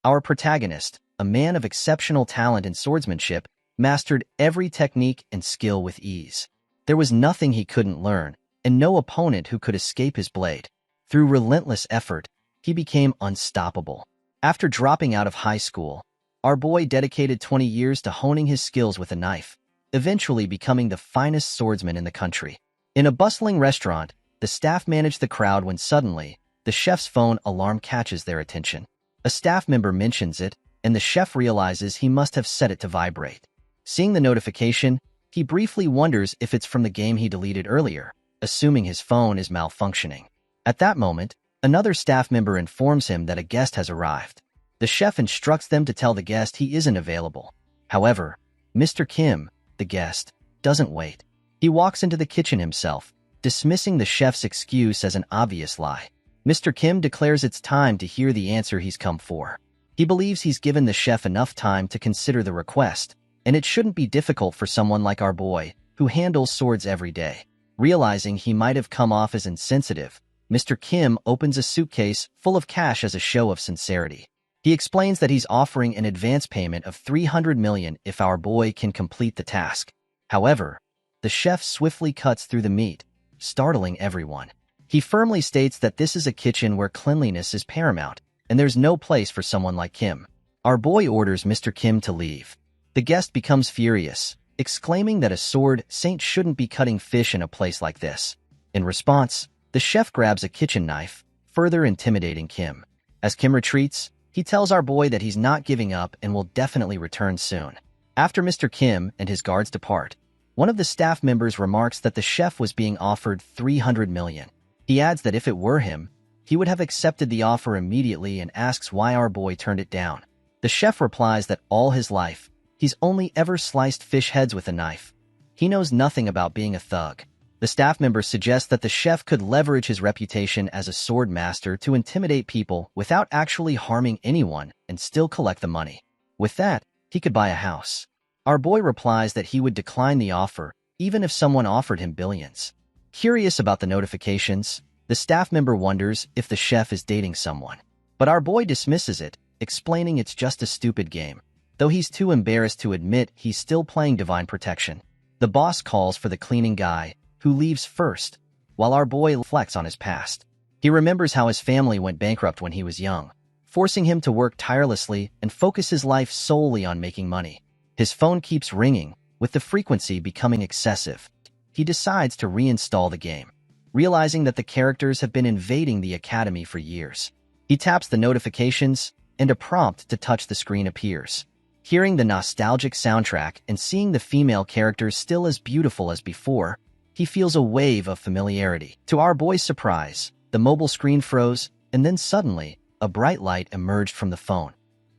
Our protagonist, a man of exceptional talent in swordsmanship, mastered every technique and skill with ease. There was nothing he couldn't learn, and no opponent who could escape his blade. Through relentless effort, he became unstoppable. After dropping out of high school, our boy dedicated 20 years to honing his skills with a knife, eventually becoming the finest swordsman in the country. In a bustling restaurant, the staff managed the crowd when suddenly, the chef's phone alarm catches their attention. A staff member mentions it, and the chef realizes he must have set it to vibrate. Seeing the notification, he briefly wonders if it's from the game he deleted earlier, assuming his phone is malfunctioning. At that moment, another staff member informs him that a guest has arrived. The chef instructs them to tell the guest he isn't available. However, Mr. Kim, the guest, doesn't wait. He walks into the kitchen himself, dismissing the chef's excuse as an obvious lie. Mr. Kim declares it's time to hear the answer he's come for. He believes he's given the chef enough time to consider the request, and it shouldn't be difficult for someone like our boy, who handles swords every day. Realizing he might have come off as insensitive, Mr. Kim opens a suitcase full of cash as a show of sincerity. He explains that he's offering an advance payment of $300 million if our boy can complete the task. However, the chef swiftly cuts through the meat, startling everyone. He firmly states that this is a kitchen where cleanliness is paramount, and there's no place for someone like Kim. Our boy orders Mr. Kim to leave. The guest becomes furious, exclaiming that a sword saint shouldn't be cutting fish in a place like this. In response, the chef grabs a kitchen knife, further intimidating Kim. As Kim retreats, he tells our boy that he's not giving up and will definitely return soon. After Mr. Kim and his guards depart, one of the staff members remarks that the chef was being offered $300 million. He adds that if it were him, he would have accepted the offer immediately and asks why our boy turned it down. The chef replies that all his life, he's only ever sliced fish heads with a knife. He knows nothing about being a thug. The staff member suggests that the chef could leverage his reputation as a sword master to intimidate people without actually harming anyone and still collect the money. With that, he could buy a house. Our boy replies that he would decline the offer, even if someone offered him billions. Curious about the notifications, the staff member wonders if the chef is dating someone. But our boy dismisses it, explaining it's just a stupid game, though he's too embarrassed to admit he's still playing Divine Protection. The boss calls for the cleaning guy, who leaves first, while our boy reflects on his past. He remembers how his family went bankrupt when he was young, forcing him to work tirelessly and focus his life solely on making money. His phone keeps ringing, with the frequency becoming excessive. He decides to reinstall the game, realizing that the characters have been invading the academy for years. He taps the notifications, and a prompt to touch the screen appears. Hearing the nostalgic soundtrack and seeing the female characters still as beautiful as before, he feels a wave of familiarity. To our boy's surprise, the mobile screen froze, and then suddenly, a bright light emerged from the phone.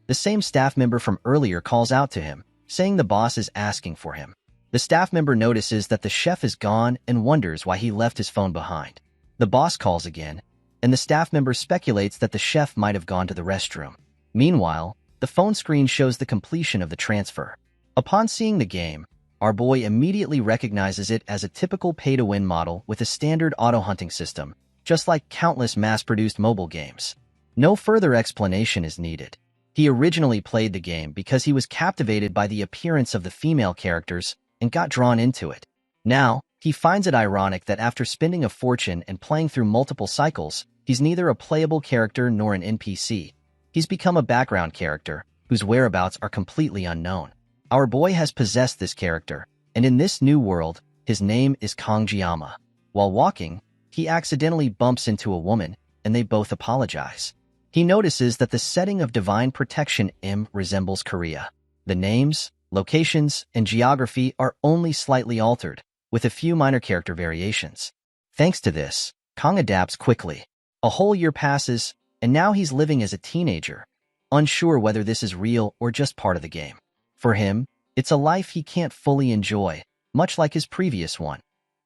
The same staff member from earlier calls out to him, saying the boss is asking for him. The staff member notices that the chef is gone and wonders why he left his phone behind. The boss calls again, and the staff member speculates that the chef might have gone to the restroom. Meanwhile, the phone screen shows the completion of the transfer. Upon seeing the game, our boy immediately recognizes it as a typical pay-to-win model with a standard auto-hunting system, just like countless mass-produced mobile games. No further explanation is needed. He originally played the game because he was captivated by the appearance of the female characters and got drawn into it. Now, he finds it ironic that after spending a fortune and playing through multiple cycles, he's neither a playable character nor an NPC. He's become a background character, whose whereabouts are completely unknown. Our boy has possessed this character, and in this new world, his name is Kongjiyama. While walking, he accidentally bumps into a woman, and they both apologize. He notices that the setting of Divine Protection M resembles Korea. The names, locations, and geography are only slightly altered, with a few minor character variations. Thanks to this, Kong adapts quickly. A whole year passes, and now he's living as a teenager, unsure whether this is real or just part of the game. For him, it's a life he can't fully enjoy, much like his previous one,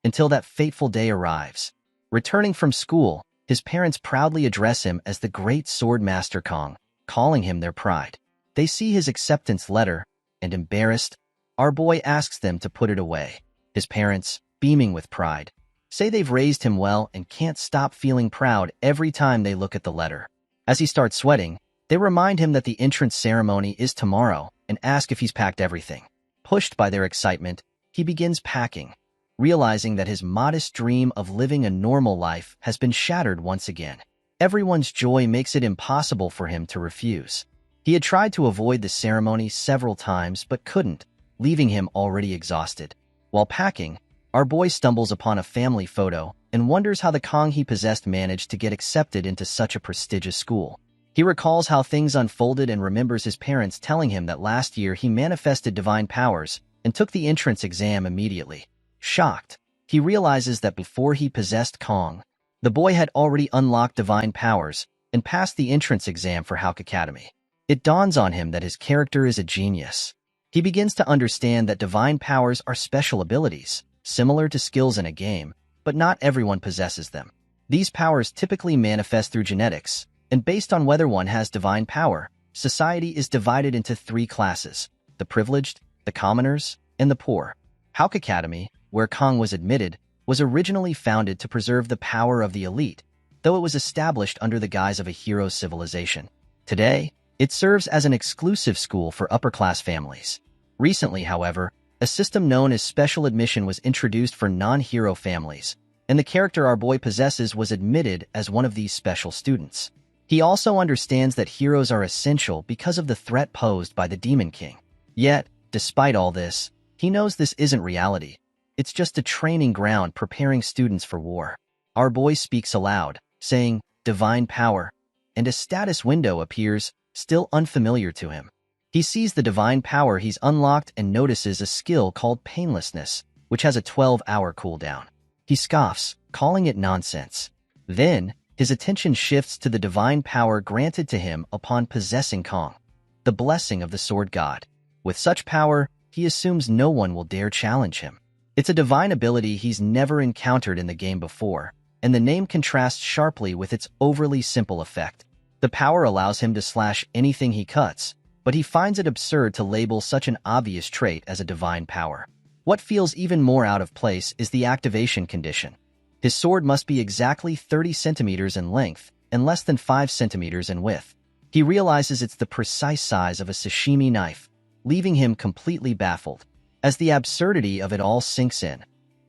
until that fateful day arrives. Returning from school, his parents proudly address him as the great sword master Kong, calling him their pride. They see his acceptance letter, and embarrassed, our boy asks them to put it away. His parents, beaming with pride, say they've raised him well and can't stop feeling proud every time they look at the letter. As he starts sweating, They remind him that the entrance ceremony is tomorrow and ask if he's packed everything. Pushed by their excitement, he begins packing, realizing that his modest dream of living a normal life has been shattered once again. Everyone's joy makes it impossible for him to refuse. He had tried to avoid the ceremony several times but couldn't, leaving him already exhausted. While packing, our boy stumbles upon a family photo and wonders how the Kong he possessed managed to get accepted into such a prestigious school. He recalls how things unfolded and remembers his parents telling him that last year he manifested divine powers and took the entrance exam immediately. Shocked, he realizes that before he possessed Kong, the boy had already unlocked divine powers and passed the entrance exam for Hawk Academy. It dawns on him that his character is a genius. He begins to understand that divine powers are special abilities, similar to skills in a game, but not everyone possesses them. These powers typically manifest through genetics, and based on whether one has divine power, society is divided into three classes: the privileged, the commoners, and the poor. Hawk Academy, where Kong was admitted, was originally founded to preserve the power of the elite, though it was established under the guise of a hero civilization. Today, it serves as an exclusive school for upper-class families. Recently, however, a system known as special admission was introduced for non-hero families, and the character our boy possesses was admitted as one of these special students. He also understands that heroes are essential because of the threat posed by the Demon King. Yet, despite all this, he knows this isn't reality. It's just a training ground preparing students for war. Our boy speaks aloud, saying, "Divine power," and a status window appears, still unfamiliar to him. He sees the divine power he's unlocked and notices a skill called painlessness, which has a 12-hour cooldown. He scoffs, calling it nonsense. Then, his attention shifts to the divine power granted to him upon possessing Kong, the blessing of the Sword God. With such power, he assumes no one will dare challenge him. It's a divine ability he's never encountered in the game before, and the name contrasts sharply with its overly simple effect. The power allows him to slash anything he cuts, but he finds it absurd to label such an obvious trait as a divine power. What feels even more out of place is the activation condition. His sword must be exactly 30 centimeters in length and less than 5 centimeters in width. He realizes it's the precise size of a sashimi knife, leaving him completely baffled. As the absurdity of it all sinks in,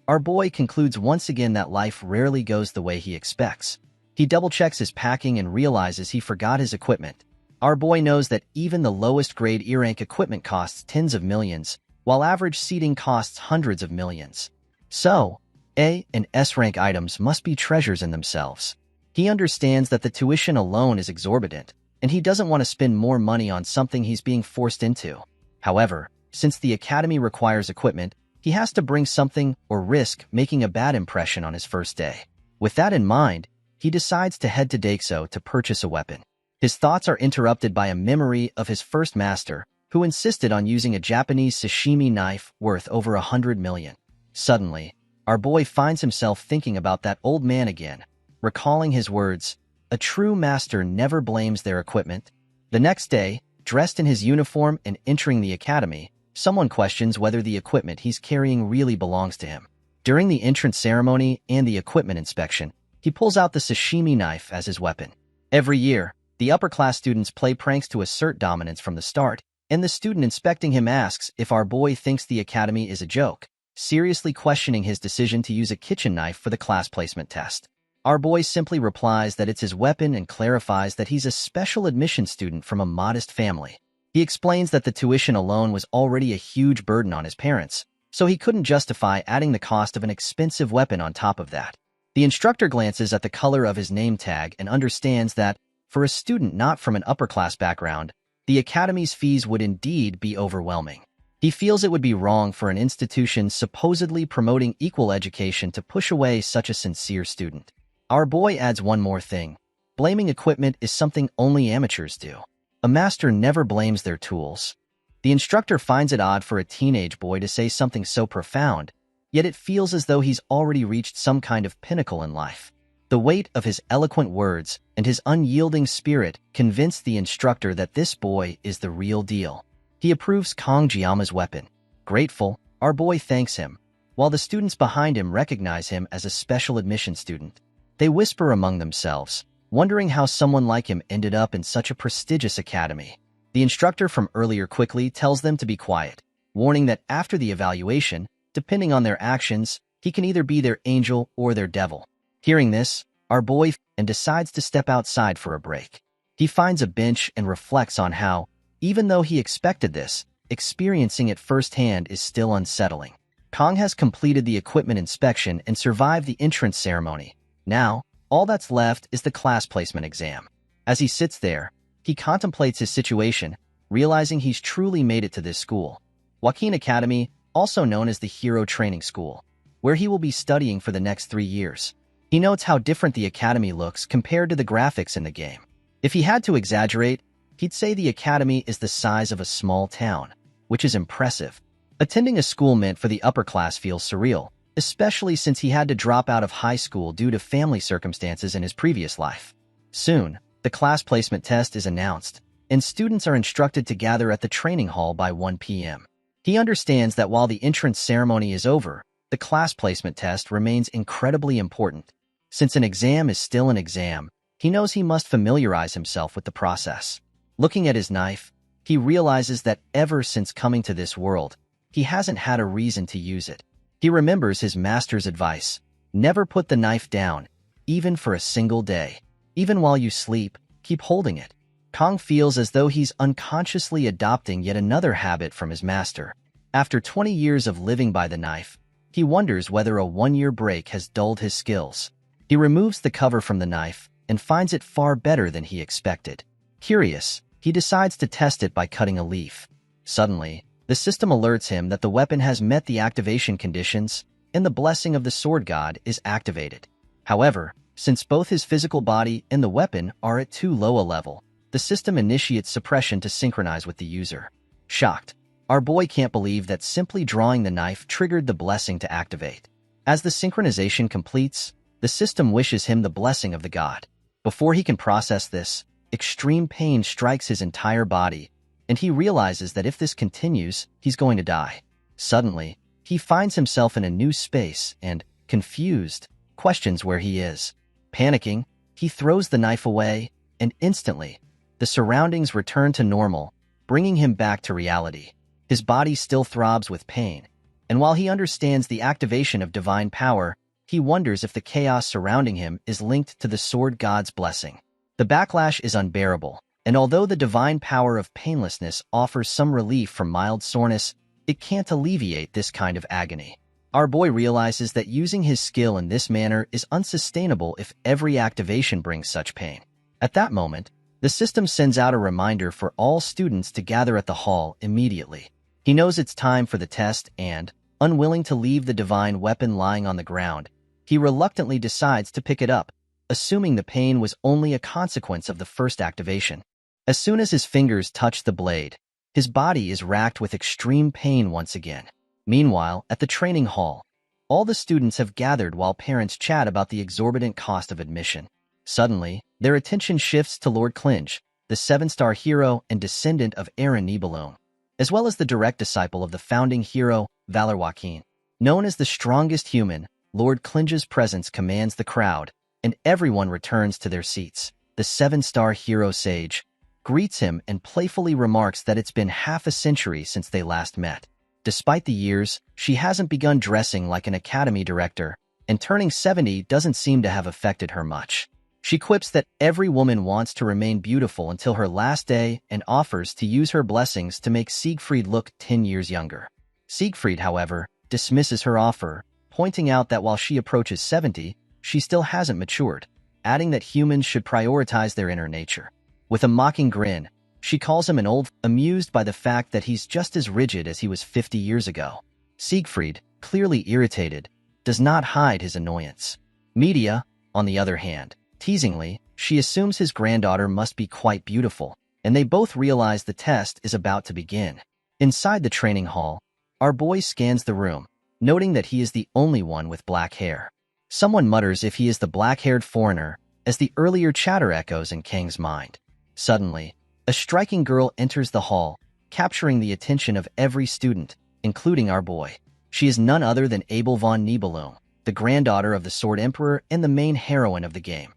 our boy concludes once again that life rarely goes the way he expects. He double-checks his packing and realizes he forgot his equipment. Our boy knows that even the lowest-grade E-rank equipment costs tens of millions, while average seating costs hundreds of millions. So, A and S-rank items must be treasures in themselves. He understands that the tuition alone is exorbitant, and he doesn't want to spend more money on something he's being forced into. However, since the academy requires equipment, he has to bring something or risk making a bad impression on his first day. With that in mind, he decides to head to Daikso to purchase a weapon. His thoughts are interrupted by a memory of his first master, who insisted on using a Japanese sashimi knife worth over 100 million. Suddenly, our boy finds himself thinking about that old man again, recalling his words, "A true master never blames their equipment." The next day, dressed in his uniform and entering the academy, someone questions whether the equipment he's carrying really belongs to him. During the entrance ceremony and the equipment inspection, he pulls out the sashimi knife as his weapon. Every year, the upper-class students play pranks to assert dominance from the start, and the student inspecting him asks if our boy thinks the academy is a joke, seriously questioning his decision to use a kitchen knife for the class placement test. Our boy simply replies that it's his weapon and clarifies that he's a special admission student from a modest family. He explains that the tuition alone was already a huge burden on his parents, so he couldn't justify adding the cost of an expensive weapon on top of that. The instructor glances at the color of his name tag and understands that, for a student not from an upper-class background, the academy's fees would indeed be overwhelming. He feels it would be wrong for an institution supposedly promoting equal education to push away such a sincere student. Our boy adds one more thing. Blaming equipment is something only amateurs do. A master never blames their tools. The instructor finds it odd for a teenage boy to say something so profound, yet it feels as though he's already reached some kind of pinnacle in life. The weight of his eloquent words and his unyielding spirit convince the instructor that this boy is the real deal. He approves Kong Jiama's weapon. Grateful, our boy thanks him, while the students behind him recognize him as a special admission student. They whisper among themselves, wondering how someone like him ended up in such a prestigious academy. The instructor from earlier quickly tells them to be quiet, warning that after the evaluation, depending on their actions, he can either be their angel or their devil. Hearing this, our boy and decides to step outside for a break. He finds a bench and reflects on how, even though he expected this, experiencing it firsthand is still unsettling. Kong has completed the equipment inspection and survived the entrance ceremony. Now, all that's left is the class placement exam. As he sits there, he contemplates his situation, realizing he's truly made it to this school. Joaquin Academy, also known as the Hero Training School, where he will be studying for the next 3 years. He notes how different the academy looks compared to the graphics in the game. If he had to exaggerate, he'd say the academy is the size of a small town, which is impressive. Attending a school meant for the upper class feels surreal, especially since he had to drop out of high school due to family circumstances in his previous life. Soon, the class placement test is announced, and students are instructed to gather at the training hall by 1 p.m. He understands that while the entrance ceremony is over, the class placement test remains incredibly important. Since an exam is still an exam, he knows he must familiarize himself with the process. Looking at his knife, he realizes that ever since coming to this world, he hasn't had a reason to use it. He remembers his master's advice: never put the knife down, even for a single day. Even while you sleep, keep holding it. Kong feels as though he's unconsciously adopting yet another habit from his master. After 20 years of living by the knife, he wonders whether a 1-year break has dulled his skills. He removes the cover from the knife and finds it far better than he expected. Curious, he decides to test it by cutting a leaf. Suddenly, the system alerts him that the weapon has met the activation conditions, and the blessing of the sword god is activated. However, since both his physical body and the weapon are at too low a level, the system initiates suppression to synchronize with the user. Shocked, our boy can't believe that simply drawing the knife triggered the blessing to activate. As the synchronization completes, the system wishes him the blessing of the god. Before he can process this, extreme pain strikes his entire body, and he realizes that if this continues, he's going to die. Suddenly, he finds himself in a new space and, confused, questions where he is. Panicking, he throws the knife away, and instantly, the surroundings return to normal, bringing him back to reality. His body still throbs with pain, and while he understands the activation of divine power, he wonders if the chaos surrounding him is linked to the sword god's blessing. The backlash is unbearable, and although the divine power of painlessness offers some relief from mild soreness, it can't alleviate this kind of agony. Our boy realizes that using his skill in this manner is unsustainable if every activation brings such pain. At that moment, the system sends out a reminder for all students to gather at the hall immediately. He knows it's time for the test and, unwilling to leave the divine weapon lying on the ground, he reluctantly decides to pick it up, assuming the pain was only a consequence of the first activation. As soon as his fingers touch the blade, his body is racked with extreme pain once again. Meanwhile, at the training hall, all the students have gathered while parents chat about the exorbitant cost of admission. Suddenly, their attention shifts to Lord Clinge, the 7-star hero and descendant of Aaron Nibelung, as well as the direct disciple of the founding hero, Valor Joaquin. Known as the strongest human, Lord Clinge's presence commands the crowd, and everyone returns to their seats. The 7-star hero sage greets him and playfully remarks that it's been half a century since they last met. Despite the years, she hasn't begun dressing like an academy director, and turning 70 doesn't seem to have affected her much. She quips that every woman wants to remain beautiful until her last day and offers to use her blessings to make Siegfried look 10 years younger. Siegfried, however, dismisses her offer, pointing out that while she approaches 70, she still hasn't matured, adding that humans should prioritize their inner nature. With a mocking grin, she calls him an old, amused by the fact that he's just as rigid as he was 50 years ago. Siegfried, clearly irritated, does not hide his annoyance. Media, on the other hand, teasingly, she assumes his granddaughter must be quite beautiful, and they both realize the test is about to begin. Inside the training hall, our boy scans the room, noting that he is the only one with black hair. Someone mutters if he is the black-haired foreigner, as the earlier chatter echoes in Kang's mind. Suddenly, a striking girl enters the hall, capturing the attention of every student, including our boy. She is none other than Abel von Nibelung, the granddaughter of the Sword Emperor and the main heroine of the game.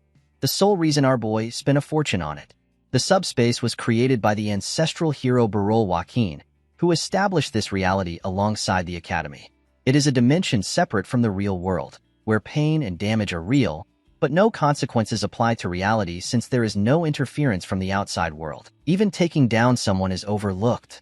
The sole reason our boy spent a fortune on it. The subspace was created by the ancestral hero Barol Joaquin, who established this reality alongside the Academy. It is a dimension separate from the real world, where pain and damage are real, but no consequences apply to reality since there is no interference from the outside world. Even taking down someone is overlooked.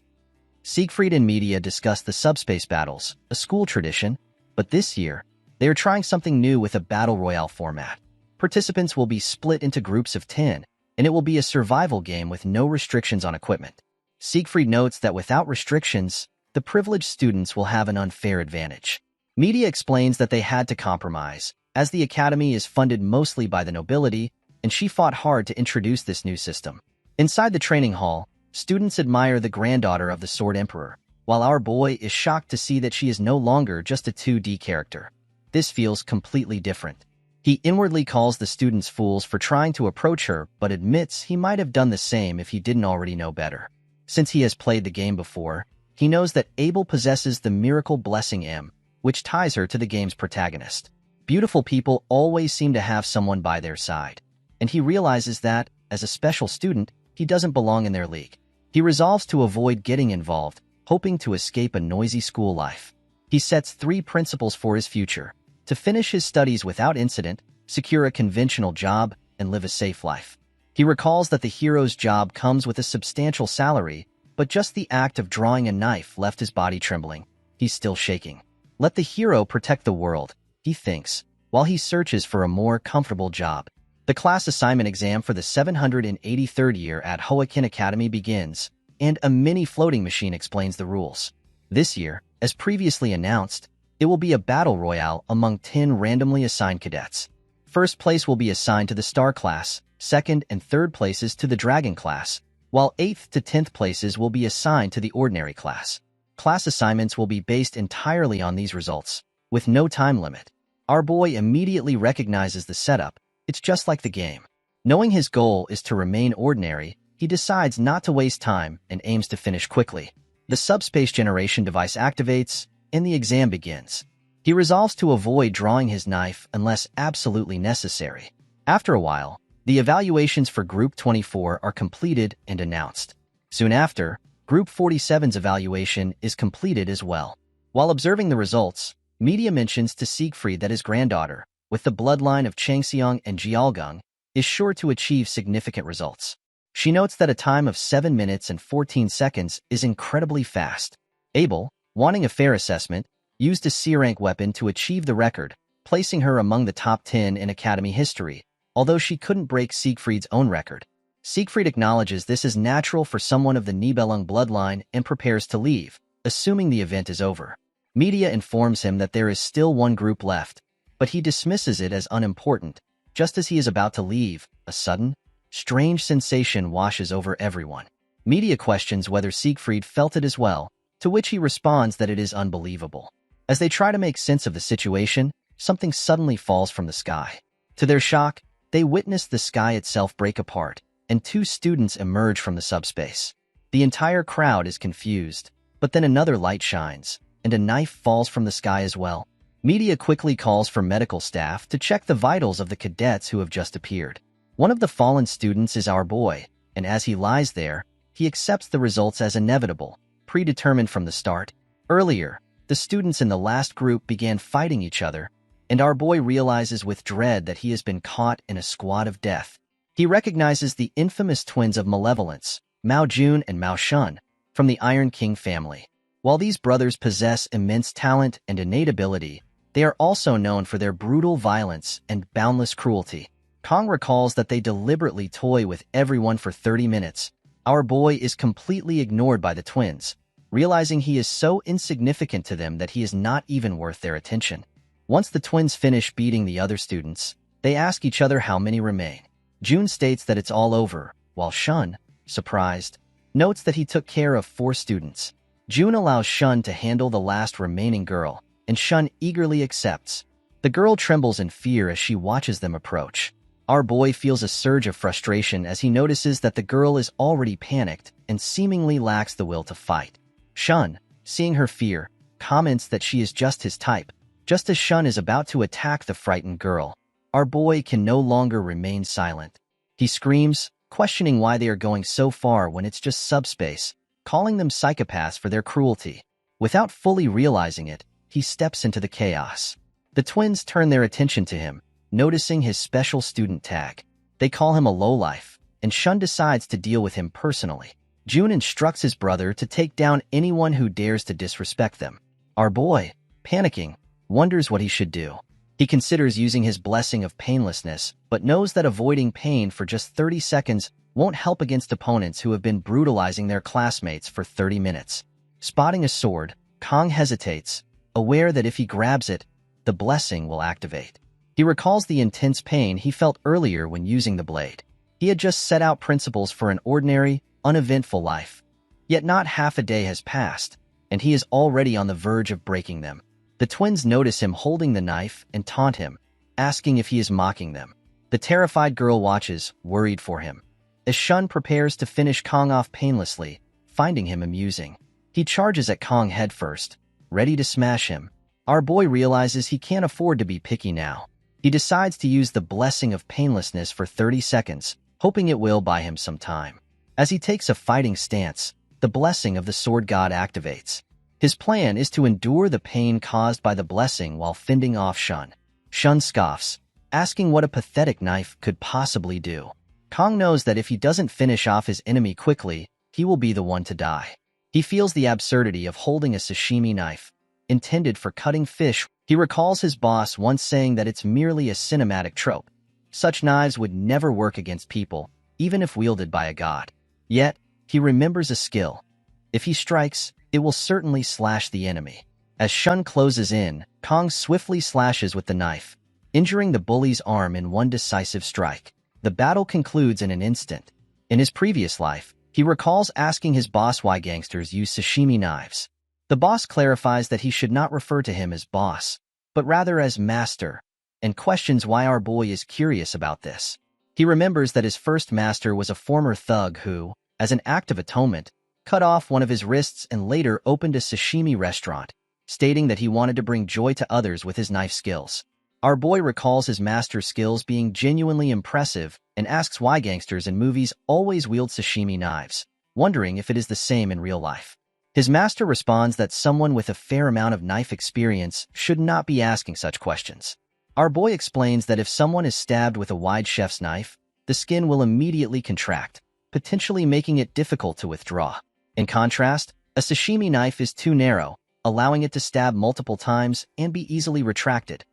Siegfried and media discuss the subspace battles, a school tradition, but this year, they are trying something new with a battle royale format. Participants will be split into groups of 10, and it will be a survival game with no restrictions on equipment. Siegfried notes that without restrictions, the privileged students will have an unfair advantage. Media explains that they had to compromise, as the Academy is funded mostly by the nobility, and she fought hard to introduce this new system. Inside the training hall, students admire the granddaughter of the Sword Emperor, while our boy is shocked to see that she is no longer just a 2D character. This feels completely different. He inwardly calls the students fools for trying to approach her, but admits he might have done the same if he didn't already know better. Since he has played the game before, he knows that Abel possesses the miracle blessing M, which ties her to the game's protagonist. Beautiful people always seem to have someone by their side, and he realizes that, as a special student, he doesn't belong in their league. He resolves to avoid getting involved, hoping to escape a noisy school life. He sets 3 principles for his future: to finish his studies without incident, secure a conventional job, and live a safe life. He recalls that the hero's job comes with a substantial salary, but just the act of drawing a knife left his body trembling. He's still shaking. Let the hero protect the world, he thinks, while he searches for a more comfortable job. The class assignment exam for the 783rd year at Hoakin Academy begins, and a mini floating machine explains the rules. This year, as previously announced, it will be a battle royale among 10 randomly assigned cadets. First place will be assigned to the Star class, second and third places to the Dragon class, while 8th to 10th places will be assigned to the Ordinary class. Class assignments will be based entirely on these results, with no time limit. Our boy immediately recognizes the setup. It's just like the game. Knowing his goal is to remain ordinary, he decides not to waste time and aims to finish quickly. The subspace generation device activates, and the exam begins. He resolves to avoid drawing his knife unless absolutely necessary. After a while, the evaluations for Group 24 are completed and announced. Soon after, Group 47's evaluation is completed as well. While observing the results, media mentions to Siegfried that his granddaughter, with the bloodline of Changseong and Jialgung, is sure to achieve significant results. She notes that a time of 7 minutes and 14 seconds is incredibly fast. Abel, wanting a fair assessment, used a C-rank weapon to achieve the record, placing her among the top 10 in Academy history, although she couldn't break Siegfried's own record. Siegfried acknowledges this is natural for someone of the Nibelung bloodline and prepares to leave, assuming the event is over. Media informs him that there is still one group left, but he dismisses it as unimportant. Just as he is about to leave, a sudden, strange sensation washes over everyone. Media questions whether Siegfried felt it as well, to which he responds that it is unbelievable. As they try to make sense of the situation, something suddenly falls from the sky. To their shock, they witness the sky itself break apart, and 2 students emerge from the subspace. The entire crowd is confused, but then another light shines, and a knife falls from the sky as well. Media quickly calls for medical staff to check the vitals of the cadets who have just appeared. One of the fallen students is our boy, and as he lies there, he accepts the results as inevitable, predetermined from the start. Earlier, the students in the last group began fighting each other, and our boy realizes with dread that he has been caught in a squad of death. He recognizes the infamous twins of malevolence, Mao Jun and Mao Shun, from the Iron King family. While these brothers possess immense talent and innate ability, they are also known for their brutal violence and boundless cruelty. Kong recalls that they deliberately toy with everyone for 30 minutes. Our boy is completely ignored by the twins, realizing he is so insignificant to them that he is not even worth their attention. Once the twins finish beating the other students, they ask each other how many remain. Jun states that it's all over, while Shun, surprised, notes that he took care of 4 students. Jun allows Shun to handle the last remaining girl, and Shun eagerly accepts. The girl trembles in fear as she watches them approach. Our boy feels a surge of frustration as he notices that the girl is already panicked and seemingly lacks the will to fight. Shun, seeing her fear, comments that she is just his type. Just as Shun is about to attack the frightened girl, Our boy can no longer remain silent. He screams, questioning why they are going so far when it's just subspace, calling them psychopaths for their cruelty. Without fully realizing it, he steps into the chaos. The twins turn their attention to him, noticing his special student tag. They call him a lowlife, and Shun decides to deal with him personally. June instructs his brother to take down anyone who dares to disrespect them. Our boy, panicking, wonders what he should do. He considers using his blessing of painlessness, but knows that avoiding pain for just 30 seconds won't help against opponents who have been brutalizing their classmates for 30 minutes. Spotting a sword, Kong hesitates, aware that if he grabs it, the blessing will activate. He recalls the intense pain he felt earlier when using the blade. He had just set out principles for an ordinary, uneventful life. Yet not half a day has passed, and he is already on the verge of breaking them. The twins notice him holding the knife and taunt him, asking if he is mocking them. The terrified girl watches, worried for him. As Shun prepares to finish Kong off painlessly, finding him amusing. He charges at Kong headfirst, ready to smash him. Our boy realizes he can't afford to be picky now. He decides to use the blessing of painlessness for 30 seconds, hoping it will buy him some time. As he takes a fighting stance, the blessing of the sword god activates. His plan is to endure the pain caused by the blessing while fending off Shun. Shun scoffs, asking what a pathetic knife could possibly do. Kong knows that if he doesn't finish off his enemy quickly, he will be the one to die. He feels the absurdity of holding a sashimi knife, intended for cutting fish. He recalls his boss once saying that it's merely a cinematic trope. Such knives would never work against people, even if wielded by a god. Yet, he remembers a skill. If he strikes, it will certainly slash the enemy. As Shun closes in, Kong swiftly slashes with the knife, injuring the bully's arm in one decisive strike. The battle concludes in an instant. In his previous life, he recalls asking his boss why gangsters use sashimi knives. The boss clarifies that he should not refer to him as boss, but rather as master, and questions why our boy is curious about this. He remembers that his first master was a former thug who, as an act of atonement, cut off one of his wrists and later opened a sashimi restaurant, stating that he wanted to bring joy to others with his knife skills. Our boy recalls his master's skills being genuinely impressive and asks why gangsters in movies always wield sashimi knives, wondering if it is the same in real life. His master responds that someone with a fair amount of knife experience should not be asking such questions. Our boy explains that if someone is stabbed with a wide chef's knife, the skin will immediately contract, potentially making it difficult to withdraw. In contrast, a sashimi knife is too narrow, allowing it to stab multiple times and be easily retracted.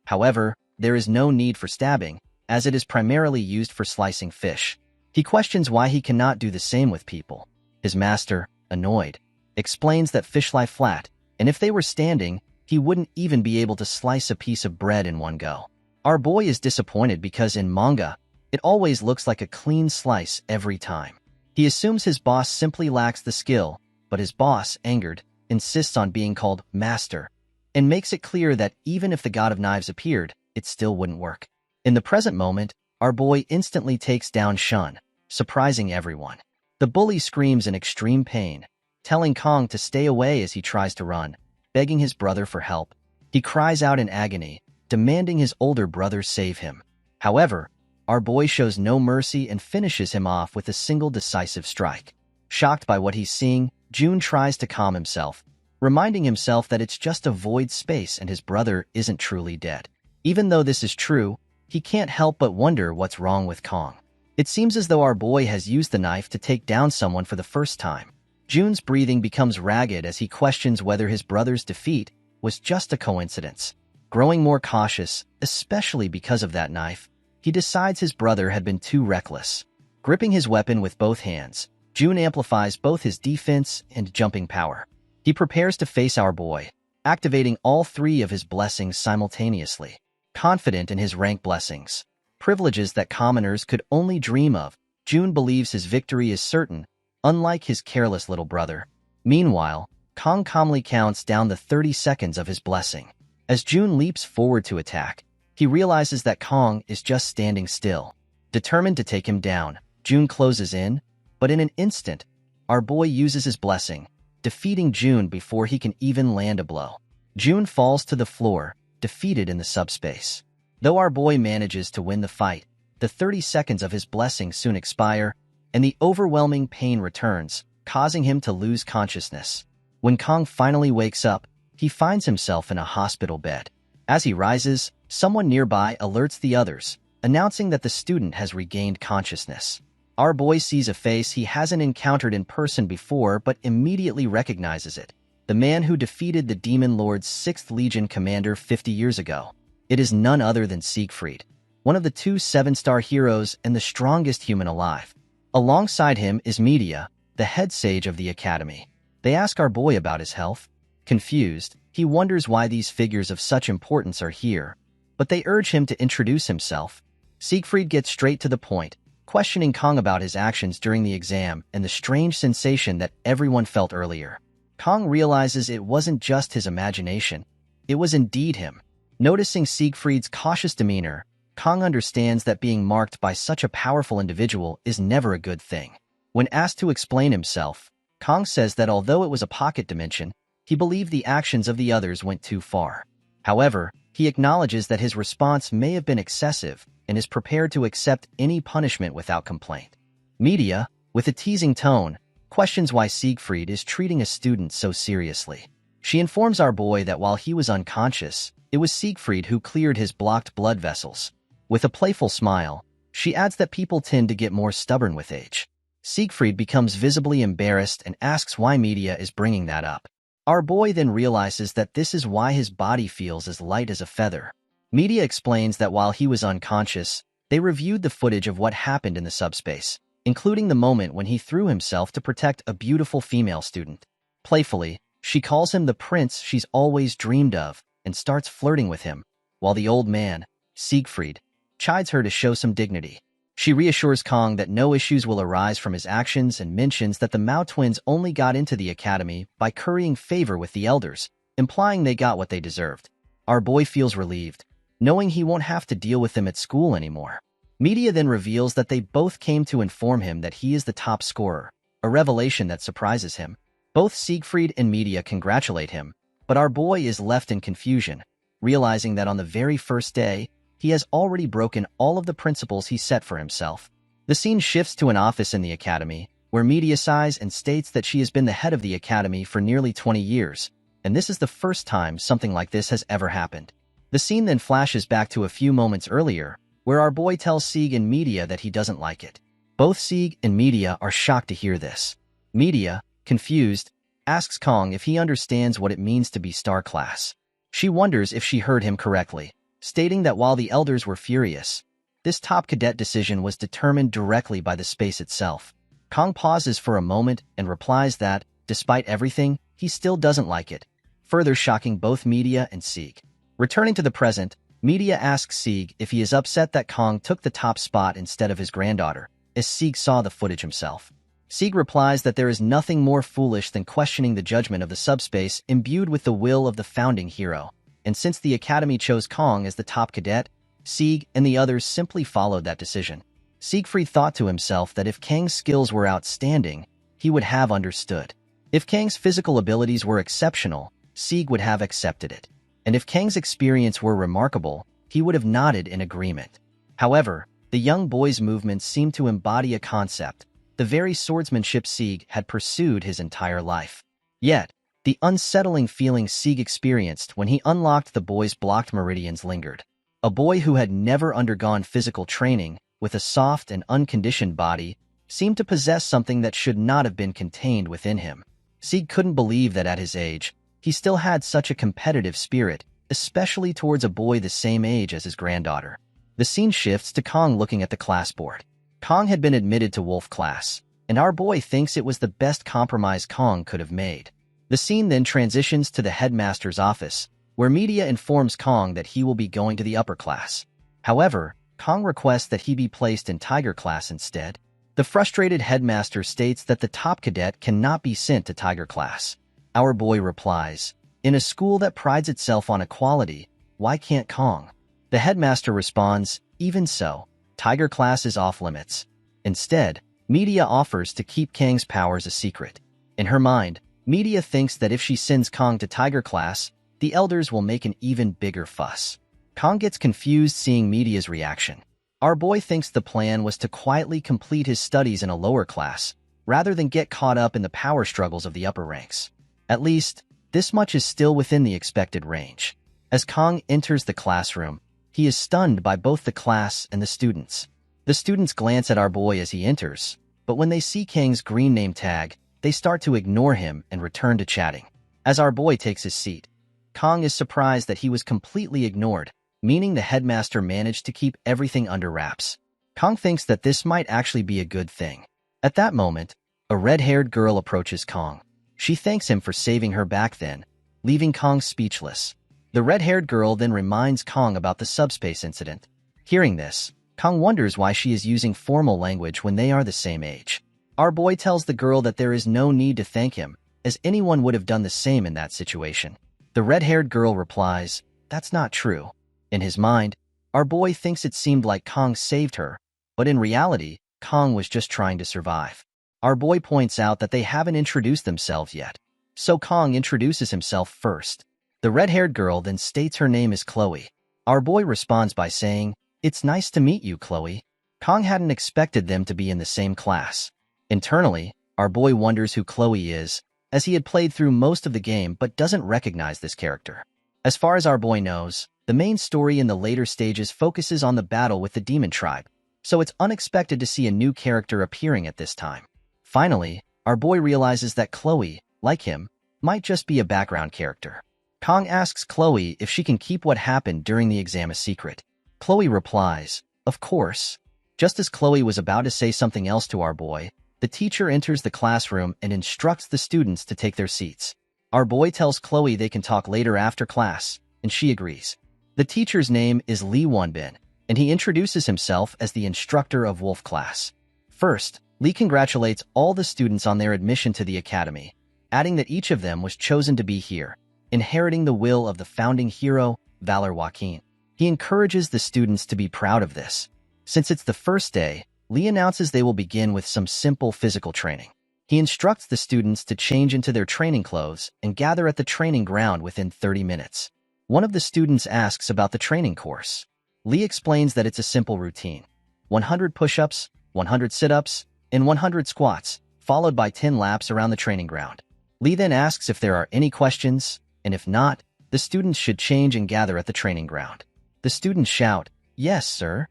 However, there is no need for stabbing, as it is primarily used for slicing fish. He questions why he cannot do the same with people. His master, annoyed, explains that fish lie flat, and if they were standing, he wouldn't even be able to slice a piece of bread in one go. Our boy is disappointed because in manga, it always looks like a clean slice every time. He assumes his boss simply lacks the skill, but his boss, angered, insists on being called master, and makes it clear that even if the god of knives appeared, it still wouldn't work. In the present moment, our boy instantly takes down Shun, surprising everyone. The bully screams in extreme pain, telling Kong to stay away as he tries to run, begging his brother for help. He cries out in agony, demanding his older brother save him. However, our boy shows no mercy and finishes him off with a single decisive strike. Shocked by what he's seeing, June tries to calm himself, reminding himself that it's just a void space and his brother isn't truly dead. Even though this is true, he can't help but wonder what's wrong with Kong. It seems as though our boy has used the knife to take down someone for the first time. June's breathing becomes ragged as he questions whether his brother's defeat was just a coincidence. Growing more cautious, especially because of that knife, he decides his brother had been too reckless. Gripping his weapon with both hands, June amplifies both his defense and jumping power. He prepares to face our boy, activating all three of his blessings simultaneously. Confident in his rank blessings, privileges that commoners could only dream of, June believes his victory is certain, unlike his careless little brother. Meanwhile, Kong calmly counts down the 30 seconds of his blessing. As June leaps forward to attack, he realizes that Kong is just standing still. Determined to take him down, June closes in, but in an instant, our boy uses his blessing, defeating June before he can even land a blow. June falls to the floor, defeated in the subspace. Though our boy manages to win the fight, the 30 seconds of his blessing soon expire, and the overwhelming pain returns, causing him to lose consciousness. When Kong finally wakes up, he finds himself in a hospital bed. As he rises, someone nearby alerts the others, announcing that the student has regained consciousness. Our boy sees a face he hasn't encountered in person before but immediately recognizes it. The man who defeated the Demon Lord's 6th Legion commander 50 years ago. It is none other than Siegfried, one of the 2 7-star heroes and the strongest human alive. Alongside him is Media, the head sage of the academy. They ask our boy about his health. Confused, he wonders why these figures of such importance are here, but they urge him to introduce himself. Siegfried gets straight to the point, questioning Kong about his actions during the exam and the strange sensation that everyone felt earlier. Kong realizes it wasn't just his imagination. It was indeed him. Noticing Siegfried's cautious demeanor, Kong understands that being marked by such a powerful individual is never a good thing. When asked to explain himself, Kong says that although it was a pocket dimension, he believed the actions of the others went too far. However, he acknowledges that his response may have been excessive and is prepared to accept any punishment without complaint. Media, with a teasing tone, questions why Siegfried is treating a student so seriously. She informs our boy that while he was unconscious, it was Siegfried who cleared his blocked blood vessels. With a playful smile, she adds that people tend to get more stubborn with age. Siegfried becomes visibly embarrassed and asks why Media is bringing that up. Our boy then realizes that this is why his body feels as light as a feather. Media explains that while he was unconscious, they reviewed the footage of what happened in the subspace, including the moment when he threw himself to protect a beautiful female student. Playfully, she calls him the prince she's always dreamed of and starts flirting with him, while the old man, Siegfried, chides her to show some dignity. She reassures Kong that no issues will arise from his actions and mentions that the Mao twins only got into the academy by currying favor with the elders, implying they got what they deserved. Our boy feels relieved, knowing he won't have to deal with them at school anymore. Media then reveals that they both came to inform him that he is the top scorer, a revelation that surprises him. Both Siegfried and Media congratulate him, but our boy is left in confusion, realizing that on the very first day, he has already broken all of the principles he set for himself. The scene shifts to an office in the academy, where Media sighs and states that she has been the head of the academy for nearly 20 years, and this is the first time something like this has ever happened. The scene then flashes back to a few moments earlier, where our boy tells Sieg and Media that he doesn't like it. Both Sieg and Media are shocked to hear this. Media, confused, asks Kong if he understands what it means to be star class. She wonders if she heard him correctly, stating that while the elders were furious, this top cadet decision was determined directly by the space itself. Kong pauses for a moment and replies that, despite everything, he still doesn't like it, further shocking both Media and Sieg. Returning to the present, Media asks Sieg if he is upset that Kong took the top spot instead of his granddaughter, as Sieg saw the footage himself. Sieg replies that there is nothing more foolish than questioning the judgment of the subspace imbued with the will of the founding hero. And since the Academy chose Kong as the top cadet, Sieg and the others simply followed that decision. Siegfried thought to himself that if Kang's skills were outstanding, he would have understood. If Kang's physical abilities were exceptional, Sieg would have accepted it. And if Kang's experience were remarkable, he would have nodded in agreement. However, the young boy's movements seemed to embody a concept, the very swordsmanship Sieg had pursued his entire life. Yet, the unsettling feeling Sieg experienced when he unlocked the boy's blocked meridians lingered. A boy who had never undergone physical training, with a soft and unconditioned body, seemed to possess something that should not have been contained within him. Sieg couldn't believe that at his age, he still had such a competitive spirit, especially towards a boy the same age as his granddaughter. The scene shifts to Kong looking at the class board. Kong had been admitted to Wolf class, and our boy thinks it was the best compromise Kong could have made. The scene then transitions to the headmaster's office, where Media informs Kong that he will be going to the upper class. However, Kong requests that he be placed in Tiger class instead. The frustrated headmaster states that the top cadet cannot be sent to Tiger class. Our boy replies, "In a school that prides itself on equality, why can't Kong?" The headmaster responds, "Even so, Tiger class is off limits." Instead, Media offers to keep Kang's powers a secret. In her mind, Media thinks that if she sends Kong to Tiger class, the elders will make an even bigger fuss. Kong gets confused seeing media's reaction. Our boy thinks the plan was to quietly complete his studies in a lower class, rather than get caught up in the power struggles of the upper ranks. At least, this much is still within the expected range. As Kong enters the classroom, he is stunned by both the class and the students. The students glance at our boy as he enters, but when they see Kang's green name tag, they start to ignore him and return to chatting. As our boy takes his seat, Kong is surprised that he was completely ignored, meaning the headmaster managed to keep everything under wraps. Kong thinks that this might actually be a good thing. At that moment, a red-haired girl approaches Kong. She thanks him for saving her back then, leaving Kong speechless. The red-haired girl then reminds Kong about the subspace incident. Hearing this, Kong wonders why she is using formal language when they are the same age. Our boy tells the girl that there is no need to thank him, as anyone would have done the same in that situation. The red-haired girl replies, "That's not true." In his mind, our boy thinks it seemed like Kong saved her, but in reality, Kong was just trying to survive. Our boy points out that they haven't introduced themselves yet, so Kong introduces himself first. The red-haired girl then states her name is Chloe. Our boy responds by saying, "It's nice to meet you, Chloe." Kong hadn't expected them to be in the same class. Internally, our boy wonders who Chloe is, as he had played through most of the game but doesn't recognize this character. As far as our boy knows, the main story in the later stages focuses on the battle with the demon tribe, so it's unexpected to see a new character appearing at this time. Finally, our boy realizes that Chloe, like him, might just be a background character. Kong asks Chloe if she can keep what happened during the exam a secret. Chloe replies, "Of course." Just as Chloe was about to say something else to our boy, the teacher enters the classroom and instructs the students to take their seats. Our boy tells Chloe they can talk later after class, and she agrees. The teacher's name is Lee Wonbin, and he introduces himself as the instructor of Wolf class. First, Lee congratulates all the students on their admission to the academy, adding that each of them was chosen to be here, inheriting the will of the founding hero, Valor Joaquin. He encourages the students to be proud of this. Since it's the first day, Lee announces they will begin with some simple physical training. He instructs the students to change into their training clothes and gather at the training ground within 30 minutes. One of the students asks about the training course. Lee explains that it's a simple routine: 100 push-ups, 100 sit-ups, and 100 squats, followed by 10 laps around the training ground. Lee then asks if there are any questions, and if not, the students should change and gather at the training ground. The students shout, "Yes, sir."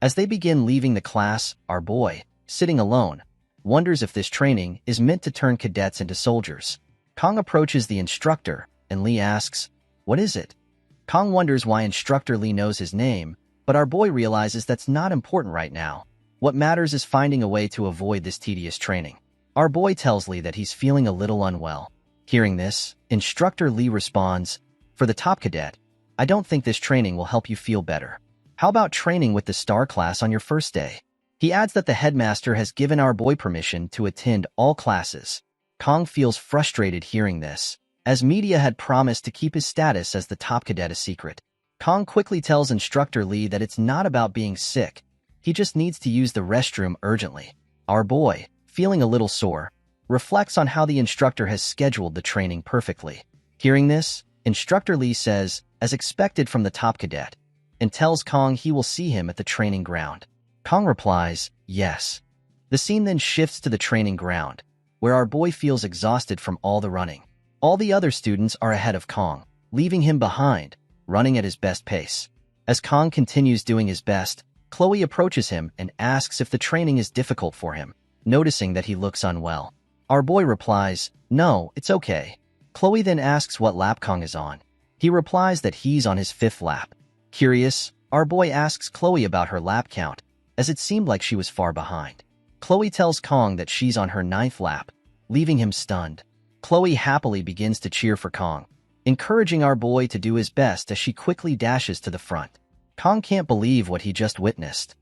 As they begin leaving the class, our boy, sitting alone, wonders if this training is meant to turn cadets into soldiers. Kong approaches the instructor, and Lee asks, "What is it?" Kong wonders why Instructor Lee knows his name, but our boy realizes that's not important right now. What matters is finding a way to avoid this tedious training. Our boy tells Lee that he's feeling a little unwell. Hearing this, Instructor Lee responds, "For the top cadet, I don't think this training will help you feel better. How about training with the star class on your first day?" He adds that the headmaster has given our boy permission to attend all classes. Kong feels frustrated hearing this, as media had promised to keep his status as the top cadet a secret. Kong quickly tells Instructor Lee that it's not about being sick, he just needs to use the restroom urgently. Our boy, feeling a little sore, reflects on how the instructor has scheduled the training perfectly. Hearing this, Instructor Lee says, as expected from the top cadet, and tells Kong he will see him at the training ground. Kong replies, "Yes." The scene then shifts to the training ground, where our boy feels exhausted from all the running. All the other students are ahead of Kong, leaving him behind, running at his best pace. As Kong continues doing his best, Chloe approaches him and asks if the training is difficult for him, noticing that he looks unwell. Our boy replies, "No, it's okay." Chloe then asks what lap Kong is on. He replies that he's on his 5th lap. Curious, our boy asks Chloe about her lap count, as it seemed like she was far behind. Chloe tells Kong that she's on her 9th lap, leaving him stunned. Chloe happily begins to cheer for Kong, encouraging our boy to do his best as she quickly dashes to the front. Kong can't believe what he just witnessed.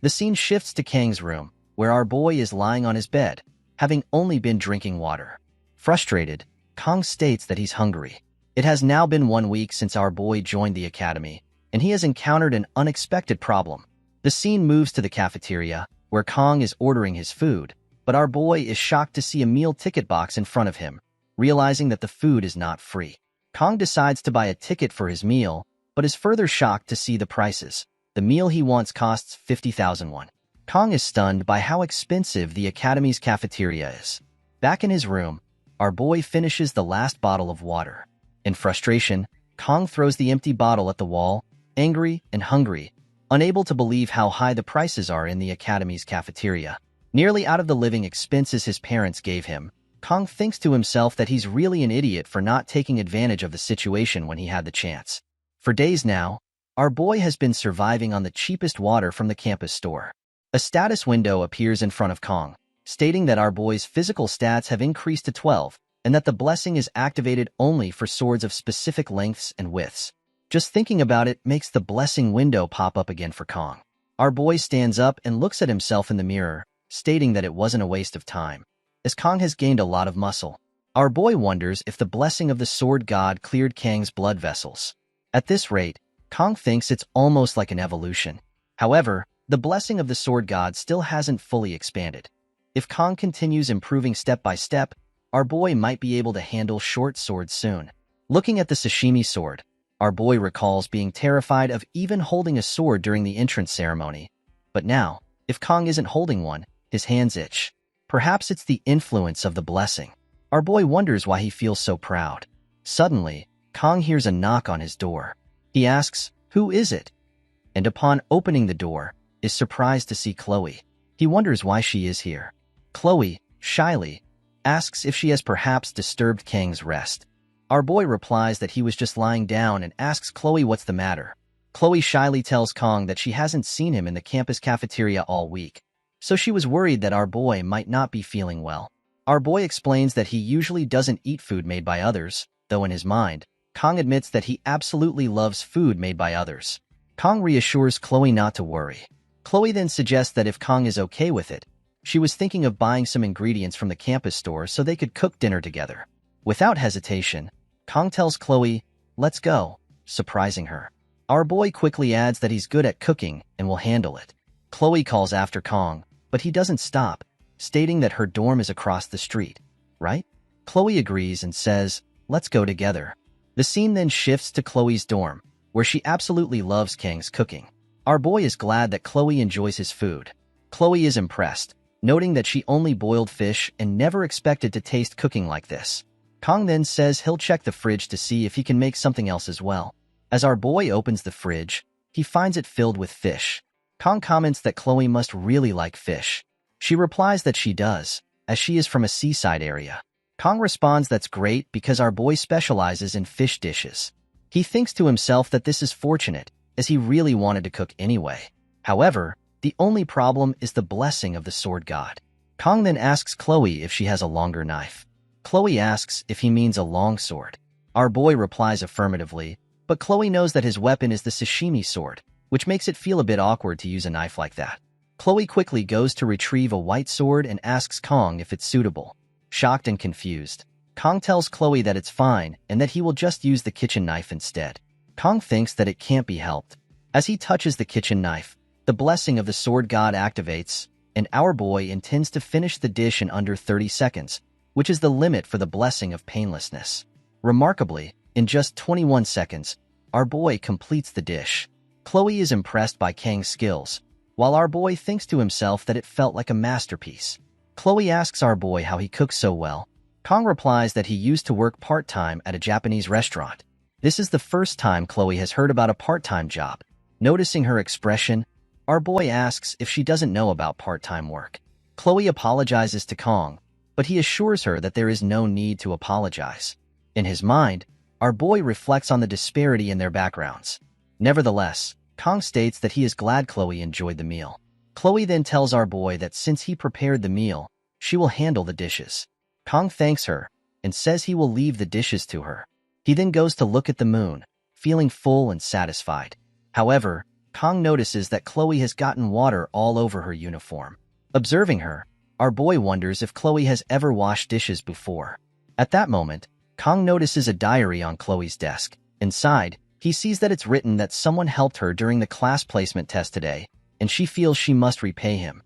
The scene shifts to Kang's room, where our boy is lying on his bed, having only been drinking water. Frustrated, Kong states that he's hungry. It has now been 1 week since our boy joined the academy, and he has encountered an unexpected problem. The scene moves to the cafeteria, where Kong is ordering his food, but our boy is shocked to see a meal ticket box in front of him, realizing that the food is not free. Kong decides to buy a ticket for his meal, but is further shocked to see the prices. The meal he wants costs 50,000 won. Kong is stunned by how expensive the Academy's cafeteria is. Back in his room, our boy finishes the last bottle of water. In frustration, Kong throws the empty bottle at the wall, angry and hungry, unable to believe how high the prices are in the Academy's cafeteria. Nearly out of the living expenses his parents gave him, Kong thinks to himself that he's really an idiot for not taking advantage of the situation when he had the chance. For days now, our boy has been surviving on the cheapest water from the campus store. A status window appears in front of Kong, stating that our boy's physical stats have increased to 12, and that the blessing is activated only for swords of specific lengths and widths. Just thinking about it makes the blessing window pop up again for Kong. Our boy stands up and looks at himself in the mirror, stating that it wasn't a waste of time, as Kong has gained a lot of muscle. Our boy wonders if the blessing of the sword god cleared Kang's blood vessels. At this rate, Kong thinks it's almost like an evolution. However, the blessing of the sword god still hasn't fully expanded. If Kong continues improving step by step, our boy might be able to handle short swords soon. Looking at the sashimi sword, our boy recalls being terrified of even holding a sword during the entrance ceremony. But now, if Kong isn't holding one, his hands itch. Perhaps it's the influence of the blessing. Our boy wonders why he feels so proud. Suddenly, Kong hears a knock on his door. He asks, "Who is it?" And upon opening the door, is surprised to see Chloe. He wonders why she is here. Chloe, shyly, asks if she has perhaps disturbed Kang's rest. Our boy replies that he was just lying down and asks Chloe what's the matter. Chloe shyly tells Kong that she hasn't seen him in the campus cafeteria all week, so she was worried that our boy might not be feeling well. Our boy explains that he usually doesn't eat food made by others, though in his mind, Kong admits that he absolutely loves food made by others. Kong reassures Chloe not to worry. Chloe then suggests that if Kong is okay with it, she was thinking of buying some ingredients from the campus store so they could cook dinner together. Without hesitation, Kong tells Chloe, "Let's go," surprising her. Our boy quickly adds that he's good at cooking and will handle it. Chloe calls after Kong, but he doesn't stop, stating that her dorm is across the street, right? Chloe agrees and says, "Let's go together." The scene then shifts to Chloe's dorm, where she absolutely loves Kang's cooking. Our boy is glad that Chloe enjoys his food. Chloe is impressed, noting that she only boiled fish and never expected to taste cooking like this. Kong then says he'll check the fridge to see if he can make something else as well. As our boy opens the fridge, he finds it filled with fish. Kong comments that Chloe must really like fish. She replies that she does, as she is from a seaside area. Kong responds that's great because our boy specializes in fish dishes. He thinks to himself that this is fortunate, as he really wanted to cook anyway. However, the only problem is the blessing of the sword god. Kong then asks Chloe if she has a longer knife. Chloe asks if he means a long sword. Our boy replies affirmatively, but Chloe knows that his weapon is the sashimi sword, which makes it feel a bit awkward to use a knife like that. Chloe quickly goes to retrieve a white sword and asks Kong if it's suitable. Shocked and confused, Kong tells Chloe that it's fine and that he will just use the kitchen knife instead. Kong thinks that it can't be helped. As he touches the kitchen knife, the blessing of the sword god activates, and our boy intends to finish the dish in under 30 seconds, which is the limit for the blessing of painlessness. Remarkably, in just 21 seconds, our boy completes the dish. Chloe is impressed by Kang's skills, while our boy thinks to himself that it felt like a masterpiece. Chloe asks our boy how he cooks so well. Kong replies that he used to work part-time at a Japanese restaurant. This is the first time Chloe has heard about a part-time job. Noticing her expression, our boy asks if she doesn't know about part-time work. Chloe apologizes to Kong, but he assures her that there is no need to apologize. In his mind, our boy reflects on the disparity in their backgrounds. Nevertheless, Kong states that he is glad Chloe enjoyed the meal. Chloe then tells our boy that since he prepared the meal, she will handle the dishes. Kong thanks her and says he will leave the dishes to her. He then goes to look at the moon, feeling full and satisfied. However, Kong notices that Chloe has gotten water all over her uniform. Observing her, our boy wonders if Chloe has ever washed dishes before. At that moment, Kong notices a diary on Chloe's desk. Inside, he sees that it's written that someone helped her during the class placement test today, and she feels she must repay him.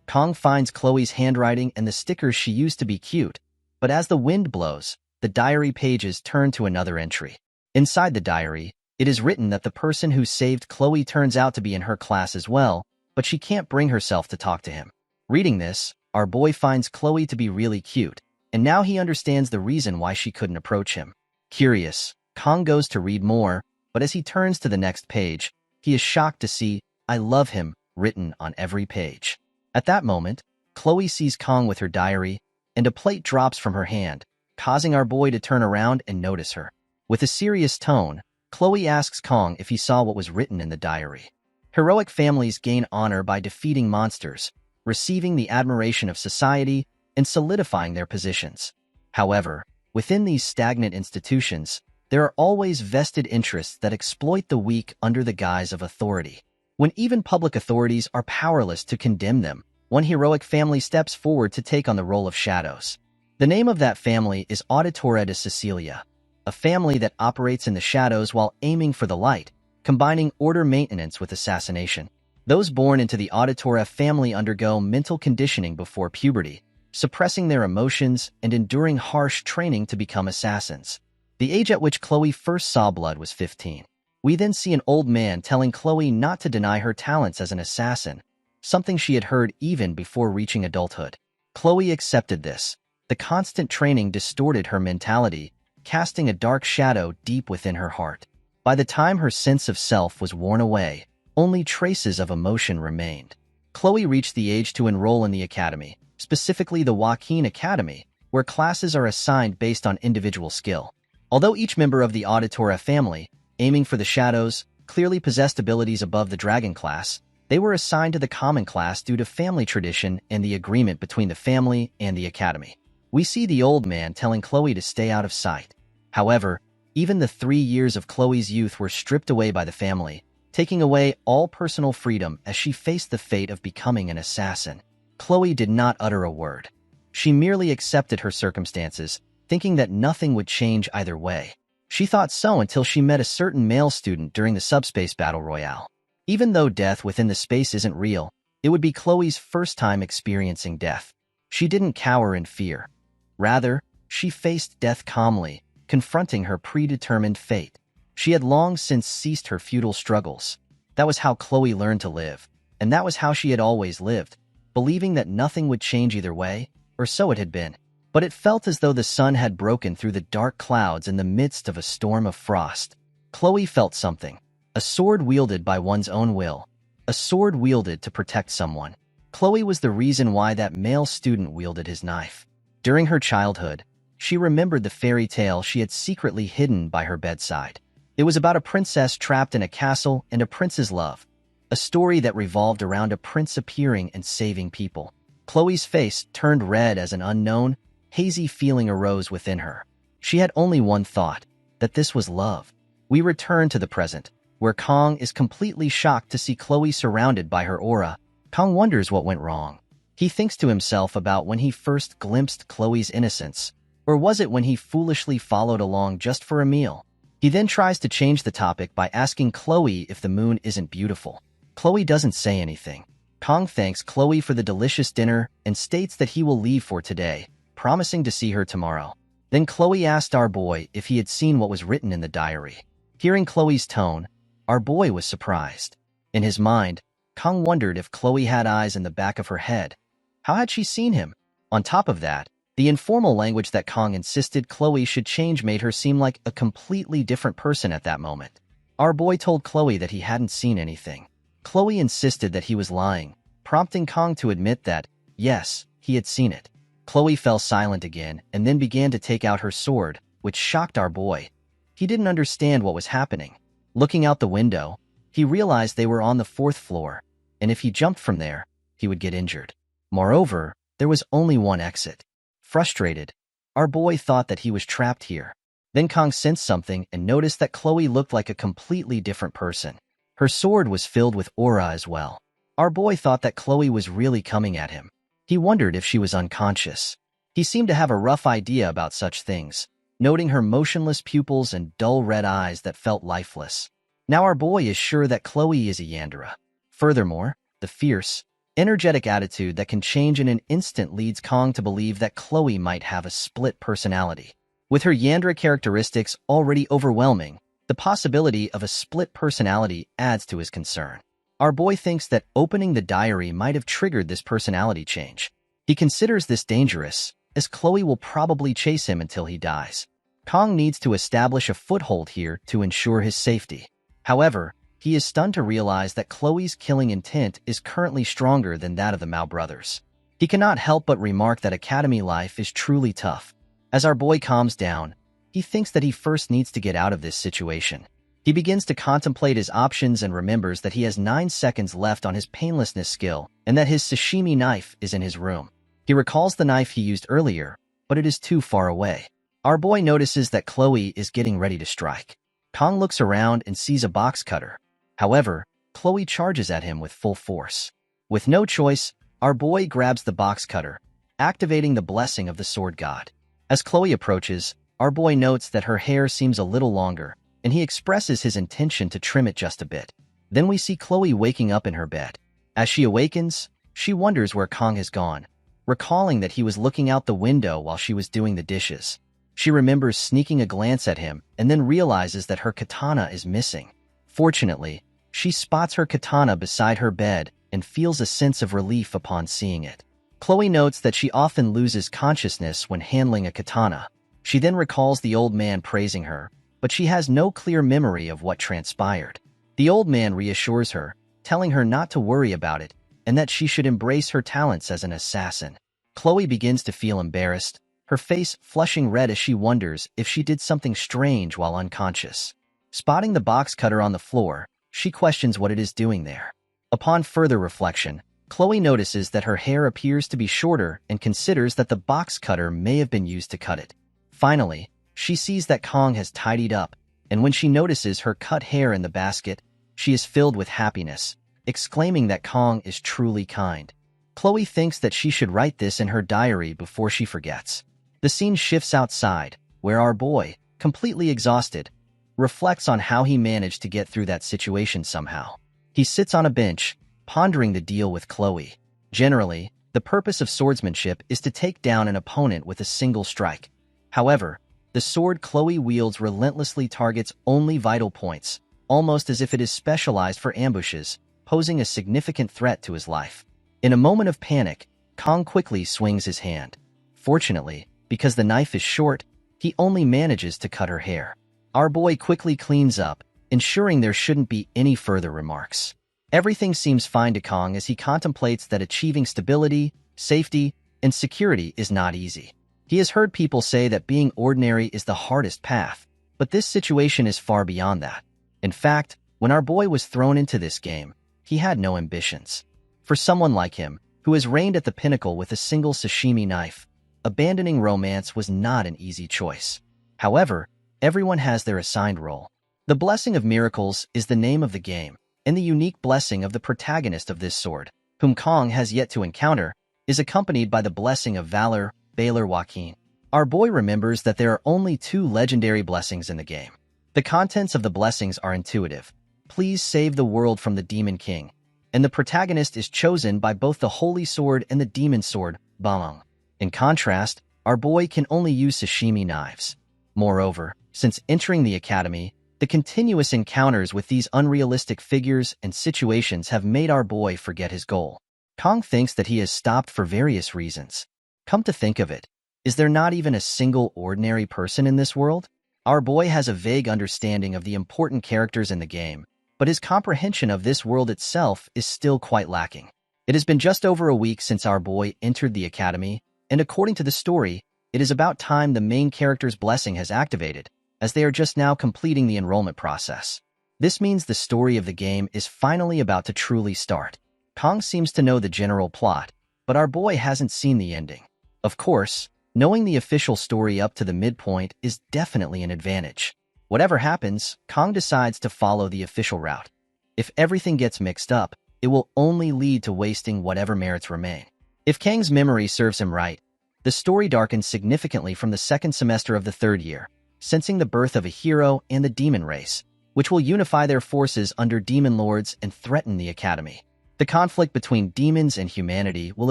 Kong finds Chloe's handwriting and the stickers she used to be cute, but as the wind blows, the diary pages turn to another entry. Inside the diary, It is written that the person who saved Chloe turns out to be in her class as well, but she can't bring herself to talk to him. Reading this, our boy finds Chloe to be really cute, and now he understands the reason why she couldn't approach him. Curious, Kong goes to read more, but as he turns to the next page, he is shocked to see, "I love him," written on every page. At that moment, Chloe sees Kong with her diary, and a plate drops from her hand, causing our boy to turn around and notice her. With a serious tone, Chloe asks Kong if he saw what was written in the diary. Heroic families gain honor by defeating monsters, receiving the admiration of society, and solidifying their positions. However, within these stagnant institutions, there are always vested interests that exploit the weak under the guise of authority. When even public authorities are powerless to condemn them, one heroic family steps forward to take on the role of shadows. The name of that family is Auditora de Sicilia, a family that operates in the shadows while aiming for the light, combining order maintenance with assassination. Those born into the Auditora family undergo mental conditioning before puberty, suppressing their emotions and enduring harsh training to become assassins. The age at which Chloe first saw blood was 15. We then see an old man telling Chloe not to deny her talents as an assassin, something she had heard even before reaching adulthood. Chloe accepted this. The constant training distorted her mentality, casting a dark shadow deep within her heart. By the time her sense of self was worn away, only traces of emotion remained. Chloe reached the age to enroll in the academy, specifically the Joaquin Academy, where classes are assigned based on individual skill. Although each member of the Auditora family, aiming for the shadows, clearly possessed abilities above the dragon class, they were assigned to the common class due to family tradition and the agreement between the family and the academy. We see the old man telling Chloe to stay out of sight. However, even the 3 years of Chloe's youth were stripped away by the family, taking away all personal freedom as she faced the fate of becoming an assassin. Chloe did not utter a word. She merely accepted her circumstances, thinking that nothing would change either way. She thought so until she met a certain male student during the subspace battle royale. Even though death within the space isn't real, it would be Chloe's first time experiencing death. She didn't cower in fear. Rather, she faced death calmly, confronting her predetermined fate. She had long since ceased her futile struggles. That was how Chloe learned to live, and that was how she had always lived, believing that nothing would change either way, or so it had been. But it felt as though the sun had broken through the dark clouds in the midst of a storm of frost. Chloe felt something. A sword wielded by one's own will. A sword wielded to protect someone. Chloe was the reason why that male student wielded his knife. During her childhood, she remembered the fairy tale she had secretly hidden by her bedside. It was about a princess trapped in a castle and a prince's love. A story that revolved around a prince appearing and saving people. Chloe's face turned red as an unknown, hazy feeling arose within her. She had only one thought, that this was love. We return to the present, where Kong is completely shocked to see Chloe surrounded by her aura. Kong wonders what went wrong. He thinks to himself about when he first glimpsed Chloe's innocence, or was it when he foolishly followed along just for a meal? He then tries to change the topic by asking Chloe if the moon isn't beautiful. Chloe doesn't say anything. Kong thanks Chloe for the delicious dinner and states that he will leave for today, promising to see her tomorrow. Then Chloe asked our boy if he had seen what was written in the diary. Hearing Chloe's tone, our boy was surprised. In his mind, Kong wondered if Chloe had eyes in the back of her head. How had she seen him? On top of that, the informal language that Kong insisted Chloe should change made her seem like a completely different person at that moment. Our boy told Chloe that he hadn't seen anything. Chloe insisted that he was lying, prompting Kong to admit that, yes, he had seen it. Chloe fell silent again and then began to take out her sword, which shocked our boy. He didn't understand what was happening. Looking out the window, he realized they were on the 4th floor, and if he jumped from there, he would get injured. Moreover, there was only one exit. Frustrated, our boy thought that he was trapped here. Then Kong sensed something and noticed that Chloe looked like a completely different person. Her sword was filled with aura as well. Our boy thought that Chloe was really coming at him. He wondered if she was unconscious. He seemed to have a rough idea about such things, noting her motionless pupils and dull red eyes that felt lifeless. Now our boy is sure that Chloe is a Yandere. Furthermore, the fierce, energetic attitude that can change in an instant leads Kong to believe that Chloe might have a split personality. With her Yandere characteristics already overwhelming, The possibility of a split personality adds to his concern. Our boy thinks that opening the diary might have triggered this personality change. He considers this dangerous, as Chloe will probably chase him until he dies. Kong needs to establish a foothold here to ensure his safety. However, he is stunned to realize that Chloe's killing intent is currently stronger than that of the Mao brothers. He cannot help but remark that academy life is truly tough. As our boy calms down, he thinks that he first needs to get out of this situation. He begins to contemplate his options and remembers that he has 9 seconds left on his painlessness skill and that his sashimi knife is in his room. He recalls the knife he used earlier, but it is too far away. Our boy notices that Chloe is getting ready to strike. Kong looks around and sees a box cutter. However, Chloe charges at him with full force. With no choice, our boy grabs the box cutter, activating the blessing of the sword god. As Chloe approaches, our boy notes that her hair seems a little longer, and he expresses his intention to trim it just a bit. Then we see Chloe waking up in her bed. As she awakens, she wonders where Kong has gone, recalling that he was looking out the window while she was doing the dishes. She remembers sneaking a glance at him and then realizes that her katana is missing. Fortunately, she spots her katana beside her bed and feels a sense of relief upon seeing it. Chloe notes that she often loses consciousness when handling a katana. She then recalls the old man praising her, but she has no clear memory of what transpired. The old man reassures her, telling her not to worry about it and that she should embrace her talents as an assassin. Chloe begins to feel embarrassed, her face flushing red as she wonders if she did something strange while unconscious. Spotting the box cutter on the floor, she questions what it is doing there. Upon further reflection, Chloe notices that her hair appears to be shorter and considers that the box cutter may have been used to cut it. Finally, she sees that Kong has tidied up, and when she notices her cut hair in the basket, she is filled with happiness, exclaiming that Kong is truly kind. Chloe thinks that she should write this in her diary before she forgets. The scene shifts outside, where our boy, completely exhausted, reflects on how he managed to get through that situation somehow. He sits on a bench, pondering the deal with Chloe. Generally, the purpose of swordsmanship is to take down an opponent with a single strike. However, the sword Chloe wields relentlessly targets only vital points, almost as if it is specialized for ambushes, posing a significant threat to his life. In a moment of panic, Kong quickly swings his hand. Fortunately, because the knife is short, he only manages to cut her hair. Our boy quickly cleans up, ensuring there shouldn't be any further remarks. Everything seems fine to Kong as he contemplates that achieving stability, safety, and security is not easy. He has heard people say that being ordinary is the hardest path, but this situation is far beyond that. In fact, when our boy was thrown into this game, he had no ambitions. For someone like him, who has reigned at the pinnacle with a single sashimi knife, abandoning romance was not an easy choice. However, everyone has their assigned role. The Blessing of Miracles is the name of the game, and the unique blessing of the protagonist of this sword, whom Kong has yet to encounter, is accompanied by the Blessing of Valor, Baylor Joaquin. Our boy remembers that there are only 2 legendary blessings in the game. The contents of the blessings are intuitive. Please save the world from the Demon King. And the protagonist is chosen by both the Holy Sword and the Demon Sword, Bamang. In contrast, our boy can only use sashimi knives. Moreover, since entering the academy, the continuous encounters with these unrealistic figures and situations have made our boy forget his goal. Kong thinks that he has stopped for various reasons. Come to think of it, is there not even a single ordinary person in this world? Our boy has a vague understanding of the important characters in the game, but his comprehension of this world itself is still quite lacking. It has been just over a week since our boy entered the academy, and according to the story, it is about time the main character's blessing has activated, as they are just now completing the enrollment process. This means the story of the game is finally about to truly start. Kong seems to know the general plot, but our boy hasn't seen the ending. Of course, knowing the official story up to the midpoint is definitely an advantage. Whatever happens, Kong decides to follow the official route. If everything gets mixed up, it will only lead to wasting whatever merits remain. If Kang's memory serves him right, the story darkens significantly from the second semester of the 3rd year, sensing the birth of a hero and the demon race, which will unify their forces under demon lords and threaten the academy. The conflict between demons and humanity will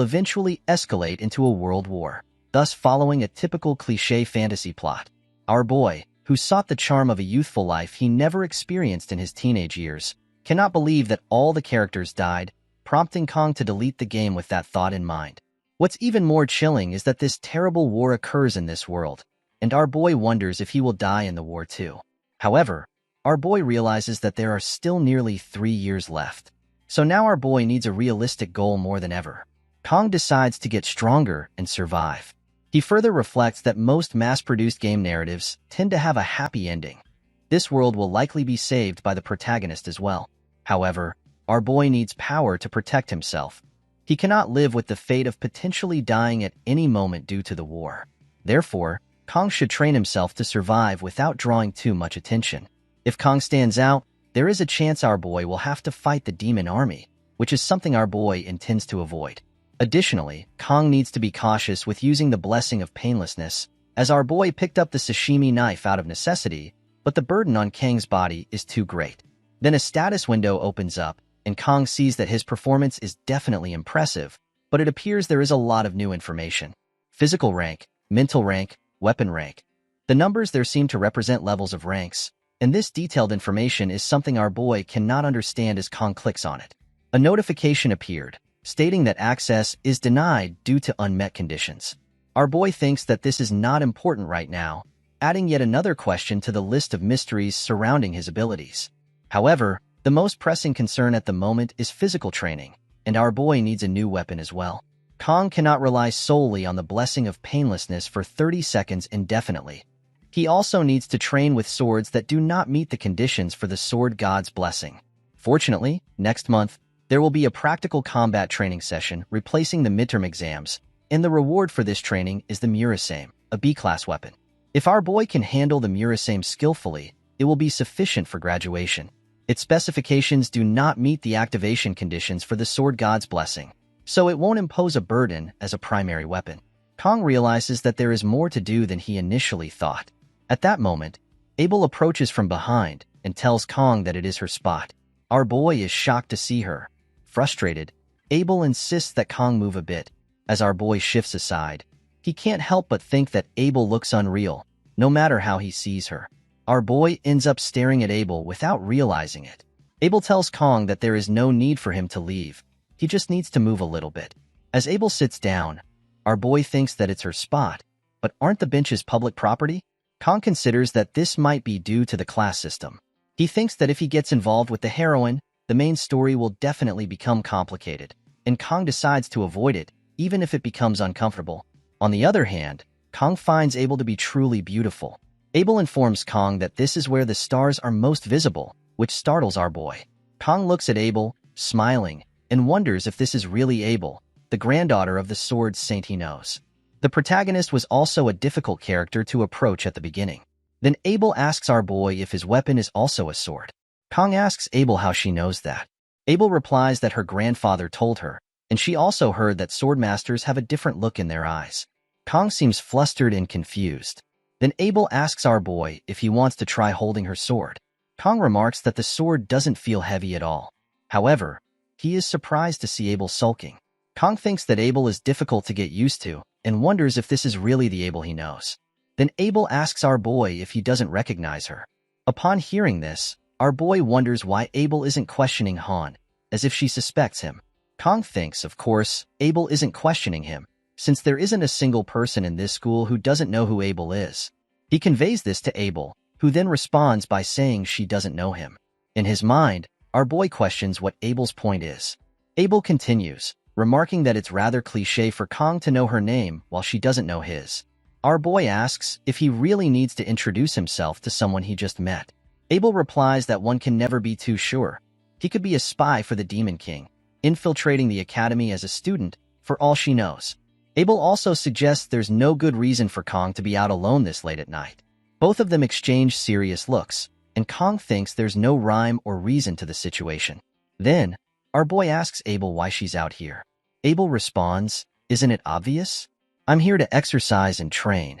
eventually escalate into a world war, thus following a typical cliché fantasy plot. Our boy, who sought the charm of a youthful life he never experienced in his teenage years, cannot believe that all the characters died, prompting Kong to delete the game with that thought in mind. What's even more chilling is that this terrible war occurs in this world, and our boy wonders if he will die in the war too. However, our boy realizes that there are still nearly 3 years left. So now our boy needs a realistic goal more than ever. Kong decides to get stronger and survive. He further reflects that most mass-produced game narratives tend to have a happy ending. This world will likely be saved by the protagonist as well. However, our boy needs power to protect himself. He cannot live with the fate of potentially dying at any moment due to the war. Therefore, Kong should train himself to survive without drawing too much attention. If Kong stands out, there is a chance our boy will have to fight the demon army, which is something our boy intends to avoid. Additionally, Kong needs to be cautious with using the blessing of painlessness, as our boy picked up the sashimi knife out of necessity, but the burden on Kang's body is too great. Then a status window opens up, and Kong sees that his performance is definitely impressive, but it appears there is a lot of new information. Physical rank, mental rank, weapon rank. The numbers there seem to represent levels of ranks, and this detailed information is something our boy cannot understand as Kong clicks on it. A notification appeared, stating that access is denied due to unmet conditions. Our boy thinks that this is not important right now, adding yet another question to the list of mysteries surrounding his abilities. However, the most pressing concern at the moment is physical training, and our boy needs a new weapon as well. Kong cannot rely solely on the blessing of painlessness for 30 seconds indefinitely. He also needs to train with swords that do not meet the conditions for the sword god's blessing. Fortunately, next month, there will be a practical combat training session replacing the midterm exams, and the reward for this training is the Murasame, a B-class weapon. If our boy can handle the Murasame skillfully, it will be sufficient for graduation. Its specifications do not meet the activation conditions for the sword god's blessing, so it won't impose a burden as a primary weapon. Kong realizes that there is more to do than he initially thought. At that moment, Abel approaches from behind and tells Kong that it is her spot. Our boy is shocked to see her. Frustrated, Abel insists that Kong move a bit. As our boy shifts aside, he can't help but think that Abel looks unreal, no matter how he sees her. Our boy ends up staring at Abel without realizing it. Abel tells Kong that there is no need for him to leave. He just needs to move a little bit. As Abel sits down, our boy thinks that it's her spot, but aren't the benches public property? Kong considers that this might be due to the class system. He thinks that if he gets involved with the heroine, the main story will definitely become complicated, and Kong decides to avoid it, even if it becomes uncomfortable. On the other hand, Kong finds Abel to be truly beautiful. Abel informs Kong that this is where the stars are most visible, which startles our boy. Kong looks at Abel, smiling, and wonders if this is really Abel, the granddaughter of the sword saint he knows. The protagonist was also a difficult character to approach at the beginning. Then Abel asks our boy if his weapon is also a sword. Kong asks Abel how she knows that. Abel replies that her grandfather told her, and she also heard that swordmasters have a different look in their eyes. Kong seems flustered and confused. Then Abel asks our boy if he wants to try holding her sword. Kong remarks that the sword doesn't feel heavy at all. However, he is surprised to see Abel sulking. Kong thinks that Abel is difficult to get used to and wonders if this is really the Abel he knows. Then Abel asks our boy if he doesn't recognize her. Upon hearing this, our boy wonders why Abel isn't questioning Han, as if she suspects him. Kong thinks, of course, Abel isn't questioning him, since there isn't a single person in this school who doesn't know who Abel is. He conveys this to Abel, who then responds by saying she doesn't know him. In his mind, our boy questions what Abel's point is. Abel continues, remarking that it's rather cliché for Kong to know her name while she doesn't know his. Our boy asks if he really needs to introduce himself to someone he just met. Abel replies that one can never be too sure. He could be a spy for the Demon King, infiltrating the academy as a student, for all she knows. Abel also suggests there's no good reason for Kong to be out alone this late at night. Both of them exchange serious looks, and Kong thinks there's no rhyme or reason to the situation. Then, our boy asks Abel why she's out here. Abel responds, "Isn't it obvious? I'm here to exercise and train."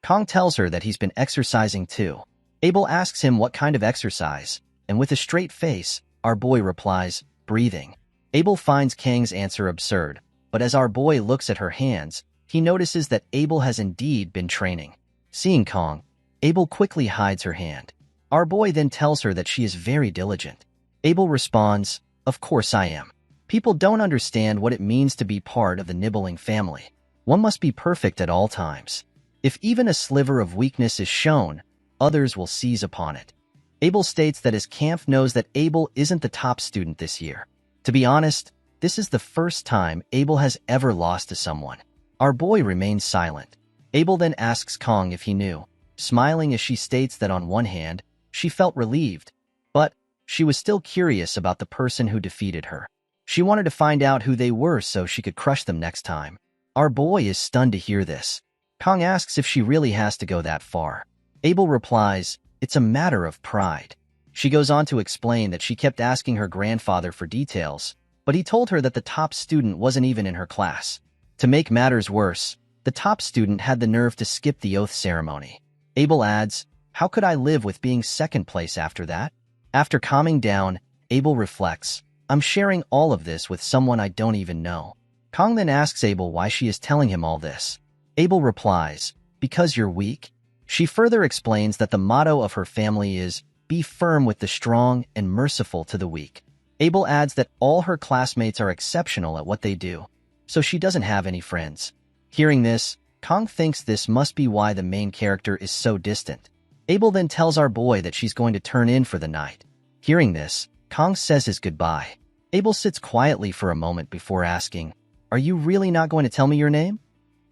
Kong tells her that he's been exercising too. Abel asks him what kind of exercise, and with a straight face, our boy replies, "Breathing." Abel finds Kang's answer absurd, but as our boy looks at her hands, he notices that Abel has indeed been training. Seeing Kong, Abel quickly hides her hand. Our boy then tells her that she is very diligent. Abel responds, "Of course I am. People don't understand what it means to be part of the nibbling family. One must be perfect at all times. If even a sliver of weakness is shown, others will seize upon it." Abel states that his camp knows that Abel isn't the top student this year. To be honest, this is the first time Abel has ever lost to someone. Our boy remains silent. Abel then asks Kong if he knew, smiling as she states that on one hand, she felt relieved, but she was still curious about the person who defeated her. She wanted to find out who they were so she could crush them next time. Our boy is stunned to hear this. Kong asks if she really has to go that far. Abel replies, "It's a matter of pride." She goes on to explain that she kept asking her grandfather for details, but he told her that the top student wasn't even in her class. To make matters worse, the top student had the nerve to skip the oath ceremony. Abel adds, "How could I live with being second place after that?" After calming down, Abel reflects, "I'm sharing all of this with someone I don't even know." Kong then asks Abel why she is telling him all this. Abel replies, "Because you're weak." She further explains that the motto of her family is, "Be firm with the strong and merciful to the weak." Abel adds that all her classmates are exceptional at what they do, so she doesn't have any friends. Hearing this, Kong thinks this must be why the main character is so distant. Abel then tells our boy that she's going to turn in for the night. Hearing this, Kong says his goodbye. Abel sits quietly for a moment before asking, "Are you really not going to tell me your name?"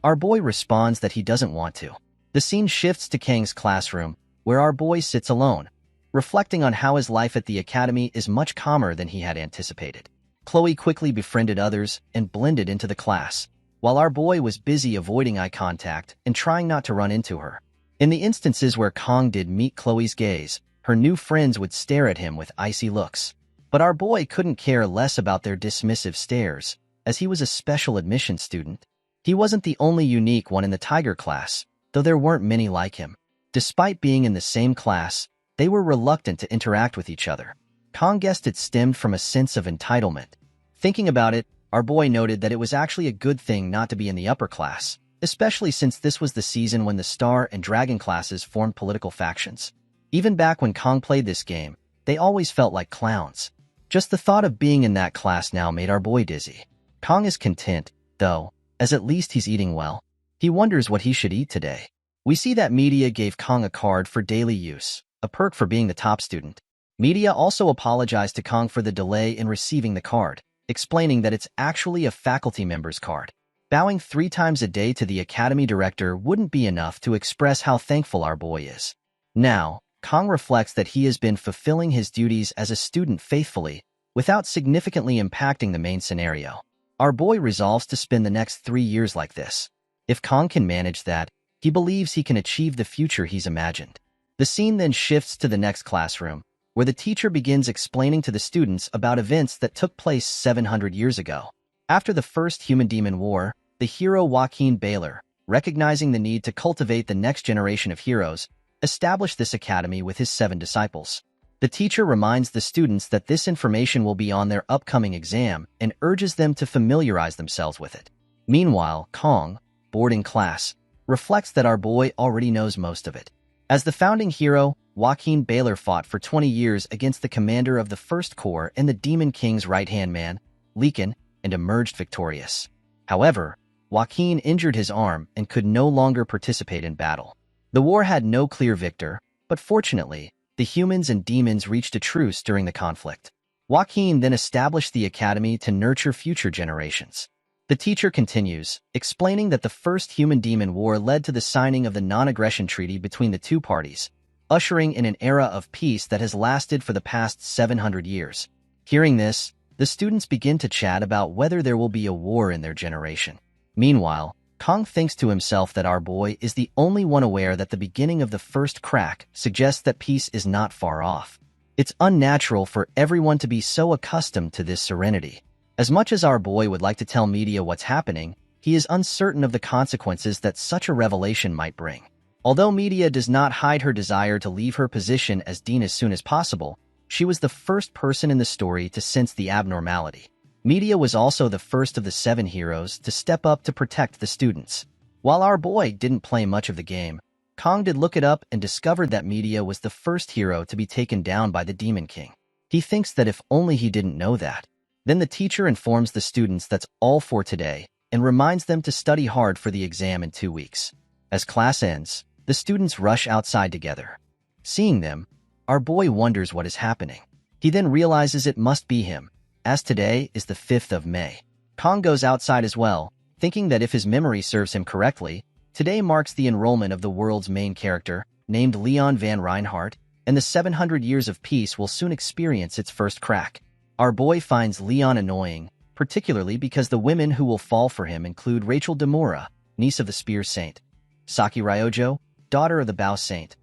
Our boy responds that he doesn't want to. The scene shifts to Kang's classroom, where our boy sits alone, reflecting on how his life at the academy is much calmer than he had anticipated. Chloe quickly befriended others and blended into the class, while our boy was busy avoiding eye contact and trying not to run into her. In the instances where Kong did meet Chloe's gaze, her new friends would stare at him with icy looks. But our boy couldn't care less about their dismissive stares, as he was a special admission student. He wasn't the only unique one in the Tiger class, though there weren't many like him. Despite being in the same class, they were reluctant to interact with each other. Kong guessed it stemmed from a sense of entitlement. Thinking about it, our boy noted that it was actually a good thing not to be in the upper class, especially since this was the season when the Star and Dragon classes formed political factions. Even back when Kong played this game, they always felt like clowns. Just the thought of being in that class now made our boy dizzy. Kong is content, though, as at least he's eating well. He wonders what he should eat today. We see that media gave Kong a card for daily use, a perk for being the top student. Media also apologized to Kong for the delay in receiving the card, explaining that it's actually a faculty member's card. Bowing 3 times a day to the academy director wouldn't be enough to express how thankful our boy is. Now, Kong reflects that he has been fulfilling his duties as a student faithfully, without significantly impacting the main scenario. Our boy resolves to spend the next 3 years like this. If Kong can manage that, he believes he can achieve the future he's imagined. The scene then shifts to the next classroom, where the teacher begins explaining to the students about events that took place 700 years ago. After the first Human-Demon War, the hero Joaquin Baylor, recognizing the need to cultivate the next generation of heroes, established this academy with his 7 disciples. The teacher reminds the students that this information will be on their upcoming exam and urges them to familiarize themselves with it. Meanwhile, Kong, bored in class, reflects that our boy already knows most of it. As the founding hero, Joaquin Baylor fought for 20 years against the commander of the First Corps and the Demon King's right-hand man, Lekin, and emerged victorious. However, Joaquin injured his arm and could no longer participate in battle. The war had no clear victor, but fortunately, the humans and demons reached a truce during the conflict. Joaquin then established the academy to nurture future generations. The teacher continues, explaining that the first Human-Demon War led to the signing of the non-aggression treaty between the two parties, ushering in an era of peace that has lasted for the past 700 years. Hearing this, the students begin to chat about whether there will be a war in their generation. Meanwhile, Kong thinks to himself that our boy is the only one aware that the beginning of the first crack suggests that peace is not far off. It's unnatural for everyone to be so accustomed to this serenity. As much as our boy would like to tell media what's happening, he is uncertain of the consequences that such a revelation might bring. Although media does not hide her desire to leave her position as dean as soon as possible, she was the first person in the story to sense the abnormality. Media was also the first of the 7 heroes to step up to protect the students. While our boy didn't play much of the game, Kong did look it up and discovered that Media was the first hero to be taken down by the Demon King. He thinks that if only he didn't know that. Then the teacher informs the students that's all for today and reminds them to study hard for the exam in 2 weeks. As class ends, the students rush outside together. Seeing them, our boy wonders what is happening. He then realizes it must be him, as today is the 5th of May. Kong goes outside as well, thinking that if his memory serves him correctly, today marks the enrollment of the world's main character, named Leon Van Reinhardt, and the 700 years of peace will soon experience its first crack. Our boy finds Leon annoying, particularly because the women who will fall for him include Rachel Demura, niece of the Spear Saint, Saki Ryojo, daughter of the Bow Saint,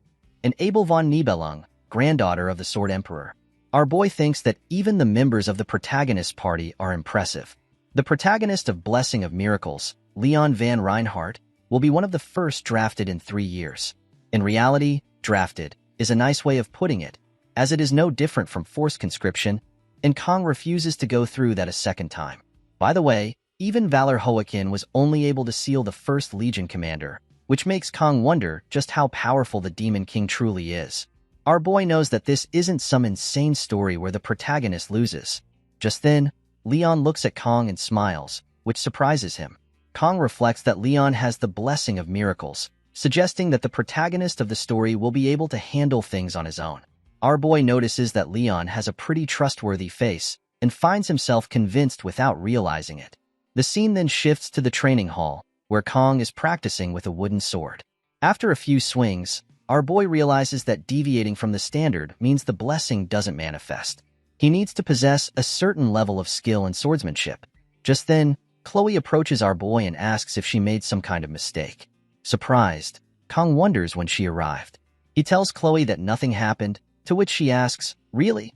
and Abel von Nibelung, granddaughter of the Sword Emperor. Our boy thinks that even the members of the protagonist party are impressive. The protagonist of Blessing of Miracles, Leon Van Reinhardt, will be one of the first drafted in 3 years. In reality, drafted is a nice way of putting it, as it is no different from forced conscription, and Kong refuses to go through that a second time. By the way, even Valor Hoakin was only able to seal the first Legion commander, which makes Kong wonder just how powerful the Demon King truly is. Our boy knows that this isn't some insane story where the protagonist loses. Just then, Leon looks at Kong and smiles, which surprises him. Kong reflects that Leon has the Blessing of Miracles, suggesting that the protagonist of the story will be able to handle things on his own. Our boy notices that Leon has a pretty trustworthy face and finds himself convinced without realizing it. The scene then shifts to the training hall, where Kong is practicing with a wooden sword. After a few swings, our boy realizes that deviating from the standard means the blessing doesn't manifest. He needs to possess a certain level of skill and swordsmanship. Just then, Chloe approaches our boy and asks if she made some kind of mistake. Surprised, Kong wonders when she arrived. He tells Chloe that nothing happened, to which she asks, "Really?"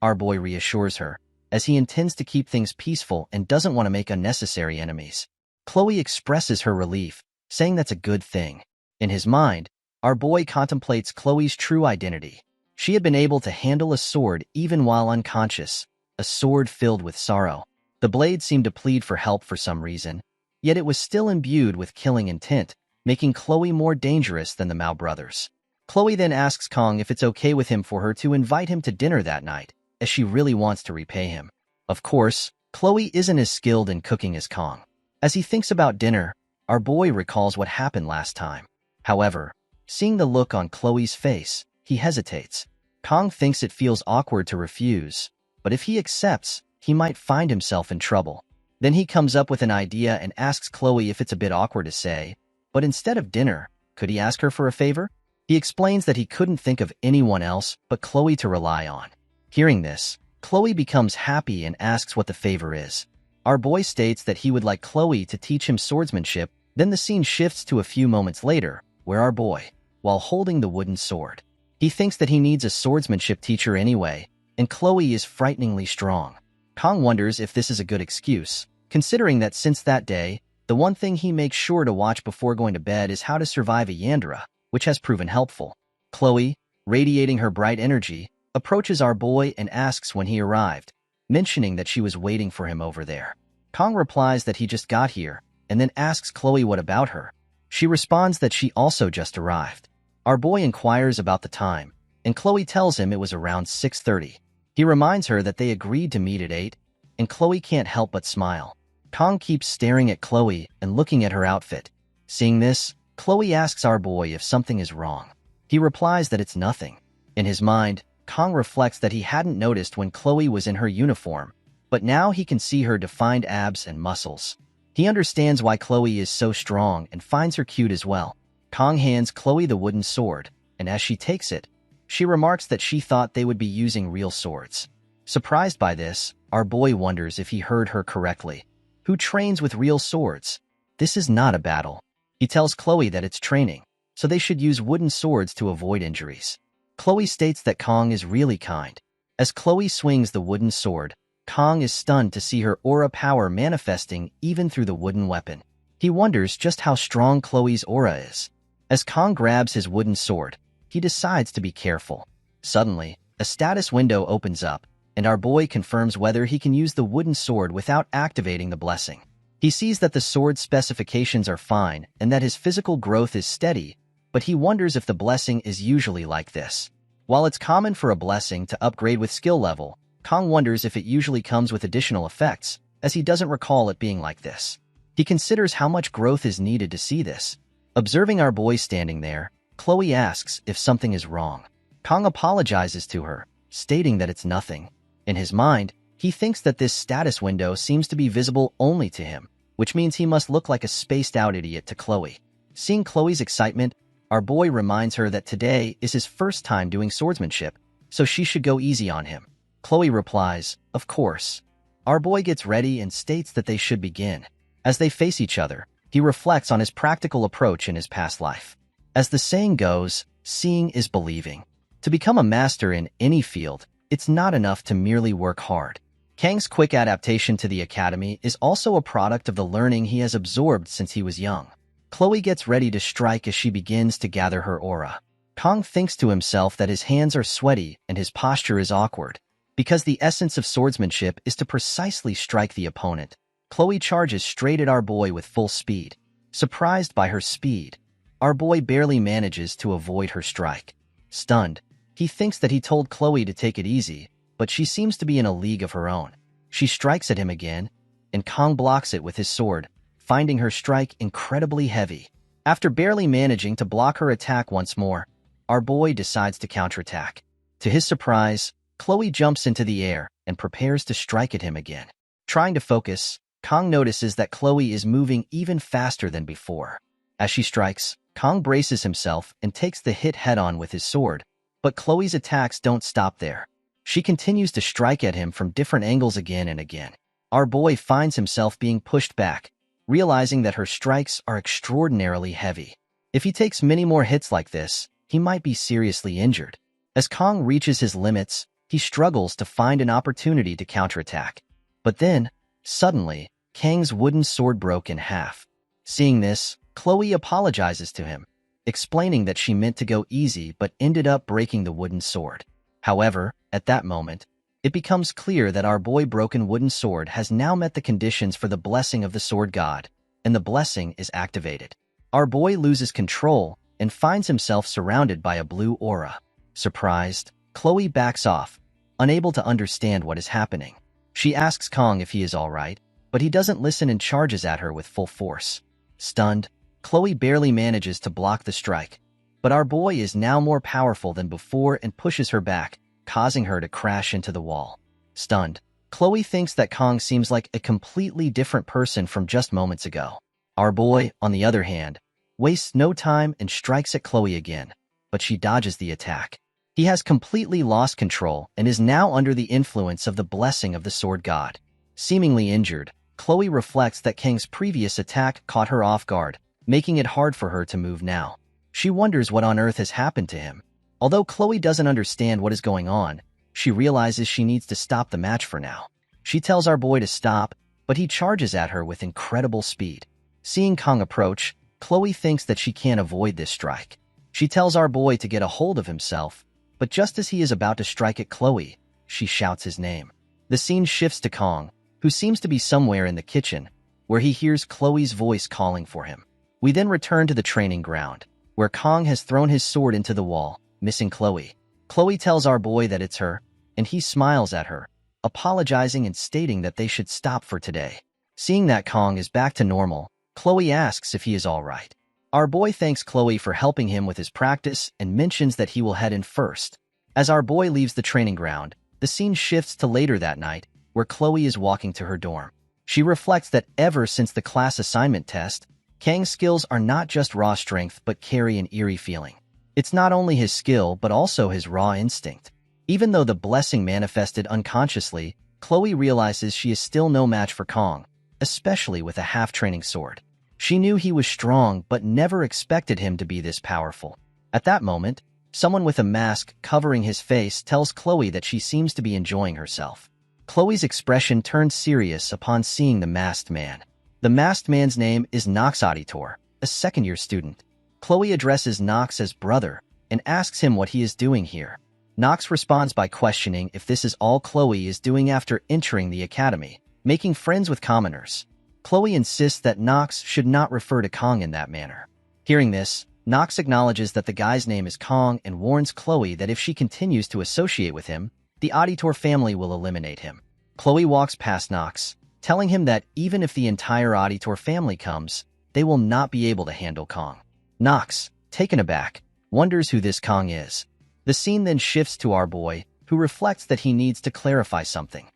Our boy reassures her, as he intends to keep things peaceful and doesn't want to make unnecessary enemies. Chloe expresses her relief, saying that's a good thing. In his mind, our boy contemplates Chloe's true identity. She had been able to handle a sword even while unconscious, a sword filled with sorrow. The blade seemed to plead for help for some reason, yet it was still imbued with killing intent, making Chloe more dangerous than the Mao brothers. Chloe then asks Kong if it's okay with him for her to invite him to dinner that night, as she really wants to repay him. Of course, Chloe isn't as skilled in cooking as Kong. As he thinks about dinner, our boy recalls what happened last time. However, seeing the look on Chloe's face, he hesitates. Kong thinks it feels awkward to refuse, but if he accepts, he might find himself in trouble. Then he comes up with an idea and asks Chloe if it's a bit awkward to say, but instead of dinner, could he ask her for a favor? He explains that he couldn't think of anyone else but Chloe to rely on. Hearing this, Chloe becomes happy and asks what the favor is. Our boy states that he would like Chloe to teach him swordsmanship. Then the scene shifts to a few moments later, where our boy, while holding the wooden sword, he thinks that he needs a swordsmanship teacher anyway, and Chloe is frighteningly strong. Kong wonders if this is a good excuse, considering that since that day, the one thing he makes sure to watch before going to bed is how to survive a Yandra, which has proven helpful. Chloe, radiating her bright energy, approaches our boy and asks when he arrived, mentioning that she was waiting for him over there. Kong replies that he just got here, and then asks Chloe what about her. She responds that she also just arrived. Our boy inquires about the time, and Chloe tells him it was around 6:30. He reminds her that they agreed to meet at 8, and Chloe can't help but smile. Kong keeps staring at Chloe and looking at her outfit. Seeing this, Chloe asks our boy if something is wrong. He replies that it's nothing. In his mind, Kong reflects that he hadn't noticed when Chloe was in her uniform, but now he can see her defined abs and muscles. He understands why Chloe is so strong and finds her cute as well. Kong hands Chloe the wooden sword, and as she takes it, she remarks that she thought they would be using real swords. Surprised by this, our boy wonders if he heard her correctly. Who trains with real swords? This is not a battle. He tells Chloe that it's training, so they should use wooden swords to avoid injuries. Chloe states that Kong is really kind. As Chloe swings the wooden sword, Kong is stunned to see her aura power manifesting even through the wooden weapon. He wonders just how strong Chloe's aura is. As Kong grabs his wooden sword, he decides to be careful. Suddenly, a status window opens up, and our boy confirms whether he can use the wooden sword without activating the blessing. He sees that the sword's specifications are fine and that his physical growth is steady, but he wonders if the blessing is usually like this. While it's common for a blessing to upgrade with skill level, Kong wonders if it usually comes with additional effects, as he doesn't recall it being like this. He considers how much growth is needed to see this. Observing our boy standing there, Chloe asks if something is wrong. Kong apologizes to her, stating that it's nothing. In his mind, he thinks that this status window seems to be visible only to him, which means he must look like a spaced-out idiot to Chloe. Seeing Chloe's excitement, our boy reminds her that today is his first time doing swordsmanship, so she should go easy on him. Chloe replies, "Of course." Our boy gets ready and states that they should begin. As they face each other, he reflects on his practical approach in his past life. As the saying goes, seeing is believing. To become a master in any field, it's not enough to merely work hard. Kang's quick adaptation to the academy is also a product of the learning he has absorbed since he was young. Chloe gets ready to strike as she begins to gather her aura. Kong thinks to himself that his hands are sweaty and his posture is awkward. Because the essence of swordsmanship is to precisely strike the opponent, Chloe charges straight at our boy with full speed. Surprised by her speed, our boy barely manages to avoid her strike. Stunned, he thinks that he told Chloe to take it easy, but she seems to be in a league of her own. She strikes at him again, and Kong blocks it with his sword, finding her strike incredibly heavy. After barely managing to block her attack once more, our boy decides to counterattack. To his surprise, Chloe jumps into the air and prepares to strike at him again. Trying to focus, Kong notices that Chloe is moving even faster than before. As she strikes, Kong braces himself and takes the hit head-on with his sword, but Chloe's attacks don't stop there. She continues to strike at him from different angles again and again. Our boy finds himself being pushed back, realizing that her strikes are extraordinarily heavy. If he takes many more hits like this, he might be seriously injured. As Kong reaches his limits, he struggles to find an opportunity to counterattack. But then, suddenly, Kang's wooden sword broke in half. Seeing this, Chloe apologizes to him, explaining that she meant to go easy but ended up breaking the wooden sword. However, at that moment, it becomes clear that our boy's broken wooden sword has now met the conditions for the blessing of the sword god, and the blessing is activated. Our boy loses control and finds himself surrounded by a blue aura. Surprised, Chloe backs off, unable to understand what is happening. She asks Kong if he is alright, but he doesn't listen and charges at her with full force. Stunned, Chloe barely manages to block the strike, but our boy is now more powerful than before and pushes her back, causing her to crash into the wall. Stunned, Chloe thinks that Kong seems like a completely different person from just moments ago. Our boy, on the other hand, wastes no time and strikes at Chloe again, but she dodges the attack. He has completely lost control and is now under the influence of the blessing of the sword god. Seemingly injured, Chloe reflects that Kang's previous attack caught her off guard, making it hard for her to move now. She wonders what on earth has happened to him. Although Chloe doesn't understand what is going on, she realizes she needs to stop the match for now. She tells our boy to stop, but he charges at her with incredible speed. Seeing Kong approach, Chloe thinks that she can't avoid this strike. She tells our boy to get a hold of himself, but just as he is about to strike at Chloe, she shouts his name. The scene shifts to Kong, who seems to be somewhere in the kitchen, where he hears Chloe's voice calling for him. We then return to the training ground, where Kong has thrown his sword into the wall, missing Chloe. Chloe tells our boy that it's her, and he smiles at her, apologizing and stating that they should stop for today. Seeing that Kong is back to normal, Chloe asks if he is alright. Our boy thanks Chloe for helping him with his practice and mentions that he will head in first. As our boy leaves the training ground, the scene shifts to later that night, where Chloe is walking to her dorm. She reflects that ever since the class assignment test, Kang's skills are not just raw strength but carry an eerie feeling. It's not only his skill but also his raw instinct. Even though the blessing manifested unconsciously, Chloe realizes she is still no match for Kong, especially with a half-training sword. She knew he was strong but never expected him to be this powerful. At that moment, someone with a mask covering his face tells Chloe that she seems to be enjoying herself. Chloe's expression turns serious upon seeing the masked man. The masked man's name is Nox Auditor, a second-year student. Chloe addresses Nox as brother and asks him what he is doing here. Nox responds by questioning if this is all Chloe is doing after entering the academy, making friends with commoners. Chloe insists that Nox should not refer to Kong in that manner. Hearing this, Knox acknowledges that the guy's name is Kong and warns Chloe that if she continues to associate with him, the auditor family will eliminate him. Chloe walks past Knox, telling him that even if the entire auditor family comes, they will not be able to handle Kong. Knox, taken aback, wonders who this Kong is. The scene then shifts to our boy, who reflects that he needs to clarify something.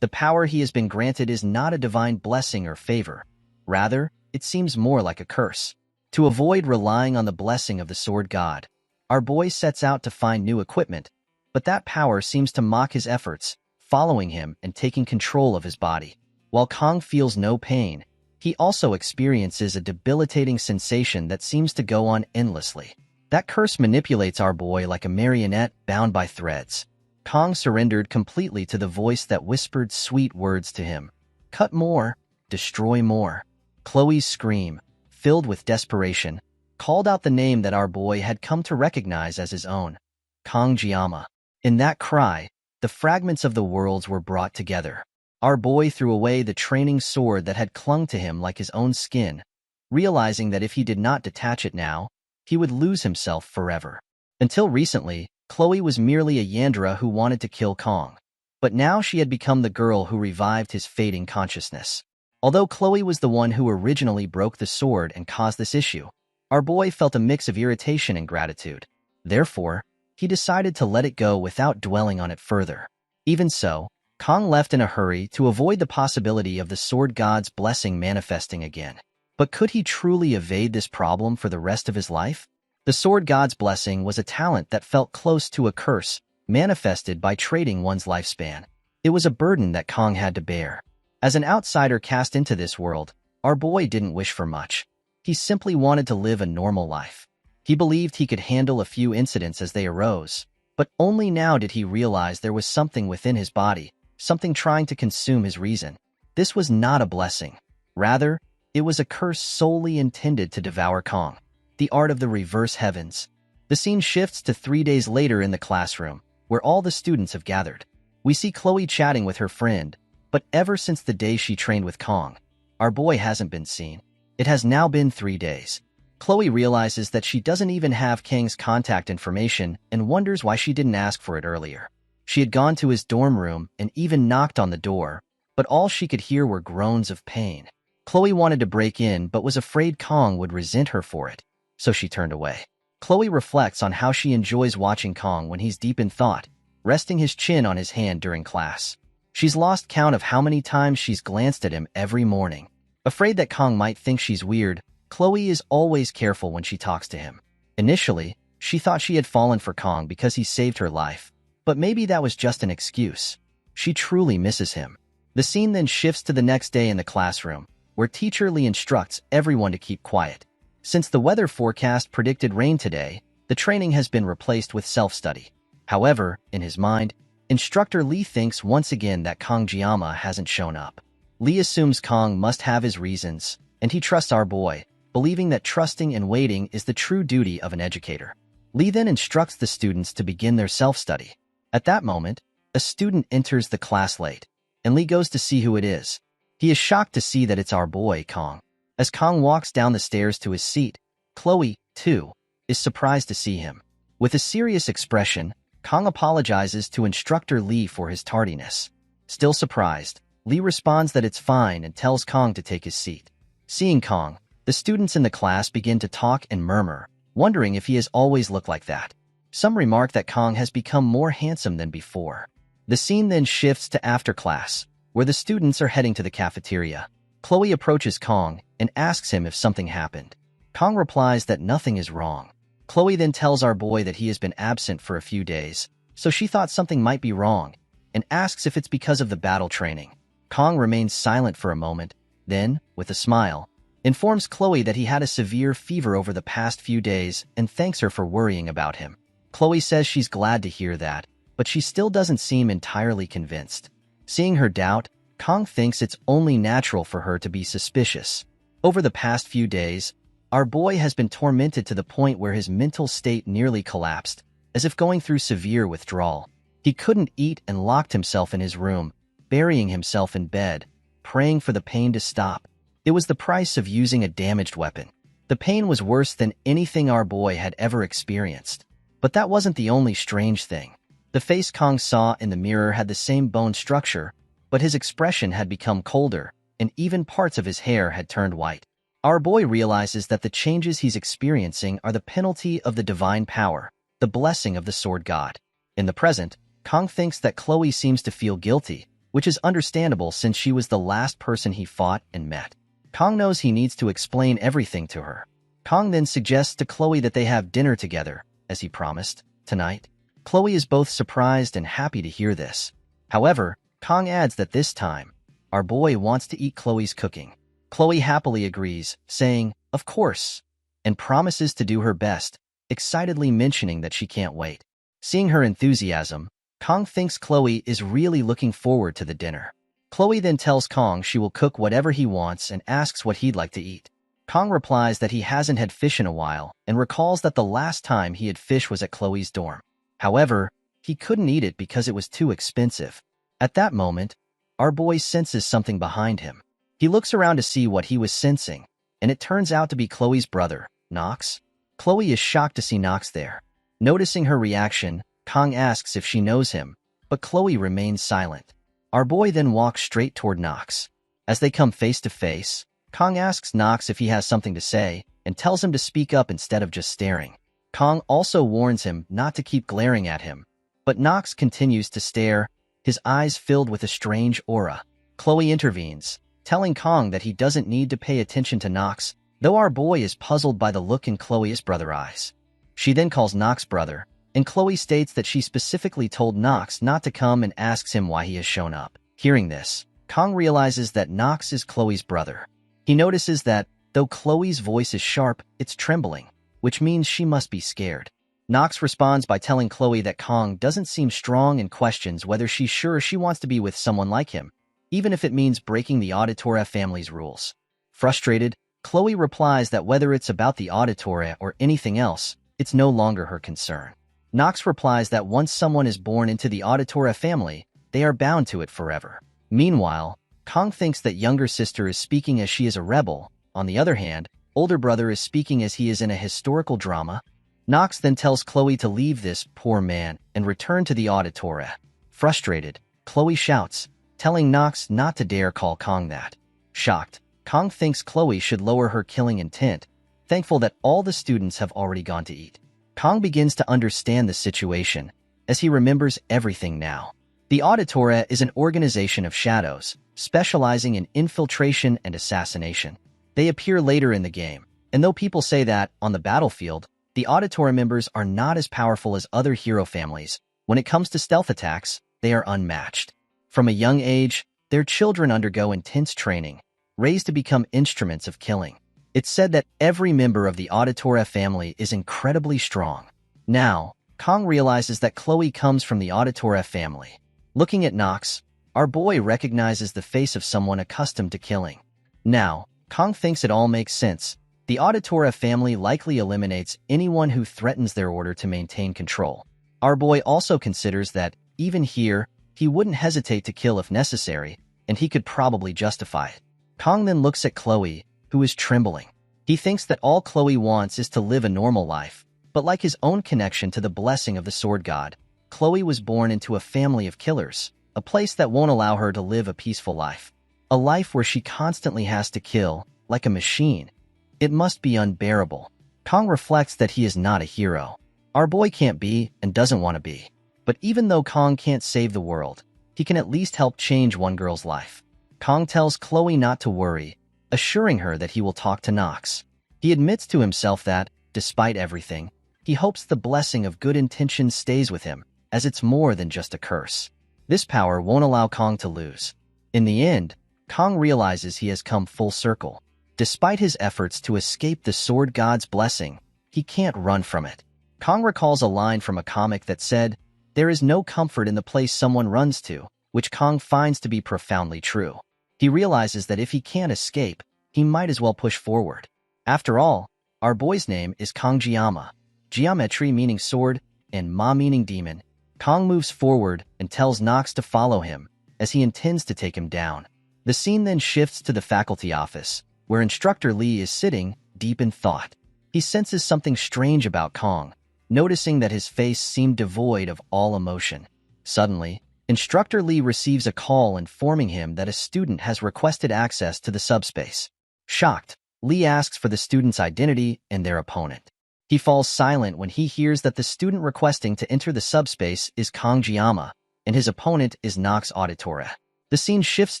The power he has been granted is not a divine blessing or favor. Rather, it seems more like a curse. To avoid relying on the blessing of the sword god, our boy sets out to find new equipment, but that power seems to mock his efforts, following him and taking control of his body. While Kong feels no pain, he also experiences a debilitating sensation that seems to go on endlessly. That curse manipulates our boy like a marionette bound by threads. Kong surrendered completely to the voice that whispered sweet words to him. Cut more, destroy more. Chloe's scream, filled with desperation, called out the name that our boy had come to recognize as his own, Kong Jiama. In that cry, the fragments of the worlds were brought together. Our boy threw away the training sword that had clung to him like his own skin, realizing that if he did not detach it now, he would lose himself forever. Until recently, Chloe was merely a Yandra who wanted to kill Kong, but now she had become the girl who revived his fading consciousness. Although Chloe was the one who originally broke the sword and caused this issue, our boy felt a mix of irritation and gratitude. Therefore, he decided to let it go without dwelling on it further. Even so, Kong left in a hurry to avoid the possibility of the sword god's blessing manifesting again. But could he truly evade this problem for the rest of his life? The sword god's blessing was a talent that felt close to a curse, manifested by trading one's lifespan. It was a burden that Kong had to bear. As an outsider cast into this world, our boy didn't wish for much. He simply wanted to live a normal life. He believed he could handle a few incidents as they arose, but only now did he realize there was something within his body, something trying to consume his reason. This was not a blessing. Rather, it was a curse solely intended to devour Kong. The art of the reverse heavens. The scene shifts to 3 days later in the classroom, where all the students have gathered. We see Chloe chatting with her friend, but ever since the day she trained with Kong, our boy hasn't been seen. It has now been 3 days. Chloe realizes that she doesn't even have Kang's contact information and wonders why she didn't ask for it earlier. She had gone to his dorm room and even knocked on the door, but all she could hear were groans of pain. Chloe wanted to break in but was afraid Kong would resent her for it, so she turned away. Chloe reflects on how she enjoys watching Kong when he's deep in thought, resting his chin on his hand during class. She's lost count of how many times she's glanced at him every morning. Afraid that Kong might think she's weird, Chloe is always careful when she talks to him. Initially, she thought she had fallen for Kong because he saved her life, but maybe that was just an excuse. She truly misses him. The scene then shifts to the next day in the classroom, where Teacher Lee instructs everyone to keep quiet. Since the weather forecast predicted rain today, the training has been replaced with self-study. However, in his mind, Instructor Lee thinks once again that Kong Jiama hasn't shown up. Lee assumes Kong must have his reasons, and he trusts our boy, believing that trusting and waiting is the true duty of an educator. Lee then instructs the students to begin their self-study. At that moment, a student enters the class late, and Lee goes to see who it is. He is shocked to see that it's our boy, Kong. As Kong walks down the stairs to his seat, Chloe, too, is surprised to see him. With a serious expression, Kong apologizes to Instructor Lee for his tardiness. Still surprised, Lee responds that it's fine and tells Kong to take his seat. Seeing Kong, the students in the class begin to talk and murmur, wondering if he has always looked like that. Some remark that Kong has become more handsome than before. The scene then shifts to after class, where the students are heading to the cafeteria. Chloe approaches Kong and asks him if something happened. Kong replies that nothing is wrong. Chloe then tells our boy that he has been absent for a few days, so she thought something might be wrong, and asks if it's because of the battle training. Kong remains silent for a moment, then, with a smile, informs Chloe that he had a severe fever over the past few days and thanks her for worrying about him. Chloe says she's glad to hear that, but she still doesn't seem entirely convinced. Seeing her doubt, Kong thinks it's only natural for her to be suspicious. Over the past few days, our boy has been tormented to the point where his mental state nearly collapsed, as if going through severe withdrawal. He couldn't eat and locked himself in his room, burying himself in bed, praying for the pain to stop. It was the price of using a damaged weapon. The pain was worse than anything our boy had ever experienced. But that wasn't the only strange thing. The face Kong saw in the mirror had the same bone structure, but his expression had become colder, and even parts of his hair had turned white. Our boy realizes that the changes he's experiencing are the penalty of the divine power, the blessing of the sword god. In the present, Kong thinks that Chloe seems to feel guilty, which is understandable since she was the last person he fought and met. Kong knows he needs to explain everything to her. Kong then suggests to Chloe that they have dinner together, as he promised, tonight. Chloe is both surprised and happy to hear this. However, Kong adds that this time, our boy wants to eat Chloe's cooking. Chloe happily agrees, saying, "Of course," and promises to do her best, excitedly mentioning that she can't wait. Seeing her enthusiasm, Kong thinks Chloe is really looking forward to the dinner. Chloe then tells Kong she will cook whatever he wants and asks what he'd like to eat. Kong replies that he hasn't had fish in a while and recalls that the last time he had fish was at Chloe's dorm. However, he couldn't eat it because it was too expensive. At that moment, our boy senses something behind him. He looks around to see what he was sensing, and it turns out to be Chloe's brother, Nox. Chloe is shocked to see Nox there. Noticing her reaction, Kong asks if she knows him, but Chloe remains silent. Our boy then walks straight toward Nox. As they come face to face, Kong asks Nox if he has something to say and tells him to speak up instead of just staring. Kong also warns him not to keep glaring at him, but Nox continues to stare, his eyes filled with a strange aura. Chloe intervenes, telling Kong that he doesn't need to pay attention to Nox, though our boy is puzzled by the look in Chloe's brother's eyes. She then calls Nox brother, and Chloe states that she specifically told Nox not to come and asks him why he has shown up. Hearing this, Kong realizes that Nox is Chloe's brother. He notices that, though Chloe's voice is sharp, it's trembling, which means she must be scared. Nox responds by telling Chloe that Kong doesn't seem strong and questions whether she's sure she wants to be with someone like him, even if it means breaking the Auditoria family's rules. Frustrated, Chloe replies that whether it's about the Auditoria or anything else, it's no longer her concern. Nox replies that once someone is born into the Auditoria family, they are bound to it forever. Meanwhile, Kong thinks that younger sister is speaking as she is a rebel. On the other hand, older brother is speaking as he is in a historical drama. Nox then tells Chloe to leave this poor man and return to the Auditoria. Frustrated, Chloe shouts, telling Nox not to dare call Kong that. Shocked, Kong thinks Chloe should lower her killing intent, thankful that all the students have already gone to eat. Kong begins to understand the situation, as he remembers everything now. The Auditoria is an organization of shadows, specializing in infiltration and assassination. They appear later in the game, and though people say that, on the battlefield, the Auditoria members are not as powerful as other hero families, when it comes to stealth attacks, they are unmatched. From a young age, their children undergo intense training, raised to become instruments of killing. It's said that every member of the Auditoria family is incredibly strong. Now, Kong realizes that Chloe comes from the Auditoria family. Looking at Nox, our boy recognizes the face of someone accustomed to killing. Now, Kong thinks it all makes sense. The Auditoria family likely eliminates anyone who threatens their order to maintain control. Our boy also considers that, even here, he wouldn't hesitate to kill if necessary, and he could probably justify it. Kong then looks at Chloe, who is trembling. He thinks that all Chloe wants is to live a normal life, but like his own connection to the blessing of the sword god, Chloe was born into a family of killers, a place that won't allow her to live a peaceful life. A life where she constantly has to kill, like a machine. It must be unbearable. Kong reflects that he is not a hero. Our boy can't be and doesn't want to be. But even though Kong can't save the world, he can at least help change one girl's life. Kong tells Chloe not to worry, assuring her that he will talk to Nox. He admits to himself that, despite everything, he hopes the blessing of good intentions stays with him, as it's more than just a curse. This power won't allow Kong to lose. In the end, Kong realizes he has come full circle. Despite his efforts to escape the sword god's blessing, he can't run from it. Kong recalls a line from a comic that said, "There is no comfort in the place someone runs to," which Kong finds to be profoundly true. He realizes that if he can't escape, he might as well push forward. After all, our boy's name is Kong Jiama, geometry meaning sword, and Ma meaning demon. Kong moves forward and tells Nox to follow him, as he intends to take him down. The scene then shifts to the faculty office, where Instructor Lee is sitting, deep in thought. He senses something strange about Kong, noticing that his face seemed devoid of all emotion. Suddenly, Instructor Lee receives a call informing him that a student has requested access to the subspace. Shocked, Lee asks for the student's identity and their opponent. He falls silent when he hears that the student requesting to enter the subspace is Kong Jiyama, and his opponent is Nox Auditora. The scene shifts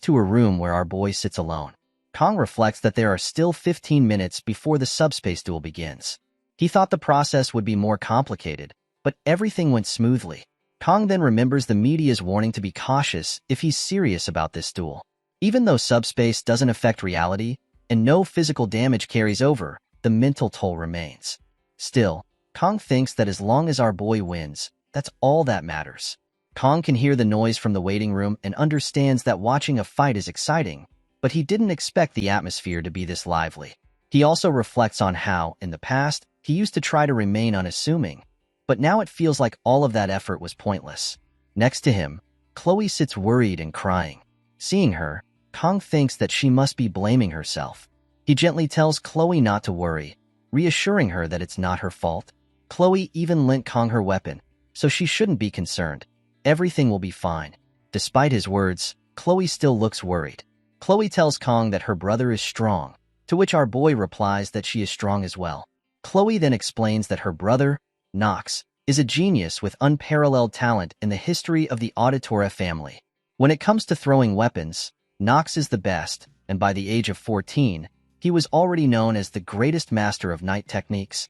to a room where our boy sits alone. Kong reflects that there are still 15 minutes before the subspace duel begins. He thought the process would be more complicated, but everything went smoothly. Kong then remembers the media's warning to be cautious if he's serious about this duel. Even though subspace doesn't affect reality, and no physical damage carries over, the mental toll remains. Still, Kong thinks that as long as our boy wins, that's all that matters. Kong can hear the noise from the waiting room and understands that watching a fight is exciting, but he didn't expect the atmosphere to be this lively. He also reflects on how, in the past, he used to try to remain unassuming, but now it feels like all of that effort was pointless. Next to him, Chloe sits worried and crying. Seeing her, Kong thinks that she must be blaming herself. He gently tells Chloe not to worry, reassuring her that it's not her fault. Chloe even lent Kong her weapon, so she shouldn't be concerned. Everything will be fine. Despite his words, Chloe still looks worried. Chloe tells Kong that her brother is strong, to which our boy replies that she is strong as well. Chloe then explains that her brother, Nox, is a genius with unparalleled talent in the history of the Auditora family. When it comes to throwing weapons, Nox is the best, and by the age of 14, he was already known as the greatest master of knight techniques.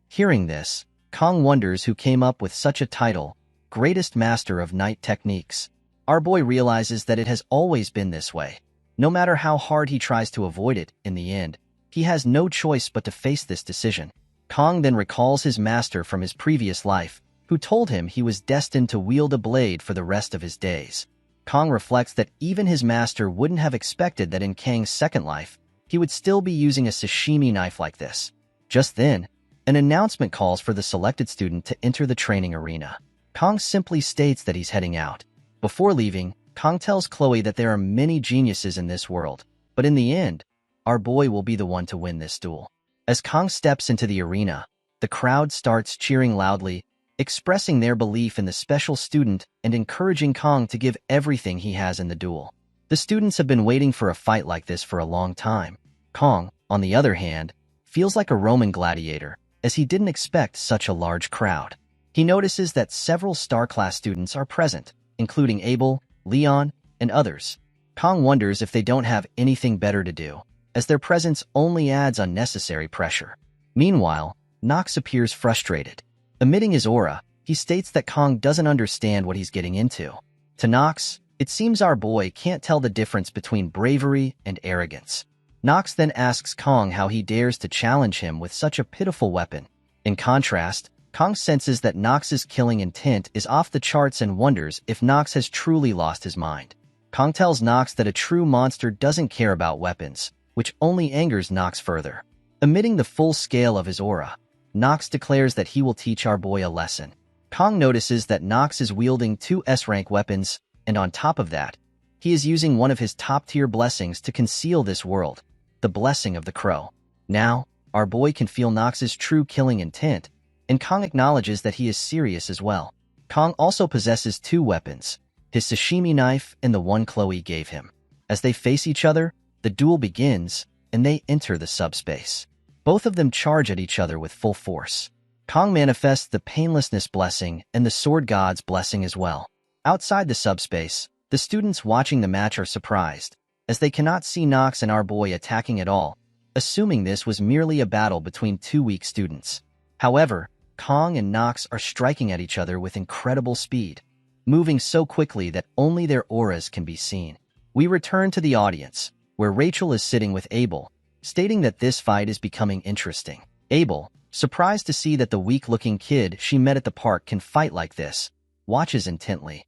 Hearing this, Kong wonders who came up with such a title, Greatest Master of Knight Techniques. Our boy realizes that it has always been this way. No matter how hard he tries to avoid it, in the end, he has no choice but to face this decision. Kong then recalls his master from his previous life, who told him he was destined to wield a blade for the rest of his days. Kong reflects that even his master wouldn't have expected that in Kang's second life, he would still be using a sashimi knife like this. Just then, an announcement calls for the selected student to enter the training arena. Kong simply states that he's heading out. Before leaving, Kong tells Chloe that there are many geniuses in this world, but in the end, our boy will be the one to win this duel. As Kong steps into the arena, the crowd starts cheering loudly, expressing their belief in the special student and encouraging Kong to give everything he has in the duel. The students have been waiting for a fight like this for a long time. Kong, on the other hand, feels like a Roman gladiator, as he didn't expect such a large crowd. He notices that several star-class students are present, including Abel, Leon, and others. Kong wonders if they don't have anything better to do, as their presence only adds unnecessary pressure. Meanwhile, Nox appears frustrated. Emitting his aura, he states that Kong doesn't understand what he's getting into. To Nox, it seems our boy can't tell the difference between bravery and arrogance. Nox then asks Kong how he dares to challenge him with such a pitiful weapon. In contrast, Kong senses that Nox's killing intent is off the charts and wonders if Nox has truly lost his mind. Kong tells Nox that a true monster doesn't care about weapons, which only angers Nox further. Emitting the full scale of his aura, Nox declares that he will teach our boy a lesson. Kong notices that Nox is wielding 2 S-rank weapons, and on top of that, he is using one of his top-tier blessings to conceal this world, the Blessing of the Crow. Now, our boy can feel Nox's true killing intent, and Kong acknowledges that he is serious as well. Kong also possesses 2 weapons, his sashimi knife and the one Chloe gave him. As they face each other, the duel begins, and they enter the subspace. Both of them charge at each other with full force. Kong manifests the Painlessness Blessing and the Sword God's Blessing as well. Outside the subspace, the students watching the match are surprised, as they cannot see Nox and our boy attacking at all, assuming this was merely a battle between 2 weak students. However, Kong and Nox are striking at each other with incredible speed, moving so quickly that only their auras can be seen. We return to the audience, where Rachel is sitting with Abel, stating that this fight is becoming interesting. Abel, surprised to see that the weak-looking kid she met at the park can fight like this, watches intently.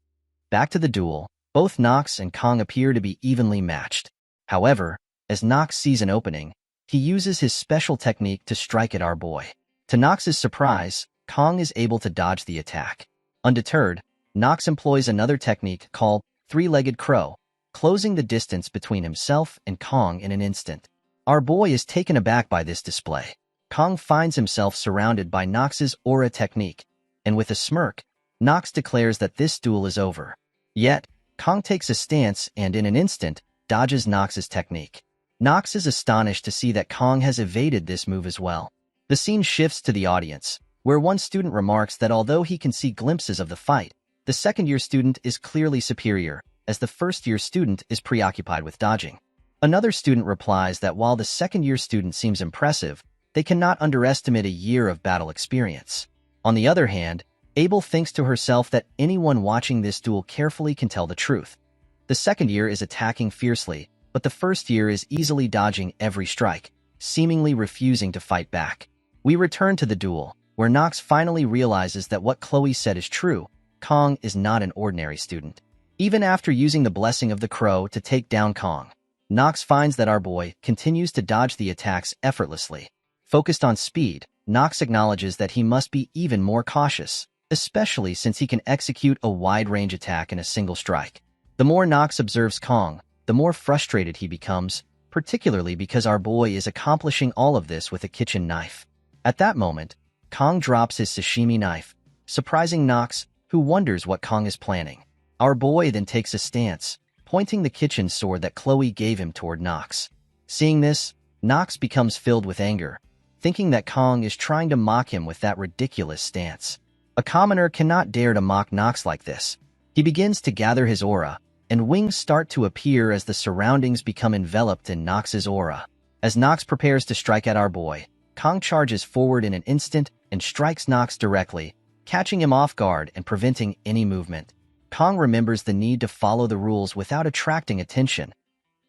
Back to the duel, both Nox and Kong appear to be evenly matched. However, as Nox sees an opening, he uses his special technique to strike at our boy. To Nox's surprise, Kong is able to dodge the attack. Undeterred, Nox employs another technique called three-legged crow, closing the distance between himself and Kong in an instant. Our boy is taken aback by this display. Kong finds himself surrounded by Nox's aura technique, and with a smirk, Nox declares that this duel is over. Yet, Kong takes a stance and in an instant, dodges Nox's technique. Nox is astonished to see that Kong has evaded this move as well. The scene shifts to the audience, where one student remarks that although he can see glimpses of the fight, the second-year student is clearly superior, as the first-year student is preoccupied with dodging. Another student replies that while the second-year student seems impressive, they cannot underestimate a year of battle experience. On the other hand, Abel thinks to herself that anyone watching this duel carefully can tell the truth. The second year is attacking fiercely, but the first year is easily dodging every strike, seemingly refusing to fight back. We return to the duel, where Nox finally realizes that what Chloe said is true. Kong is not an ordinary student. Even after using the blessing of the crow to take down Kong, Nox finds that our boy continues to dodge the attacks effortlessly. Focused on speed, Nox acknowledges that he must be even more cautious, especially since he can execute a wide-range attack in a single strike. The more Nox observes Kong, the more frustrated he becomes, particularly because our boy is accomplishing all of this with a kitchen knife. At that moment, Kong drops his sashimi knife, surprising Nox, who wonders what Kong is planning. Our boy then takes a stance, pointing the kitchen sword that Chloe gave him toward Nox. Seeing this, Nox becomes filled with anger, thinking that Kong is trying to mock him with that ridiculous stance. A commoner cannot dare to mock Nox like this. He begins to gather his aura, and wings start to appear as the surroundings become enveloped in Nox's aura. As Nox prepares to strike at our boy, Kong charges forward in an instant and strikes Nox directly, catching him off guard and preventing any movement. Kong remembers the need to follow the rules without attracting attention.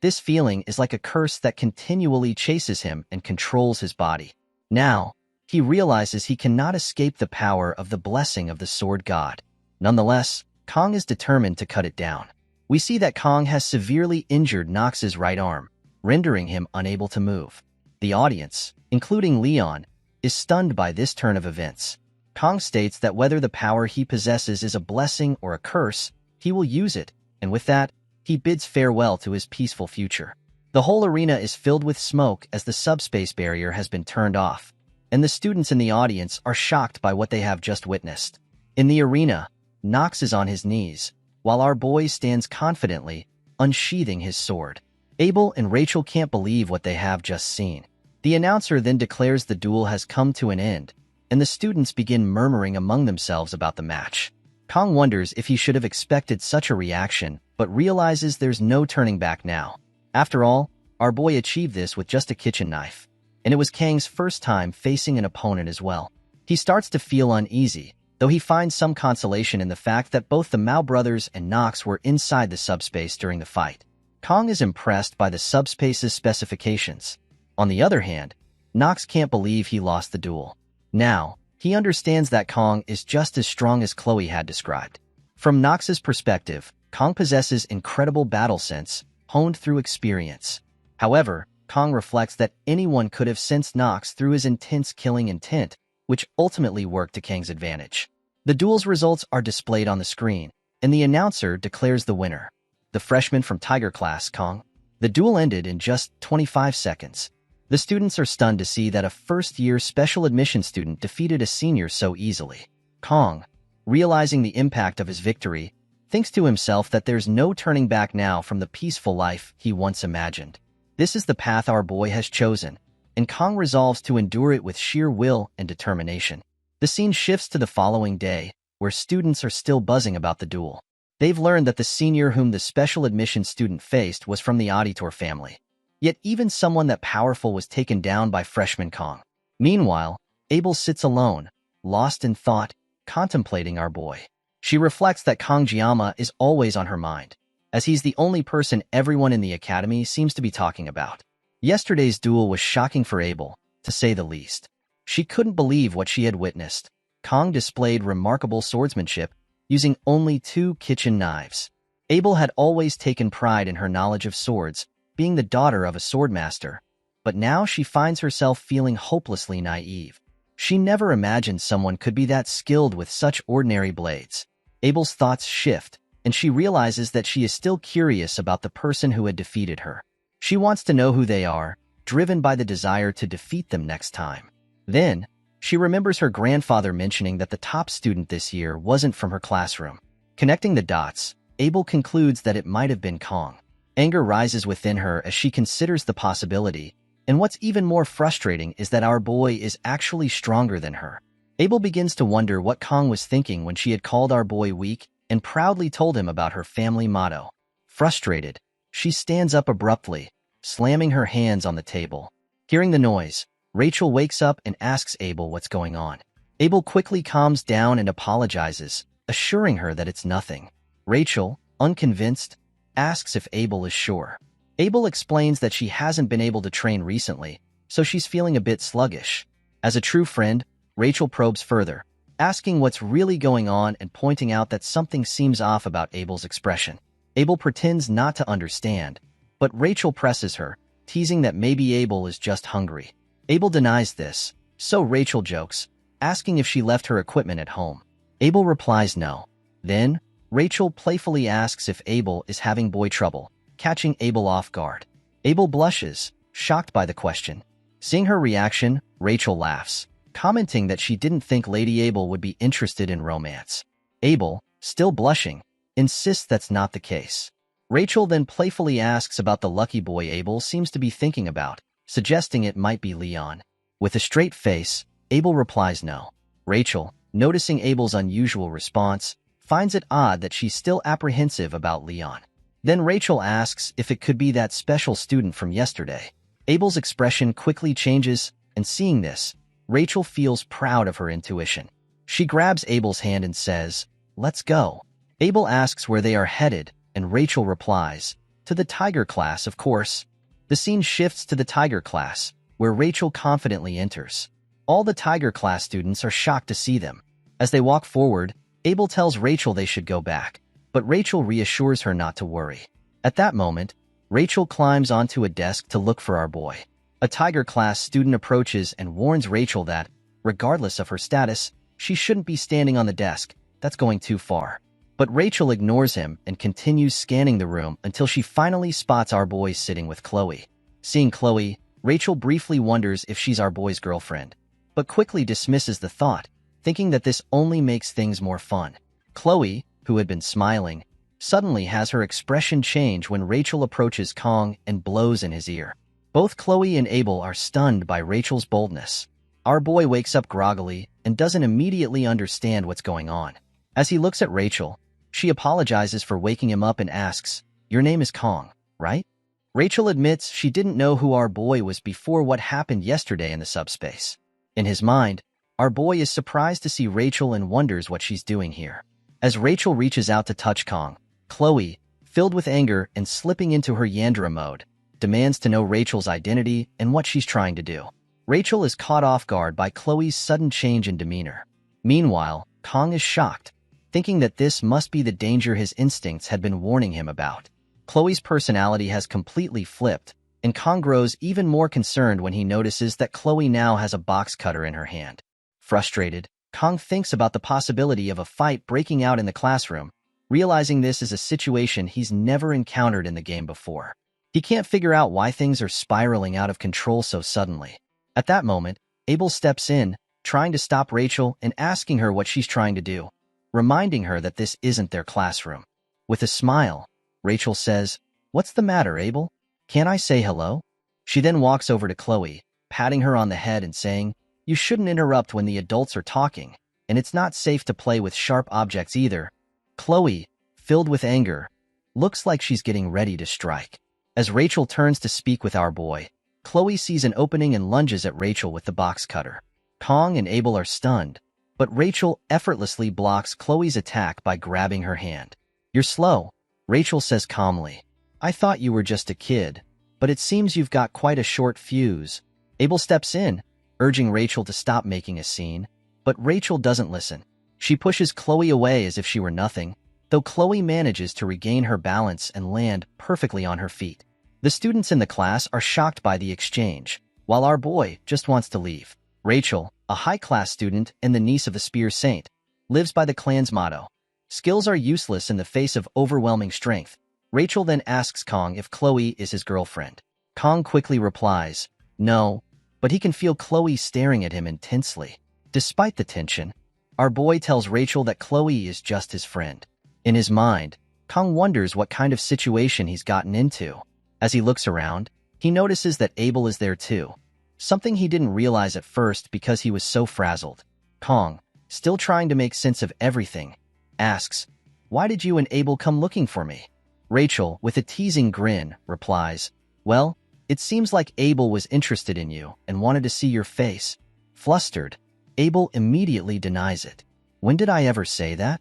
This feeling is like a curse that continually chases him and controls his body. Now, he realizes he cannot escape the power of the blessing of the sword god. Nonetheless, Kong is determined to cut it down. We see that Kong has severely injured Nox's right arm, rendering him unable to move. The audience, including Leon, is stunned by this turn of events. Kong states that whether the power he possesses is a blessing or a curse, he will use it, and with that, he bids farewell to his peaceful future. The whole arena is filled with smoke as the subspace barrier has been turned off, and the students in the audience are shocked by what they have just witnessed. In the arena, Nox is on his knees, while our boy stands confidently, unsheathing his sword. Abel and Rachel can't believe what they have just seen. The announcer then declares the duel has come to an end, and the students begin murmuring among themselves about the match. Kong wonders if he should have expected such a reaction, but realizes there's no turning back now. After all, our boy achieved this with just a kitchen knife, and it was Kang's first time facing an opponent as well. He starts to feel uneasy, though he finds some consolation in the fact that both the Mao brothers and Nox were inside the subspace during the fight. Kong is impressed by the subspace's specifications. On the other hand, Nox can't believe he lost the duel. Now, he understands that Kong is just as strong as Chloe had described. From Nox's perspective, Kong possesses incredible battle sense, honed through experience. However, Kong reflects that anyone could have sensed Nox through his intense killing intent, which ultimately worked to Kang's advantage. The duel's results are displayed on the screen, and the announcer declares the winner. The freshman from Tiger Class, Kong. The duel ended in just 25 seconds. The students are stunned to see that a first-year special admission student defeated a senior so easily. Kong, realizing the impact of his victory, thinks to himself that there's no turning back now from the peaceful life he once imagined. This is the path our boy has chosen, and Kong resolves to endure it with sheer will and determination. The scene shifts to the following day, where students are still buzzing about the duel. They've learned that the senior whom the special admission student faced was from the auditor family. Yet even someone that powerful was taken down by freshman Kong. Meanwhile, Abel sits alone, lost in thought, contemplating our boy. She reflects that Kong Jiama is always on her mind, as he's the only person everyone in the academy seems to be talking about. Yesterday's duel was shocking for Abel, to say the least. She couldn't believe what she had witnessed. Kong displayed remarkable swordsmanship, using only 2 kitchen knives. Abel had always taken pride in her knowledge of swords, being the daughter of a swordmaster, but now she finds herself feeling hopelessly naive. She never imagined someone could be that skilled with such ordinary blades. Abel's thoughts shift, and she realizes that she is still curious about the person who had defeated her. She wants to know who they are, driven by the desire to defeat them next time. Then, she remembers her grandfather mentioning that the top student this year wasn't from her classroom. Connecting the dots, Abel concludes that it might have been Kong. Anger rises within her as she considers the possibility, and what's even more frustrating is that our boy is actually stronger than her. Abel begins to wonder what Kong was thinking when she had called our boy weak and proudly told him about her family motto. Frustrated, she stands up abruptly, slamming her hands on the table. Hearing the noise, Rachel wakes up and asks Abel what's going on. Abel quickly calms down and apologizes, assuring her that it's nothing. Rachel, unconvinced, asks if Abel is sure. Abel explains that she hasn't been able to train recently, so she's feeling a bit sluggish. As a true friend, Rachel probes further, asking what's really going on and pointing out that something seems off about Abel's expression. Abel pretends not to understand, but Rachel presses her, teasing that maybe Abel is just hungry. Abel denies this, so Rachel jokes, asking if she left her equipment at home. Abel replies no. Then, Rachel playfully asks if Abel is having boy trouble, catching Abel off guard. Abel blushes, shocked by the question. Seeing her reaction, Rachel laughs, commenting that she didn't think Lady Abel would be interested in romance. Abel, still blushing, insists that's not the case. Rachel then playfully asks about the lucky boy Abel seems to be thinking about, suggesting it might be Leon. With a straight face, Abel replies no. Rachel, noticing Abel's unusual response, finds it odd that she's still apprehensive about Leon. Then Rachel asks if it could be that special student from yesterday. Abel's expression quickly changes, and seeing this, Rachel feels proud of her intuition. She grabs Abel's hand and says, "Let's go." Abel asks where they are headed, and Rachel replies, "To the Tiger class, of course." The scene shifts to the Tiger class, where Rachel confidently enters. All the Tiger class students are shocked to see them. As they walk forward, Abel tells Rachel they should go back, but Rachel reassures her not to worry. At that moment, Rachel climbs onto a desk to look for our boy. A Tiger class student approaches and warns Rachel that, regardless of her status, she shouldn't be standing on the desk. That's going too far. But Rachel ignores him and continues scanning the room until she finally spots our boy sitting with Chloe. Seeing Chloe, Rachel briefly wonders if she's our boy's girlfriend, but quickly dismisses the thought, thinking that this only makes things more fun. Chloe, who had been smiling, suddenly has her expression change when Rachel approaches Kong and blows in his ear. Both Chloe and Abel are stunned by Rachel's boldness. Our boy wakes up groggily and doesn't immediately understand what's going on. As he looks at Rachel, she apologizes for waking him up and asks, "Your name is Kong, right?" Rachel admits she didn't know who our boy was before what happened yesterday in the subspace. In his mind, our boy is surprised to see Rachel and wonders what she's doing here. As Rachel reaches out to touch Kong, Chloe, filled with anger and slipping into her Yandra mode, demands to know Rachel's identity and what she's trying to do. Rachel is caught off guard by Chloe's sudden change in demeanor. Meanwhile, Kong is shocked, thinking that this must be the danger his instincts had been warning him about. Chloe's personality has completely flipped, and Kong grows even more concerned when he notices that Chloe now has a box cutter in her hand. Frustrated, Kong thinks about the possibility of a fight breaking out in the classroom, realizing this is a situation he's never encountered in the game before. He can't figure out why things are spiraling out of control so suddenly. At that moment, Abel steps in, trying to stop Rachel and asking her what she's trying to do, reminding her that this isn't their classroom. With a smile, Rachel says, "What's the matter, Abel? Can't I say hello?" She then walks over to Chloe, patting her on the head and saying, "You shouldn't interrupt when the adults are talking, and it's not safe to play with sharp objects either." Chloe, filled with anger, looks like she's getting ready to strike. As Rachel turns to speak with our boy, Chloe sees an opening and lunges at Rachel with the box cutter. Kong and Abel are stunned, but Rachel effortlessly blocks Chloe's attack by grabbing her hand. "You're slow," Rachel says calmly. "I thought you were just a kid, but it seems you've got quite a short fuse." Abel steps in, urging Rachel to stop making a scene, but Rachel doesn't listen. She pushes Chloe away as if she were nothing, though Chloe manages to regain her balance and land perfectly on her feet. The students in the class are shocked by the exchange, while our boy just wants to leave. Rachel, a high-class student and the niece of a Spear Saint, lives by the clan's motto, "Skills are useless in the face of overwhelming strength." Rachel then asks Kong if Chloe is his girlfriend. Kong quickly replies, No, but he can feel Chloe staring at him intensely. Despite the tension, our boy tells Rachel that Chloe is just his friend. In his mind, Kong wonders what kind of situation he's gotten into. As he looks around, he notices that Abel is there too, something he didn't realize at first because he was so frazzled. Kong, still trying to make sense of everything, asks, "Why did you and Abel come looking for me?" Rachel, with a teasing grin, replies, "Well, it seems like Abel was interested in you and wanted to see your face." Flustered, Abel immediately denies it. "When did I ever say that?"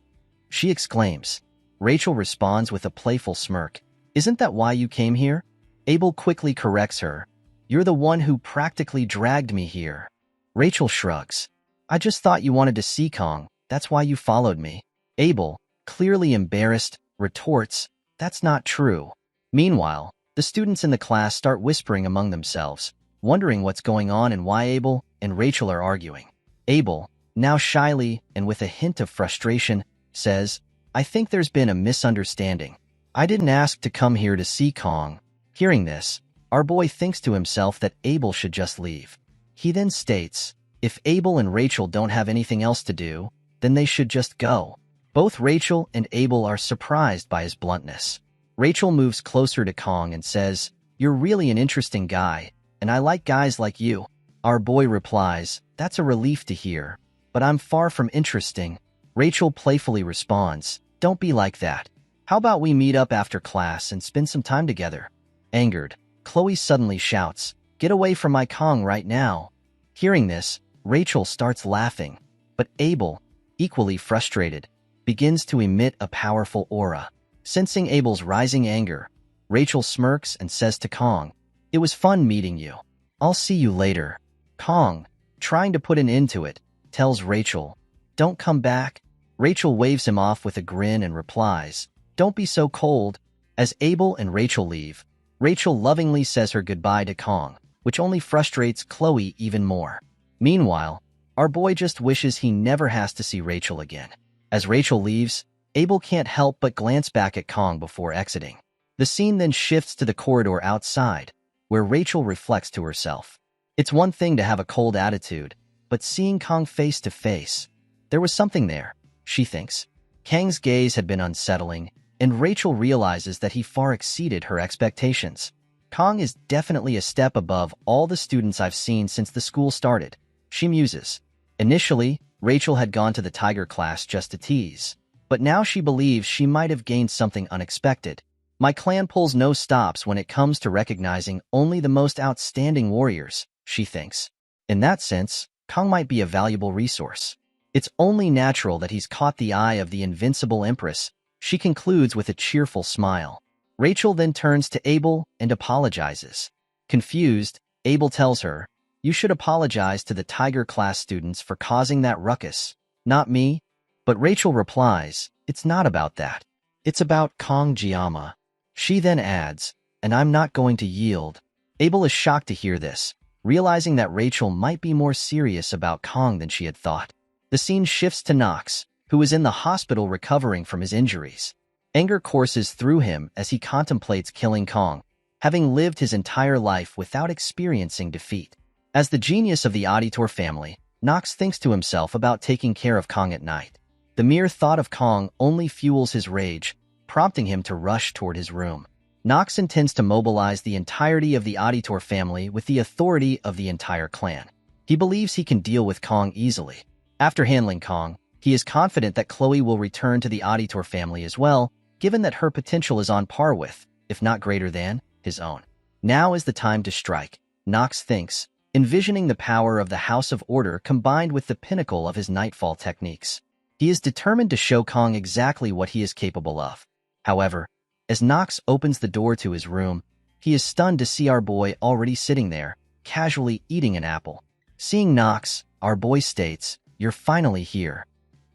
she exclaims. Rachel responds with a playful smirk. "Isn't that why you came here?" Abel quickly corrects her. "You're the one who practically dragged me here." Rachel shrugs. "I just thought you wanted to see Kong. That's why you followed me." Abel, clearly embarrassed, retorts, "That's not true." Meanwhile, the students in the class start whispering among themselves, wondering what's going on and why Abel and Rachel are arguing. Abel, now shyly and with a hint of frustration, says, "I think there's been a misunderstanding. I didn't ask to come here to see Kong." Hearing this, our boy thinks to himself that Abel should just leave. He then states, if Abel and Rachel don't have anything else to do, then they should just go. Both Rachel and Abel are surprised by his bluntness. Rachel moves closer to Kong and says, "You're really an interesting guy, and I like guys like you." Our boy replies, "That's a relief to hear, but I'm far from interesting." Rachel playfully responds, "Don't be like that. How about we meet up after class and spend some time together?" Angered, Chloe suddenly shouts, "Get away from my Kong right now." Hearing this, Rachel starts laughing, but Abel, equally frustrated, begins to emit a powerful aura. Sensing Abel's rising anger, Rachel smirks and says to Kong, "It was fun meeting you. I'll see you later." Kong, trying to put an end to it, tells Rachel, "Don't come back." Rachel waves him off with a grin and replies, "Don't be so cold." As Abel and Rachel leave, Rachel lovingly says her goodbye to Kong, which only frustrates Chloe even more. Meanwhile, our boy just wishes he never has to see Rachel again. As Rachel leaves, Abel can't help but glance back at Kong before exiting. The scene then shifts to the corridor outside, where Rachel reflects to herself. It's one thing to have a cold attitude, but seeing Kong face to face, there was something there, she thinks. Kang's gaze had been unsettling, and Rachel realizes that he far exceeded her expectations. Kong is definitely a step above all the students I've seen since the school started, she muses. Initially, Rachel had gone to the tiger class just to tease, but now she believes she might have gained something unexpected. My clan pulls no stops when it comes to recognizing only the most outstanding warriors, she thinks. In that sense, Kong might be a valuable resource. It's only natural that he's caught the eye of the invincible Empress, she concludes with a cheerful smile. Rachel then turns to Abel and apologizes. Confused, Abel tells her, "You should apologize to the tiger class students for causing that ruckus, not me." But Rachel replies, "It's not about that. It's about Kong Jiama." She then adds, "And I'm not going to yield." Abel is shocked to hear this, realizing that Rachel might be more serious about Kong than she had thought. The scene shifts to Knox, who is in the hospital recovering from his injuries. Anger courses through him as he contemplates killing Kong, having lived his entire life without experiencing defeat. As the genius of the Auditor family, Knox thinks to himself about taking care of Kong at night. The mere thought of Kong only fuels his rage, prompting him to rush toward his room. Knox intends to mobilize the entirety of the Auditor family with the authority of the entire clan. He believes he can deal with Kong easily. After handling Kong, he is confident that Chloe will return to the Auditor family as well, given that her potential is on par with, if not greater than, his own. Now is the time to strike, Knox thinks, envisioning the power of the House of Order combined with the pinnacle of his Nightfall techniques. He is determined to show Kong exactly what he is capable of. However, as Knox opens the door to his room, he is stunned to see our boy already sitting there, casually eating an apple. Seeing Knox, our boy states, "You're finally here."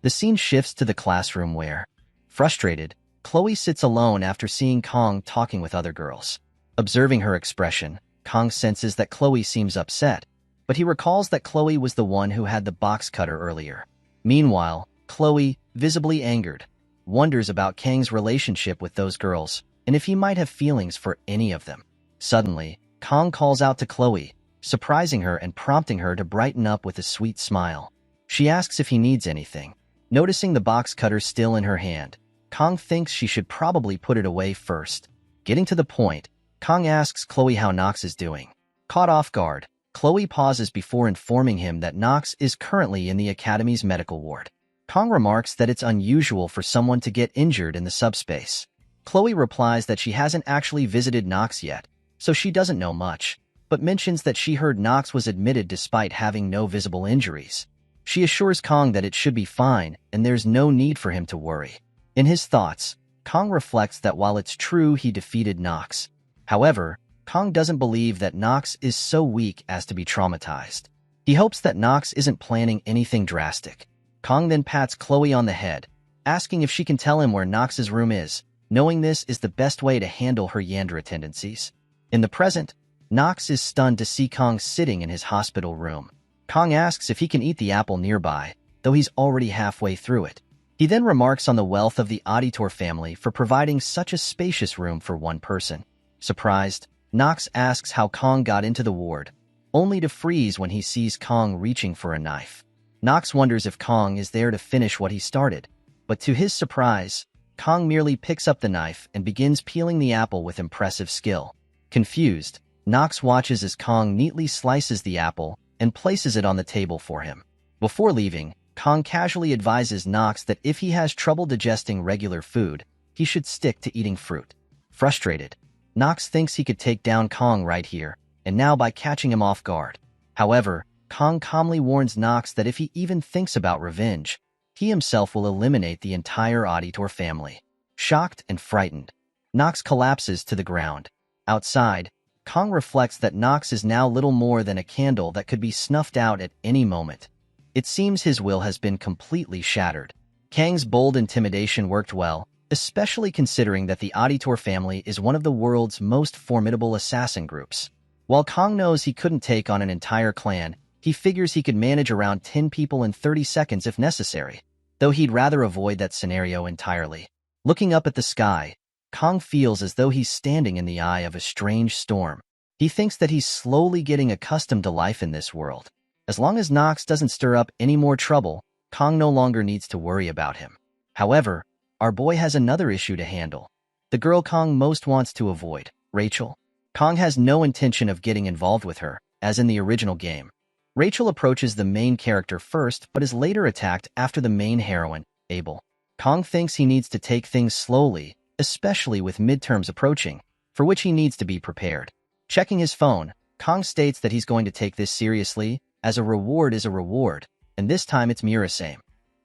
The scene shifts to the classroom where, frustrated, Chloe sits alone after seeing Kong talking with other girls. Observing her expression, Kong senses that Chloe seems upset, but he recalls that Chloe was the one who had the box cutter earlier. Meanwhile, Chloe, visibly angered, wonders about Kang's relationship with those girls and if he might have feelings for any of them. Suddenly, Kong calls out to Chloe, surprising her and prompting her to brighten up with a sweet smile. She asks if he needs anything. Noticing the box cutter still in her hand, Kong thinks she should probably put it away first. Getting to the point, Kong asks Chloe how Nox is doing. Caught off guard, Chloe pauses before informing him that Nox is currently in the Academy's medical ward. Kong remarks that it's unusual for someone to get injured in the subspace. Chloe replies that she hasn't actually visited Nox yet, so she doesn't know much, but mentions that she heard Nox was admitted despite having no visible injuries. She assures Kong that it should be fine and there's no need for him to worry. In his thoughts, Kong reflects that while it's true he defeated Nox, however, Kong doesn't believe that Nox is so weak as to be traumatized. He hopes that Nox isn't planning anything drastic. Kong then pats Chloe on the head, asking if she can tell him where Nox's room is, knowing this is the best way to handle her Yandra tendencies. In the present, Nox is stunned to see Kong sitting in his hospital room. Kong asks if he can eat the apple nearby, though he's already halfway through it. He then remarks on the wealth of the Auditor family for providing such a spacious room for one person. Surprised, Nox asks how Kong got into the ward, only to freeze when he sees Kong reaching for a knife. Nox wonders if Kong is there to finish what he started, but to his surprise, Kong merely picks up the knife and begins peeling the apple with impressive skill. Confused, Nox watches as Kong neatly slices the apple and places it on the table for him. Before leaving, Kong casually advises Nox that if he has trouble digesting regular food, he should stick to eating fruit. Frustrated, Nox thinks he could take down Kong right here, and now by catching him off guard. However, Kong calmly warns Nox that if he even thinks about revenge, he himself will eliminate the entire Auditor family. Shocked and frightened, Nox collapses to the ground. Outside, Kong reflects that Nox is now little more than a candle that could be snuffed out at any moment. It seems his will has been completely shattered. Kang's bold intimidation worked well, especially considering that the Auditor family is one of the world's most formidable assassin groups. While Kong knows he couldn't take on an entire clan, he figures he could manage around 10 people in 30 seconds if necessary, though he'd rather avoid that scenario entirely. Looking up at the sky, Kong feels as though he's standing in the eye of a strange storm. He thinks that he's slowly getting accustomed to life in this world. As long as Nox doesn't stir up any more trouble, Kong no longer needs to worry about him. However, our boy has another issue to handle. The girl Kong most wants to avoid, Rachel. Kong has no intention of getting involved with her, as in the original game. Rachel approaches the main character first but is later attacked after the main heroine, Abel. Kong thinks he needs to take things slowly, especially with midterms approaching, for which he needs to be prepared. Checking his phone, Kong states that he's going to take this seriously, as a reward is a reward, and this time it's Murasame,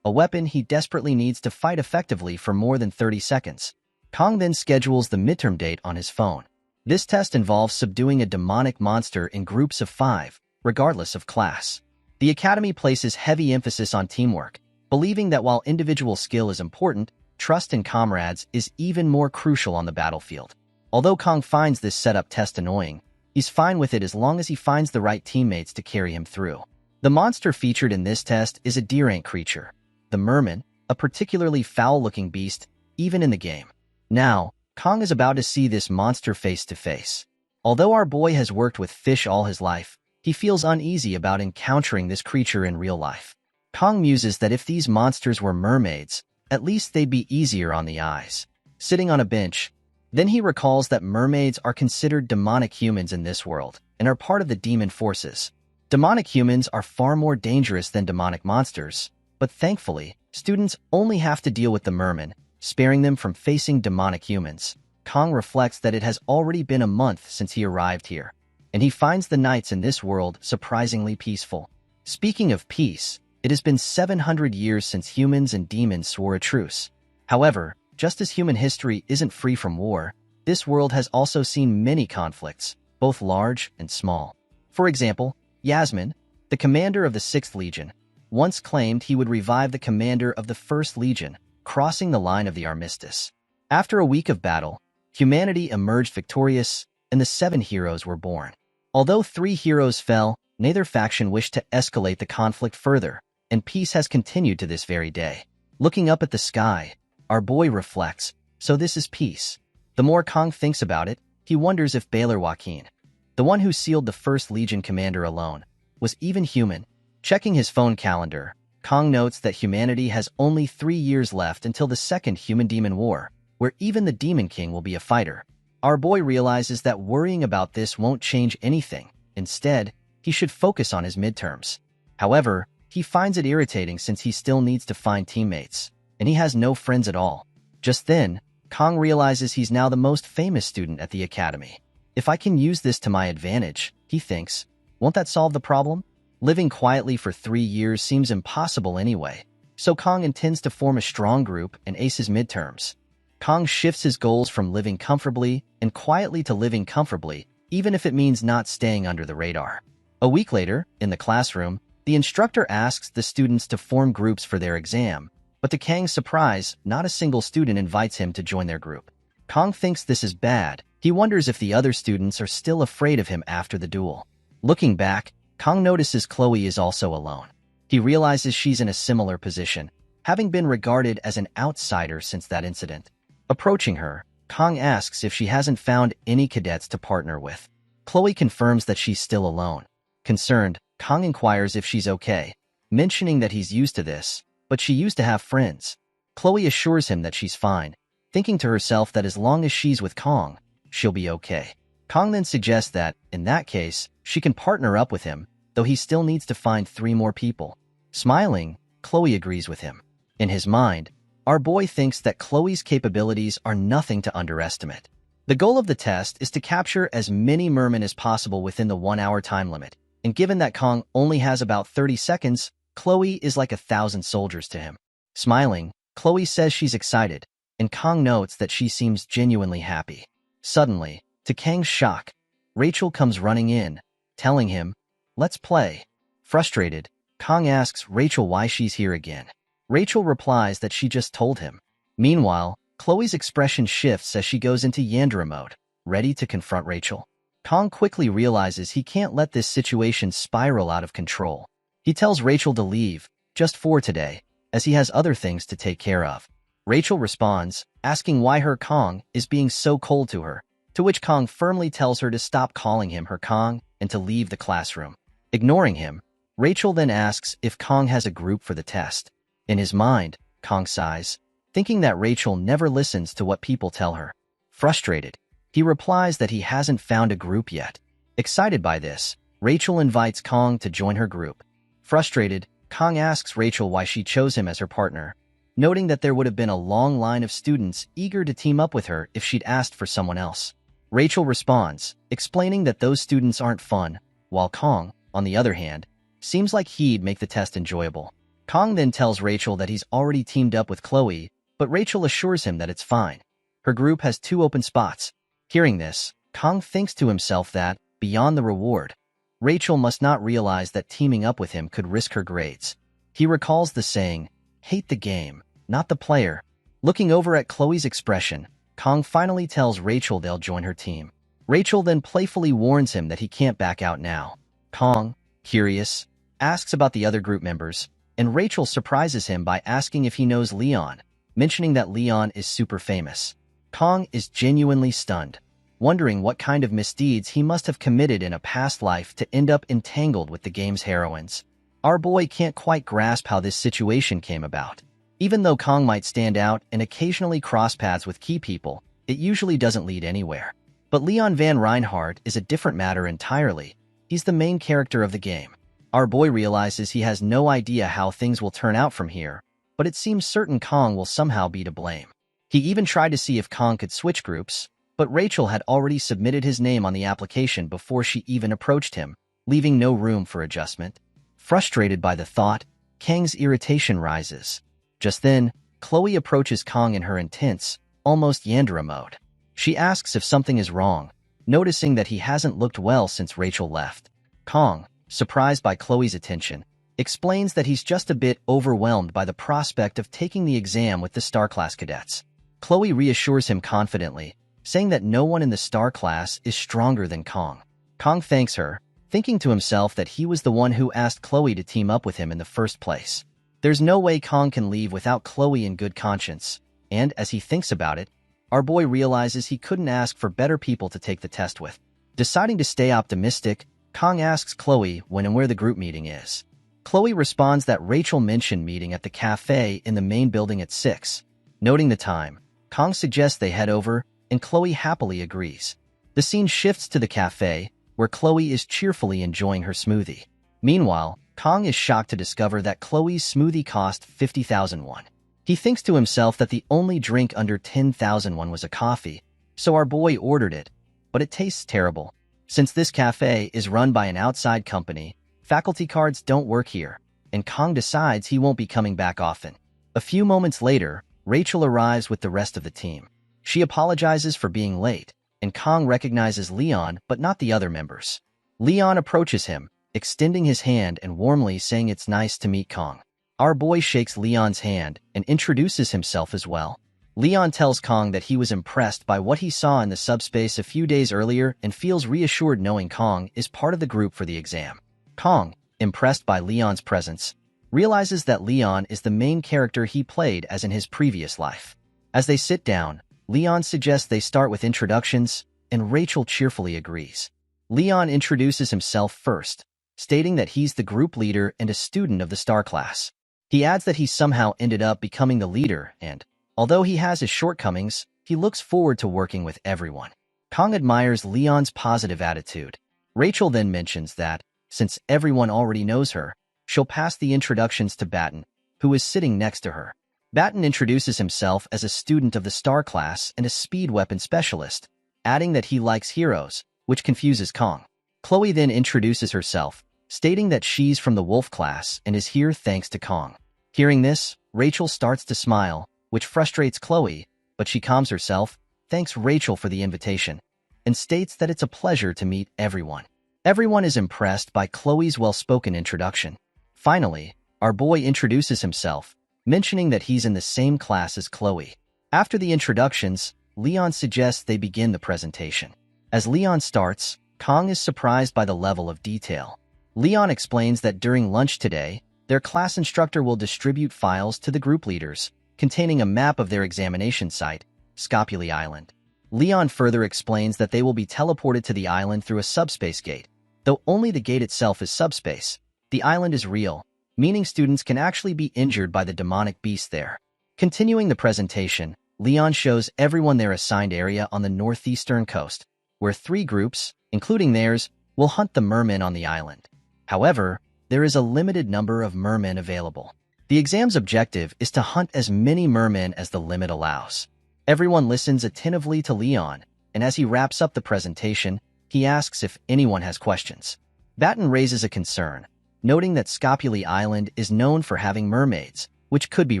a weapon he desperately needs to fight effectively for more than 30 seconds. Kong then schedules the midterm date on his phone. This test involves subduing a demonic monster in groups of 5, regardless of class. The Academy places heavy emphasis on teamwork, believing that while individual skill is important, trust in comrades is even more crucial on the battlefield. Although Kong finds this setup test annoying, he's fine with it as long as he finds the right teammates to carry him through. The monster featured in this test is a D-rank creature, the merman, a particularly foul-looking beast, even in the game. Now, Kong is about to see this monster face to face. Although our boy has worked with fish all his life, he feels uneasy about encountering this creature in real life. Kong muses that if these monsters were mermaids, at least they'd be easier on the eyes. Sitting on a bench, then he recalls that mermaids are considered demonic humans in this world and are part of the demon forces. Demonic humans are far more dangerous than demonic monsters, but thankfully, students only have to deal with the merman, sparing them from facing demonic humans. Kong reflects that it has already been a month since he arrived here, and he finds the nights in this world surprisingly peaceful. Speaking of peace, it has been 700 years since humans and demons swore a truce. However, just as human history isn't free from war, this world has also seen many conflicts, both large and small. For example, Yasmin, the commander of the 6th Legion, once claimed he would revive the commander of the 1st Legion, crossing the line of the armistice. After a week of battle, humanity emerged victorious, and the 7 heroes were born. Although 3 heroes fell, neither faction wished to escalate the conflict further, and peace has continued to this very day. Looking up at the sky, our boy reflects, so this is peace. The more Kong thinks about it, he wonders if Baylor Joaquin, the one who sealed the first Legion commander alone, was even human. Checking his phone calendar, Kong notes that humanity has only 3 years left until the second Human-Demon War, where even the Demon King will be a fighter. Our boy realizes that worrying about this won't change anything. Instead, he should focus on his midterms. However, he finds it irritating since he still needs to find teammates, and he has no friends at all. Just then, Kong realizes he's now the most famous student at the academy. If I can use this to my advantage, he thinks, won't that solve the problem? Living quietly for 3 years seems impossible anyway, so Kong intends to form a strong group and ace his midterms. Kong shifts his goals from living comfortably and quietly to living comfortably, even if it means not staying under the radar. A week later, in the classroom, the instructor asks the students to form groups for their exam, but to Kang's surprise, not a single student invites him to join their group. Kong thinks this is bad. He wonders if the other students are still afraid of him after the duel. Looking back, Kong notices Chloe is also alone. He realizes she's in a similar position, having been regarded as an outsider since that incident. Approaching her, Kong asks if she hasn't found any cadets to partner with. Chloe confirms that she's still alone. Concerned, Kong inquires if she's okay, mentioning that he's used to this, but she used to have friends. Chloe assures him that she's fine, thinking to herself that as long as she's with Kong, she'll be okay. Kong then suggests that, in that case, she can partner up with him, though he still needs to find 3 more people. Smiling, Chloe agrees with him. In his mind, our boy thinks that Chloe's capabilities are nothing to underestimate. The goal of the test is to capture as many mermen as possible within the 1-hour time limit, and given that Kong only has about 30 seconds, Chloe is like 1,000 soldiers to him. Smiling, Chloe says she's excited, and Kong notes that she seems genuinely happy. Suddenly, to Kang's shock, Rachel comes running in, telling him, "Let's play." Frustrated, Kong asks Rachel why she's here again. Rachel replies that she just told him. Meanwhile, Chloe's expression shifts as she goes into Yandere mode, ready to confront Rachel. Kong quickly realizes he can't let this situation spiral out of control. He tells Rachel to leave, just for today, as he has other things to take care of. Rachel responds, asking why her Kong is being so cold to her, to which Kong firmly tells her to stop calling him her Kong and to leave the classroom. Ignoring him, Rachel then asks if Kong has a group for the test. In his mind, Kong sighs, thinking that Rachel never listens to what people tell her. Frustrated, he replies that he hasn't found a group yet. Excited by this, Rachel invites Kong to join her group. Frustrated, Kong asks Rachel why she chose him as her partner, noting that there would have been a long line of students eager to team up with her if she'd asked for someone else. Rachel responds, explaining that those students aren't fun, while Kong, on the other hand, seems like he'd make the test enjoyable. Kong then tells Rachel that he's already teamed up with Chloe, but Rachel assures him that it's fine. Her group has 2 open spots. Hearing this, Kong thinks to himself that, beyond the reward, Rachel must not realize that teaming up with him could risk her grades. He recalls the saying, "Hate the game, not the player." Looking over at Chloe's expression, Kong finally tells Rachel they'll join her team. Rachel then playfully warns him that he can't back out now. Kong, curious, asks about the other group members, and Rachel surprises him by asking if he knows Leon, mentioning that Leon is super famous. Kong is genuinely stunned, wondering what kind of misdeeds he must have committed in a past life to end up entangled with the game's heroines. Our boy can't quite grasp how this situation came about. Even though Kong might stand out and occasionally cross paths with key people, it usually doesn't lead anywhere. But Leon Van Reinhardt is a different matter entirely. He's the main character of the game. Our boy realizes he has no idea how things will turn out from here, but it seems certain Kong will somehow be to blame. He even tried to see if Kong could switch groups, but Rachel had already submitted his name on the application before she even approached him, leaving no room for adjustment. Frustrated by the thought, Kang's irritation rises. Just then, Chloe approaches Kong in her intense, almost Yandere mode. She asks if something is wrong, noticing that he hasn't looked well since Rachel left. Kong, surprised by Chloe's attention, explains that he's just a bit overwhelmed by the prospect of taking the exam with the Star Class cadets. Chloe reassures him confidently, saying that no one in the Star Class is stronger than Kong. Kong thanks her, thinking to himself that he was the one who asked Chloe to team up with him in the first place. There's no way Kong can leave without Chloe in good conscience, and as he thinks about it, our boy realizes he couldn't ask for better people to take the test with. Deciding to stay optimistic, Kong asks Chloe when and where the group meeting is. Chloe responds that Rachel mentioned meeting at the cafe in the main building at 6. Noting the time, Kong suggests they head over, and Chloe happily agrees. The scene shifts to the cafe, where Chloe is cheerfully enjoying her smoothie. Meanwhile, Kong is shocked to discover that Chloe's smoothie cost 50,000 won. He thinks to himself that the only drink under 10,000 won was a coffee, so our boy ordered it, but it tastes terrible. Since this cafe is run by an outside company, faculty cards don't work here, and Kong decides he won't be coming back often. A few moments later, Rachel arrives with the rest of the team. She apologizes for being late, and Kong recognizes Leon but not the other members. Leon approaches him, extending his hand and warmly saying it's nice to meet Kong. Our boy shakes Leon's hand and introduces himself as well. Leon tells Kong that he was impressed by what he saw in the subspace a few days earlier and feels reassured knowing Kong is part of the group for the exam. Kong, impressed by Leon's presence, realizes that Leon is the main character he played as in his previous life. As they sit down, Leon suggests they start with introductions, and Rachel cheerfully agrees. Leon introduces himself first, stating that he's the group leader and a student of the star class. He adds that he somehow ended up becoming the leader and, although he has his shortcomings, he looks forward to working with everyone. Kong admires Leon's positive attitude. Rachel then mentions that, since everyone already knows her, she'll pass the introductions to Batten, who is sitting next to her. Batten introduces himself as a student of the star class and a speed weapon specialist, adding that he likes heroes, which confuses Kong. Chloe then introduces herself, stating that she's from the wolf class and is here thanks to Kong. Hearing this, Rachel starts to smile, which frustrates Chloe, but she calms herself, thanks Rachel for the invitation, and states that it's a pleasure to meet everyone. Everyone is impressed by Chloe's well-spoken introduction. Finally, our boy introduces himself, mentioning that he's in the same class as Chloe. After the introductions, Leon suggests they begin the presentation. As Leon starts, Kong is surprised by the level of detail. Leon explains that during lunch today, their class instructor will distribute files to the group leaders, containing a map of their examination site, Skopje Island. Leon further explains that they will be teleported to the island through a subspace gate. Though only the gate itself is subspace, the island is real, meaning students can actually be injured by the demonic beast there. Continuing the presentation, Leon shows everyone their assigned area on the northeastern coast, where 3 groups, including theirs, will hunt the mermen on the island. However, there is a limited number of mermen available. The exam's objective is to hunt as many mermen as the limit allows. Everyone listens attentively to Leon, and as he wraps up the presentation, he asks if anyone has questions. Batten raises a concern, noting that Skopje Island is known for having mermaids, which could be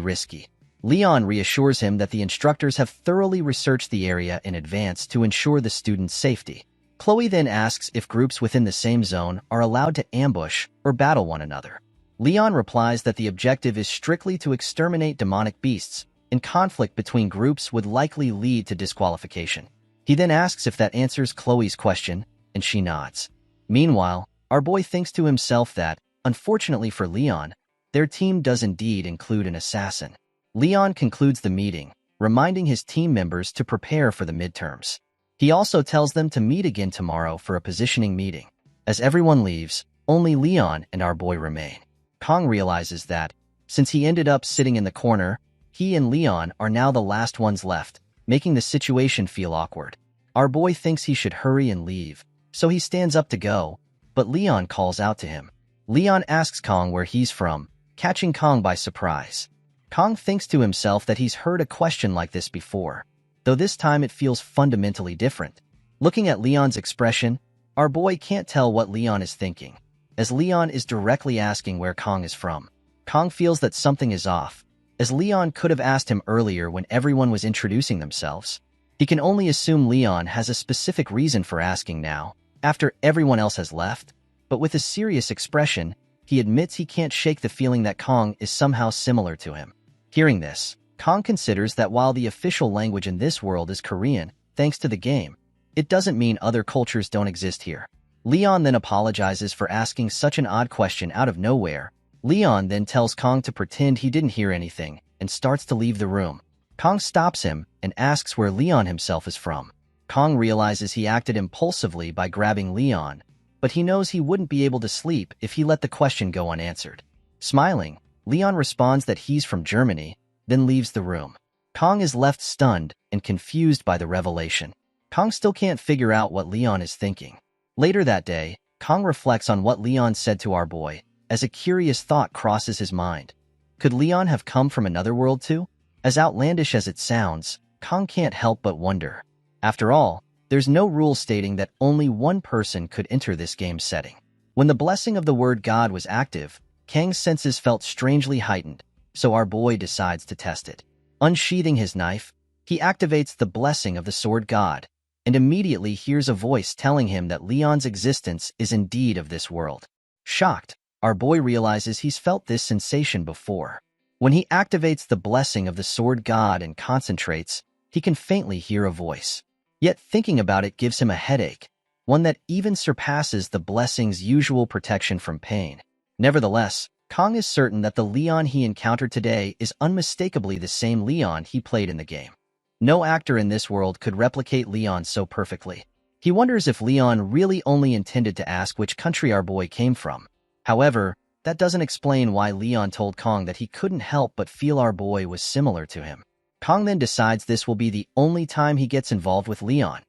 risky. Leon reassures him that the instructors have thoroughly researched the area in advance to ensure the students' safety. Chloe then asks if groups within the same zone are allowed to ambush or battle one another. Leon replies that the objective is strictly to exterminate demonic beasts, and conflict between groups would likely lead to disqualification. He then asks if that answers Chloe's question, and she nods. Meanwhile, our boy thinks to himself that, unfortunately for Leon, their team does indeed include an assassin. Leon concludes the meeting, reminding his team members to prepare for the midterms. He also tells them to meet again tomorrow for a positioning meeting. As everyone leaves, only Leon and our boy remain. Kong realizes that, since he ended up sitting in the corner, he and Leon are now the last ones left, making the situation feel awkward. Our boy thinks he should hurry and leave, so he stands up to go, but Leon calls out to him. Leon asks Kong where he's from, catching Kong by surprise. Kong thinks to himself that he's heard a question like this before, though this time it feels fundamentally different. Looking at Leon's expression, our boy can't tell what Leon is thinking, as Leon is directly asking where Kong is from. Kong feels that something is off, as Leon could have asked him earlier when everyone was introducing themselves. He can only assume Leon has a specific reason for asking now, after everyone else has left, but with a serious expression, he admits he can't shake the feeling that Kong is somehow similar to him. Hearing this, Kong considers that while the official language in this world is Korean, thanks to the game, it doesn't mean other cultures don't exist here. Leon then apologizes for asking such an odd question out of nowhere. Leon then tells Kong to pretend he didn't hear anything and starts to leave the room. Kong stops him and asks where Leon himself is from. Kong realizes he acted impulsively by grabbing Leon, but he knows he wouldn't be able to sleep if he let the question go unanswered. Smiling, Leon responds that he's from Germany, then leaves the room. Kong is left stunned and confused by the revelation. Kong still can't figure out what Leon is thinking. Later that day, Kong reflects on what Leon said to our boy, as a curious thought crosses his mind. Could Leon have come from another world too? As outlandish as it sounds, Kong can't help but wonder. After all, there's no rule stating that only one person could enter this game's setting. When the blessing of the word God was active, Kang's senses felt strangely heightened, so our boy decides to test it. Unsheathing his knife, he activates the blessing of the sword God, and immediately hears a voice telling him that Leon's existence is indeed of this world. Shocked, our boy realizes he's felt this sensation before. When he activates the blessing of the sword God and concentrates, he can faintly hear a voice. Yet thinking about it gives him a headache, one that even surpasses the blessing's usual protection from pain. Nevertheless, Kong is certain that the Leon he encountered today is unmistakably the same Leon he played in the game. No actor in this world could replicate Leon so perfectly. He wonders if Leon really only intended to ask which country our boy came from. However, that doesn't explain why Leon told Kong that he couldn't help but feel our boy was similar to him. Kong then decides this will be the only time he gets involved with Leon.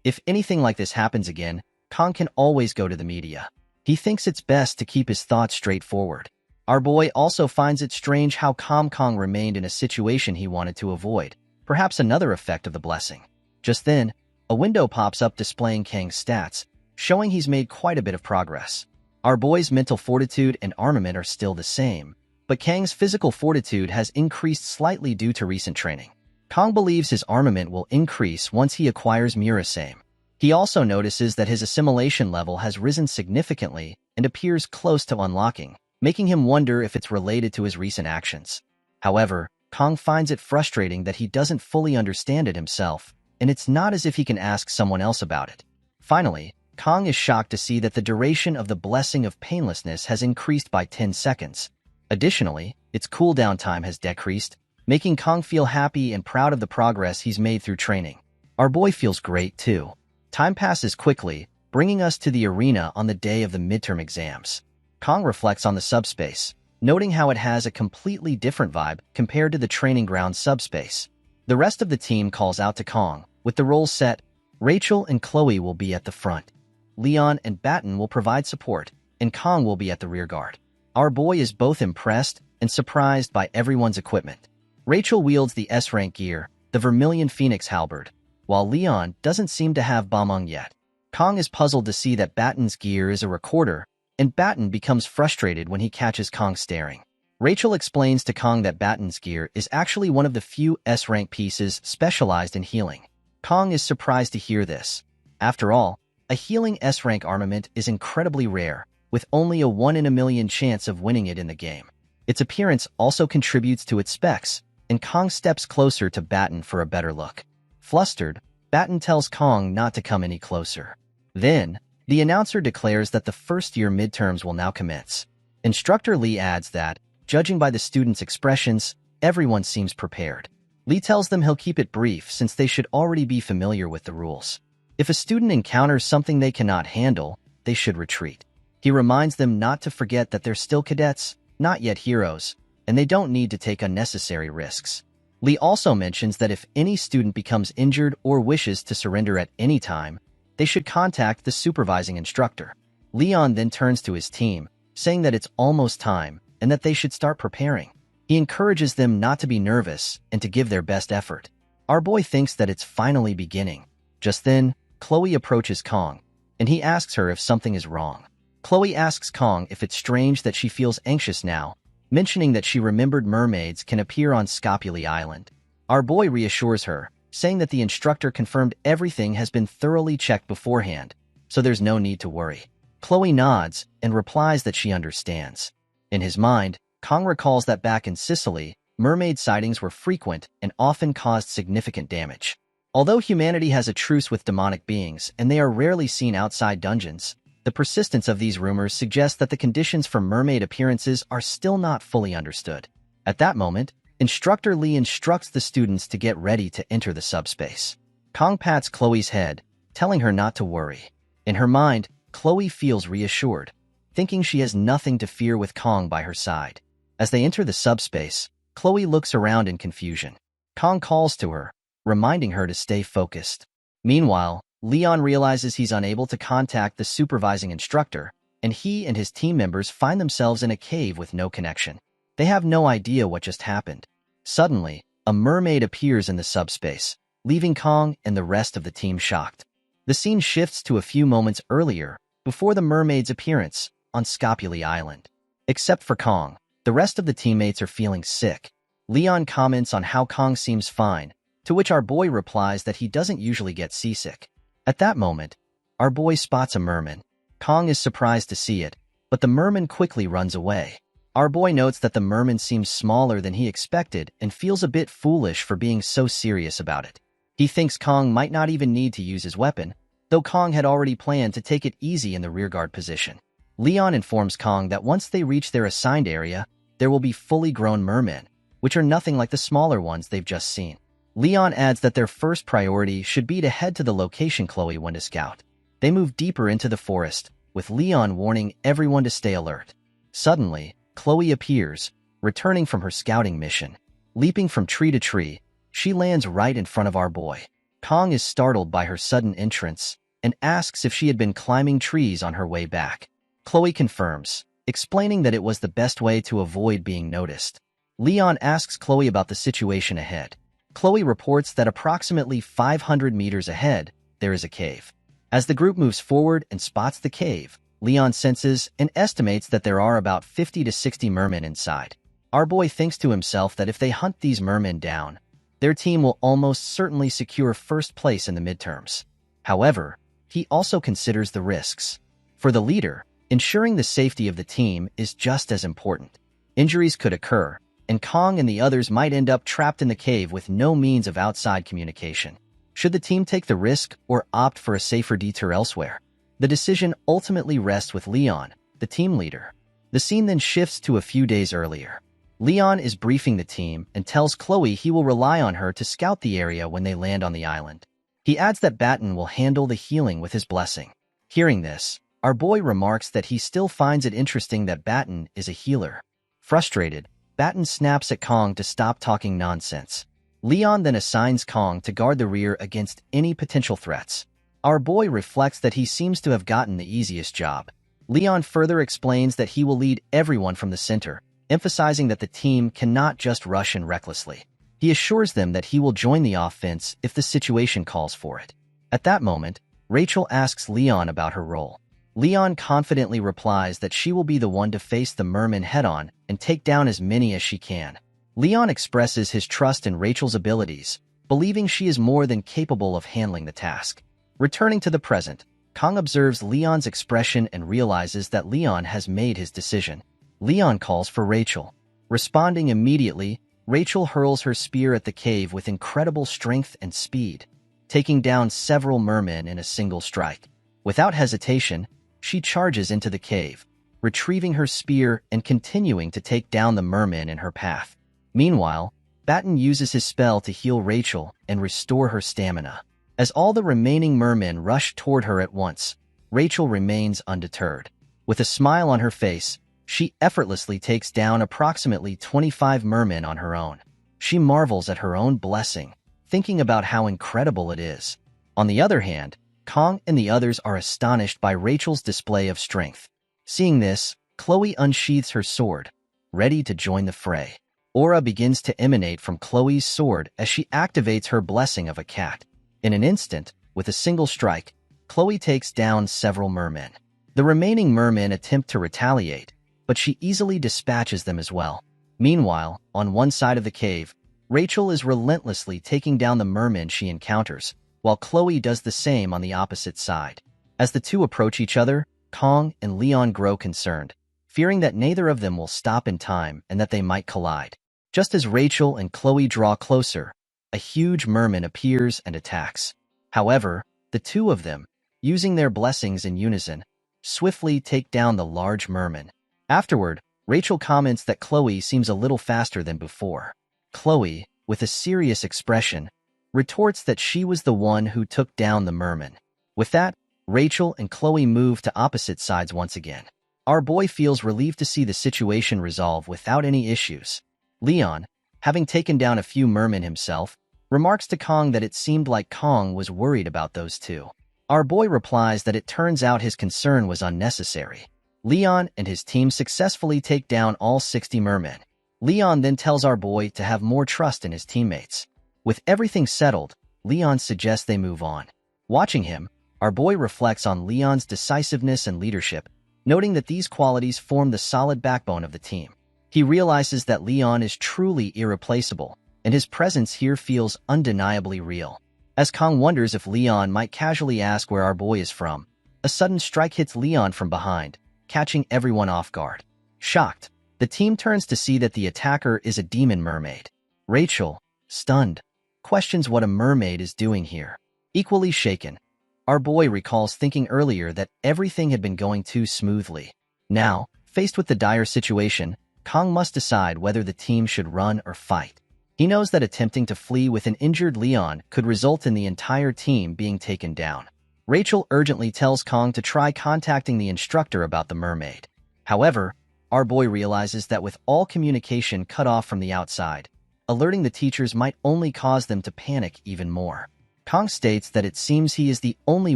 If anything like this happens again, Kong can always go to the media. He thinks it's best to keep his thoughts straightforward. Our boy also finds it strange how calm Kong remained in a situation he wanted to avoid, perhaps another effect of the blessing. Just then, a window pops up displaying Kang's stats, showing he's made quite a bit of progress. Our boy's mental fortitude and armament are still the same, but Kang's physical fortitude has increased slightly due to recent training. Kong believes his armament will increase once he acquires Murasame. He also notices that his assimilation level has risen significantly and appears close to unlocking, making him wonder if it's related to his recent actions. However, Kong finds it frustrating that he doesn't fully understand it himself, and it's not as if he can ask someone else about it. Finally, Kong is shocked to see that the duration of the blessing of painlessness has increased by 10 seconds. Additionally, its cooldown time has decreased, making Kong feel happy and proud of the progress he's made through training. Our boy feels great too. Time passes quickly, bringing us to the arena on the day of the midterm exams. Kong reflects on the subspace, noting how it has a completely different vibe compared to the training ground subspace. The rest of the team calls out to Kong, with the roles set. Rachel and Chloe will be at the front. Leon and Batten will provide support, and Kong will be at the rear guard. Our boy is both impressed and surprised by everyone's equipment. Rachel wields the S-rank gear, the Vermilion Phoenix halberd, while Leon doesn't seem to have Bamong yet. Kong is puzzled to see that Batten's gear is a recorder, and Batten becomes frustrated when he catches Kong staring. Rachel explains to Kong that Batten's gear is actually one of the few S-rank pieces specialized in healing. Kong is surprised to hear this. After all, a healing S-rank armament is incredibly rare, with only a 1 in a million chance of winning it in the game. Its appearance also contributes to its specs, and Kong steps closer to Batten for a better look. Flustered, Batten tells Kong not to come any closer. Then, the announcer declares that the first-year midterms will now commence. Instructor Lee adds that, judging by the students' expressions, everyone seems prepared. Lee tells them he'll keep it brief since they should already be familiar with the rules. If a student encounters something they cannot handle, they should retreat. He reminds them not to forget that they're still cadets, not yet heroes, and they don't need to take unnecessary risks. Lee also mentions that if any student becomes injured or wishes to surrender at any time, they should contact the supervising instructor. Leon then turns to his team, saying that it's almost time and that they should start preparing. He encourages them not to be nervous and to give their best effort. Our boy thinks that it's finally beginning. Just then, Chloe approaches Kong, and he asks her if something is wrong. Chloe asks Kong if it's strange that she feels anxious now, mentioning that she remembered mermaids can appear on Scopuli Island. Our boy reassures her, saying that the instructor confirmed everything has been thoroughly checked beforehand, so there's no need to worry. Chloe nods and replies that she understands. In his mind, Kong recalls that back in Sicily, mermaid sightings were frequent and often caused significant damage. Although humanity has a truce with demonic beings and they are rarely seen outside dungeons, the persistence of these rumors suggests that the conditions for mermaid appearances are still not fully understood. At that moment, Instructor Lee instructs the students to get ready to enter the subspace. Kong pats Chloe's head, telling her not to worry. In her mind, Chloe feels reassured, thinking she has nothing to fear with Kong by her side. As they enter the subspace, Chloe looks around in confusion. Kong calls to her, reminding her to stay focused. Meanwhile, Leon realizes he's unable to contact the supervising instructor, and he and his team members find themselves in a cave with no connection. They have no idea what just happened. Suddenly, a mermaid appears in the subspace, leaving Kong and the rest of the team shocked. The scene shifts to a few moments earlier, before the mermaid's appearance, on Scopuli Island. Except for Kong, the rest of the teammates are feeling sick. Leon comments on how Kong seems fine, to which our boy replies that he doesn't usually get seasick. At that moment, our boy spots a merman. Kong is surprised to see it, but the merman quickly runs away. Our boy notes that the merman seems smaller than he expected and feels a bit foolish for being so serious about it. He thinks Kong might not even need to use his weapon, though Kong had already planned to take it easy in the rearguard position. Leon informs Kong that once they reach their assigned area, there will be fully grown mermen, which are nothing like the smaller ones they've just seen. Leon adds that their first priority should be to head to the location Chloe went to scout. They move deeper into the forest, with Leon warning everyone to stay alert. Suddenly, Chloe appears, returning from her scouting mission. Leaping from tree to tree, she lands right in front of our boy. Kong is startled by her sudden entrance and asks if she had been climbing trees on her way back. Chloe confirms, explaining that it was the best way to avoid being noticed. Leon asks Chloe about the situation ahead. Chloe reports that approximately 500 meters ahead, there is a cave. As the group moves forward and spots the cave, Leon senses and estimates that there are about 50 to 60 mermen inside. Our boy thinks to himself that if they hunt these mermen down, their team will almost certainly secure first place in the midterms. However, he also considers the risks. For the leader, ensuring the safety of the team is just as important. Injuries could occur, and Kong and the others might end up trapped in the cave with no means of outside communication. Should the team take the risk or opt for a safer detour elsewhere? The decision ultimately rests with Leon, the team leader. The scene then shifts to a few days earlier. Leon is briefing the team and tells Chloe he will rely on her to scout the area when they land on the island. He adds that Batten will handle the healing with his blessing. Hearing this, our boy remarks that he still finds it interesting that Batten is a healer. Frustrated, Batten snaps at Kong to stop talking nonsense. Leon then assigns Kong to guard the rear against any potential threats. Our boy reflects that he seems to have gotten the easiest job. Leon further explains that he will lead everyone from the center, emphasizing that the team cannot just rush in recklessly. He assures them that he will join the offense if the situation calls for it. At that moment, Rachel asks Leon about her role. Leon confidently replies that she will be the one to face the mermen head-on and take down as many as she can. Leon expresses his trust in Rachel's abilities, believing she is more than capable of handling the task. Returning to the present, Kong observes Leon's expression and realizes that Leon has made his decision. Leon calls for Rachel. Responding immediately, Rachel hurls her spear at the cave with incredible strength and speed, taking down several mermen in a single strike. Without hesitation, she charges into the cave, retrieving her spear and continuing to take down the mermen in her path. Meanwhile, Batten uses his spell to heal Rachel and restore her stamina. As all the remaining mermen rush toward her at once, Rachel remains undeterred. With a smile on her face, she effortlessly takes down approximately 25 mermen on her own. She marvels at her own blessing, thinking about how incredible it is. On the other hand, Kong and the others are astonished by Rachel's display of strength. Seeing this, Chloe unsheathes her sword, ready to join the fray. Aura begins to emanate from Chloe's sword as she activates her blessing of a cat. In an instant, with a single strike, Chloe takes down several mermen. The remaining mermen attempt to retaliate, but she easily dispatches them as well. Meanwhile, on one side of the cave, Rachel is relentlessly taking down the mermen she encounters, while Chloe does the same on the opposite side. As the two approach each other, Kong and Leon grow concerned, fearing that neither of them will stop in time and that they might collide. Just as Rachel and Chloe draw closer, a huge merman appears and attacks. However, the two of them, using their blessings in unison, swiftly take down the large merman. Afterward, Rachel comments that Chloe seems a little faster than before. Chloe, with a serious expression, retorts that she was the one who took down the merman. With that, Rachel and Chloe move to opposite sides once again. Our boy feels relieved to see the situation resolve without any issues. Leon, having taken down a few mermen himself, remarks to Kong that it seemed like Kong was worried about those two. Our boy replies that it turns out his concern was unnecessary. Leon and his team successfully take down all 60 mermen. Leon then tells our boy to have more trust in his teammates. With everything settled, Leon suggests they move on. Watching him, our boy reflects on Leon's decisiveness and leadership, noting that these qualities form the solid backbone of the team. He realizes that Leon is truly irreplaceable, and his presence here feels undeniably real. As Kong wonders if Leon might casually ask where our boy is from, a sudden strike hits Leon from behind, catching everyone off guard. Shocked, the team turns to see that the attacker is a demon mermaid. Rachel, stunned, questions what a mermaid is doing here. Equally shaken, our boy recalls thinking earlier that everything had been going too smoothly. Now, faced with the dire situation, Kong must decide whether the team should run or fight. He knows that attempting to flee with an injured Leon could result in the entire team being taken down. Rachel urgently tells Kong to try contacting the instructor about the mermaid. However, our boy realizes that with all communication cut off from the outside, alerting the teachers might only cause them to panic even more. Kong states that it seems he is the only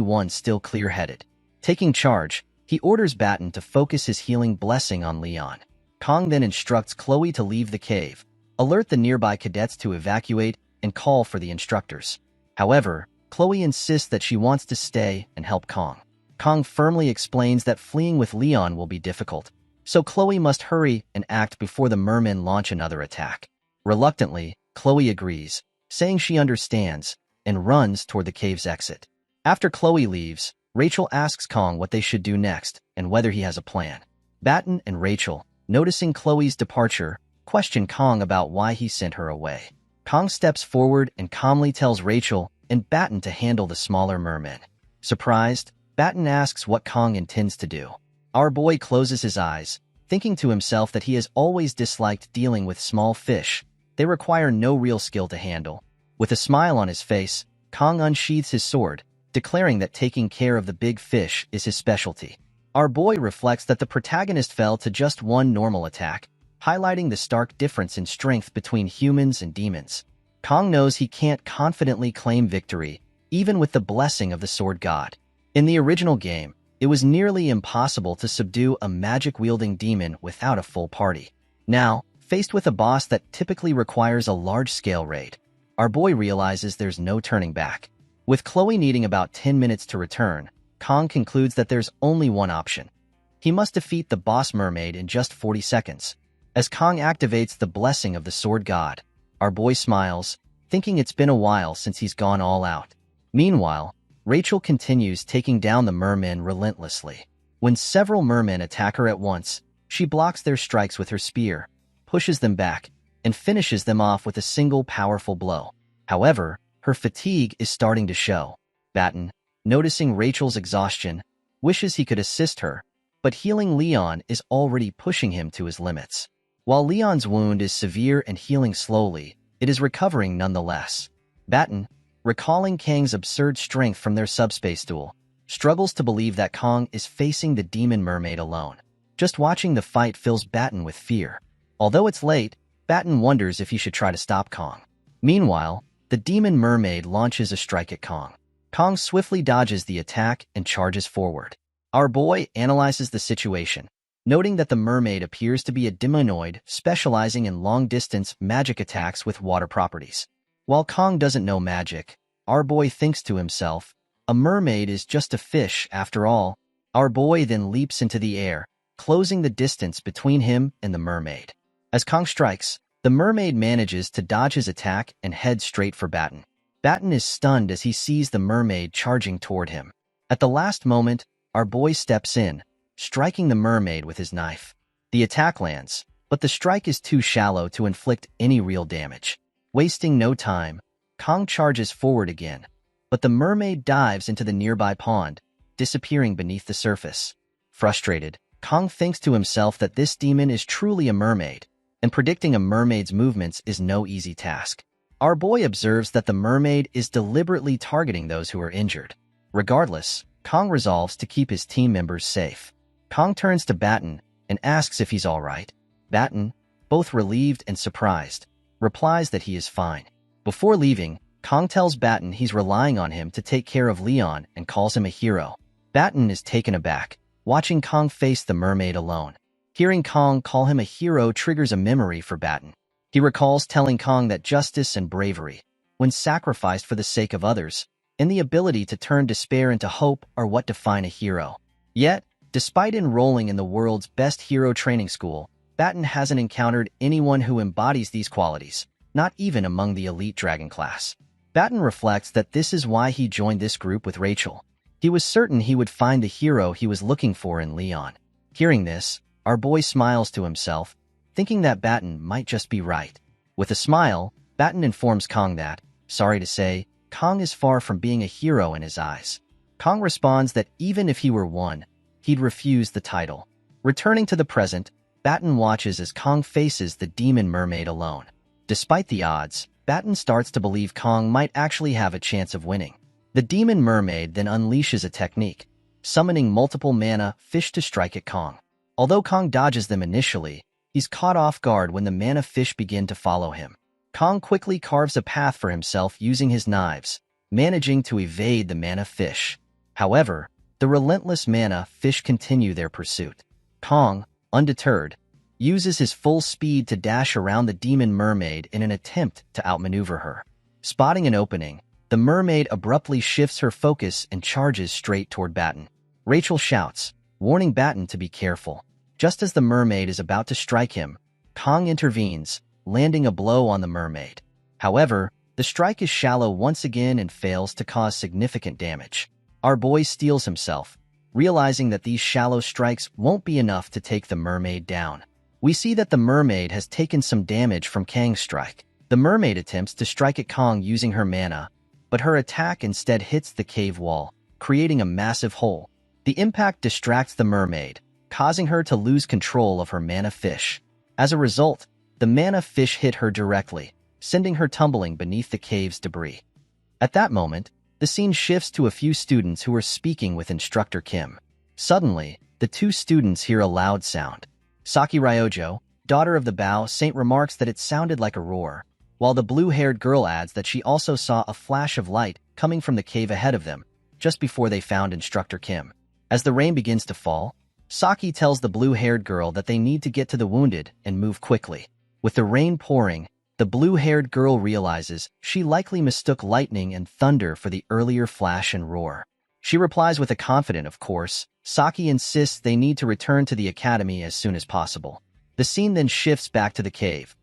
one still clear-headed. Taking charge, he orders Batten to focus his healing blessing on Leon. Kong then instructs Chloe to leave the cave, alert the nearby cadets to evacuate, and call for the instructors. However, Chloe insists that she wants to stay and help Kong. Kong firmly explains that fleeing with Leon will be difficult, so Chloe must hurry and act before the mermen launch another attack. Reluctantly, Chloe agrees, saying she understands, and runs toward the cave's exit. After Chloe leaves, Rachel asks Kong what they should do next and whether he has a plan. Batten and Rachel, noticing Chloe's departure, question Kong about why he sent her away. Kong steps forward and calmly tells Rachel and Batten to handle the smaller mermen. Surprised, Batten asks what Kong intends to do. Our boy closes his eyes, thinking to himself that he has always disliked dealing with small fish. They require no real skill to handle. With a smile on his face, Kong unsheathes his sword, declaring that taking care of the big fish is his specialty. Our boy reflects that the protagonist fell to just one normal attack, highlighting the stark difference in strength between humans and demons. Kong knows he can't confidently claim victory, even with the blessing of the sword god. In the original game, it was nearly impossible to subdue a magic-wielding demon without a full party. Now, faced with a boss that typically requires a large-scale raid, our boy realizes there's no turning back. With Chloe needing about 10 minutes to return, Kong concludes that there's only one option. He must defeat the boss mermaid in just 40 seconds. As Kong activates the blessing of the sword god, our boy smiles, thinking it's been a while since he's gone all out. Meanwhile, Rachel continues taking down the mermen relentlessly. When several mermen attack her at once, she blocks their strikes with her spear, pushes them back, and finishes them off with a single powerful blow. However, her fatigue is starting to show. Batten, noticing Rachel's exhaustion, wishes he could assist her, but healing Leon is already pushing him to his limits. While Leon's wound is severe and healing slowly, it is recovering nonetheless. Batten, recalling Kang's absurd strength from their subspace duel, struggles to believe that Kong is facing the demon mermaid alone. Just watching the fight fills Batten with fear. Although it's late, Batten wonders if he should try to stop Kong. Meanwhile, the demon mermaid launches a strike at Kong. Kong swiftly dodges the attack and charges forward. Our boy analyzes the situation, noting that the mermaid appears to be a demonoid specializing in long-distance magic attacks with water properties. While Kong doesn't know magic, our boy thinks to himself, a mermaid is just a fish after all. Our boy then leaps into the air, closing the distance between him and the mermaid. As Kong strikes, the mermaid manages to dodge his attack and head straight for Batten. Batten is stunned as he sees the mermaid charging toward him. At the last moment, our boy steps in, striking the mermaid with his knife. The attack lands, but the strike is too shallow to inflict any real damage. Wasting no time, Kong charges forward again, but the mermaid dives into the nearby pond, disappearing beneath the surface. Frustrated, Kong thinks to himself that this demon is truly a mermaid, and predicting a mermaid's movements is no easy task. Our boy observes that the mermaid is deliberately targeting those who are injured. Regardless, Kong resolves to keep his team members safe. Kong turns to Batten and asks if he's all right. Batten, both relieved and surprised, replies that he is fine. Before leaving, Kong tells Batten he's relying on him to take care of Leon and calls him a hero. Batten is taken aback, watching Kong face the mermaid alone. Hearing Kong call him a hero triggers a memory for Batten. He recalls telling Kong that justice and bravery, when sacrificed for the sake of others, and the ability to turn despair into hope are what define a hero. Yet, despite enrolling in the world's best hero training school, Batten hasn't encountered anyone who embodies these qualities, not even among the elite dragon class. Batten reflects that this is why he joined this group with Rachel. He was certain he would find the hero he was looking for in Leon. Hearing this, our boy smiles to himself, thinking that Batten might just be right. With a smile, Batten informs Kong that, sorry to say, Kong is far from being a hero in his eyes. Kong responds that even if he were one, he'd refuse the title. Returning to the present, Batten watches as Kong faces the demon mermaid alone. Despite the odds, Batten starts to believe Kong might actually have a chance of winning. The demon mermaid then unleashes a technique, summoning multiple mana fish to strike at Kong. Although Kong dodges them initially, he's caught off guard when the mana fish begin to follow him. Kong quickly carves a path for himself using his knives, managing to evade the mana fish. However, the relentless mana fish continue their pursuit. Kong, undeterred, uses his full speed to dash around the demon mermaid in an attempt to outmaneuver her. Spotting an opening, the mermaid abruptly shifts her focus and charges straight toward Batten. Rachel shouts, warning Batten to be careful. Just as the mermaid is about to strike him, Kong intervenes, landing a blow on the mermaid. However, the strike is shallow once again and fails to cause significant damage. Our boy steels himself, realizing that these shallow strikes won't be enough to take the mermaid down. We see that the mermaid has taken some damage from Kang's strike. The mermaid attempts to strike at Kong using her mana, but her attack instead hits the cave wall, creating a massive hole. The impact distracts the mermaid, causing her to lose control of her mana fish. As a result, the mana fish hit her directly, sending her tumbling beneath the cave's debris. At that moment, the scene shifts to a few students who are speaking with Instructor Kim. Suddenly, the two students hear a loud sound. Saki Ryojo, daughter of the Bao Saint, remarks that it sounded like a roar, while the blue-haired girl adds that she also saw a flash of light coming from the cave ahead of them, just before they found Instructor Kim. As the rain begins to fall, Saki tells the blue-haired girl that they need to get to the wounded and move quickly. With the rain pouring, the blue-haired girl realizes she likely mistook lightning and thunder for the earlier flash and roar. She replies with a confident "of course." Saki insists they need to return to the academy as soon as possible. The scene then shifts back to the cave.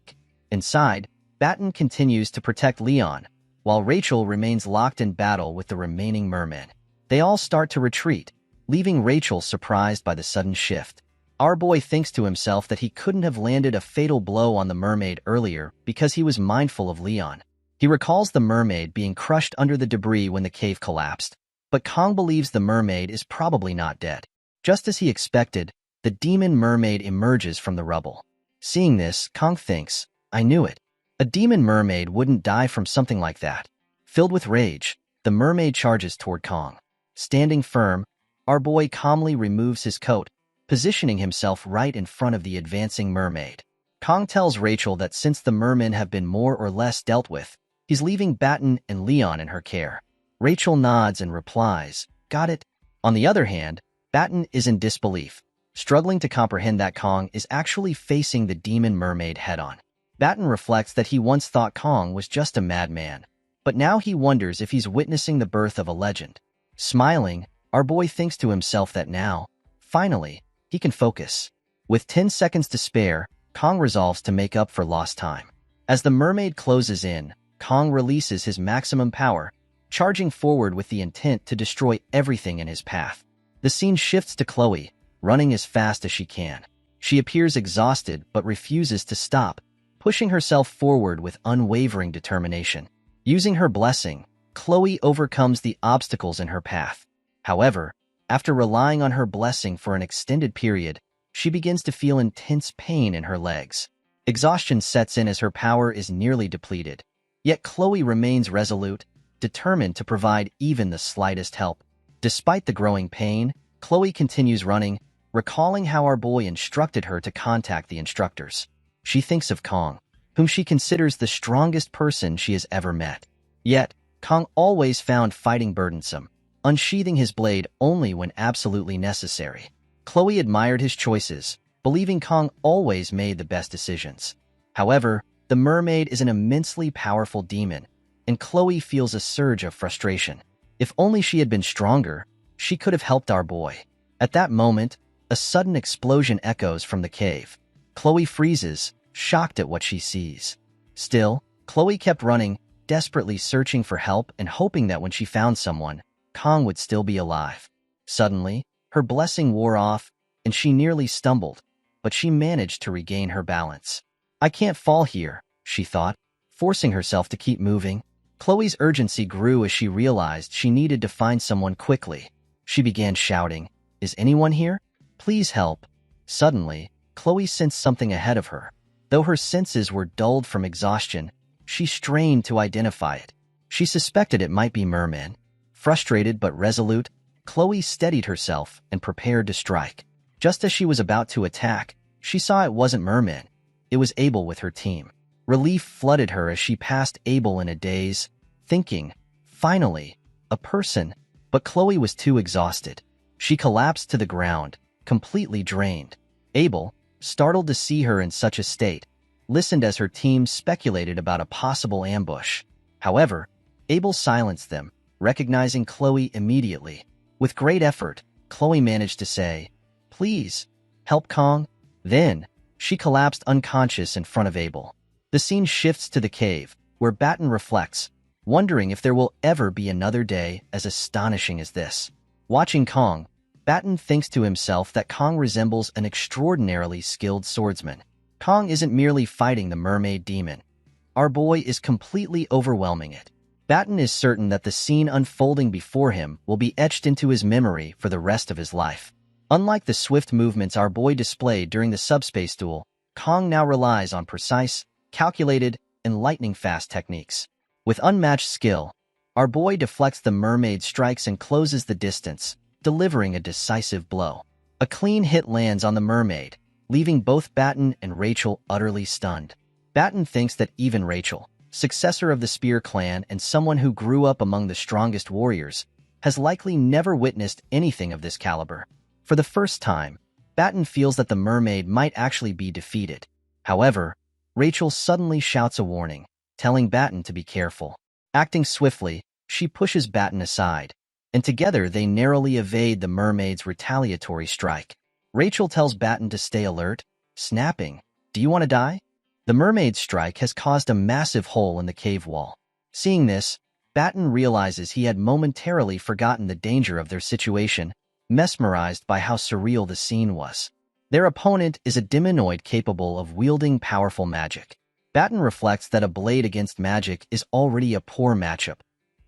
Inside, Batten continues to protect Leon, while Rachel remains locked in battle with the remaining mermen. They all start to retreat, leaving Rachel surprised by the sudden shift. Our boy thinks to himself that he couldn't have landed a fatal blow on the mermaid earlier because he was mindful of Leon. He recalls the mermaid being crushed under the debris when the cave collapsed, but Kong believes the mermaid is probably not dead. Just as he expected, the demon mermaid emerges from the rubble. Seeing this, Kong thinks, I knew it. A demon mermaid wouldn't die from something like that. Filled with rage, the mermaid charges toward Kong. Standing firm, our boy calmly removes his coat, positioning himself right in front of the advancing mermaid. Kong tells Rachel that since the mermen have been more or less dealt with, he's leaving Batten and Leon in her care. Rachel nods and replies, got it. On the other hand, Batten is in disbelief, struggling to comprehend that Kong is actually facing the demon mermaid head-on. Batten reflects that he once thought Kong was just a madman, but now he wonders if he's witnessing the birth of a legend. Smiling, our boy thinks to himself that now, finally, he can focus. With 10 seconds to spare, Kong resolves to make up for lost time. As the mermaid closes in, Kong releases his maximum power, charging forward with the intent to destroy everything in his path. The scene shifts to Chloe, running as fast as she can. She appears exhausted but refuses to stop, pushing herself forward with unwavering determination. Using her blessing, Chloe overcomes the obstacles in her path. However, after relying on her blessing for an extended period, she begins to feel intense pain in her legs. Exhaustion sets in as her power is nearly depleted. Yet Chloe remains resolute, determined to provide even the slightest help. Despite the growing pain, Chloe continues running, recalling how our boy instructed her to contact the instructors. She thinks of Kong, whom she considers the strongest person she has ever met. Yet, Kong always found fighting burdensome, unsheathing his blade only when absolutely necessary. Chloe admired his choices, believing Kong always made the best decisions. However, the mermaid is an immensely powerful demon, and Chloe feels a surge of frustration. If only she had been stronger, she could have helped our boy. At that moment, a sudden explosion echoes from the cave. Chloe freezes, shocked at what she sees. Still, Chloe kept running, desperately searching for help and hoping that when she found someone, Kong would still be alive. Suddenly, her blessing wore off, and she nearly stumbled, but she managed to regain her balance. I can't fall here, she thought, forcing herself to keep moving. Chloe's urgency grew as she realized she needed to find someone quickly. She began shouting, "Is anyone here? Please help." Suddenly, Chloe sensed something ahead of her. Though her senses were dulled from exhaustion, she strained to identify it. She suspected it might be Merman. Frustrated but resolute, Chloe steadied herself and prepared to strike. Just as she was about to attack, she saw it wasn't Merman. It was Abel with her team. Relief flooded her as she passed Abel in a daze, thinking, finally, a person. But Chloe was too exhausted. She collapsed to the ground, completely drained. Abel, startled to see her in such a state, listened as her team speculated about a possible ambush. However, Abel silenced them, recognizing Chloe immediately. With great effort, Chloe managed to say, "Please, help Kong." Then, she collapsed unconscious in front of Abel. The scene shifts to the cave, where Batten reflects, wondering if there will ever be another day as astonishing as this. Watching Kong, Batten thinks to himself that Kong resembles an extraordinarily skilled swordsman. Kong isn't merely fighting the mermaid demon. Our boy is completely overwhelming it. Batten is certain that the scene unfolding before him will be etched into his memory for the rest of his life. Unlike the swift movements our boy displayed during the subspace duel, Kong now relies on precise, calculated, and lightning-fast techniques. With unmatched skill, our boy deflects the mermaid's strikes and closes the distance, delivering a decisive blow. A clean hit lands on the mermaid, leaving both Batten and Rachel utterly stunned. Batten thinks that even Rachel, successor of the Spear clan and someone who grew up among the strongest warriors, has likely never witnessed anything of this caliber. For the first time, Batten feels that the mermaid might actually be defeated. However, Rachel suddenly shouts a warning, telling Batten to be careful. Acting swiftly, she pushes Batten aside, and together they narrowly evade the mermaid's retaliatory strike. Rachel tells Batten to stay alert, snapping, "Do you want to die?" The mermaid's strike has caused a massive hole in the cave wall. Seeing this, Batten realizes he had momentarily forgotten the danger of their situation, mesmerized by how surreal the scene was. Their opponent is a demonoid capable of wielding powerful magic. Batten reflects that a blade against magic is already a poor matchup.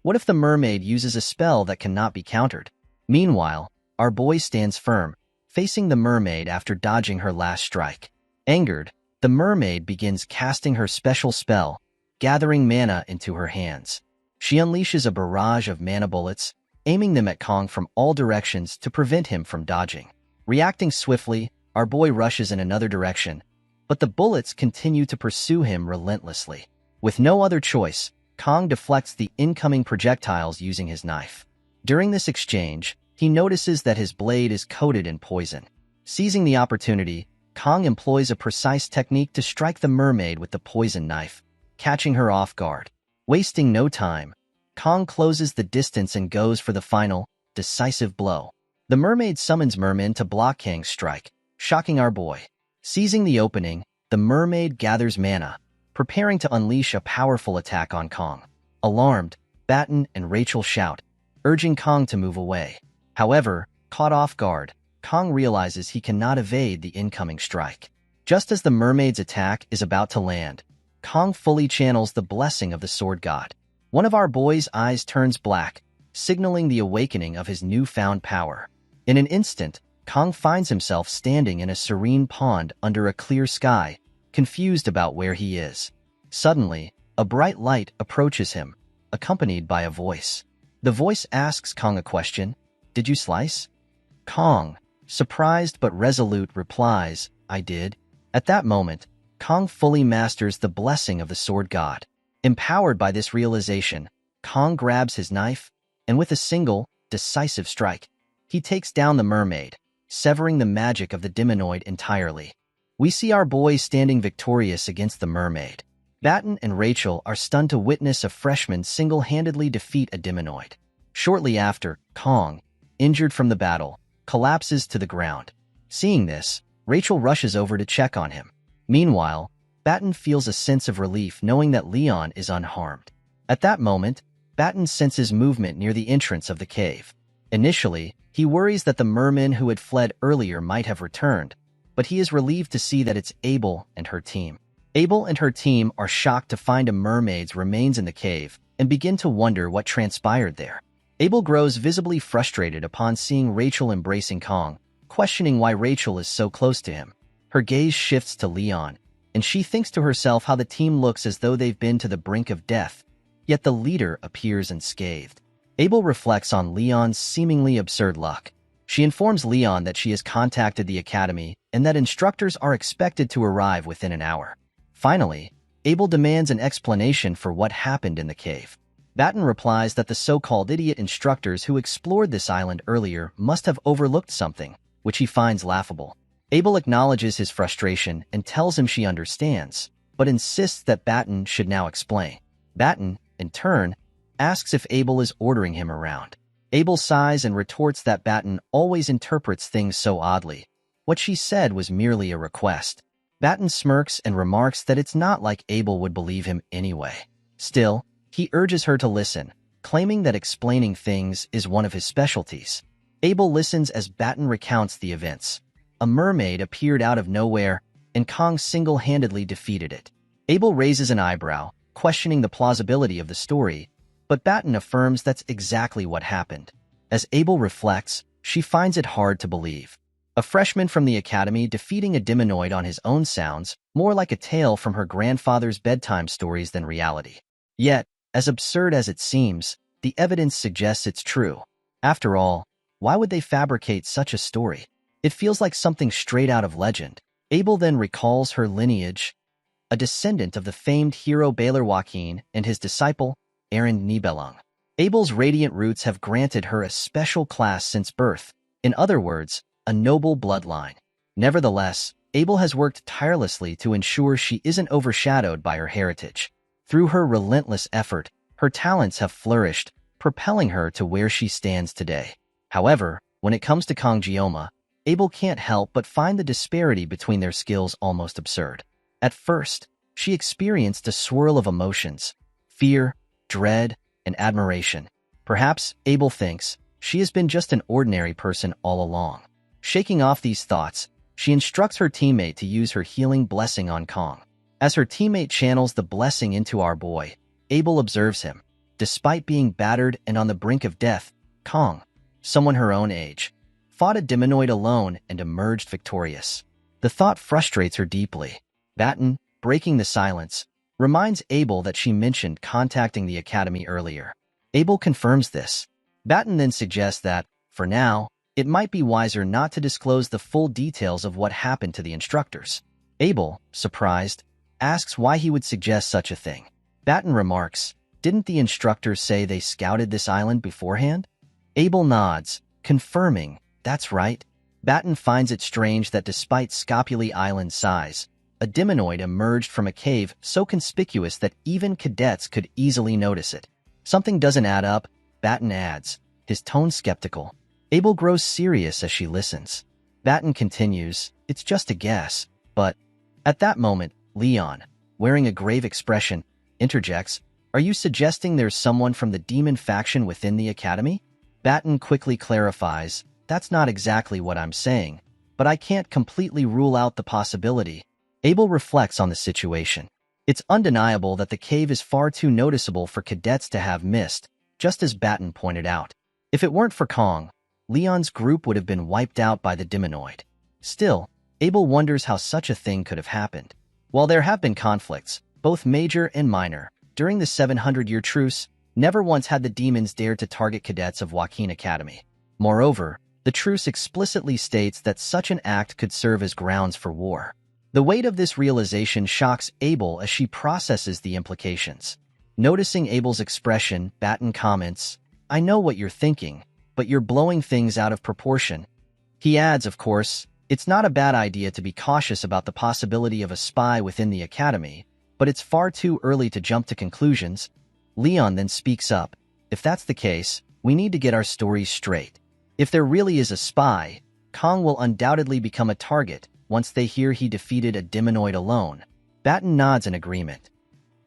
What if the mermaid uses a spell that cannot be countered? Meanwhile, our boy stands firm, facing the mermaid after dodging her last strike. Angered, the mermaid begins casting her special spell, gathering mana into her hands. She unleashes a barrage of mana bullets, aiming them at Kong from all directions to prevent him from dodging. Reacting swiftly, our boy rushes in another direction, but the bullets continue to pursue him relentlessly. With no other choice, Kong deflects the incoming projectiles using his knife. During this exchange, he notices that his blade is coated in poison. Seizing the opportunity, Kong employs a precise technique to strike the mermaid with the poison knife, catching her off guard. Wasting no time, Kong closes the distance and goes for the final, decisive blow. The mermaid summons Merman to block Kang's strike, shocking our boy. Seizing the opening, the mermaid gathers mana, preparing to unleash a powerful attack on Kong. Alarmed, Batten and Rachel shout, urging Kong to move away. However, caught off guard, Kong realizes he cannot evade the incoming strike. Just as the mermaid's attack is about to land, Kong fully channels the blessing of the sword god. One of our boy's eyes turns black, signaling the awakening of his newfound power. In an instant, Kong finds himself standing in a serene pond under a clear sky, confused about where he is. Suddenly, A bright light approaches him, accompanied by a voice. The voice asks Kong a question. Did you slice? Kong, surprised but resolute, replies, I did. At that moment, Kong fully masters the blessing of the sword god. Empowered by this realization, Kong grabs his knife, and with a single, decisive strike, he takes down the mermaid, severing the magic of the demonoid entirely. We see our boy standing victorious against the mermaid. Batten and Rachel are stunned to witness a freshman single-handedly defeat a demonoid. Shortly after, Kong, injured from the battle, collapses to the ground. Seeing this, Rachel rushes over to check on him. Meanwhile, Batten feels a sense of relief knowing that Leon is unharmed. At that moment, Batten senses movement near the entrance of the cave. Initially, he worries that the mermen who had fled earlier might have returned, but he is relieved to see that it's Abel and her team. Abel and her team are shocked to find a mermaid's remains in the cave and begin to wonder what transpired there. Abel grows visibly frustrated upon seeing Rachel embracing Kong, questioning why Rachel is so close to him. Her gaze shifts to Leon, and she thinks to herself how the team looks as though they've been to the brink of death, yet the leader appears unscathed. Abel reflects on Leon's seemingly absurd luck. She informs Leon that she has contacted the academy and that instructors are expected to arrive within an hour. Finally, Abel demands an explanation for what happened in the cave. Batten replies that the so-called idiot instructors who explored this island earlier must have overlooked something, which he finds laughable. Abel acknowledges his frustration and tells him she understands, but insists that Batten should now explain. Batten, in turn, asks if Abel is ordering him around. Abel sighs and retorts that Batten always interprets things so oddly. What she said was merely a request. Batten smirks and remarks that it's not like Abel would believe him anyway. Still, he urges her to listen, claiming that explaining things is one of his specialties. Abel listens as Batten recounts the events. A mermaid appeared out of nowhere, and Kong single-handedly defeated it. Abel raises an eyebrow, questioning the plausibility of the story, but Batten affirms that's exactly what happened. As Abel reflects, she finds it hard to believe. A freshman from the academy defeating a demonoid on his own sounds more like a tale from her grandfather's bedtime stories than reality. Yet, as absurd as it seems, the evidence suggests it's true. After all, why would they fabricate such a story? It feels like something straight out of legend. Abel then recalls her lineage, a descendant of the famed hero Baylor Joaquin and his disciple, Aaron Nibelung. Abel's radiant roots have granted her a special class since birth. In other words, a noble bloodline. Nevertheless, Abel has worked tirelessly to ensure she isn't overshadowed by her heritage. Through her relentless effort, her talents have flourished, propelling her to where she stands today. However, when it comes to Kongjioma, Abel can't help but find the disparity between their skills almost absurd. At first, she experienced a swirl of emotions: fear, dread, and admiration. Perhaps, Abel thinks, she has been just an ordinary person all along. Shaking off these thoughts, she instructs her teammate to use her healing blessing on Kong. As her teammate channels the blessing into our boy, Abel observes him. Despite being battered and on the brink of death, Kong, someone her own age, fought a demonoid alone and emerged victorious. The thought frustrates her deeply. Batten, breaking the silence, reminds Abel that she mentioned contacting the academy earlier. Abel confirms this. Batten then suggests that, for now, it might be wiser not to disclose the full details of what happened to the instructors. Abel, surprised, asks why he would suggest such a thing. Batten remarks, "Didn't the instructors say they scouted this island beforehand?" Abel nods, confirming, "That's right." Batten finds it strange that despite Scopuli Island's size, a demonoid emerged from a cave so conspicuous that even cadets could easily notice it. Something doesn't add up, Batten adds, his tone skeptical. Abel grows serious as she listens. Batten continues, "It's just a guess, but..." At that moment, Leon, wearing a grave expression, interjects, "Are you suggesting there's someone from the demon faction within the academy?" Batten quickly clarifies, "That's not exactly what I'm saying, but I can't completely rule out the possibility." Abel reflects on the situation. It's undeniable that the cave is far too noticeable for cadets to have missed, just as Batten pointed out. If it weren't for Kong, Leon's group would have been wiped out by the demonoid. Still, Abel wonders how such a thing could have happened. While there have been conflicts, both major and minor, during the 700-year truce, never once had the demons dared to target cadets of Joaquin Academy. Moreover, the truce explicitly states that such an act could serve as grounds for war. The weight of this realization shocks Abel as she processes the implications. Noticing Abel's expression, Batten comments, "I know what you're thinking, but you're blowing things out of proportion." He adds, of course, it's not a bad idea to be cautious about the possibility of a spy within the academy, but it's far too early to jump to conclusions. Leon then speaks up, "If that's the case, we need to get our stories straight. If there really is a spy, Kong will undoubtedly become a target once they hear he defeated a demonoid alone." Batten nods in agreement.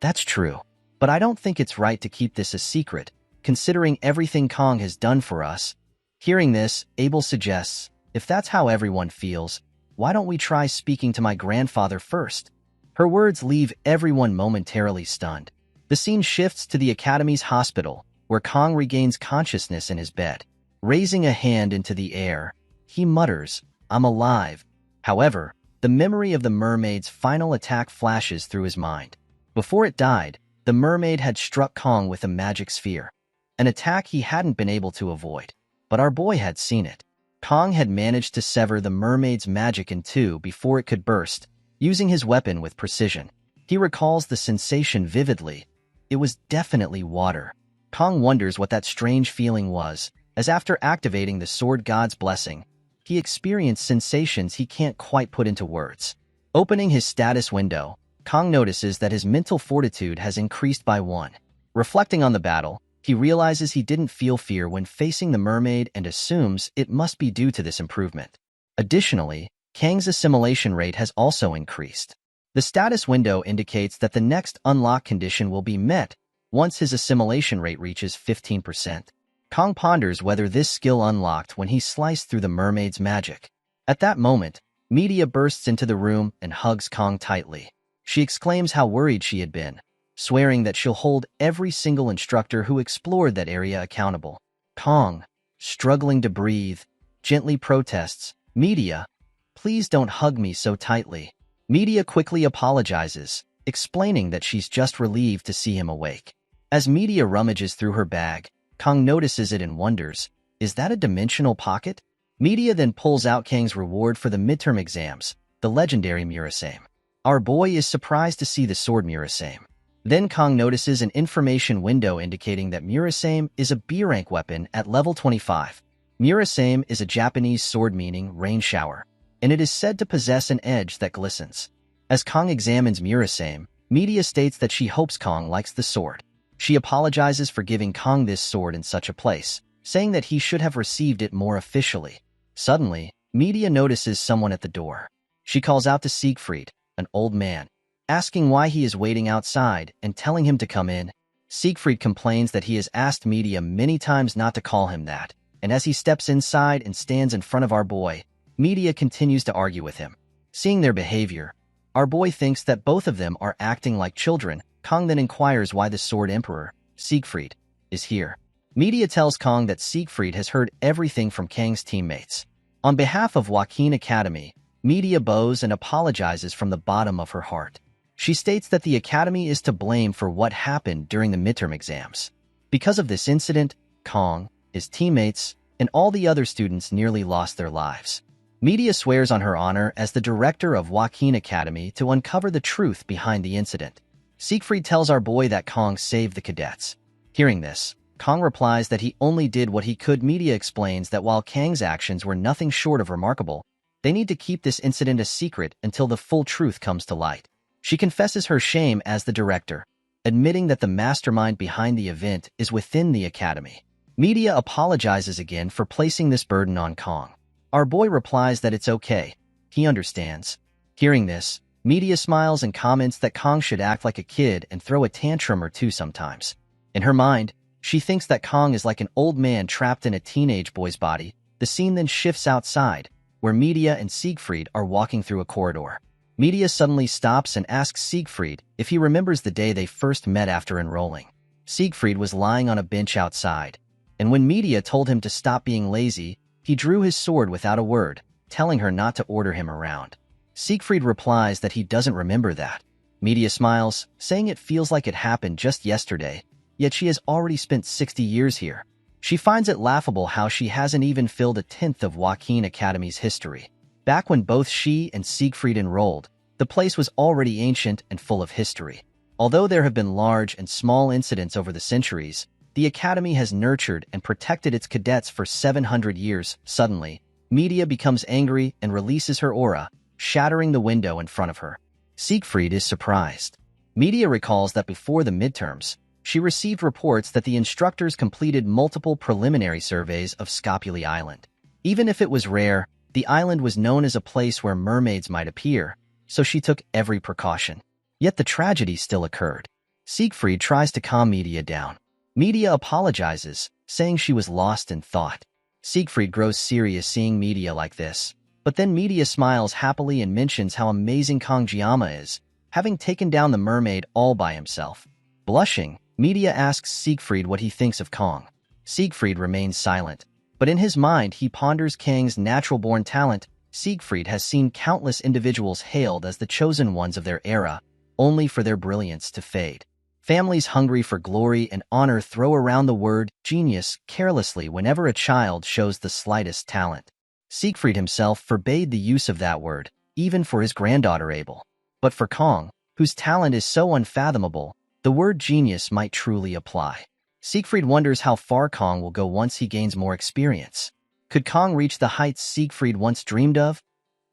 "That's true, but I don't think it's right to keep this a secret, considering everything Kong has done for us." Hearing this, Abel suggests, "If that's how everyone feels, why don't we try speaking to my grandfather first?" Her words leave everyone momentarily stunned. The scene shifts to the Academy's hospital, where Kong regains consciousness in his bed. Raising a hand into the air, he mutters, "I'm alive." However, the memory of the mermaid's final attack flashes through his mind. Before it died, the mermaid had struck Kong with a magic sphere, an attack he hadn't been able to avoid. But our boy had seen it. Kong had managed to sever the mermaid's magic in two before it could burst, using his weapon with precision. He recalls the sensation vividly. It was definitely water. Kong wonders what that strange feeling was, as after activating the sword god's blessing, he experienced sensations he can't quite put into words. Opening his status window, Kong notices that his mental fortitude has increased by 1. Reflecting on the battle, he realizes he didn't feel fear when facing the mermaid and assumes it must be due to this improvement. Additionally, Kang's assimilation rate has also increased. The status window indicates that the next unlock condition will be met once his assimilation rate reaches 15%. Kong ponders whether this skill unlocked when he sliced through the mermaid's magic. At that moment, Media bursts into the room and hugs Kong tightly. She exclaims how worried she had been, swearing that she'll hold every single instructor who explored that area accountable. Kong, struggling to breathe, gently protests, "Media, please don't hug me so tightly." Media quickly apologizes, explaining that she's just relieved to see him awake. As Media rummages through her bag, Kong notices it and wonders, is that a dimensional pocket? Media then pulls out Kang's reward for the midterm exams, the legendary Murasame. Our boy is surprised to see the sword Murasame. Then Kong notices an information window indicating that Murasame is a B-rank weapon at level 25. Murasame is a Japanese sword meaning rain shower, and it is said to possess an edge that glistens. As Kong examines Murasame, Media states that she hopes Kong likes the sword. She apologizes for giving Kong this sword in such a place, saying that he should have received it more officially. Suddenly, Media notices someone at the door. She calls out to Siegfried, an old man, asking why he is waiting outside and telling him to come in. Siegfried complains that he has asked Media many times not to call him that, and as he steps inside and stands in front of our boy, Media continues to argue with him. Seeing their behavior, our boy thinks that both of them are acting like children. Kong then inquires why the Sword Emperor, Siegfried, is here. Media tells Kong that Siegfried has heard everything from Kang's teammates. On behalf of Joaquin Academy, Media bows and apologizes from the bottom of her heart. She states that the Academy is to blame for what happened during the midterm exams. Because of this incident, Kong, his teammates, and all the other students nearly lost their lives. Media swears on her honor as the director of Joaquin Academy to uncover the truth behind the incident. Siegfried tells our boy that Kong saved the cadets. Hearing this, Kong replies that he only did what he could. Media explains that while Kang's actions were nothing short of remarkable, they need to keep this incident a secret until the full truth comes to light. She confesses her shame as the director, admitting that the mastermind behind the event is within the Academy. Media apologizes again for placing this burden on Kong. Our boy replies that it's okay, he understands. Hearing this, Media smiles and comments that Kong should act like a kid and throw a tantrum or two sometimes. In her mind, she thinks that Kong is like an old man trapped in a teenage boy's body. The scene then shifts outside, where Media and Siegfried are walking through a corridor. Media suddenly stops and asks Siegfried if he remembers the day they first met after enrolling. Siegfried was lying on a bench outside, and when Media told him to stop being lazy, he drew his sword without a word, telling her not to order him around. Siegfried replies that he doesn't remember that. Media smiles, saying it feels like it happened just yesterday, yet she has already spent 60 years here. She finds it laughable how she hasn't even filled a tenth of Joaquin Academy's history. Back when both she and Siegfried enrolled, the place was already ancient and full of history. Although there have been large and small incidents over the centuries, the Academy has nurtured and protected its cadets for 700 years. Suddenly, Media becomes angry and releases her aura, shattering the window in front of her. Siegfried is surprised. Media recalls that before the midterms, she received reports that the instructors completed multiple preliminary surveys of Scopuli Island. Even if it was rare, the island was known as a place where mermaids might appear, so she took every precaution. Yet the tragedy still occurred. Siegfried tries to calm Media down. Media apologizes, saying she was lost in thought. Siegfried grows serious seeing Media like this, but then Media smiles happily and mentions how amazing Kongjiyama is, having taken down the mermaid all by himself. Blushing, Media asks Siegfried what he thinks of Kong. Siegfried remains silent, but in his mind he ponders Kang's natural-born talent. Siegfried has seen countless individuals hailed as the chosen ones of their era, only for their brilliance to fade. Families hungry for glory and honor throw around the word genius carelessly whenever a child shows the slightest talent. Siegfried himself forbade the use of that word, even for his granddaughter Abel. But for Kong, whose talent is so unfathomable, the word genius might truly apply. Siegfried wonders how far Kong will go once he gains more experience. Could Kong reach the heights Siegfried once dreamed of?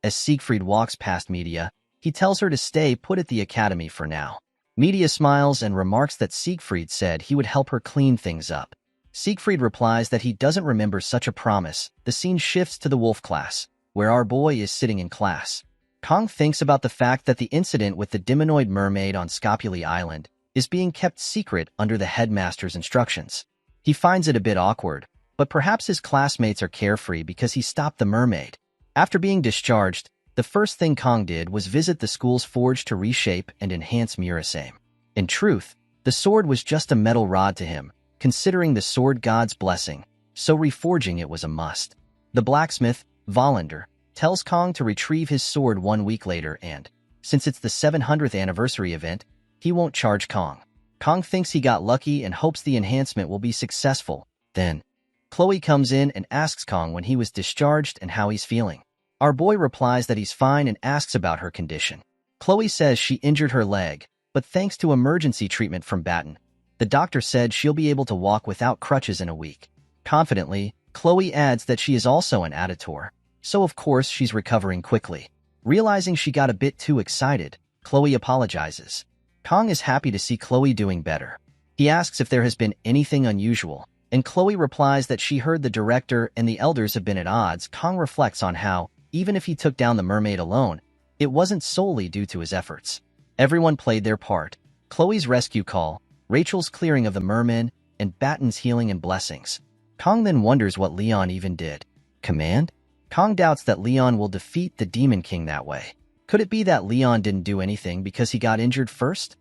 As Siegfried walks past Media, he tells her to stay put at the academy for now. Media smiles and remarks that Siegfried said he would help her clean things up. Siegfried replies that he doesn't remember such a promise. The scene shifts to the wolf class, where our boy is sitting in class. Kong thinks about the fact that the incident with the demonoid mermaid on Scopuli Island is being kept secret under the headmaster's instructions. He finds it a bit awkward, but perhaps his classmates are carefree because he stopped the mermaid. After being discharged, the first thing Kong did was visit the school's forge to reshape and enhance Murasame. In truth, the sword was just a metal rod to him, considering the sword god's blessing, so reforging it was a must. The blacksmith, Volander, tells Kong to retrieve his sword 1 week later and, since it's the 700th anniversary event, he won't charge Kong. Kong thinks he got lucky and hopes the enhancement will be successful. Then, Chloe comes in and asks Kong when he was discharged and how he's feeling. Our boy replies that he's fine and asks about her condition. Chloe says she injured her leg, but thanks to emergency treatment from Batten, the doctor said she'll be able to walk without crutches in a week. Confidently, Chloe adds that she is also an additor, so of course she's recovering quickly. Realizing she got a bit too excited, Chloe apologizes. Kong is happy to see Chloe doing better. He asks if there has been anything unusual, and Chloe replies that she heard the director and the elders have been at odds. Kong reflects on how, even if he took down the mermaid alone, it wasn't solely due to his efforts. Everyone played their part. Chloe's rescue call, Rachel's clearing of the merman, and Batten's healing and blessings. Kong then wonders what Leon even did. Command? Kong doubts that Leon will defeat the Demon King that way. Could it be that Leon didn't do anything because he got injured first?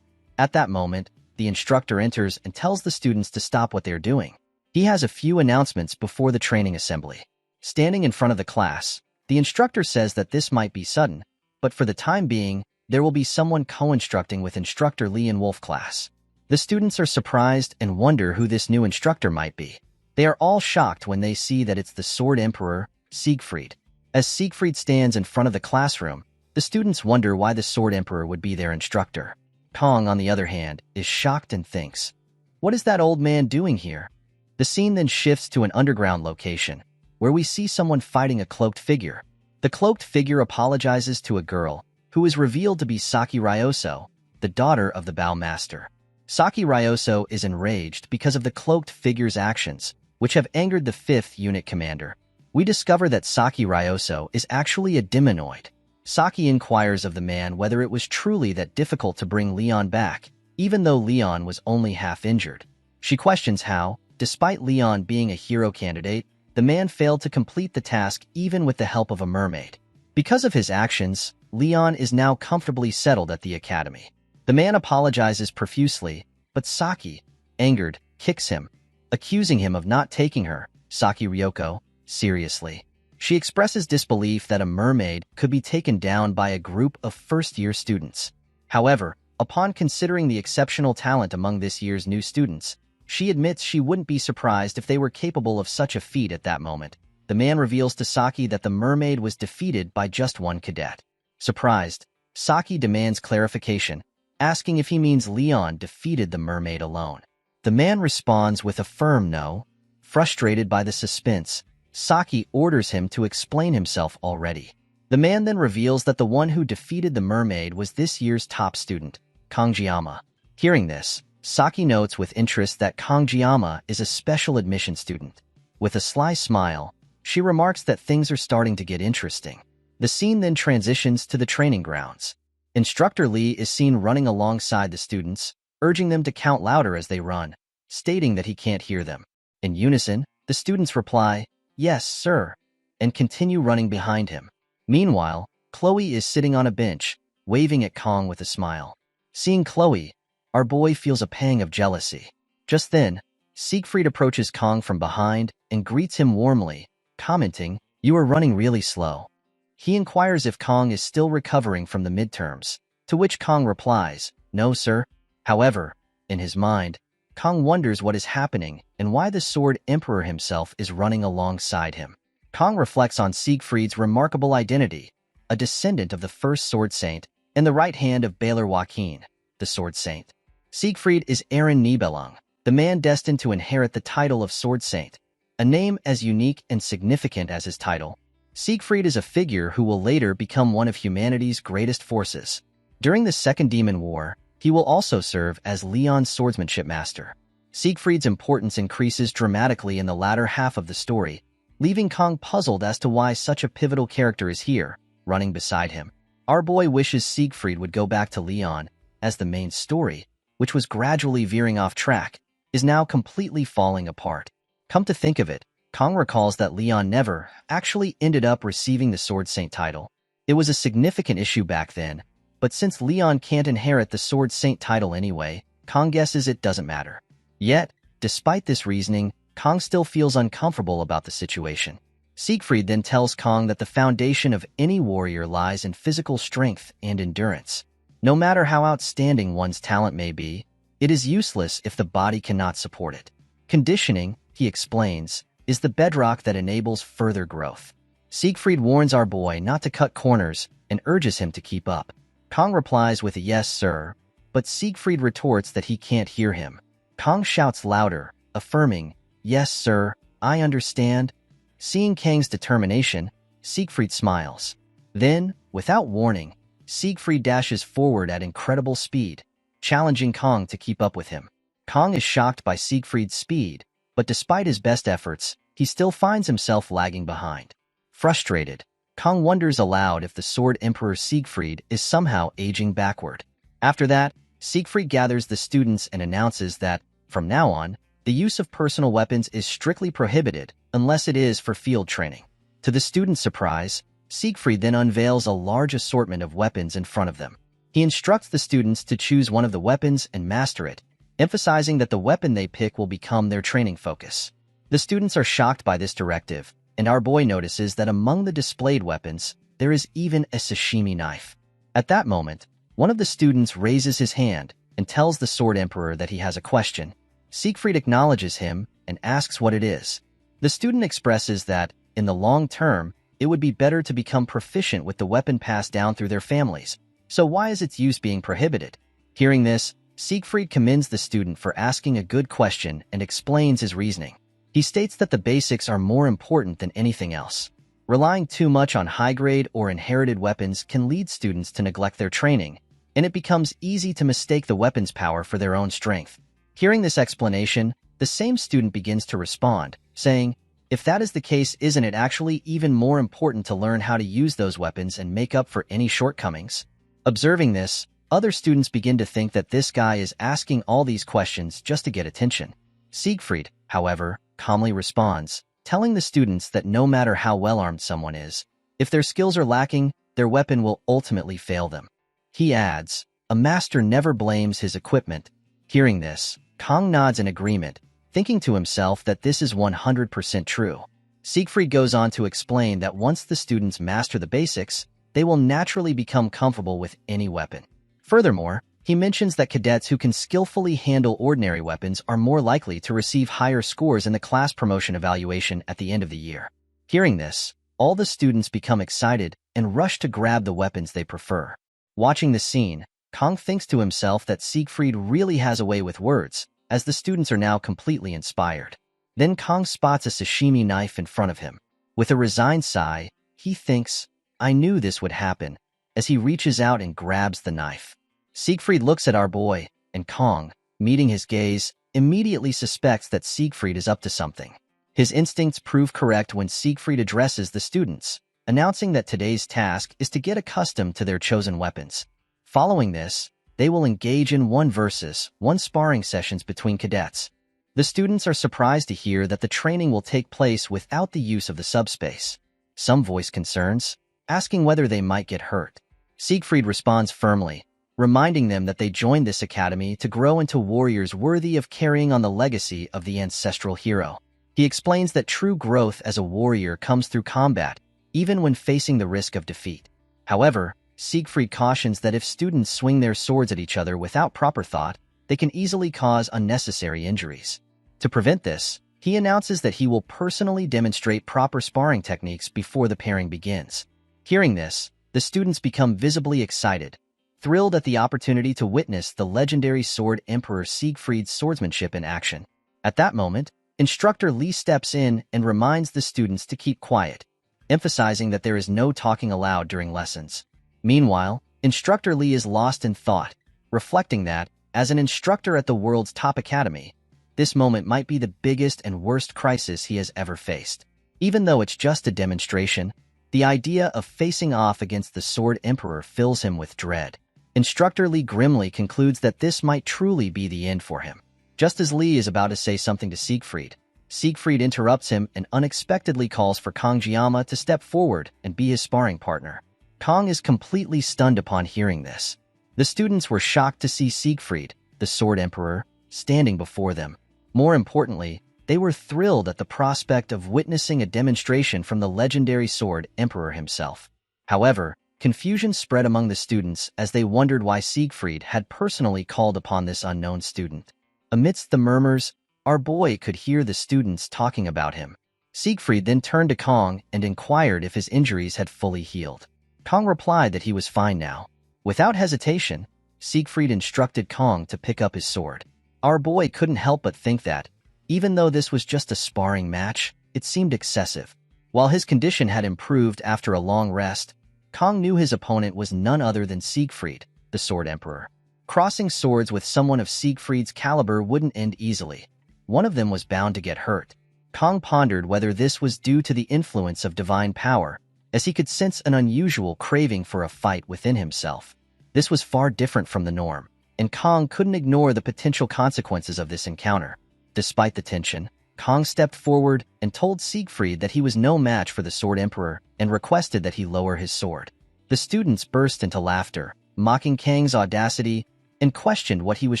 At that moment, the instructor enters and tells the students to stop what they're doing. He has a few announcements before the training assembly. Standing in front of the class, the instructor says that this might be sudden, but for the time being, there will be someone co-instructing with Instructor Lee in Wolf class. The students are surprised and wonder who this new instructor might be. They are all shocked when they see that it's the Sword Emperor, Siegfried. As Siegfried stands in front of the classroom, the students wonder why the Sword Emperor would be their instructor. Kong, on the other hand, is shocked and thinks, "What is that old man doing here?" The scene then shifts to an underground location, where we see someone fighting a cloaked figure. The cloaked figure apologizes to a girl, who is revealed to be Saki Ryoso, the daughter of the Bao Master. Saki Ryoso is enraged because of the cloaked figure's actions, which have angered the 5th Unit Commander. We discover that Saki Ryoso is actually a demonoid. Saki inquires of the man whether it was truly that difficult to bring Leon back, even though Leon was only half injured. She questions how, despite Leon being a hero candidate, the man failed to complete the task even with the help of a mermaid. Because of his actions, Leon is now comfortably settled at the academy. The man apologizes profusely, but Saki, angered, kicks him, accusing him of not taking her, Saki Ryoko, seriously. She expresses disbelief that a mermaid could be taken down by a group of first-year students. However, Upon considering the exceptional talent among this year's new students, she admits she wouldn't be surprised if they were capable of such a feat at that moment. The man reveals to Saki that the mermaid was defeated by just one cadet. Surprised, Saki demands clarification, asking if he means Leon defeated the mermaid alone. The man responds with a firm no. Frustrated by the suspense, Saki orders him to explain himself already. The man then reveals that the one who defeated the mermaid was this year's top student, Kangjiyama. Hearing this, Saki notes with interest that Kangjiyama is a special admission student. With a sly smile, she remarks that things are starting to get interesting. The scene then transitions to the training grounds. Instructor Lee is seen running alongside the students, urging them to count louder as they run, stating that he can't hear them. In unison, the students reply, "Yes, sir," and continue running behind him. Meanwhile, Chloe is sitting on a bench, waving at Kong with a smile. Seeing Chloe, our boy feels a pang of jealousy. Just then, Siegfried approaches Kong from behind and greets him warmly, commenting, "You are running really slow." He inquires if Kong is still recovering from the midterms, to which Kong replies, "No, sir." However, in his mind, Kong wonders what is happening and why the Sword Emperor himself is running alongside him. Kong reflects on Siegfried's remarkable identity, a descendant of the first Sword Saint and the right hand of Baylor Joaquin, the Sword Saint. Siegfried is Aaron Nibelung, the man destined to inherit the title of Sword Saint, a name as unique and significant as his title. Siegfried is a figure who will later become one of humanity's greatest forces. During the Second Demon War, he will also serve as Leon's swordsmanship master. Siegfried's importance increases dramatically in the latter half of the story, leaving Kong puzzled as to why such a pivotal character is here, running beside him. Our boy wishes Siegfried would go back to Leon, as the main story, which was gradually veering off track, is now completely falling apart. Come to think of it, Kong recalls that Leon never actually ended up receiving the Sword Saint title. It was a significant issue back then, but since Leon can't inherit the Sword Saint title anyway, Kong guesses it doesn't matter. Yet, despite this reasoning, Kong still feels uncomfortable about the situation. Siegfried then tells Kong that the foundation of any warrior lies in physical strength and endurance. No matter how outstanding one's talent may be, it is useless if the body cannot support it. Conditioning, he explains, is the bedrock that enables further growth. Siegfried warns our boy not to cut corners and urges him to keep up. Kong replies with a "yes, sir," but Siegfried retorts that he can't hear him. Kong shouts louder, affirming, "Yes, sir, I understand." Seeing Kang's determination, Siegfried smiles. Then, without warning, Siegfried dashes forward at incredible speed, challenging Kong to keep up with him. Kong is shocked by Siegfried's speed, but despite his best efforts, he still finds himself lagging behind. Frustrated, Kong wonders aloud if the Sword Emperor Siegfried is somehow aging backward. After that, Siegfried gathers the students and announces that, from now on, the use of personal weapons is strictly prohibited unless it is for field training. To the students' surprise, Siegfried then unveils a large assortment of weapons in front of them. He instructs the students to choose one of the weapons and master it, emphasizing that the weapon they pick will become their training focus. The students are shocked by this directive, and our boy notices that among the displayed weapons, there is even a sashimi knife. At that moment, one of the students raises his hand and tells the Sword Emperor that he has a question. Siegfried acknowledges him and asks what it is. The student expresses that, in the long term, it would be better to become proficient with the weapon passed down through their families, so why is its use being prohibited? Hearing this, Siegfried commends the student for asking a good question and explains his reasoning. He states that the basics are more important than anything else. Relying too much on high-grade or inherited weapons can lead students to neglect their training, and it becomes easy to mistake the weapon's power for their own strength. Hearing this explanation, the same student begins to respond, saying, "If that is the case, isn't it actually even more important to learn how to use those weapons and make up for any shortcomings?" Observing this, other students begin to think that this guy is asking all these questions just to get attention. Siegfried, however, calmly responds, telling the students that no matter how well-armed someone is, if their skills are lacking, their weapon will ultimately fail them. He adds, "A master never blames his equipment." Hearing this, Kong nods in agreement, thinking to himself that this is 100% true. Siegfried goes on to explain that once the students master the basics, they will naturally become comfortable with any weapon. Furthermore, He mentions that cadets who can skillfully handle ordinary weapons are more likely to receive higher scores in the class promotion evaluation at the end of the year. Hearing this, all the students become excited and rush to grab the weapons they prefer. Watching the scene, Kong thinks to himself that Siegfried really has a way with words, as the students are now completely inspired. Then Kong spots a sashimi knife in front of him. With a resigned sigh, he thinks, "I knew this would happen," as he reaches out and grabs the knife. Siegfried looks at our boy, and Kong, meeting his gaze, immediately suspects that Siegfried is up to something. His instincts prove correct when Siegfried addresses the students, announcing that today's task is to get accustomed to their chosen weapons. Following this, they will engage in 1-versus-1 sparring sessions between cadets. The students are surprised to hear that the training will take place without the use of the subspace. Some voice concerns, asking whether they might get hurt. Siegfried responds firmly, reminding them that they joined this academy to grow into warriors worthy of carrying on the legacy of the ancestral hero. He explains that true growth as a warrior comes through combat, even when facing the risk of defeat. However, Siegfried cautions that if students swing their swords at each other without proper thought, they can easily cause unnecessary injuries. To prevent this, he announces that he will personally demonstrate proper sparring techniques before the pairing begins. Hearing this, the students become visibly excited, thrilled at the opportunity to witness the legendary sword Emperor Siegfried's swordsmanship in action. At that moment, Instructor Lee steps in and reminds the students to keep quiet, emphasizing that there is no talking aloud during lessons. Meanwhile, Instructor Lee is lost in thought, reflecting that, as an instructor at the world's top academy, this moment might be the biggest and worst crisis he has ever faced. Even though it's just a demonstration, the idea of facing off against the Sword Emperor fills him with dread. Instructor Lee grimly concludes that this might truly be the end for him. Just as Lee is about to say something to Siegfried, Siegfried interrupts him and unexpectedly calls for Kong Jiyama to step forward and be his sparring partner. Kong is completely stunned upon hearing this. The students were shocked to see Siegfried, the Sword Emperor, standing before them. More importantly, they were thrilled at the prospect of witnessing a demonstration from the legendary Sword Emperor himself. However, confusion spread among the students as they wondered why Siegfried had personally called upon this unknown student. Amidst the murmurs, our boy could hear the students talking about him. Siegfried then turned to Kong and inquired if his injuries had fully healed. Kong replied that he was fine now. Without hesitation, Siegfried instructed Kong to pick up his sword. Our boy couldn't help but think that, even though this was just a sparring match, it seemed excessive. While his condition had improved after a long rest, Kong knew his opponent was none other than Siegfried, the Sword Emperor. Crossing swords with someone of Siegfried's caliber wouldn't end easily. One of them was bound to get hurt. Kong pondered whether this was due to the influence of divine power, as he could sense an unusual craving for a fight within himself. This was far different from the norm, and Kong couldn't ignore the potential consequences of this encounter. Despite the tension, Kong stepped forward and told Siegfried that he was no match for the Sword Emperor and requested that he lower his sword. The students burst into laughter, mocking Kang's audacity, and questioned what he was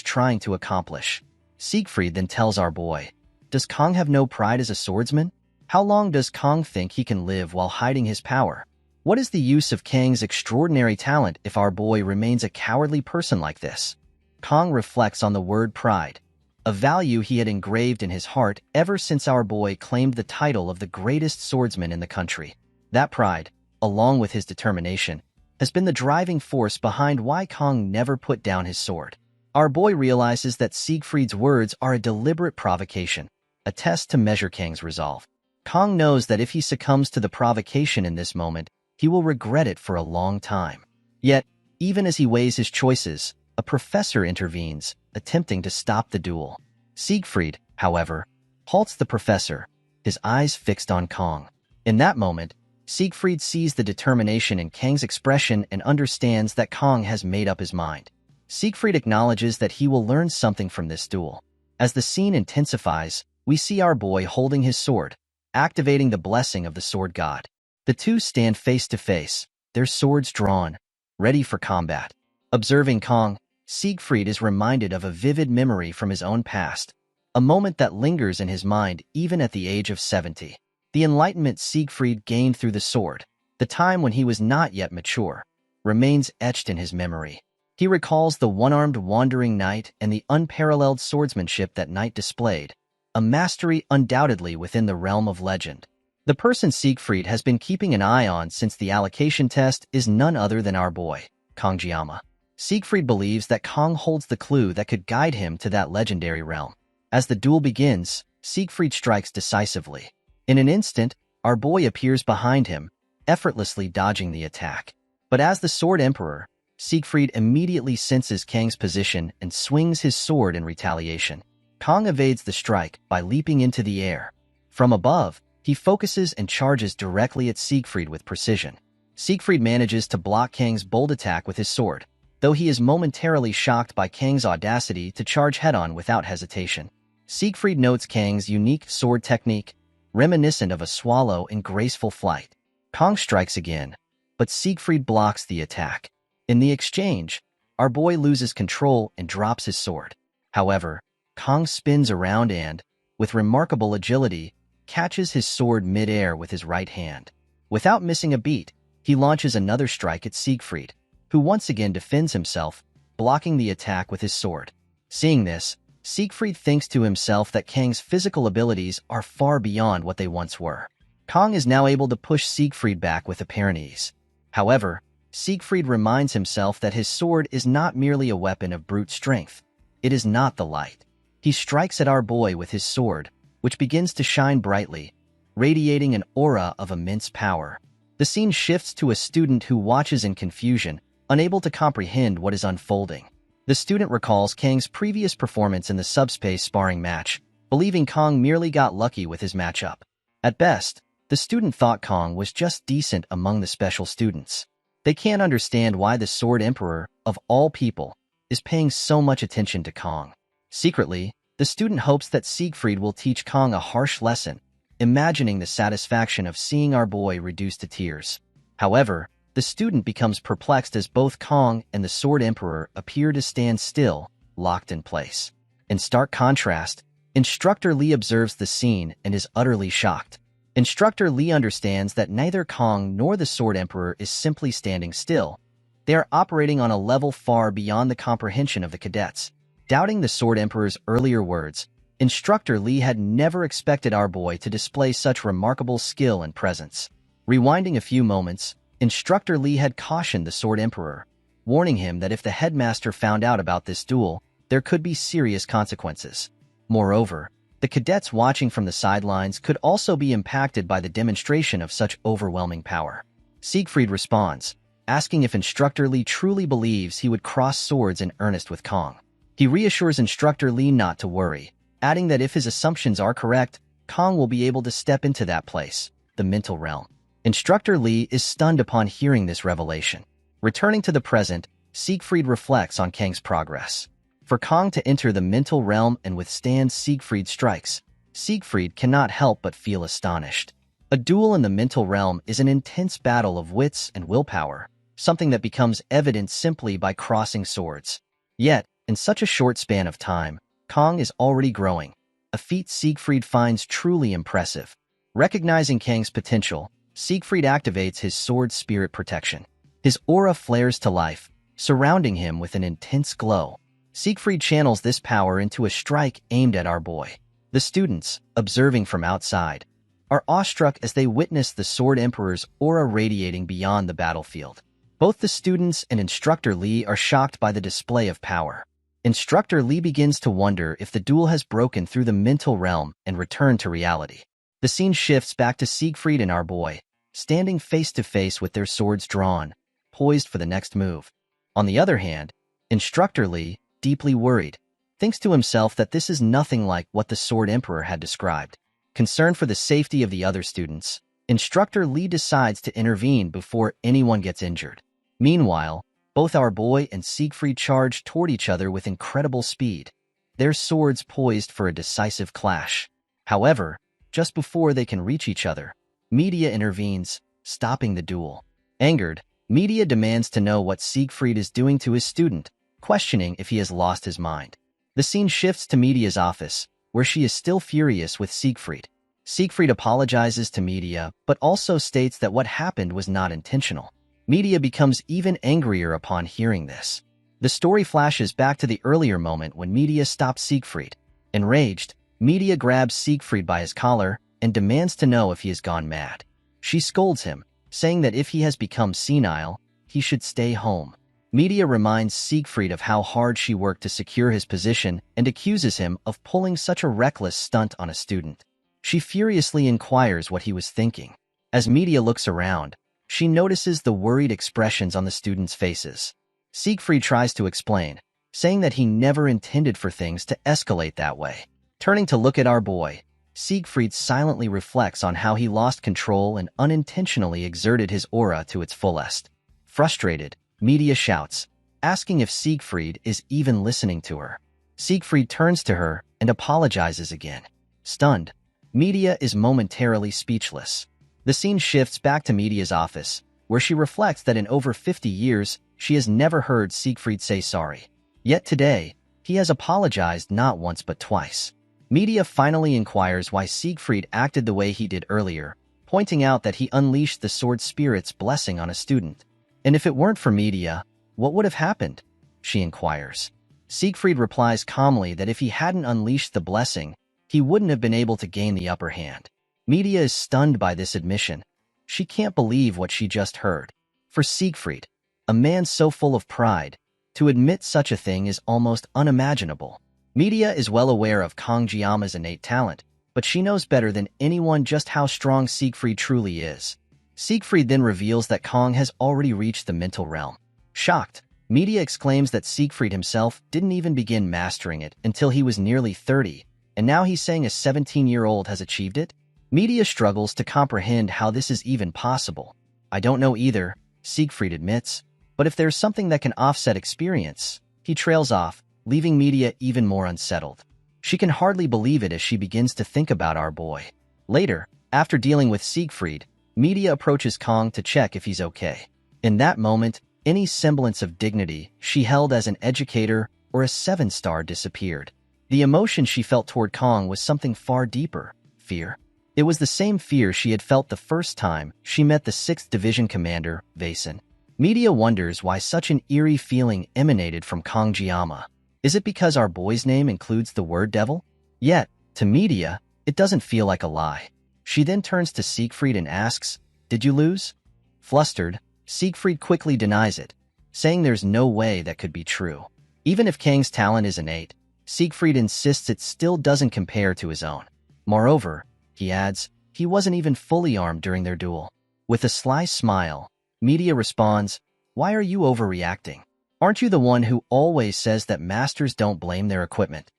trying to accomplish. Siegfried then tells our boy, "Does Kong have no pride as a swordsman? How long does Kong think he can live while hiding his power? What is the use of Kang's extraordinary talent if our boy remains a cowardly person like this?" Kong reflects on the word pride, a value he had engraved in his heart ever since our boy claimed the title of the greatest swordsman in the country. That pride, along with his determination, has been the driving force behind why Kong never put down his sword. Our boy realizes that Siegfried's words are a deliberate provocation, a test to measure Kang's resolve. Kong knows that if he succumbs to the provocation in this moment, he will regret it for a long time. Yet, even as he weighs his choices, a professor intervenes, attempting to stop the duel. Siegfried, however, halts the professor, his eyes fixed on Kong. In that moment, Siegfried sees the determination in Kang's expression and understands that Kong has made up his mind. Siegfried acknowledges that he will learn something from this duel. As the scene intensifies, we see our boy holding his sword, activating the blessing of the sword god. The two stand face to face, their swords drawn, ready for combat. Observing Kong, Siegfried is reminded of a vivid memory from his own past, a moment that lingers in his mind even at the age of 70. The enlightenment Siegfried gained through the sword, the time when he was not yet mature, remains etched in his memory. He recalls the one-armed wandering knight and the unparalleled swordsmanship that knight displayed, a mastery undoubtedly within the realm of legend. The person Siegfried has been keeping an eye on since the allocation test is none other than our boy, Kongjiyama. Siegfried believes that Kong holds the clue that could guide him to that legendary realm. As the duel begins, Siegfried strikes decisively. In an instant, our boy appears behind him, effortlessly dodging the attack. But as the Sword Emperor, Siegfried immediately senses Kang's position and swings his sword in retaliation. Kong evades the strike by leaping into the air. From above, he focuses and charges directly at Siegfried with precision. Siegfried manages to block Kang's bold attack with his sword, though he is momentarily shocked by Kang's audacity to charge head-on without hesitation. Siegfried notes Kang's unique sword technique, reminiscent of a swallow in graceful flight. Kong strikes again, but Siegfried blocks the attack. In the exchange, our boy loses control and drops his sword. However, Kong spins around and, with remarkable agility, catches his sword mid-air with his right hand. Without missing a beat, he launches another strike at Siegfried, who once again defends himself, blocking the attack with his sword. Seeing this, Siegfried thinks to himself that Kang's physical abilities are far beyond what they once were. Kong is now able to push Siegfried back with apparent ease. However, Siegfried reminds himself that his sword is not merely a weapon of brute strength. It is not the light. He strikes at our boy with his sword, which begins to shine brightly, radiating an aura of immense power. The scene shifts to a student who watches in confusion, unable to comprehend what is unfolding. The student recalls Kang's previous performance in the subspace sparring match, believing Kong merely got lucky with his matchup. At best, the student thought Kong was just decent among the special students. They can't understand why the Sword Emperor, of all people, is paying so much attention to Kong. Secretly, the student hopes that Siegfried will teach Kong a harsh lesson, imagining the satisfaction of seeing our boy reduced to tears. However, the student becomes perplexed as both Kong and the Sword Emperor appear to stand still, locked in place. In stark contrast, Instructor Lee observes the scene and is utterly shocked. Instructor Lee understands that neither Kong nor the Sword Emperor is simply standing still. They are operating on a level far beyond the comprehension of the cadets. Doubting the Sword Emperor's earlier words, Instructor Lee had never expected our boy to display such remarkable skill and presence. Rewinding a few moments, Instructor Lee had cautioned the Sword Emperor, warning him that if the headmaster found out about this duel, there could be serious consequences. Moreover, the cadets watching from the sidelines could also be impacted by the demonstration of such overwhelming power. Siegfried responds, asking if Instructor Lee truly believes he would cross swords in earnest with Kong. He reassures Instructor Lee not to worry, adding that if his assumptions are correct, Kong will be able to step into that place, the mental realm. Instructor Lee is stunned upon hearing this revelation. Returning to the present, Siegfried reflects on Kang's progress. For Kong to enter the mental realm and withstand Siegfried's strikes, Siegfried cannot help but feel astonished. A duel in the mental realm is an intense battle of wits and willpower, something that becomes evident simply by crossing swords. Yet, in such a short span of time, Kong is already growing, a feat Siegfried finds truly impressive. Recognizing Kang's potential, Siegfried activates his sword spirit protection. His aura flares to life, surrounding him with an intense glow. Siegfried channels this power into a strike aimed at our boy. The students, observing from outside, are awestruck as they witness the Sword Emperor's aura radiating beyond the battlefield. Both the students and Instructor Lee are shocked by the display of power. Instructor Lee begins to wonder if the duel has broken through the mental realm and returned to reality. The scene shifts back to Siegfried and our boy, standing face to face with their swords drawn, poised for the next move. On the other hand, Instructor Lee, deeply worried, thinks to himself that this is nothing like what the Sword Emperor had described. Concerned for the safety of the other students, Instructor Lee decides to intervene before anyone gets injured. Meanwhile, both our boy and Siegfried charge toward each other with incredible speed, their swords poised for a decisive clash. However, just before they can reach each other, Media intervenes, stopping the duel. Angered, Media demands to know what Siegfried is doing to his student, questioning if he has lost his mind. The scene shifts to Media's office, where she is still furious with Siegfried. Siegfried apologizes to Media, but also states that what happened was not intentional. Media becomes even angrier upon hearing this. The story flashes back to the earlier moment when Medea stopped Siegfried. Enraged, Medea grabs Siegfried by his collar and demands to know if he has gone mad. She scolds him, saying that if he has become senile, he should stay home. Medea reminds Siegfried of how hard she worked to secure his position and accuses him of pulling such a reckless stunt on a student. She furiously inquires what he was thinking. As Medea looks around, she notices the worried expressions on the students' faces. Siegfried tries to explain, saying that he never intended for things to escalate that way. Turning to look at our boy, Siegfried silently reflects on how he lost control and unintentionally exerted his aura to its fullest. Frustrated, Medea shouts, asking if Siegfried is even listening to her. Siegfried turns to her and apologizes again. Stunned, Medea is momentarily speechless. The scene shifts back to Medea's office, where she reflects that in over 50 years, she has never heard Siegfried say sorry. Yet today, he has apologized not once but twice. Medea finally inquires why Siegfried acted the way he did earlier, pointing out that he unleashed the sword spirit's blessing on a student. And if it weren't for Medea, what would have happened? She inquires. Siegfried replies calmly that if he hadn't unleashed the blessing, he wouldn't have been able to gain the upper hand. Medea is stunned by this admission. She can't believe what she just heard. For Siegfried, a man so full of pride, to admit such a thing is almost unimaginable. Medea is well aware of Kang Jiama's innate talent, but she knows better than anyone just how strong Siegfried truly is. Siegfried then reveals that Kang has already reached the mental realm. Shocked, Medea exclaims that Siegfried himself didn't even begin mastering it until he was nearly 30, and now he's saying a 17-year-old has achieved it? Medea struggles to comprehend how this is even possible. I don't know either, Siegfried admits, but if there's something that can offset experience, he trails off, leaving Medea even more unsettled. She can hardly believe it as she begins to think about our boy. Later, after dealing with Siegfried, Medea approaches Kang to check if he's okay. In that moment, any semblance of dignity she held as an educator or a 7-star disappeared. The emotion she felt toward Kang was something far deeper, fear. It was the same fear she had felt the first time she met the 6th Division commander, Vason. Medea wonders why such an eerie feeling emanated from Kang Jiama. Is it because our boy's name includes the word devil? Yet, to Medea, it doesn't feel like a lie. She then turns to Siegfried and asks, "Did you lose?" Flustered, Siegfried quickly denies it, saying there's no way that could be true. Even if Kang's talent is innate, Siegfried insists it still doesn't compare to his own. Moreover, he adds, he wasn't even fully armed during their duel. With a sly smile, Medea responds, "Why are you overreacting? Aren't you the one who always says that masters don't blame their equipment?"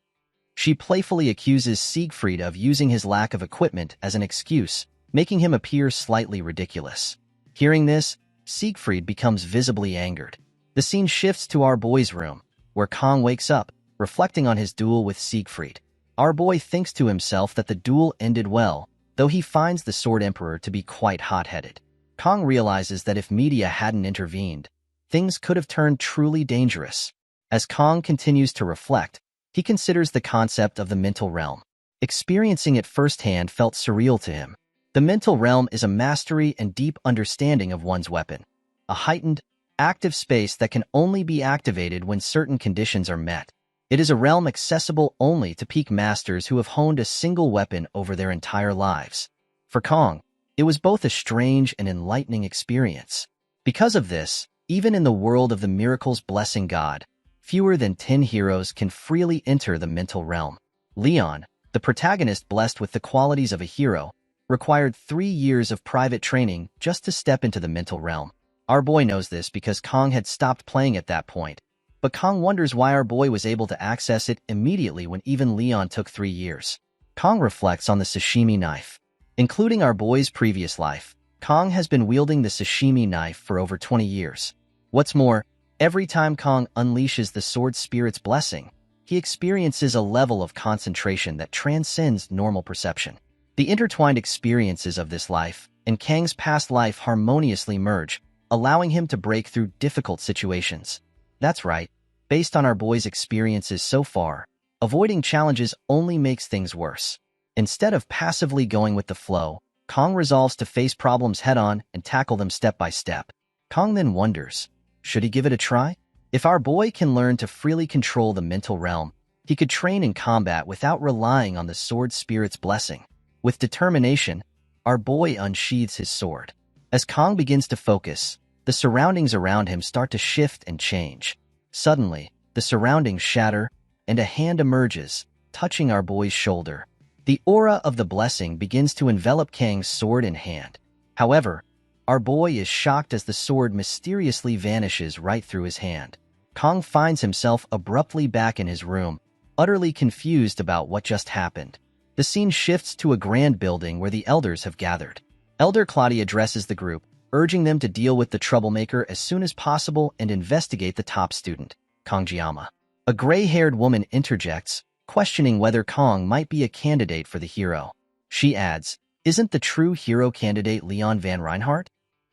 She playfully accuses Siegfried of using his lack of equipment as an excuse, making him appear slightly ridiculous. Hearing this, Siegfried becomes visibly angered. The scene shifts to our boy's room, where Kang wakes up, reflecting on his duel with Siegfried. Our boy thinks to himself that the duel ended well, though he finds the Sword Emperor to be quite hot-headed. Kang realizes that if Medea hadn't intervened, things could have turned truly dangerous. As Kang continues to reflect, he considers the concept of the mental realm. Experiencing it firsthand felt surreal to him. The mental realm is a mastery and deep understanding of one's weapon, a heightened, active space that can only be activated when certain conditions are met. It is a realm accessible only to peak masters who have honed a single weapon over their entire lives. For Kang, it was both a strange and enlightening experience. Because of this, even in the world of the miracles blessing God, fewer than 10 heroes can freely enter the mental realm. Leon, the protagonist blessed with the qualities of a hero, required 3 years of private training just to step into the mental realm. Our boy knows this because Kang had stopped playing at that point, but Kang wonders why our boy was able to access it immediately when even Leon took 3 years. Kang reflects on the sashimi knife. Including our boy's previous life, Kang has been wielding the sashimi knife for over 20 years. What's more, every time Kang unleashes the sword spirit's blessing, he experiences a level of concentration that transcends normal perception. The intertwined experiences of this life and Kang's past life harmoniously merge, allowing him to break through difficult situations. That's right, based on our boy's experiences so far, avoiding challenges only makes things worse. Instead of passively going with the flow, Kang resolves to face problems head-on and tackle them step by step. Kang then wonders, should he give it a try? If our boy can learn to freely control the mental realm, he could train in combat without relying on the sword spirit's blessing. With determination, our boy unsheathes his sword. As Kong begins to focus, the surroundings around him start to shift and change. Suddenly, the surroundings shatter, and a hand emerges, touching our boy's shoulder. The aura of the blessing begins to envelop Kang's sword in hand. However, our boy is shocked as the sword mysteriously vanishes right through his hand. Kong finds himself abruptly back in his room, utterly confused about what just happened. The scene shifts to a grand building where the elders have gathered. Elder Claudia addresses the group, urging them to deal with the troublemaker as soon as possible and investigate the top student, Kongjiyama. A gray-haired woman interjects, questioning whether Kong might be a candidate for the hero. She adds, "Isn't the true hero candidate Leon Van Reinhardt?"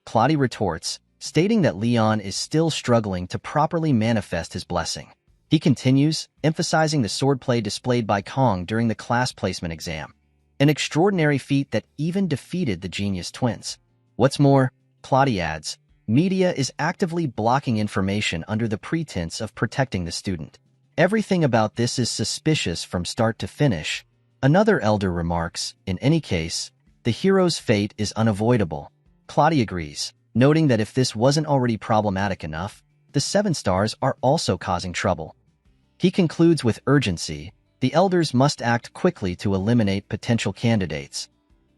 Claudia retorts, stating that Leon is still struggling to properly manifest his blessing. He continues, emphasizing the swordplay displayed by Kong during the class placement exam, an extraordinary feat that even defeated the genius twins. What's more, Claudia adds, media is actively blocking information under the pretense of protecting the student. Everything about this is suspicious from start to finish. Another elder remarks, in any case, the hero's fate is unavoidable. Claudia agrees, noting that if this wasn't already problematic enough, the 7 stars are also causing trouble. He concludes with urgency, the elders must act quickly to eliminate potential candidates.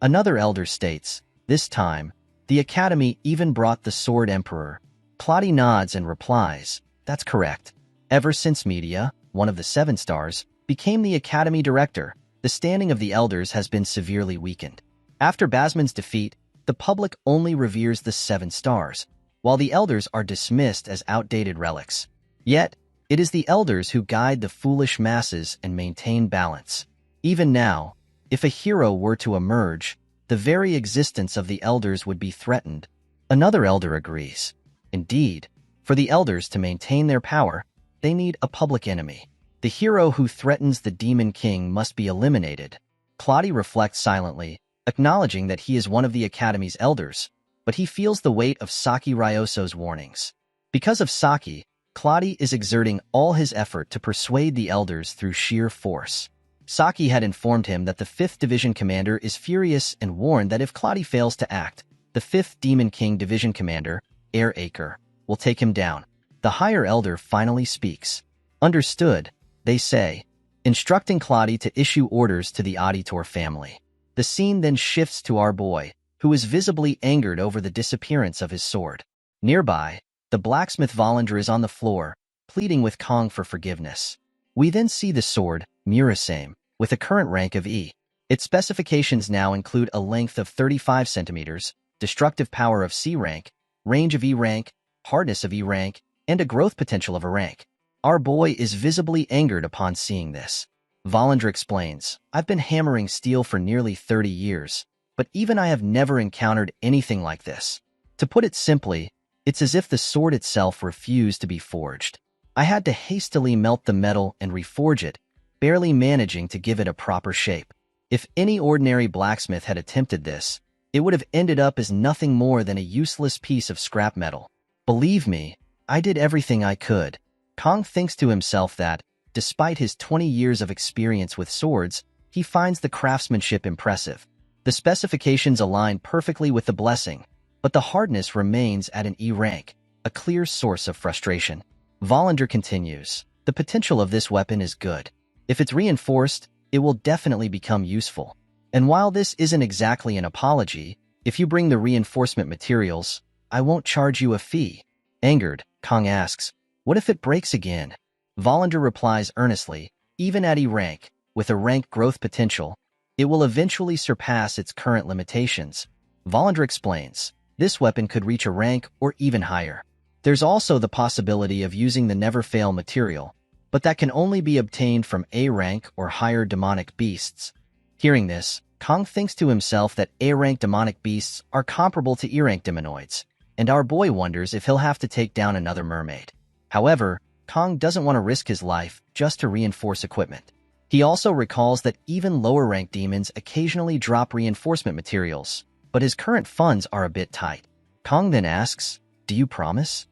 Another elder states, this time, the academy even brought the Sword Emperor. Claudia nods and replies, that's correct. Ever since media, one of the 7 stars, became the academy director, the standing of the elders has been severely weakened. After Basman's defeat, the public only reveres the 7 stars, while the elders are dismissed as outdated relics. Yet, it is the elders who guide the foolish masses and maintain balance. Even now, if a hero were to emerge, the very existence of the elders would be threatened. Another elder agrees. Indeed, for the elders to maintain their power, they need a public enemy. The hero who threatens the Demon King must be eliminated. Claudia reflects silently, acknowledging that he is one of the Academy's elders, but he feels the weight of Saki Ryoso's warnings. Because of Saki, Claudia is exerting all his effort to persuade the elders through sheer force. Saki had informed him that the 5th Division Commander is furious and warned that if Claudia fails to act, the 5th Demon King Division Commander, Air Acre, will take him down. The higher elder finally speaks. Understood, they say, instructing Claudia to issue orders to the Auditor family. The scene then shifts to our boy, who is visibly angered over the disappearance of his sword. Nearby, the blacksmith Vollinger is on the floor, pleading with Kong for forgiveness. We then see the sword, Murasame, with a current rank of E. Its specifications now include a length of 35 centimeters, destructive power of C rank, range of E rank, hardness of E rank, and a growth potential of a rank. Our boy is visibly angered upon seeing this. Vollinger explains, I've been hammering steel for nearly 30 years, but even I have never encountered anything like this. To put it simply, it's as if the sword itself refused to be forged. I had to hastily melt the metal and reforge it, barely managing to give it a proper shape. If any ordinary blacksmith had attempted this, it would have ended up as nothing more than a useless piece of scrap metal. Believe me, I did everything I could. Kong thinks to himself that, despite his 20 years of experience with swords, he finds the craftsmanship impressive. The specifications align perfectly with the blessing, but the hardness remains at an E rank, a clear source of frustration. Vollinger continues, the potential of this weapon is good. If it's reinforced, it will definitely become useful. And while this isn't exactly an apology, if you bring the reinforcement materials, I won't charge you a fee. Angered, Kong asks, what if it breaks again? Vollinger replies earnestly, even at E rank, with a rank growth potential, it will eventually surpass its current limitations. Vollinger explains, this weapon could reach a rank or even higher. There's also the possibility of using the never-fail material, but that can only be obtained from A rank or higher demonic beasts. Hearing this, Kong thinks to himself that A rank demonic beasts are comparable to E rank demonoids, and our boy wonders if he'll have to take down another mermaid. However, Kong doesn't want to risk his life just to reinforce equipment. He also recalls that even lower-ranked demons occasionally drop reinforcement materials, but his current funds are a bit tight. Kong then asks, do you promise?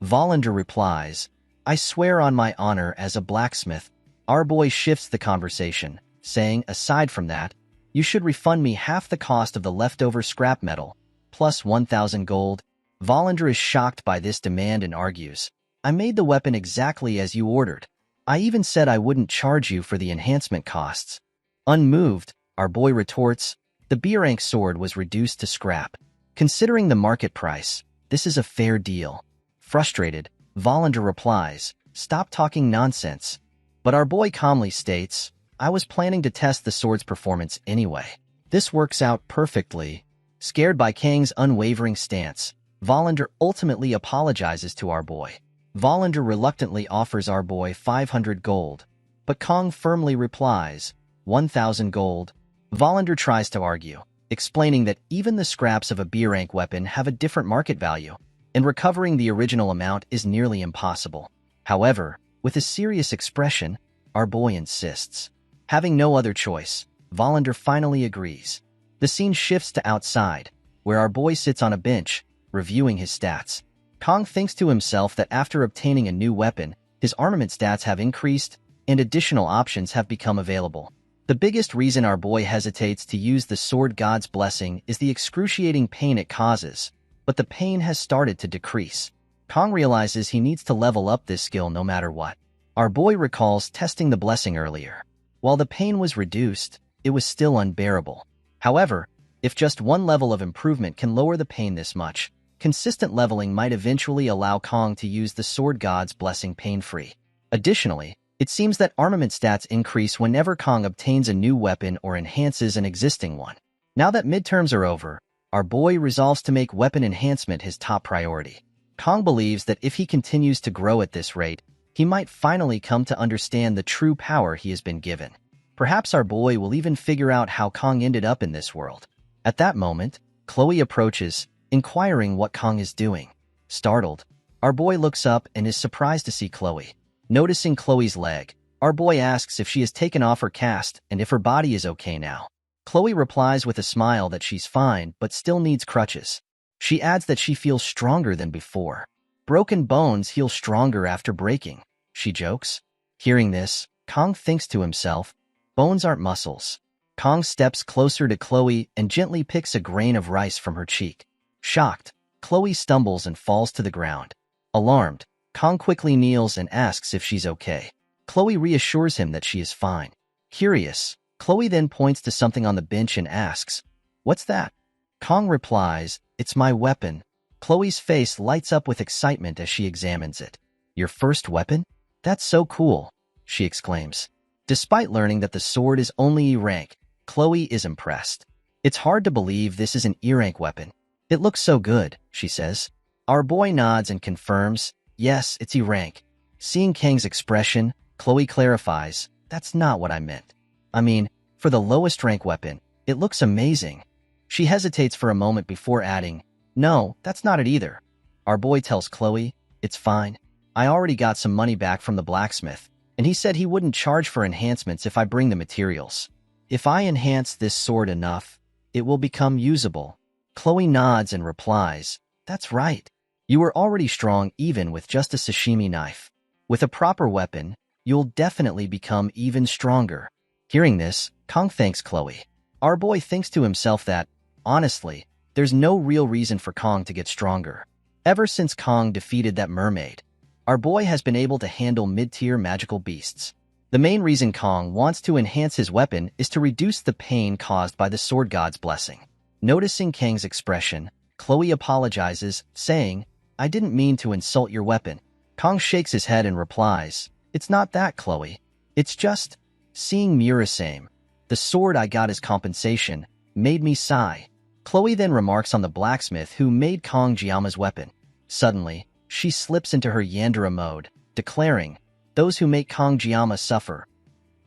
Vollinger replies, I swear on my honor as a blacksmith. Our boy shifts the conversation, saying, aside from that, you should refund me half the cost of the leftover scrap metal, plus 1,000 gold. Volender is shocked by this demand and argues, I made the weapon exactly as you ordered. I even said I wouldn't charge you for the enhancement costs. Unmoved, our boy retorts, the B-rank sword was reduced to scrap. Considering the market price, this is a fair deal. Frustrated, Volender replies, stop talking nonsense. But our boy calmly states, I was planning to test the sword's performance anyway. This works out perfectly. Scared by Kang's unwavering stance, Volender ultimately apologizes to our boy. Volender reluctantly offers our boy 500 gold, but Kang firmly replies, 1,000 gold. Volender tries to argue, explaining that even the scraps of a B-rank weapon have a different market value, and recovering the original amount is nearly impossible. However, with a serious expression, our boy insists. Having no other choice, Volender finally agrees. The scene shifts to outside, where our boy sits on a bench, reviewing his stats. Kang thinks to himself that after obtaining a new weapon, his armament stats have increased, and additional options have become available. The biggest reason our boy hesitates to use the sword god's blessing is the excruciating pain it causes, but the pain has started to decrease. Kang realizes he needs to level up this skill no matter what. Our boy recalls testing the blessing earlier. While the pain was reduced, it was still unbearable. However, if just one level of improvement can lower the pain this much, consistent leveling might eventually allow Kang to use the sword god's blessing pain-free. Additionally, it seems that armament stats increase whenever Kang obtains a new weapon or enhances an existing one. Now that midterms are over, our boy resolves to make weapon enhancement his top priority. Kang believes that if he continues to grow at this rate, he might finally come to understand the true power he has been given. Perhaps our boy will even figure out how Kang ended up in this world. At that moment, Chloe approaches, inquiring what Kang is doing. Startled, our boy looks up and is surprised to see Chloe. Noticing Chloe's leg, our boy asks if she has taken off her cast and if her body is okay now. Chloe replies with a smile that she's fine but still needs crutches. She adds that she feels stronger than before. Broken bones heal stronger after breaking, she jokes. Hearing this, Kang thinks to himself, bones aren't muscles. Kang steps closer to Chloe and gently picks a grain of rice from her cheek. Shocked, Chloe stumbles and falls to the ground. Alarmed, Kang quickly kneels and asks if she's okay. Chloe reassures him that she is fine. Curious, Chloe then points to something on the bench and asks, what's that? Kang replies, it's my weapon. Chloe's face lights up with excitement as she examines it. Your first weapon? That's so cool, she exclaims. Despite learning that the sword is only E-rank, Chloe is impressed. It's hard to believe this is an E-rank weapon. It looks so good, she says. Our boy nods and confirms, yes, it's E-rank. Seeing Kang's expression, Chloe clarifies, that's not what I meant. I mean, for the lowest rank weapon, it looks amazing. She hesitates for a moment before adding, no, that's not it either. Our boy tells Chloe, it's fine. I already got some money back from the blacksmith, and he said he wouldn't charge for enhancements if I bring the materials. If I enhance this sword enough, it will become usable. Chloe nods and replies, that's right. You were already strong even with just a sashimi knife. With a proper weapon, you'll definitely become even stronger. Hearing this, Kang thanks Chloe. Our boy thinks to himself that, honestly, there's no real reason for Kang to get stronger. Ever since Kang defeated that mermaid, our boy has been able to handle mid-tier magical beasts. The main reason Kang wants to enhance his weapon is to reduce the pain caused by the sword god's blessing. Noticing Kang's expression, Chloe apologizes, saying, I didn't mean to insult your weapon. Kang shakes his head and replies, it's not that, Chloe. It's just, seeing Murasame, the sword I got as compensation, made me sigh. Chloe then remarks on the blacksmith who made Kang Jiama's weapon. Suddenly, she slips into her Yandere mode, declaring, those who make Kang Jiama suffer.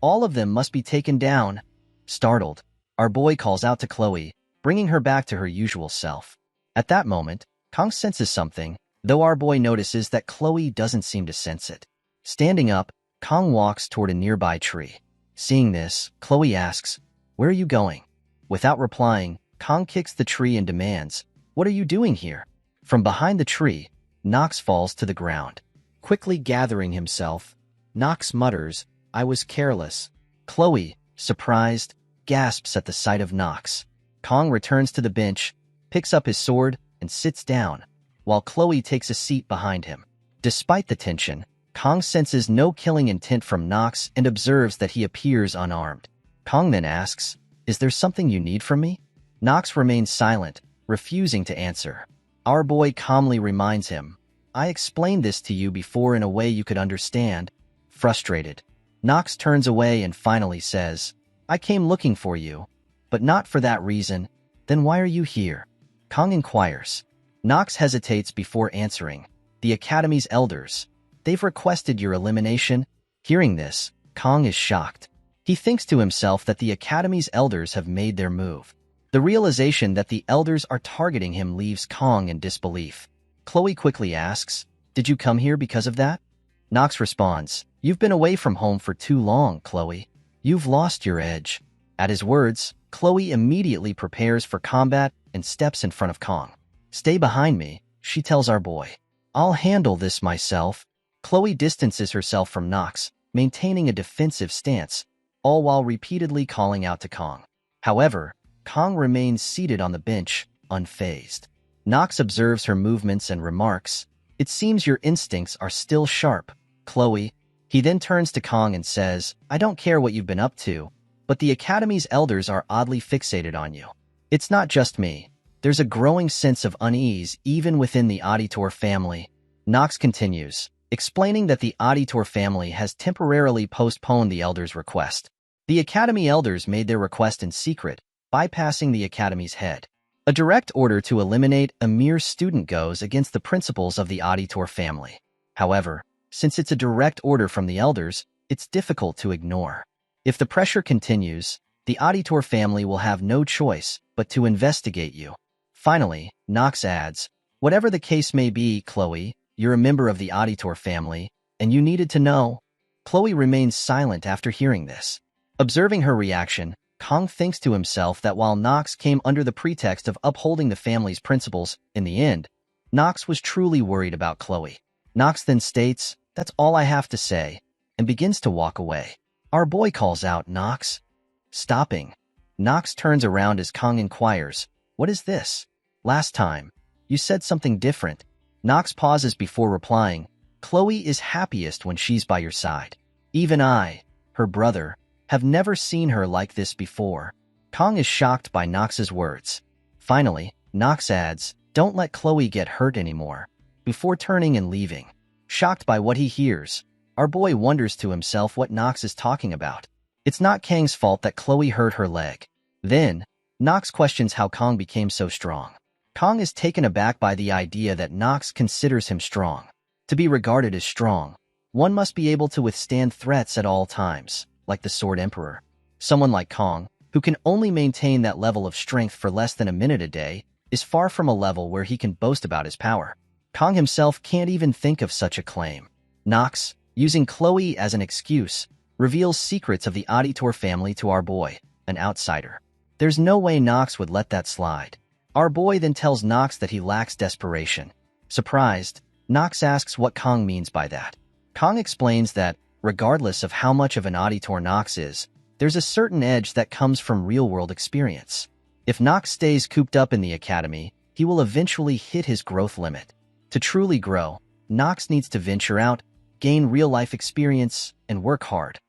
All of them must be taken down. Startled, our boy calls out to Chloe, bringing her back to her usual self. At that moment, Kang senses something, though our boy notices that Chloe doesn't seem to sense it. Standing up, Kang walks toward a nearby tree. Seeing this, Chloe asks, where are you going? Without replying, Kang kicks the tree and demands, what are you doing here? From behind the tree, Nox falls to the ground. Quickly gathering himself, Knox mutters, "I was careless." Chloe, surprised, gasps at the sight of Knox. Kong returns to the bench, picks up his sword, and sits down, while Chloe takes a seat behind him. Despite the tension, Kong senses no killing intent from Knox and observes that he appears unarmed. Kong then asks, "Is there something you need from me?" Knox remains silent, refusing to answer. Our boy calmly reminds him, "I explained this to you before in a way you could understand." Frustrated, Knox turns away and finally says, "I came looking for you, but not for that reason. Then why are you here?" Kong inquires. Knox hesitates before answering. "The Academy's elders. They've requested your elimination." Hearing this, Kong is shocked. He thinks to himself that the Academy's elders have made their move. The realization that the elders are targeting him leaves Kong in disbelief. Chloe quickly asks, "Did you come here because of that?" Knox responds, "You've been away from home for too long, Chloe. You've lost your edge." At his words, Chloe immediately prepares for combat and steps in front of Kong. "Stay behind me," she tells our boy. "I'll handle this myself." Chloe distances herself from Knox, maintaining a defensive stance, all while repeatedly calling out to Kong. However, Kong remains seated on the bench, unfazed. Knox observes her movements and remarks, "It seems your instincts are still sharp, Chloe." He then turns to Kong and says, "I don't care what you've been up to, but the Academy's elders are oddly fixated on you. It's not just me. There's a growing sense of unease even within the Auditor family." Knox continues, explaining that the Auditor family has temporarily postponed the elders' request. The Academy elders made their request in secret, bypassing the Academy's head. A direct order to eliminate a mere student goes against the principles of the Auditor family. However, since it's a direct order from the elders, it's difficult to ignore. If the pressure continues, the Auditor family will have no choice but to investigate you. Finally, Knox adds, "Whatever the case may be, Chloe, you're a member of the Auditor family, and you needed to know." Chloe remains silent after hearing this. Observing her reaction, Kong thinks to himself that while Knox came under the pretext of upholding the family's principles, in the end, Knox was truly worried about Chloe. Knox then states, "That's all I have to say," and begins to walk away. Our boy calls out, "Knox." Stopping, Knox turns around as Kong inquires, "What is this? Last time, you said something different." Knox pauses before replying, "Chloe is happiest when she's by your side. Even I, her brother, have never seen her like this before." Kong is shocked by Knox's words. Finally, Knox adds, "Don't let Chloe get hurt anymore," before turning and leaving. Shocked by what he hears, our boy wonders to himself what Knox is talking about. It's not Kang's fault that Chloe hurt her leg. Then, Knox questions how Kong became so strong. Kong is taken aback by the idea that Knox considers him strong. To be regarded as strong, one must be able to withstand threats at all times, like the Sword Emperor. Someone like Kong, who can only maintain that level of strength for less than a minute a day, is far from a level where he can boast about his power. Kong himself can't even think of such a claim. Knox, using Chloe as an excuse, reveals secrets of the Auditor family to our boy, an outsider. There's no way Knox would let that slide. Our boy then tells Knox that he lacks desperation. Surprised, Knox asks what Kong means by that. Kong explains that, regardless of how much of an Auditor Knox is, there's a certain edge that comes from real-world experience. If Knox stays cooped up in the Academy, he will eventually hit his growth limit. To truly grow, Knox needs to venture out, gain real-life experience, and work hard.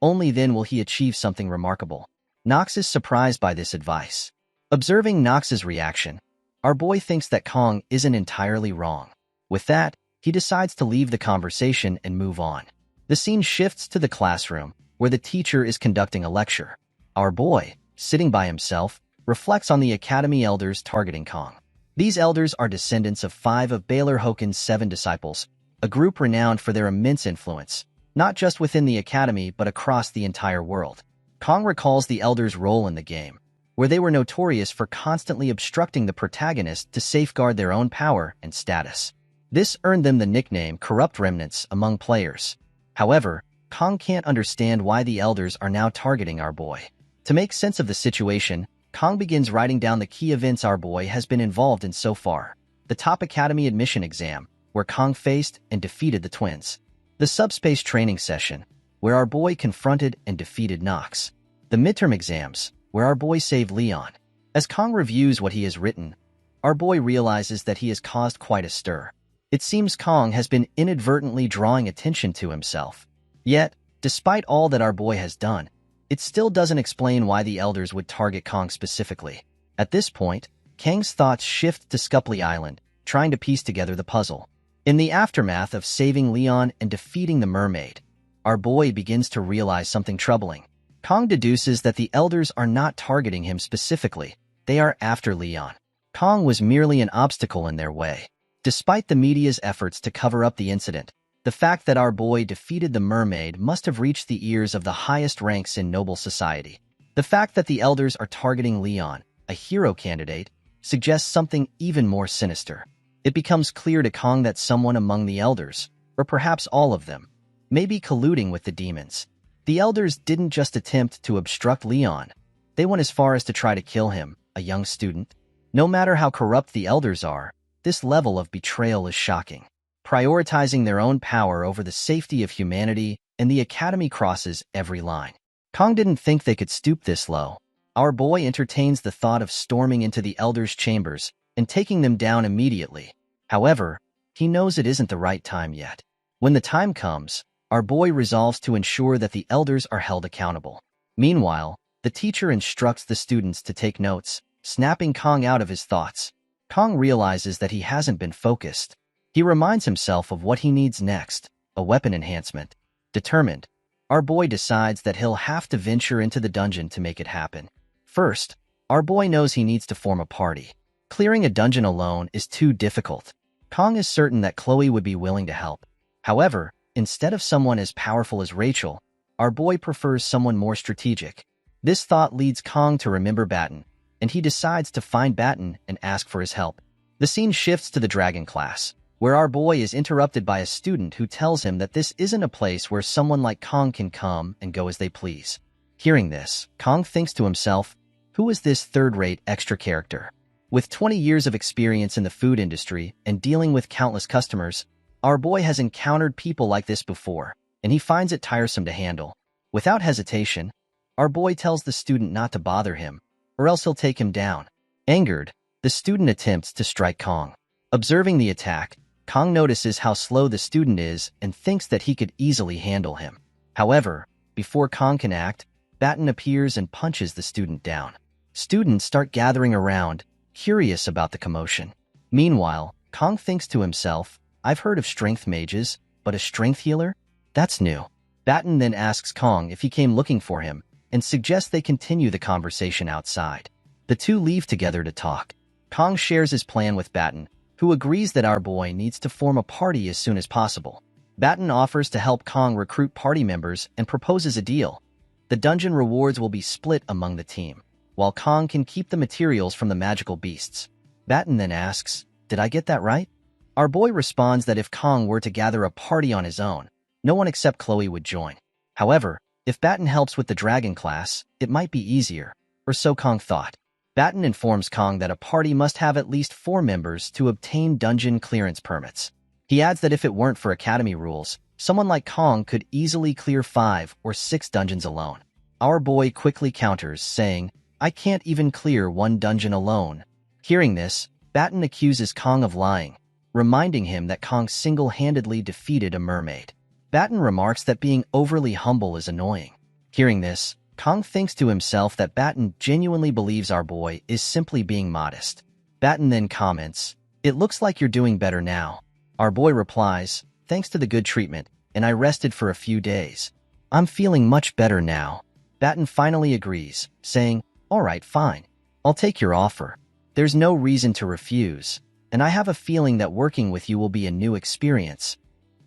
Only then will he achieve something remarkable. Knox is surprised by this advice. Observing Knox's reaction, our boy thinks that Kong isn't entirely wrong. With that, he decides to leave the conversation and move on. The scene shifts to the classroom, where the teacher is conducting a lecture. Our boy, sitting by himself, reflects on the Academy elders targeting Kong. These elders are descendants of 5 of Baylor Hoken's 7 disciples, a group renowned for their immense influence, not just within the Academy but across the entire world. Kong recalls the elders' role in the game, where they were notorious for constantly obstructing the protagonist to safeguard their own power and status. This earned them the nickname Corrupt Remnants among players. However, Kong can't understand why the elders are now targeting our boy. To make sense of the situation, Kong begins writing down the key events our boy has been involved in so far. The top Academy admission exam, where Kong faced and defeated the twins. The subspace training session, where our boy confronted and defeated Nox. The midterm exams, where our boy saved Leon. As Kong reviews what he has written, our boy realizes that he has caused quite a stir. It seems Kong has been inadvertently drawing attention to himself. Yet, despite all that our boy has done, it still doesn't explain why the elders would target Kong specifically. At this point, Kang's thoughts shift to Scupley Island, trying to piece together the puzzle. In the aftermath of saving Leon and defeating the mermaid, our boy begins to realize something troubling. Kong deduces that the elders are not targeting him specifically. They are after Leon. Kong was merely an obstacle in their way. Despite the media's efforts to cover up the incident, the fact that our boy defeated the mermaid must have reached the ears of the highest ranks in noble society. The fact that the elders are targeting Leon, a hero candidate, suggests something even more sinister. It becomes clear to Kong that someone among the elders, or perhaps all of them, may be colluding with the demons. The elders didn't just attempt to obstruct Leon. They went as far as to try to kill him, a young student. No matter how corrupt the elders are, this level of betrayal is shocking. Prioritizing their own power over the safety of humanity, and the Academy crosses every line. Kong didn't think they could stoop this low. Our boy entertains the thought of storming into the elders' chambers and taking them down immediately. However, he knows it isn't the right time yet. When the time comes, our boy resolves to ensure that the elders are held accountable. Meanwhile, the teacher instructs the students to take notes, snapping Kong out of his thoughts. Kong realizes that he hasn't been focused. He reminds himself of what he needs next, a weapon enhancement. Determined, our boy decides that he'll have to venture into the dungeon to make it happen. First, our boy knows he needs to form a party. Clearing a dungeon alone is too difficult. Kong is certain that Chloe would be willing to help. However, instead of someone as powerful as Rachel, our boy prefers someone more strategic. This thought leads Kong to remember Batten, and he decides to find Batten and ask for his help. The scene shifts to the dragon class, where our boy is interrupted by a student who tells him that this isn't a place where someone like Kong can come and go as they please. Hearing this, Kong thinks to himself, who is this third-rate extra character? With 20 years of experience in the food industry and dealing with countless customers, our boy has encountered people like this before, and he finds it tiresome to handle. Without hesitation, our boy tells the student not to bother him, or else he'll take him down. Angered, the student attempts to strike Kong. Observing the attack, Kong notices how slow the student is and thinks that he could easily handle him. However, before Kong can act, Batten appears and punches the student down. Students start gathering around, curious about the commotion. Meanwhile, Kong thinks to himself, I've heard of strength mages, but a strength healer? That's new. Batten then asks Kong if he came looking for him, and suggests they continue the conversation outside. The two leave together to talk. Kong shares his plan with Batten, who agrees that our boy needs to form a party as soon as possible. Batten offers to help Kong recruit party members and proposes a deal. The dungeon rewards will be split among the team, while Kong can keep the materials from the magical beasts. Batten then asks, did I get that right? Our boy responds that if Kong were to gather a party on his own, no one except Chloe would join. However, if Batten helps with the dragon class, it might be easier, or so Kong thought. Batten informs Kong that a party must have at least 4 members to obtain dungeon clearance permits. He adds that if it weren't for Academy rules, someone like Kong could easily clear 5 or 6 dungeons alone. Our boy quickly counters, saying, I can't even clear 1 dungeon alone. Hearing this, Batten accuses Kong of lying, reminding him that Kong single-handedly defeated a mermaid. Batten remarks that being overly humble is annoying. Hearing this, Kong thinks to himself that Batten genuinely believes our boy is simply being modest. Batten then comments, it looks like you're doing better now. Our boy replies, thanks to the good treatment, and I rested for a few days. I'm feeling much better now. Batten finally agrees, saying, all right, fine. I'll take your offer. There's no reason to refuse, and I have a feeling that working with you will be a new experience.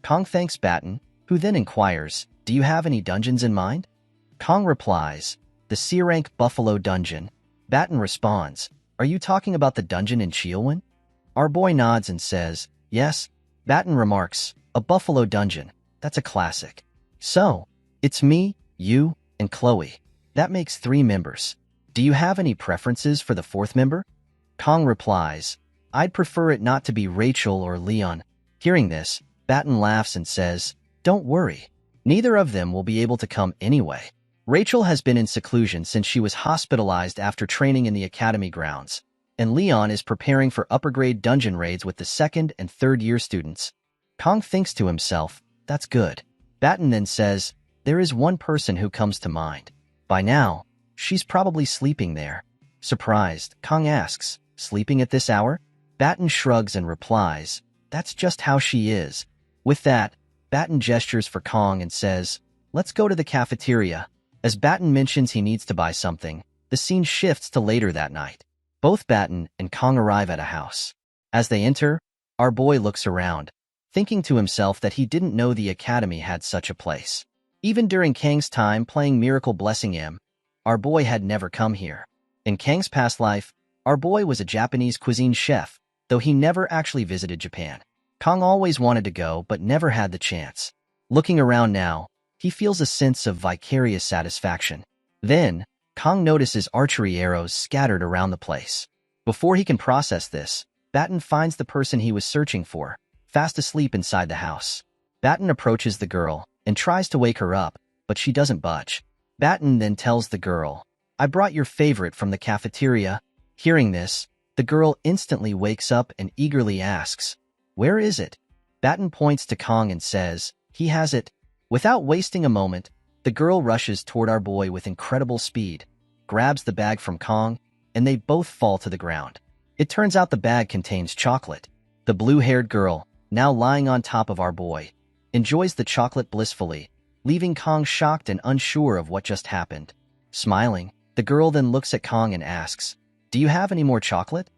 Kong thanks Batten, who then inquires, do you have any dungeons in mind? Kong replies, the C-rank Buffalo Dungeon. Batten responds, are you talking about the dungeon in Cheelwyn? Our boy nods and says, yes. Batten remarks, a Buffalo Dungeon, that's a classic. So, it's me, you, and Chloe. That makes 3 members. Do you have any preferences for the 4th member? Kong replies, I'd prefer it not to be Rachel or Leon. Hearing this, Batten laughs and says, "Don't worry. Neither of them will be able to come anyway." Rachel has been in seclusion since she was hospitalized after training in the academy grounds, and Leon is preparing for upper-grade dungeon raids with the second and third-year students. Kong thinks to himself, "That's good." Batten then says, "There is one person who comes to mind. By now, she's probably sleeping there." Surprised, Kong asks, "Sleeping at this hour?" Batten shrugs and replies, "That's just how she is." With that, Batten gestures for Kong and says, "Let's go to the cafeteria." As Batten mentions he needs to buy something, the scene shifts to later that night. Both Batten and Kong arrive at a house. As they enter, our boy looks around, thinking to himself that he didn't know the academy had such a place. Even during Kang's time playing Miracle Blessing Him, our boy had never come here. In Kang's past life, our boy was a Japanese cuisine chef, though he never actually visited Japan. Kong always wanted to go but never had the chance. Looking around now, he feels a sense of vicarious satisfaction. Then, Kong notices archery arrows scattered around the place. Before he can process this, Batten finds the person he was searching for, fast asleep inside the house. Batten approaches the girl and tries to wake her up, but she doesn't budge. Batten then tells the girl, "I brought your favorite from the cafeteria." Hearing this, the girl instantly wakes up and eagerly asks, "Where is it?" Batten points to Kong and says, "He has it." Without wasting a moment, the girl rushes toward our boy with incredible speed, grabs the bag from Kong, and they both fall to the ground. It turns out the bag contains chocolate. The blue-haired girl, now lying on top of our boy, enjoys the chocolate blissfully, leaving Kong shocked and unsure of what just happened. Smiling, the girl then looks at Kong and asks, "Do you have any more chocolate?"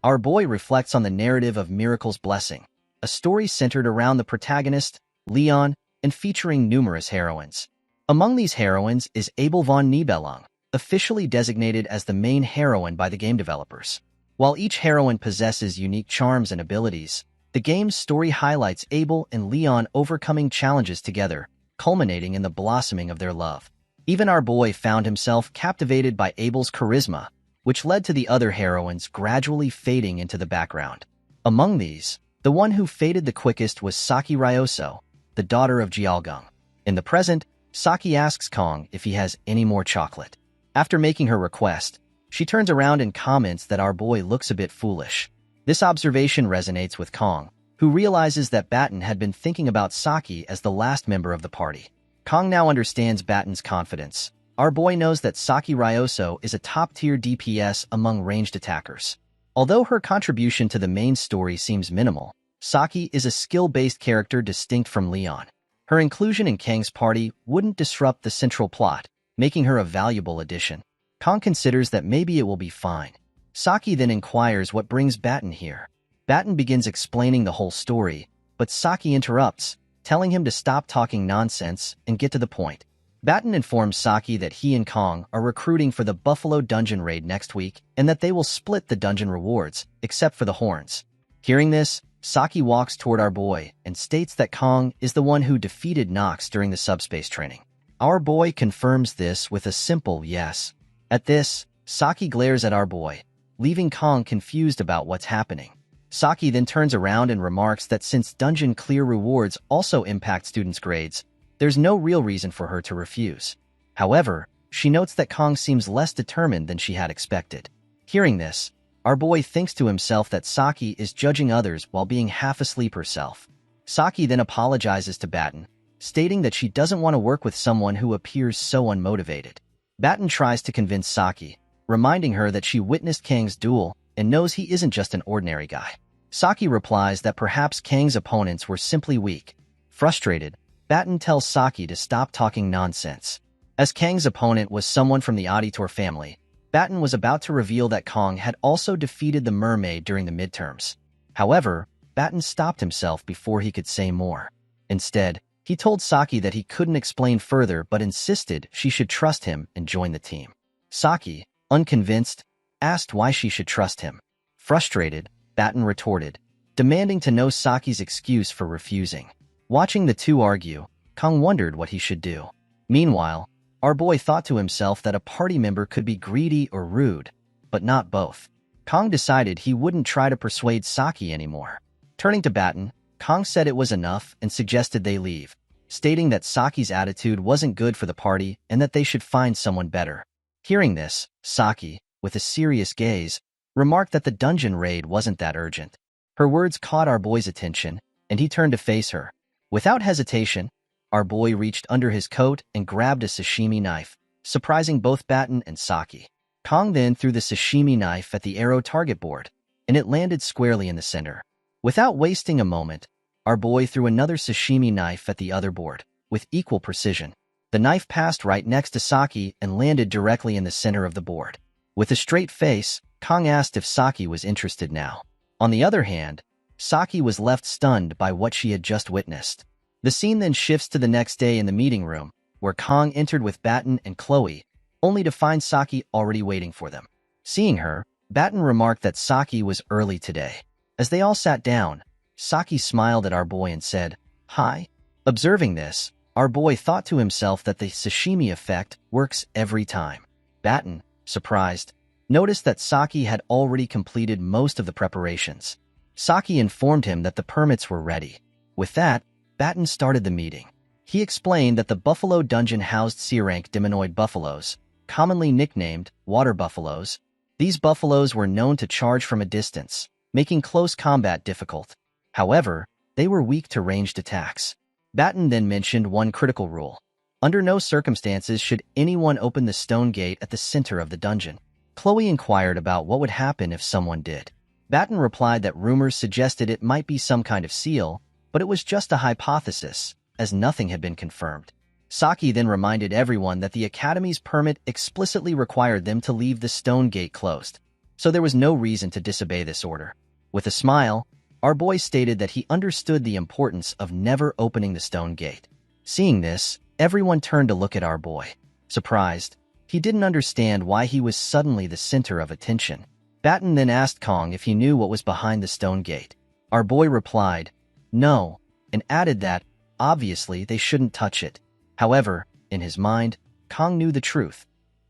Our boy reflects on the narrative of Miracle's Blessing, a story centered around the protagonist, Leon, and featuring numerous heroines. Among these heroines is Abel von Nibelung, officially designated as the main heroine by the game developers. While each heroine possesses unique charms and abilities, the game's story highlights Abel and Leon overcoming challenges together, culminating in the blossoming of their love. Even our boy found himself captivated by Abel's charisma, which led to the other heroines gradually fading into the background. Among these, the one who faded the quickest was Saki Ryoso, the daughter of Jialgung. In the present, Saki asks Kong if he has any more chocolate. After making her request, she turns around and comments that our boy looks a bit foolish. This observation resonates with Kong, who realizes that Batten had been thinking about Saki as the last member of the party. Kong now understands Batten's confidence. Our boy knows that Saki Ryoso is a top-tier DPS among ranged attackers. Although her contribution to the main story seems minimal, Saki is a skill-based character distinct from Leon. Her inclusion in Kang's party wouldn't disrupt the central plot, making her a valuable addition. Kong considers that maybe it will be fine. Saki then inquires what brings Batten here. Batten begins explaining the whole story, but Saki interrupts, telling him to stop talking nonsense and get to the point. Batten informs Saki that he and Kong are recruiting for the Buffalo Dungeon Raid next week and that they will split the dungeon rewards, except for the horns. Hearing this, Saki walks toward our boy and states that Kong is the one who defeated Nox during the subspace training. Our boy confirms this with a simple yes. At this, Saki glares at our boy, leaving Kong confused about what's happening. Saki then turns around and remarks that since dungeon clear rewards also impact students' grades, there's no real reason for her to refuse. However, she notes that Kong seems less determined than she had expected. Hearing this, our boy thinks to himself that Saki is judging others while being half asleep herself. Saki then apologizes to Batten, stating that she doesn't want to work with someone who appears so unmotivated. Batten tries to convince Saki, reminding her that she witnessed Kang's duel and knows he isn't just an ordinary guy. Saki replies that perhaps Kang's opponents were simply weak. Frustrated, Batten tells Saki to stop talking nonsense. As Kang's opponent was someone from the Auditor family, Batten was about to reveal that Kong had also defeated the mermaid during the midterms. However, Batten stopped himself before he could say more. Instead, he told Saki that he couldn't explain further but insisted she should trust him and join the team. Saki, unconvinced, asked why she should trust him. Frustrated, Batten retorted, demanding to know Saki's excuse for refusing. Watching the two argue, Kong wondered what he should do. Meanwhile, our boy thought to himself that a party member could be greedy or rude, but not both. Kong decided he wouldn't try to persuade Saki anymore. Turning to Batten, Kong said it was enough and suggested they leave, stating that Saki's attitude wasn't good for the party and that they should find someone better. Hearing this, Saki, with a serious gaze, remarked that the dungeon raid wasn't that urgent. Her words caught our boy's attention, and he turned to face her. Without hesitation, our boy reached under his coat and grabbed a sashimi knife, surprising both Batten and Saki. Kong then threw the sashimi knife at the arrow target board, and it landed squarely in the center. Without wasting a moment, our boy threw another sashimi knife at the other board, with equal precision. The knife passed right next to Saki and landed directly in the center of the board. With a straight face, Kong asked if Saki was interested now. On the other hand, Saki was left stunned by what she had just witnessed. The scene then shifts to the next day in the meeting room, where Kong entered with Batten and Chloe, only to find Saki already waiting for them. Seeing her, Batten remarked that Saki was early today. As they all sat down, Saki smiled at our boy and said, "Hi." Observing this, our boy thought to himself that the sashimi effect works every time. Batten, surprised, noticed that Saki had already completed most of the preparations. Saki informed him that the permits were ready. With that, Batten started the meeting. He explained that the buffalo dungeon housed C-rank demonoid buffaloes, commonly nicknamed water buffaloes. These buffaloes were known to charge from a distance, making close combat difficult. However, they were weak to ranged attacks. Batten then mentioned one critical rule. Under no circumstances should anyone open the stone gate at the center of the dungeon. Chloe inquired about what would happen if someone did. Batten replied that rumors suggested it might be some kind of seal, but it was just a hypothesis, as nothing had been confirmed. Saki then reminded everyone that the Academy's permit explicitly required them to leave the stone gate closed, so there was no reason to disobey this order. With a smile, our boy stated that he understood the importance of never opening the stone gate. Seeing this, everyone turned to look at our boy. Surprised, he didn't understand why he was suddenly the center of attention. Batten then asked Kong if he knew what was behind the stone gate. Our boy replied, "No," and added that, obviously, they shouldn't touch it. However, in his mind, Kong knew the truth.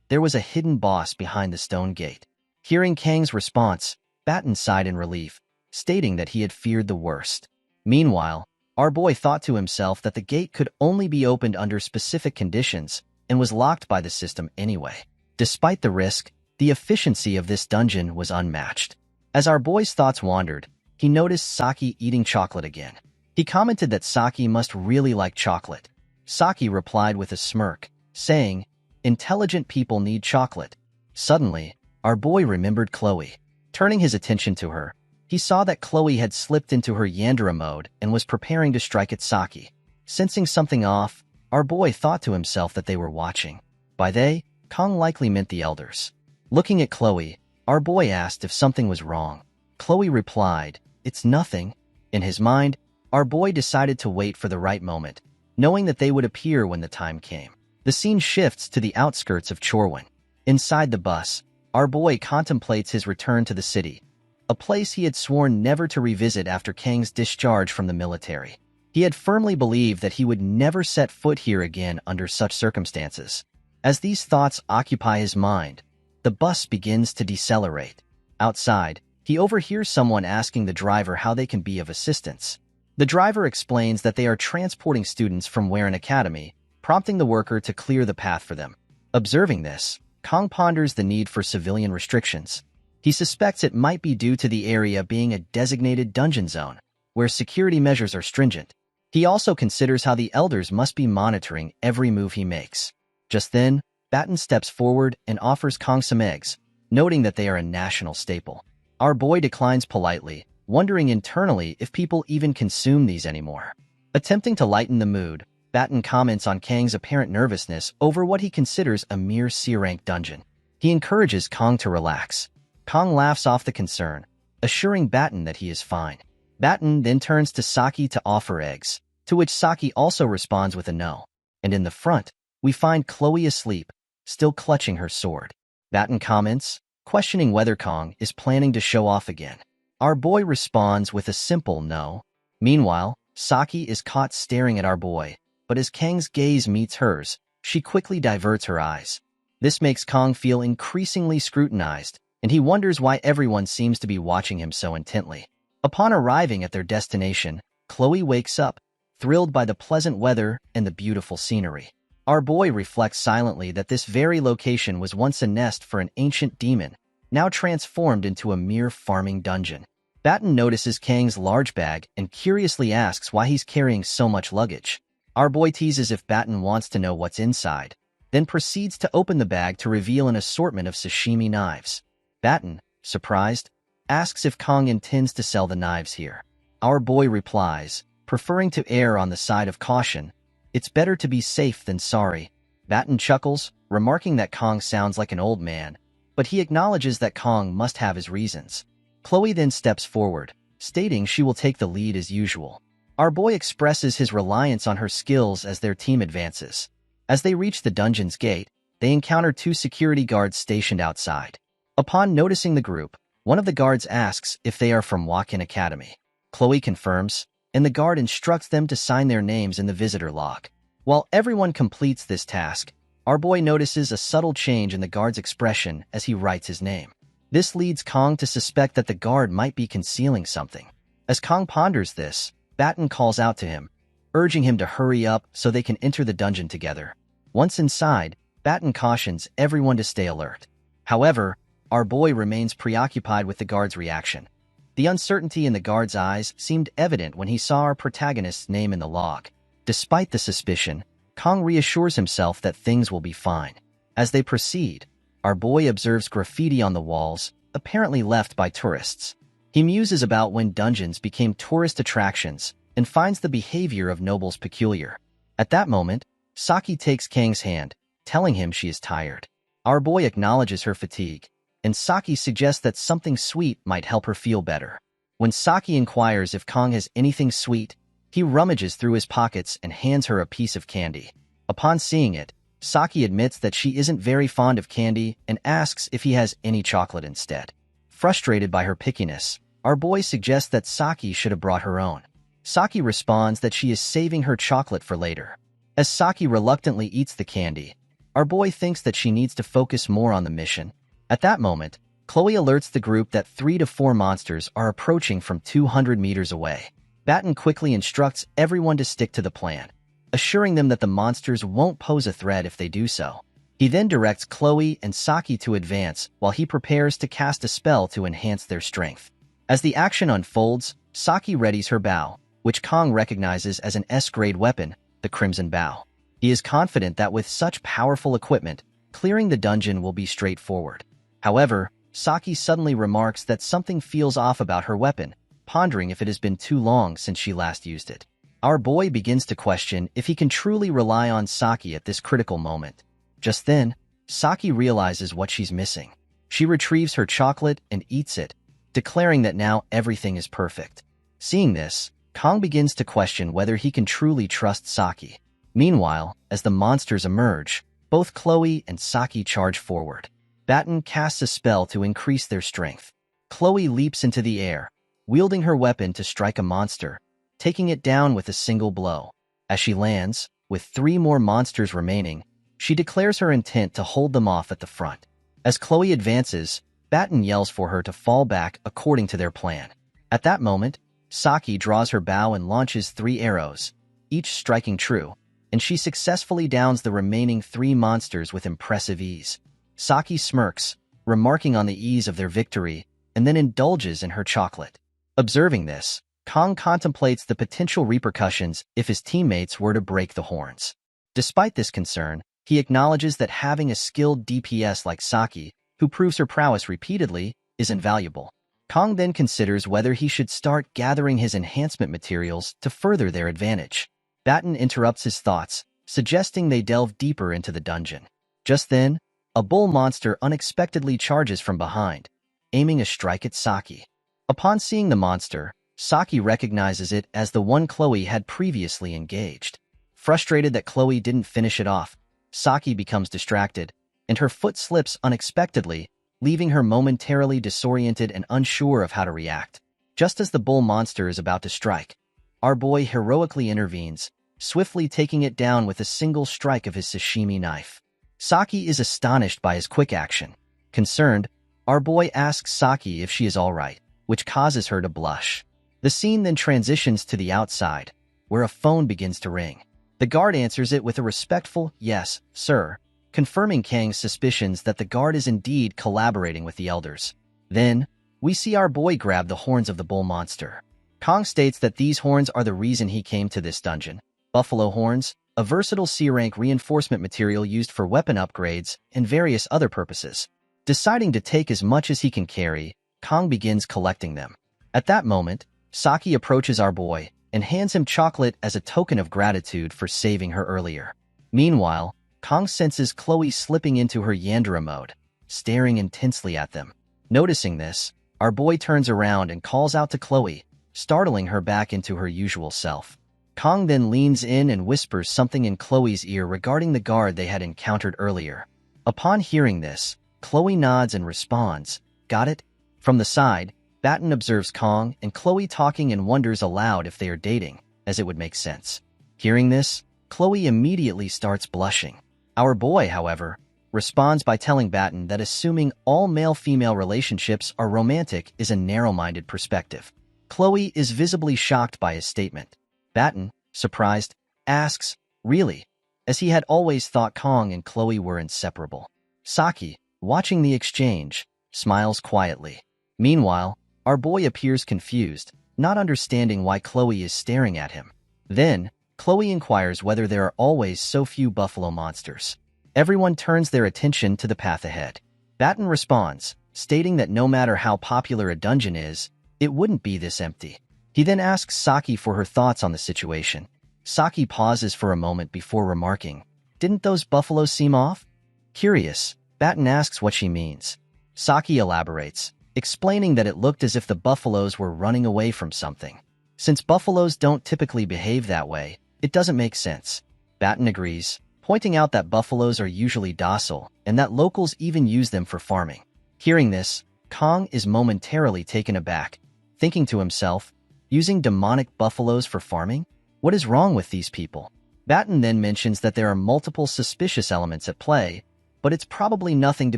There was a hidden boss behind the stone gate. Hearing Kang's response, Batten sighed in relief, stating that he had feared the worst. Meanwhile, our boy thought to himself that the gate could only be opened under specific conditions and was locked by the system anyway. Despite the risk, the efficiency of this dungeon was unmatched. As our boy's thoughts wandered, he noticed Saki eating chocolate again. He commented that Saki must really like chocolate. Saki replied with a smirk, saying, "Intelligent people need chocolate." Suddenly, our boy remembered Chloe. Turning his attention to her, he saw that Chloe had slipped into her Yandere mode and was preparing to strike at Saki. Sensing something off, our boy thought to himself that they were watching. By they, Kong likely meant the elders. Looking at Chloe, our boy asked if something was wrong. Chloe replied, "It's nothing." In his mind, our boy decided to wait for the right moment, knowing that they would appear when the time came. The scene shifts to the outskirts of Chorwon. Inside the bus, our boy contemplates his return to the city, a place he had sworn never to revisit after Kang's discharge from the military. He had firmly believed that he would never set foot here again under such circumstances. As these thoughts occupy his mind, the bus begins to decelerate. Outside, he overhears someone asking the driver how they can be of assistance. The driver explains that they are transporting students from Waren Academy, prompting the worker to clear the path for them. Observing this, Kong ponders the need for civilian restrictions. He suspects it might be due to the area being a designated dungeon zone, where security measures are stringent. He also considers how the elders must be monitoring every move he makes. Just then, Batten steps forward and offers Kong some eggs, noting that they are a national staple. Our boy declines politely, wondering internally if people even consume these anymore. Attempting to lighten the mood, Batten comments on Kang's apparent nervousness over what he considers a mere C-rank dungeon. He encourages Kong to relax. Kong laughs off the concern, assuring Batten that he is fine. Batten then turns to Saki to offer eggs, to which Saki also responds with a no. And in the front, we find Chloe asleep, still clutching her sword. Batten comments, questioning whether Kong is planning to show off again. Our boy responds with a simple no. Meanwhile, Saki is caught staring at our boy, but as Kang's gaze meets hers, she quickly diverts her eyes. This makes Kong feel increasingly scrutinized, and he wonders why everyone seems to be watching him so intently. Upon arriving at their destination, Chloe wakes up, thrilled by the pleasant weather and the beautiful scenery. Our boy reflects silently that this very location was once a nest for an ancient demon, now transformed into a mere farming dungeon. Batten notices Kang's large bag and curiously asks why he's carrying so much luggage. Our boy teases if Batten wants to know what's inside, then proceeds to open the bag to reveal an assortment of sashimi knives. Batten, surprised, asks if Kang intends to sell the knives here. Our boy replies, preferring to err on the side of caution, "It's better to be safe than sorry." Batten chuckles, remarking that Kang sounds like an old man, but he acknowledges that Kang must have his reasons. Chloe then steps forward, stating she will take the lead as usual. Our boy expresses his reliance on her skills as their team advances. As they reach the dungeon's gate, they encounter two security guards stationed outside. Upon noticing the group, one of the guards asks if they are from Wakin Academy. Chloe confirms, and the guard instructs them to sign their names in the visitor log. While everyone completes this task, our boy notices a subtle change in the guard's expression as he writes his name. This leads Kang to suspect that the guard might be concealing something. As Kang ponders this, Batten calls out to him, urging him to hurry up so they can enter the dungeon together. Once inside, Batten cautions everyone to stay alert. However, our boy remains preoccupied with the guard's reaction. The uncertainty in the guard's eyes seemed evident when he saw our protagonist's name in the log. Despite the suspicion, Kang reassures himself that things will be fine. As they proceed, our boy observes graffiti on the walls, apparently left by tourists. He muses about when dungeons became tourist attractions and finds the behavior of nobles peculiar. At that moment, Saki takes Kang's hand, telling him she is tired. Our boy acknowledges her fatigue, and Saki suggests that something sweet might help her feel better. When Saki inquires if Kang has anything sweet, he rummages through his pockets and hands her a piece of candy. Upon seeing it, Saki admits that she isn't very fond of candy and asks if he has any chocolate instead. Frustrated by her pickiness, our boy suggests that Saki should have brought her own. Saki responds that she is saving her chocolate for later. As Saki reluctantly eats the candy, our boy thinks that she needs to focus more on the mission. At that moment, Chloe alerts the group that 3 to 4 monsters are approaching from 200 meters away. Batten quickly instructs everyone to stick to the plan, assuring them that the monsters won't pose a threat if they do so. He then directs Chloe and Saki to advance while he prepares to cast a spell to enhance their strength. As the action unfolds, Saki readies her bow, which Kang recognizes as an S-grade weapon, the Crimson Bow. He is confident that with such powerful equipment, clearing the dungeon will be straightforward. However, Saki suddenly remarks that something feels off about her weapon, pondering if it has been too long since she last used it. Our boy begins to question if he can truly rely on Saki at this critical moment. Just then, Saki realizes what she's missing. She retrieves her chocolate and eats it, declaring that now everything is perfect. Seeing this, Kang begins to question whether he can truly trust Saki. Meanwhile, as the monsters emerge, both Chloe and Saki charge forward. Batten casts a spell to increase their strength. Chloe leaps into the air, wielding her weapon to strike a monster, taking it down with a single blow. As she lands, with 3 more monsters remaining, she declares her intent to hold them off at the front. As Chloe advances, Batten yells for her to fall back according to their plan. At that moment, Saki draws her bow and launches 3 arrows, each striking true, and she successfully downs the remaining 3 monsters with impressive ease. Saki smirks, remarking on the ease of their victory, and then indulges in her chocolate. Observing this, Kang contemplates the potential repercussions if his teammates were to break the horns. Despite this concern, he acknowledges that having a skilled DPS like Saki, who proves her prowess repeatedly, is invaluable. Kang then considers whether he should start gathering his enhancement materials to further their advantage. Batten interrupts his thoughts, suggesting they delve deeper into the dungeon. Just then, a bull monster unexpectedly charges from behind, aiming a strike at Saki. Upon seeing the monster, Saki recognizes it as the one Chloe had previously engaged. Frustrated that Chloe didn't finish it off, Saki becomes distracted, and her foot slips unexpectedly, leaving her momentarily disoriented and unsure of how to react. Just as the bull monster is about to strike, our boy heroically intervenes, swiftly taking it down with a single strike of his sashimi knife. Saki is astonished by his quick action. Concerned, our boy asks Saki if she is all right, which causes her to blush. The scene then transitions to the outside, where a phone begins to ring. The guard answers it with a respectful, "Yes, sir," confirming Kang's suspicions that the guard is indeed collaborating with the elders. Then, we see our boy grab the horns of the bull monster. Kang states that these horns are the reason he came to this dungeon. Buffalo horns, a versatile C-rank reinforcement material used for weapon upgrades and various other purposes. Deciding to take as much as he can carry, Kang begins collecting them. At that moment, Saki approaches our boy and hands him chocolate as a token of gratitude for saving her earlier. Meanwhile, Kang senses Chloe slipping into her Yandere mode, staring intensely at them. Noticing this, our boy turns around and calls out to Chloe, startling her back into her usual self. Kang then leans in and whispers something in Chloe's ear regarding the guard they had encountered earlier. Upon hearing this, Chloe nods and responds, "Got it?" From the side, Batten observes Kang and Chloe talking and wonders aloud if they are dating, as it would make sense. Hearing this, Chloe immediately starts blushing. Our boy, however, responds by telling Batten that assuming all male-female relationships are romantic is a narrow-minded perspective. Chloe is visibly shocked by his statement. Batten, surprised, asks, "Really?" as he had always thought Kang and Chloe were inseparable. Saki, watching the exchange, smiles quietly. Meanwhile, our boy appears confused, not understanding why Chloe is staring at him. Then, Chloe inquires whether there are always so few buffalo monsters. Everyone turns their attention to the path ahead. Batten responds, stating that no matter how popular a dungeon is, it wouldn't be this empty. He then asks Saki for her thoughts on the situation. Saki pauses for a moment before remarking, "Didn't those buffaloes seem off?" Curious, Batten asks what she means. Saki elaborates, explaining that it looked as if the buffaloes were running away from something. Since buffaloes don't typically behave that way, it doesn't make sense. Batten agrees, pointing out that buffaloes are usually docile and that locals even use them for farming. Hearing this, Kang is momentarily taken aback, thinking to himself, using demonic buffaloes for farming? What is wrong with these people? Batten then mentions that there are multiple suspicious elements at play, but it's probably nothing to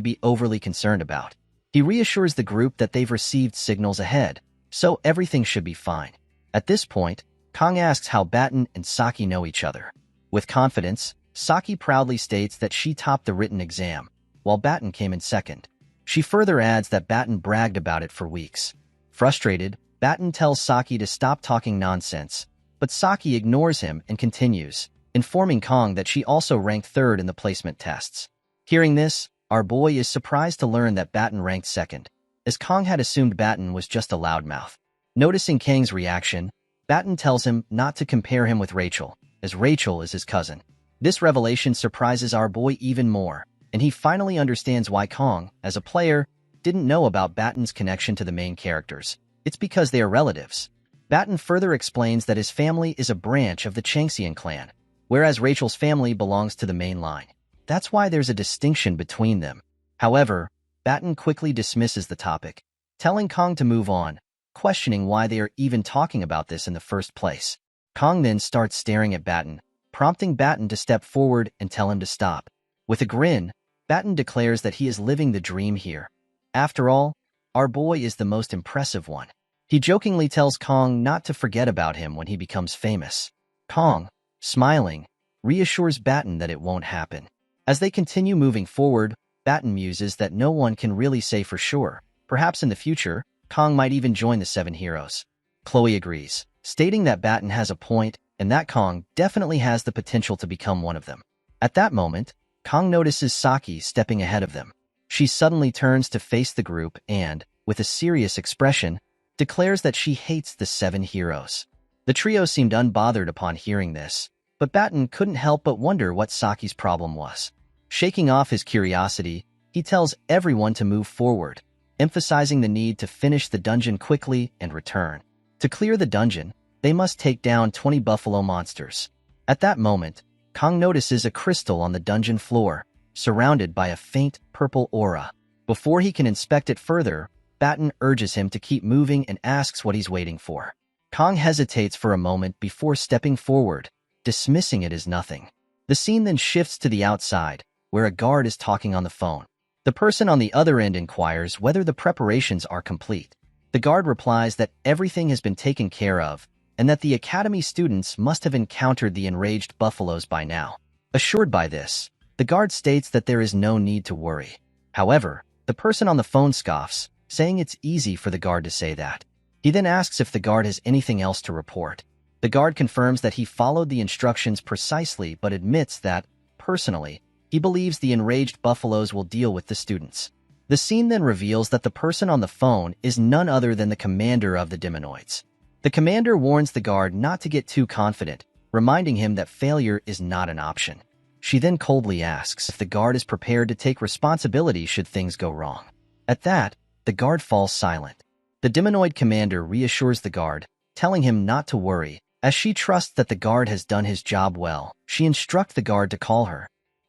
be overly concerned about. He reassures the group that they've received signals ahead, so everything should be fine. At this point, Kang asks how Batten and Saki know each other. With confidence, Saki proudly states that she topped the written exam, while Batten came in second. She further adds that Batten bragged about it for weeks. Frustrated, Batten tells Saki to stop talking nonsense, but Saki ignores him and continues, informing Kang that she also ranked third in the placement tests. Hearing this, our boy is surprised to learn that Batten ranked second, as Kang had assumed Batten was just a loudmouth. Noticing Kang's reaction, Batten tells him not to compare him with Rachel, as Rachel is his cousin. This revelation surprises our boy even more, and he finally understands why Kang, as a player, didn't know about Batten's connection to the main characters. It's because they are relatives. Batten further explains that his family is a branch of the Changxian clan, whereas Rachel's family belongs to the main line. That's why there's a distinction between them. However, Batten quickly dismisses the topic, telling Kang to move on, questioning why they are even talking about this in the first place. Kang then starts staring at Batten, prompting Batten to step forward and tell him to stop. With a grin, Batten declares that he is living the dream here. After all, our boy is the most impressive one. He jokingly tells Kang not to forget about him when he becomes famous. Kang, smiling, reassures Batten that it won't happen. As they continue moving forward, Batten muses that no one can really say for sure. Perhaps in the future, Kang might even join the Seven Heroes. Chloe agrees, stating that Batten has a point and that Kang definitely has the potential to become one of them. At that moment, Kang notices Saki stepping ahead of them. She suddenly turns to face the group and, with a serious expression, declares that she hates the Seven Heroes. The trio seemed unbothered upon hearing this, but Batten couldn't help but wonder what Saki's problem was. Shaking off his curiosity, he tells everyone to move forward, emphasizing the need to finish the dungeon quickly and return. To clear the dungeon, they must take down 20 buffalo monsters. At that moment, Kang notices a crystal on the dungeon floor, surrounded by a faint purple aura. Before he can inspect it further, Batten urges him to keep moving and asks what he's waiting for. Kang hesitates for a moment before stepping forward, dismissing it as nothing. The scene then shifts to the outside, where a guard is talking on the phone. The person on the other end inquires whether the preparations are complete. The guard replies that everything has been taken care of and that the academy students must have encountered the enraged buffaloes by now. Assured by this, the guard states that there is no need to worry. However, the person on the phone scoffs, saying it's easy for the guard to say that. He then asks if the guard has anything else to report. The guard confirms that he followed the instructions precisely but admits that, personally, he believes the enraged buffaloes will deal with the students. The scene then reveals that the person on the phone is none other than the commander of the Demonoids. The commander warns the guard not to get too confident, reminding him that failure is not an option. She then coldly asks if the guard is prepared to take responsibility should things go wrong. At that, the guard falls silent. The Demonoid commander reassures the guard, telling him not to worry. As she trusts that the guard has done his job well, she instructs the guard to call her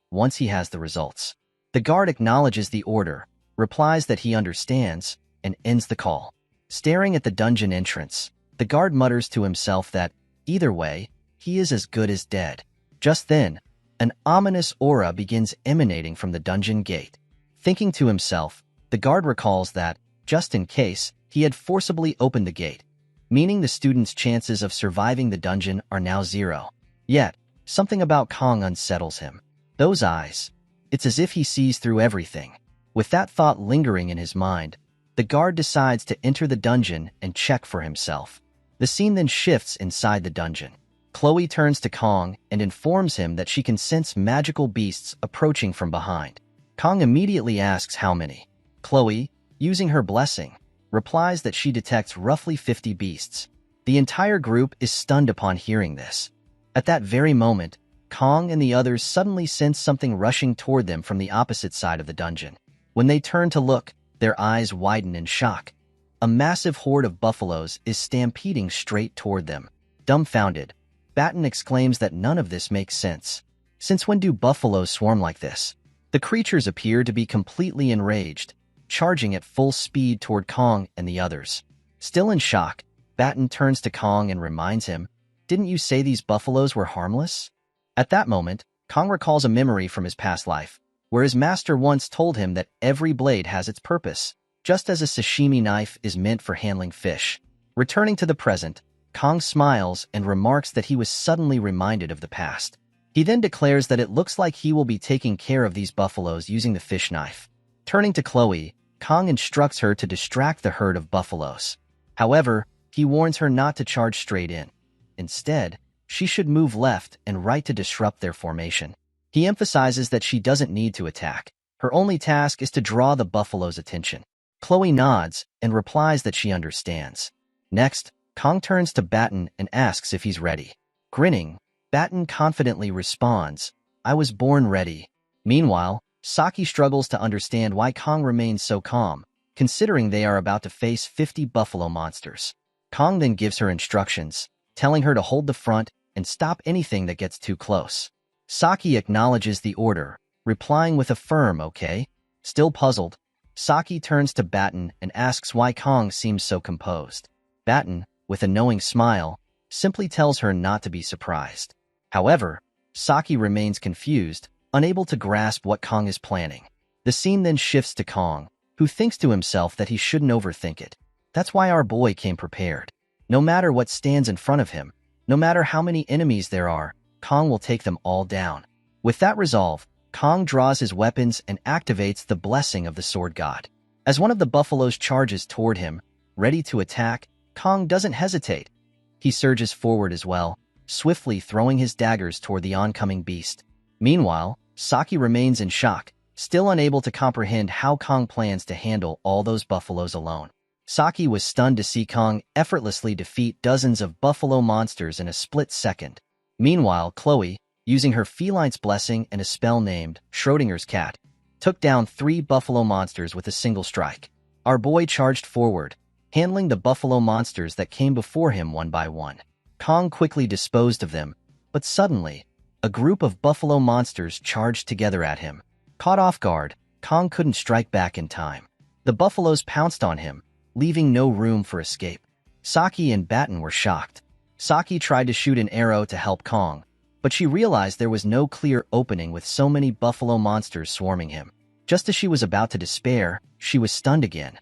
once he has the results. The guard acknowledges the order, replies that he understands, and ends the call. Staring at the dungeon entrance, the guard mutters to himself that, either way, he is as good as dead. Just then, an ominous aura begins emanating from the dungeon gate. Thinking to himself, the guard recalls that, just in case, he had forcibly opened the gate, meaning the student's chances of surviving the dungeon are now 0. Yet, something about Kong unsettles him. Those eyes. It's as if he sees through everything. With that thought lingering in his mind, the guard decides to enter the dungeon and check for himself. The scene then shifts inside the dungeon. Chloe turns to Kong and informs him that she can sense magical beasts approaching from behind. Kong immediately asks how many. Chloe, using her blessing, replies that she detects roughly 50 beasts. The entire group is stunned upon hearing this. At that very moment, Kong and the others suddenly sense something rushing toward them from the opposite side of the dungeon. When they turn to look, their eyes widen in shock. A massive horde of buffaloes is stampeding straight toward them. Dumbfounded, Batten exclaims that none of this makes sense. Since when do buffaloes swarm like this? The creatures appear to be completely enraged, charging at full speed toward Kong and the others. Still in shock, Batten turns to Kong and reminds him, "Didn't you say these buffaloes were harmless?" At that moment, Kong recalls a memory from his past life, where his master once told him that every blade has its purpose, just as a sashimi knife is meant for handling fish. Returning to the present, Kong smiles and remarks that he was suddenly reminded of the past. He then declares that it looks like he will be taking care of these buffaloes using the fish knife. Turning to Chloe, Kong instructs her to distract the herd of buffaloes. However, he warns her not to charge straight in. Instead, she should move left and right to disrupt their formation. He emphasizes that she doesn't need to attack. Her only task is to draw the buffalo's attention. Chloe nods and replies that she understands. Next, Kong turns to Batten and asks if he's ready. Grinning, Batten confidently responds, "I was born ready." Meanwhile, Saki struggles to understand why Kong remains so calm, considering they are about to face 50 buffalo monsters. Kong then gives her instructions, telling her to hold the front and stop anything that gets too close. Saki acknowledges the order, replying with a firm okay. Still puzzled, Saki turns to Batten and asks why Kong seems so composed. Batten, with a knowing smile, simply tells her not to be surprised. However, Saki remains confused, unable to grasp what Kong is planning. The scene then shifts to Kong, who thinks to himself that he shouldn't overthink it. That's why our boy came prepared. No matter what stands in front of him, no matter how many enemies there are, Kong will take them all down. With that resolve, Kong draws his weapons and activates the blessing of the sword god. As one of the buffaloes charges toward him, ready to attack, Kong doesn't hesitate. He surges forward as well, swiftly throwing his daggers toward the oncoming beast. Meanwhile, Saki remains in shock, still unable to comprehend how Kong plans to handle all those buffaloes alone. Saki was stunned to see Kong effortlessly defeat dozens of buffalo monsters in a split second. Meanwhile, Chloe, using her feline's blessing and a spell named Schrodinger's cat, took down 3 buffalo monsters with a single strike. Our boy charged forward, handling the buffalo monsters that came before him one by one. Kong quickly disposed of them, but suddenly, a group of buffalo monsters charged together at him. Caught off guard, Kong couldn't strike back in time. The buffaloes pounced on him, leaving no room for escape. Saki and Batten were shocked. Saki tried to shoot an arrow to help Kong, but she realized there was no clear opening with so many buffalo monsters swarming him. Just as she was about to despair, she was stunned again.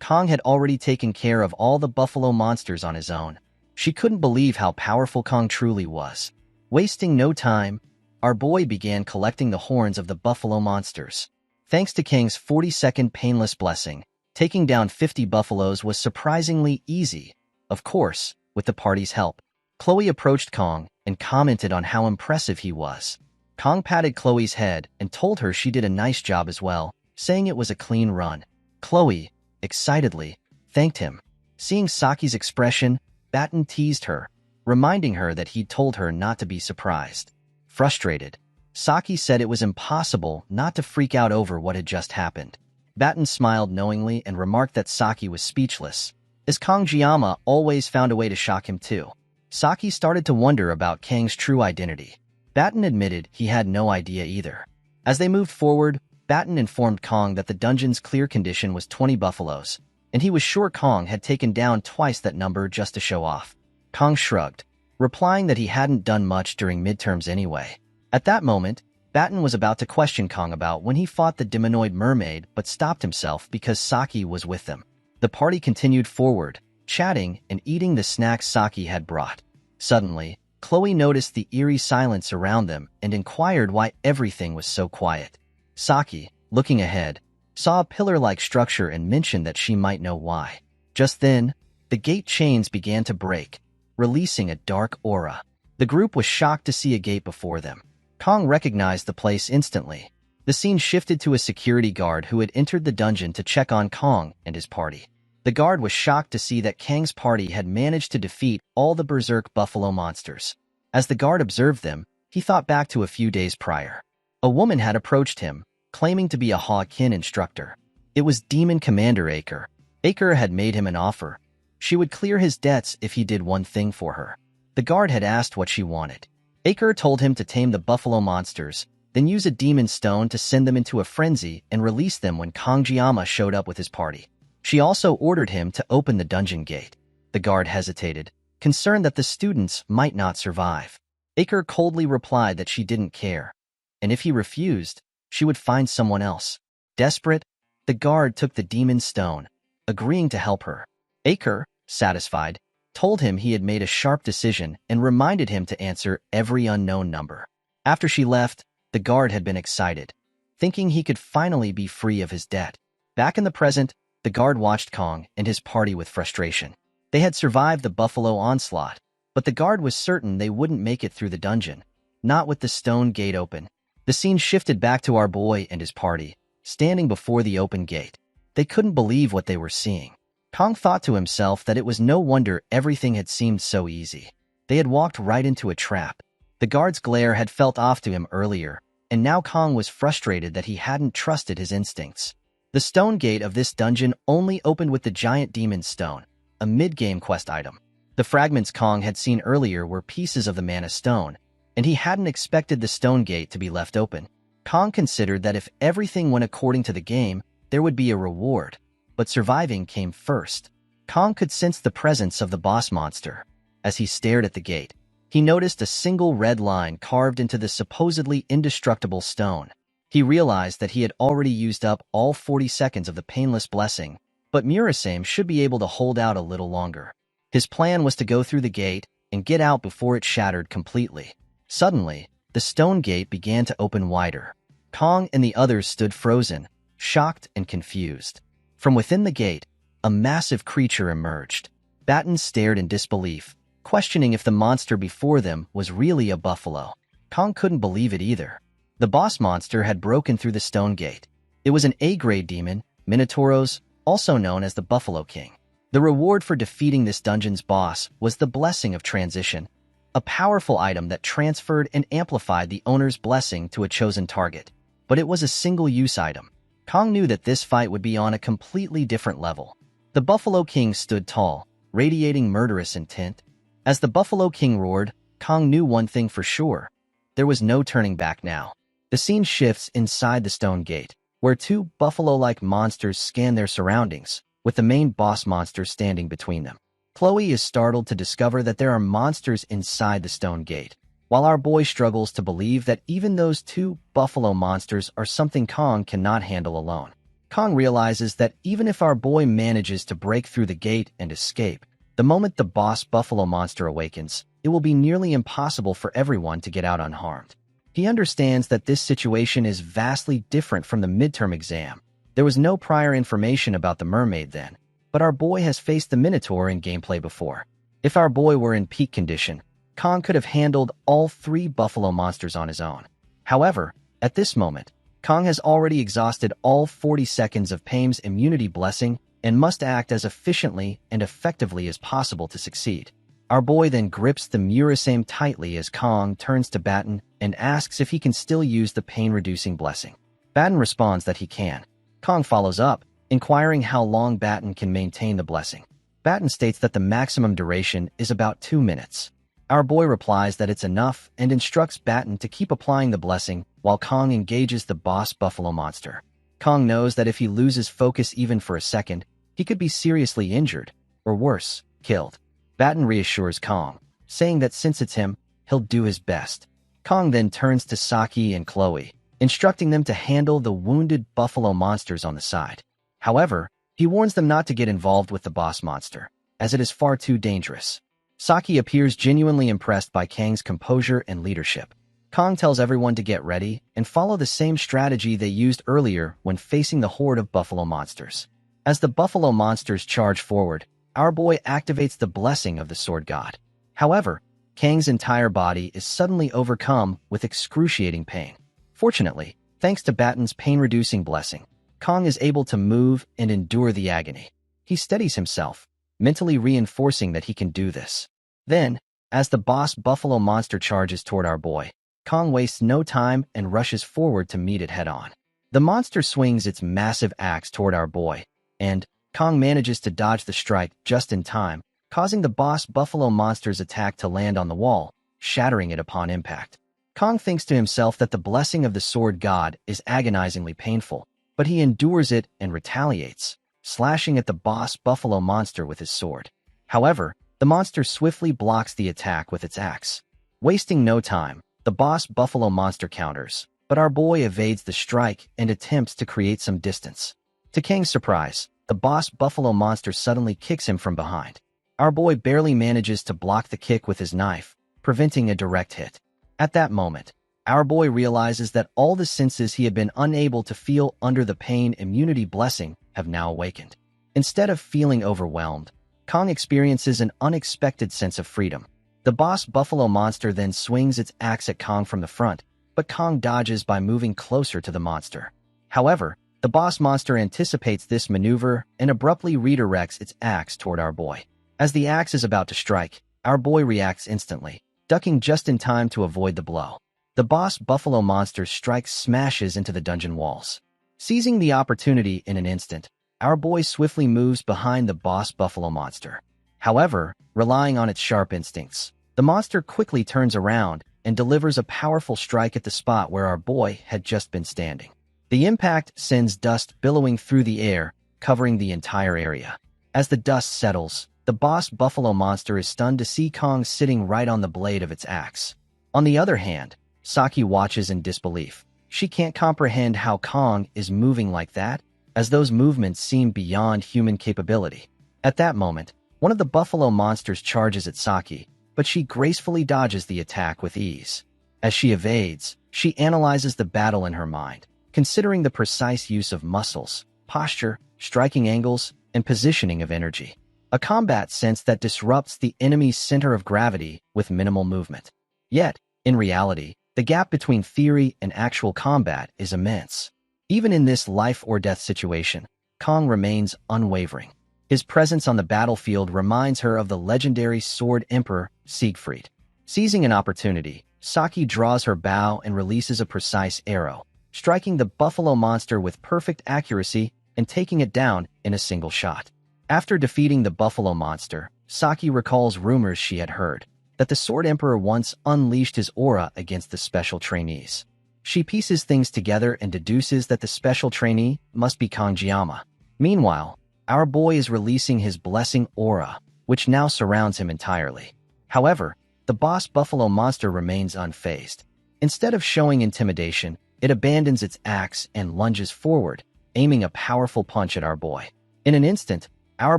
Kong had already taken care of all the buffalo monsters on his own. She couldn't believe how powerful Kong truly was. Wasting no time, our boy began collecting the horns of the buffalo monsters. Thanks to Kang's 40-second painless blessing, taking down 50 buffaloes was surprisingly easy. Of course, with the party's help. Chloe approached Kong and commented on how impressive he was. Kong patted Chloe's head and told her she did a nice job as well, saying it was a clean run. Chloe, excitedly, thanked him. Seeing Saki's expression, Batten teased her, reminding her that he'd told her not to be surprised. Frustrated, Saki said it was impossible not to freak out over what had just happened. Batten smiled knowingly and remarked that Saki was speechless, as Kangiyama always found a way to shock him too. Saki started to wonder about Kang's true identity. Batten admitted he had no idea either. As they moved forward, Batten informed Kong that the dungeon's clear condition was 20 buffaloes, and he was sure Kong had taken down twice that number just to show off. Kong shrugged, replying that he hadn't done much during midterms anyway. At that moment, Batten was about to question Kong about when he fought the demonoid mermaid but stopped himself because Saki was with them. The party continued forward, chatting and eating the snacks Saki had brought. Suddenly, Chloe noticed the eerie silence around them and inquired why everything was so quiet. Saki, looking ahead, saw a pillar-like structure and mentioned that she might know why. Just then, the gate chains began to break, releasing a dark aura. The group was shocked to see a gate before them. Kong recognized the place instantly. The scene shifted to a security guard who had entered the dungeon to check on Kong and his party. The guard was shocked to see that Kang's party had managed to defeat all the berserk buffalo monsters. As the guard observed them, he thought back to a few days prior. A woman had approached him, claiming to be a Hawkin instructor. It was Demon Commander Aker. Aker had made him an offer. She would clear his debts if he did one thing for her. The guard had asked what she wanted. Aker told him to tame the buffalo monsters, then use a demon stone to send them into a frenzy and release them when Kangiyama showed up with his party. She also ordered him to open the dungeon gate. The guard hesitated, concerned that the students might not survive. Aker coldly replied that she didn't care, and if he refused, she would find someone else. Desperate, the guard took the demon stone, agreeing to help her. Aker, satisfied, told him he had made a sharp decision and reminded him to answer every unknown number. After she left, the guard had been excited, thinking he could finally be free of his debt. Back in the present, the guard watched Kong and his party with frustration. They had survived the buffalo onslaught, but the guard was certain they wouldn't make it through the dungeon, not with the stone gate open. The scene shifted back to our boy and his party, standing before the open gate. They couldn't believe what they were seeing. Kong thought to himself that it was no wonder everything had seemed so easy. They had walked right into a trap. The guard's glare had felt off to him earlier, and now Kong was frustrated that he hadn't trusted his instincts. The stone gate of this dungeon only opened with the giant demon stone, a mid-game quest item. The fragments Kong had seen earlier were pieces of the mana stone, and he hadn't expected the stone gate to be left open. Kong considered that if everything went according to the game, there would be a reward, but surviving came first. Kong could sense the presence of the boss monster. As he stared at the gate, he noticed a single red line carved into the supposedly indestructible stone. He realized that he had already used up all 40 seconds of the painless blessing, but Murasame should be able to hold out a little longer. His plan was to go through the gate and get out before it shattered completely. Suddenly, the stone gate began to open wider. Kong and the others stood frozen, shocked and confused. From within the gate, a massive creature emerged. Batten stared in disbelief, questioning if the monster before them was really a buffalo. Kong couldn't believe it either. The boss monster had broken through the stone gate. It was an A-grade demon, Minotauros, also known as the Buffalo King. The reward for defeating this dungeon's boss was the Blessing of Transition, a powerful item that transferred and amplified the owner's blessing to a chosen target. But it was a single-use item. Kong knew that this fight would be on a completely different level. The Buffalo King stood tall, radiating murderous intent. As the Buffalo King roared, Kong knew one thing for sure. There was no turning back now. The scene shifts inside the stone gate, where two buffalo-like monsters scan their surroundings, with the main boss monster standing between them. Chloe is startled to discover that there are monsters inside the stone gate, while our boy struggles to believe that even those two buffalo monsters are something Kong cannot handle alone. Kong realizes that even if our boy manages to break through the gate and escape, the moment the boss buffalo monster awakens, it will be nearly impossible for everyone to get out unharmed. He understands that this situation is vastly different from the midterm exam. There was no prior information about the mermaid then, but our boy has faced the Minotaur in gameplay before. If our boy were in peak condition, Kong could have handled all 3 buffalo monsters on his own. However, at this moment, Kong has already exhausted all 40 seconds of Pame's immunity blessing and must act as efficiently and effectively as possible to succeed. Our boy then grips the Murasame tightly as Kong turns to Batten and asks if he can still use the pain-reducing blessing. Batten responds that he can. Kong follows up, inquiring how long Batten can maintain the blessing. Batten states that the maximum duration is about 2 minutes. Our boy replies that it's enough and instructs Batten to keep applying the blessing while Kong engages the boss buffalo monster. Kong knows that if he loses focus even for a second, he could be seriously injured, or worse, killed. Batten reassures Kong, saying that since it's him, he'll do his best. Kong then turns to Saki and Chloe, instructing them to handle the wounded buffalo monsters on the side. However, he warns them not to get involved with the boss monster, as it is far too dangerous. Saki appears genuinely impressed by Kang's composure and leadership. Kong tells everyone to get ready and follow the same strategy they used earlier when facing the horde of buffalo monsters. As the buffalo monsters charge forward, our boy activates the blessing of the sword god. However, Kang's entire body is suddenly overcome with excruciating pain. Fortunately, thanks to Batten's pain-reducing blessing, Kong is able to move and endure the agony. He steadies himself, mentally reinforcing that he can do this. Then, as the boss buffalo monster charges toward our boy, Kong wastes no time and rushes forward to meet it head-on. The monster swings its massive axe toward our boy, and Kong manages to dodge the strike just in time, causing the boss buffalo monster's attack to land on the wall, shattering it upon impact. Kong thinks to himself that the blessing of the sword god is agonizingly painful, but he endures it and retaliates, slashing at the boss buffalo monster with his sword. However, the monster swiftly blocks the attack with its axe. Wasting no time, the boss buffalo monster counters, but our boy evades the strike and attempts to create some distance. To Kang's surprise, the boss buffalo monster suddenly kicks him from behind. Our boy barely manages to block the kick with his knife, preventing a direct hit. At that moment, our boy realizes that all the senses he had been unable to feel under the pain immunity blessing have now awakened. Instead of feeling overwhelmed, Kong experiences an unexpected sense of freedom. The boss buffalo monster then swings its axe at Kong from the front, but Kong dodges by moving closer to the monster. However, the boss monster anticipates this maneuver and abruptly redirects its axe toward our boy. As the axe is about to strike, our boy reacts instantly, ducking just in time to avoid the blow. The boss buffalo monster's strike smashes into the dungeon walls. Seizing the opportunity in an instant, our boy swiftly moves behind the boss buffalo monster. However, relying on its sharp instincts, the monster quickly turns around and delivers a powerful strike at the spot where our boy had just been standing. The impact sends dust billowing through the air, covering the entire area. As the dust settles, the boss buffalo monster is stunned to see Kong sitting right on the blade of its axe. On the other hand, Saki watches in disbelief. She can't comprehend how Kong is moving like that, as those movements seem beyond human capability. At that moment, one of the buffalo monsters charges at Saki, but she gracefully dodges the attack with ease. As she evades, she analyzes the battle in her mind, considering the precise use of muscles, posture, striking angles, and positioning of energy. A combat sense that disrupts the enemy's center of gravity with minimal movement. Yet, in reality, the gap between theory and actual combat is immense. Even in this life-or-death situation, Kong remains unwavering. His presence on the battlefield reminds her of the legendary Sword Emperor, Siegfried. Seizing an opportunity, Saki draws her bow and releases a precise arrow, striking the buffalo monster with perfect accuracy and taking it down in a single shot. After defeating the buffalo monster, Saki recalls rumors she had heard that the Sword Emperor once unleashed his aura against the special trainees. She pieces things together and deduces that the special trainee must be Kanjiyama. Meanwhile, our boy is releasing his blessing aura, which now surrounds him entirely. However, the boss buffalo monster remains unfazed. Instead of showing intimidation, it abandons its axe and lunges forward, aiming a powerful punch at our boy. In an instant, our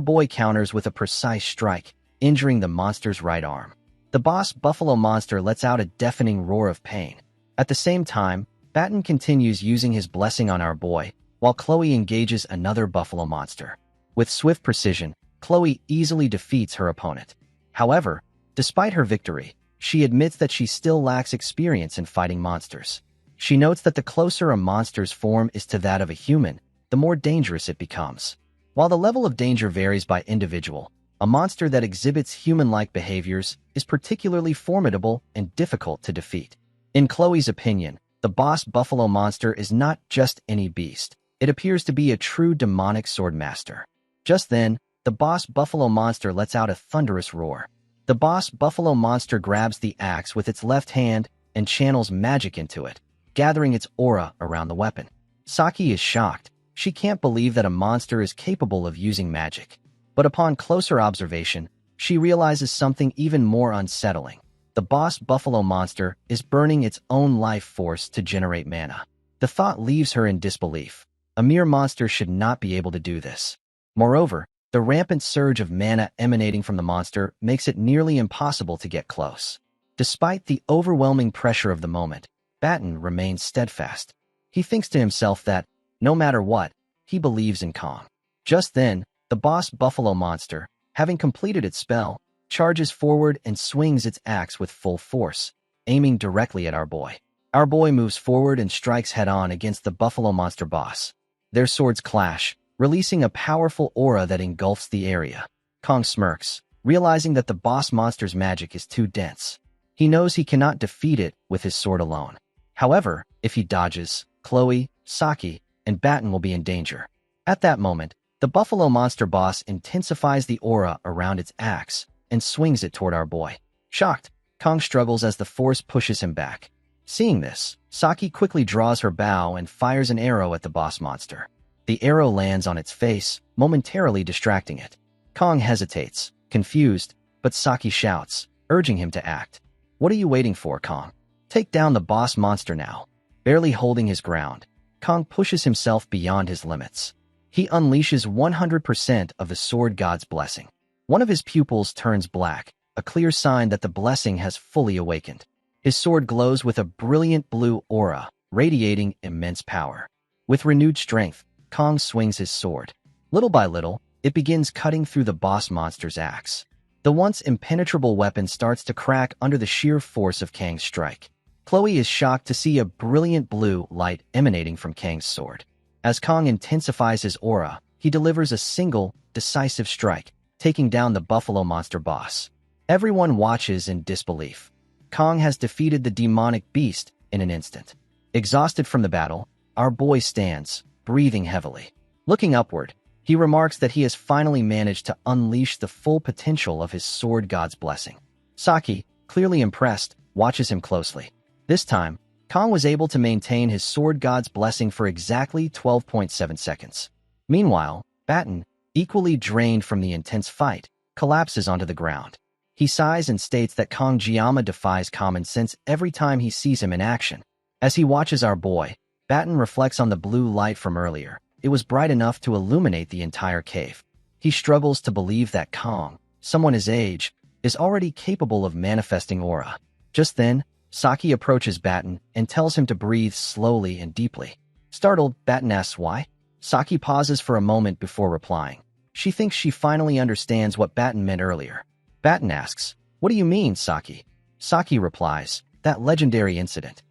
boy counters with a precise strike, injuring the monster's right arm. The boss buffalo monster lets out a deafening roar of pain. At the same time, Batten continues using his blessing on our boy, while Chloe engages another buffalo monster. With swift precision, Chloe easily defeats her opponent. However, despite her victory, she admits that she still lacks experience in fighting monsters. She notes that the closer a monster's form is to that of a human, the more dangerous it becomes. While the level of danger varies by individual, a monster that exhibits human-like behaviors is particularly formidable and difficult to defeat. In Chloe's opinion, the boss buffalo monster is not just any beast. It appears to be a true demonic sword master. Just then, the boss buffalo monster lets out a thunderous roar. The boss buffalo monster grabs the axe with its left hand and channels magic into it, gathering its aura around the weapon. Saki is shocked. She can't believe that a monster is capable of using magic. But upon closer observation, she realizes something even more unsettling. The boss buffalo monster is burning its own life force to generate mana. The thought leaves her in disbelief. A mere monster should not be able to do this. Moreover, the rampant surge of mana emanating from the monster makes it nearly impossible to get close. Despite the overwhelming pressure of the moment, Batten remains steadfast. He thinks to himself that, no matter what, he believes in Kong. Just then, the boss buffalo monster, having completed its spell, charges forward and swings its axe with full force, aiming directly at our boy. Our boy moves forward and strikes head-on against the buffalo monster boss. Their swords clash, releasing a powerful aura that engulfs the area. Kong smirks, realizing that the boss monster's magic is too dense. He knows he cannot defeat it with his sword alone. However, if he dodges, Chloe, Saki, and Batten will be in danger. At that moment, the buffalo monster boss intensifies the aura around its axe and swings it toward our boy. Shocked, Kong struggles as the force pushes him back. Seeing this, Saki quickly draws her bow and fires an arrow at the boss monster. The arrow lands on its face, momentarily distracting it. Kong hesitates, confused, but Saki shouts, urging him to act. "What are you waiting for, Kong? Take down the boss monster now." Barely holding his ground, Kong pushes himself beyond his limits. He unleashes 100% of the sword god's blessing. One of his pupils turns black, a clear sign that the blessing has fully awakened. His sword glows with a brilliant blue aura, radiating immense power. With renewed strength, Kong swings his sword. Little by little, it begins cutting through the boss monster's axe. The once impenetrable weapon starts to crack under the sheer force of Kang's strike. Chloe is shocked to see a brilliant blue light emanating from Kang's sword. As Kong intensifies his aura, he delivers a single, decisive strike, taking down the buffalo monster boss. Everyone watches in disbelief. Kong has defeated the demonic beast in an instant. Exhausted from the battle, our boy stands, breathing heavily. Looking upward, he remarks that he has finally managed to unleash the full potential of his sword god's blessing. Saki, clearly impressed, watches him closely. This time, Kong was able to maintain his sword god's blessing for exactly 12.7 seconds. Meanwhile, Batten, equally drained from the intense fight, collapses onto the ground. He sighs and states that Kong Jiyama defies common sense every time he sees him in action. As he watches our boy, Batten reflects on the blue light from earlier. It was bright enough to illuminate the entire cave. He struggles to believe that Kong, someone his age, is already capable of manifesting aura. Just then, Saki approaches Batten and tells him to breathe slowly and deeply. Startled, Batten asks why. Saki pauses for a moment before replying. She thinks she finally understands what Batten meant earlier. Batten asks, "What do you mean, Saki?" Saki replies, "That legendary incident."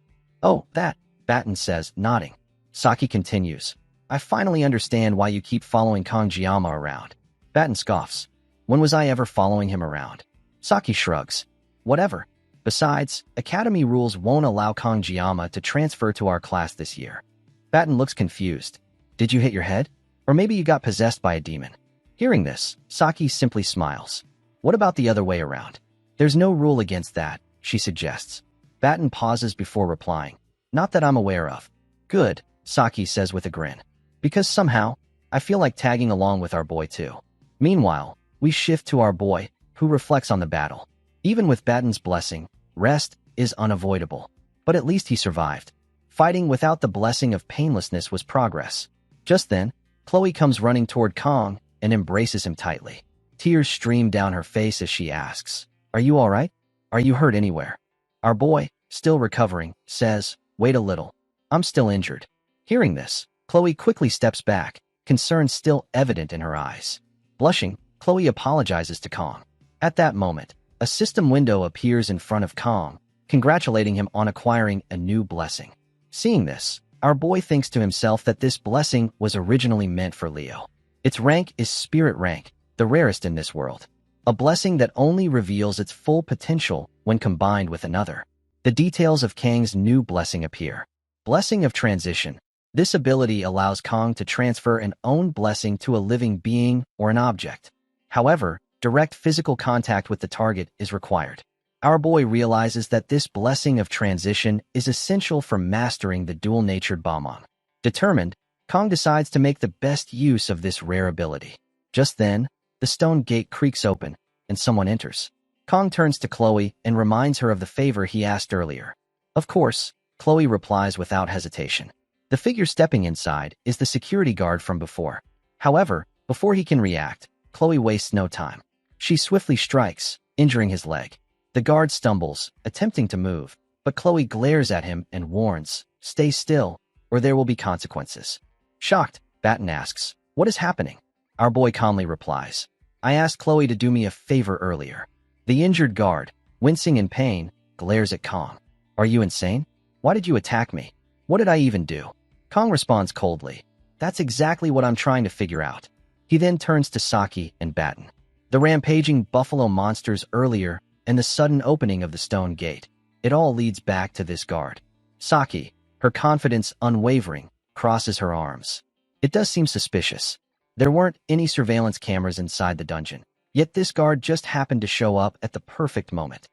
"Oh, that," Batten says, nodding. Saki continues, "I finally understand why you keep following Kong Jiyama around." Batten scoffs. "When was I ever following him around?" Saki shrugs. "Whatever. Besides, Academy rules won't allow Kong Jiyama to transfer to our class this year." Batten looks confused. "Did you hit your head? Or maybe you got possessed by a demon?" Hearing this, Saki simply smiles. "What about the other way around?" "There's no rule against that," she suggests. Batten pauses before replying. "Not that I'm aware of." "Good," Saki says with a grin. "Because somehow, I feel like tagging along with our boy too." Meanwhile, we shift to our boy, who reflects on the battle. Even with Batten's blessing, rest is unavoidable. But at least he survived. Fighting without the blessing of painlessness was progress. Just then, Chloe comes running toward Kong and embraces him tightly. Tears stream down her face as she asks, "Are you all right? Are you hurt anywhere?" Our boy, still recovering, says, "Wait a little. I'm still injured." Hearing this, Chloe quickly steps back, concern still evident in her eyes. Blushing, Chloe apologizes to Kong. At that moment, a system window appears in front of Kong, congratulating him on acquiring a new blessing. Seeing this, our boy thinks to himself that this blessing was originally meant for Leo. Its rank is Spirit rank, the rarest in this world. A blessing that only reveals its full potential when combined with another. The details of Kang's new blessing appear. Blessing of Transition. This ability allows Kong to transfer an own blessing to a living being or an object. However, direct physical contact with the target is required. Our boy realizes that this blessing of transition is essential for mastering the dual-natured Balmong. Determined, Kong decides to make the best use of this rare ability. Just then, the stone gate creaks open, and someone enters. Kong turns to Chloe and reminds her of the favor he asked earlier. Of course, Chloe replies without hesitation. The figure stepping inside is the security guard from before. However, before he can react, Chloe wastes no time. She swiftly strikes, injuring his leg. The guard stumbles, attempting to move, but Chloe glares at him and warns, "Stay still, or there will be consequences." Shocked, Batten asks, "What is happening?" Our boy calmly replies, "I asked Chloe to do me a favor earlier." The injured guard, wincing in pain, glares at Kong. "Are you insane? Why did you attack me? What did I even do?" Kong responds coldly, "That's exactly what I'm trying to figure out." He then turns to Saki and Batten. The rampaging buffalo monsters earlier and the sudden opening of the stone gate. It all leads back to this guard. Saki, her confidence unwavering, crosses her arms. It does seem suspicious. There weren't any surveillance cameras inside the dungeon, yet this guard just happened to show up at the perfect moment.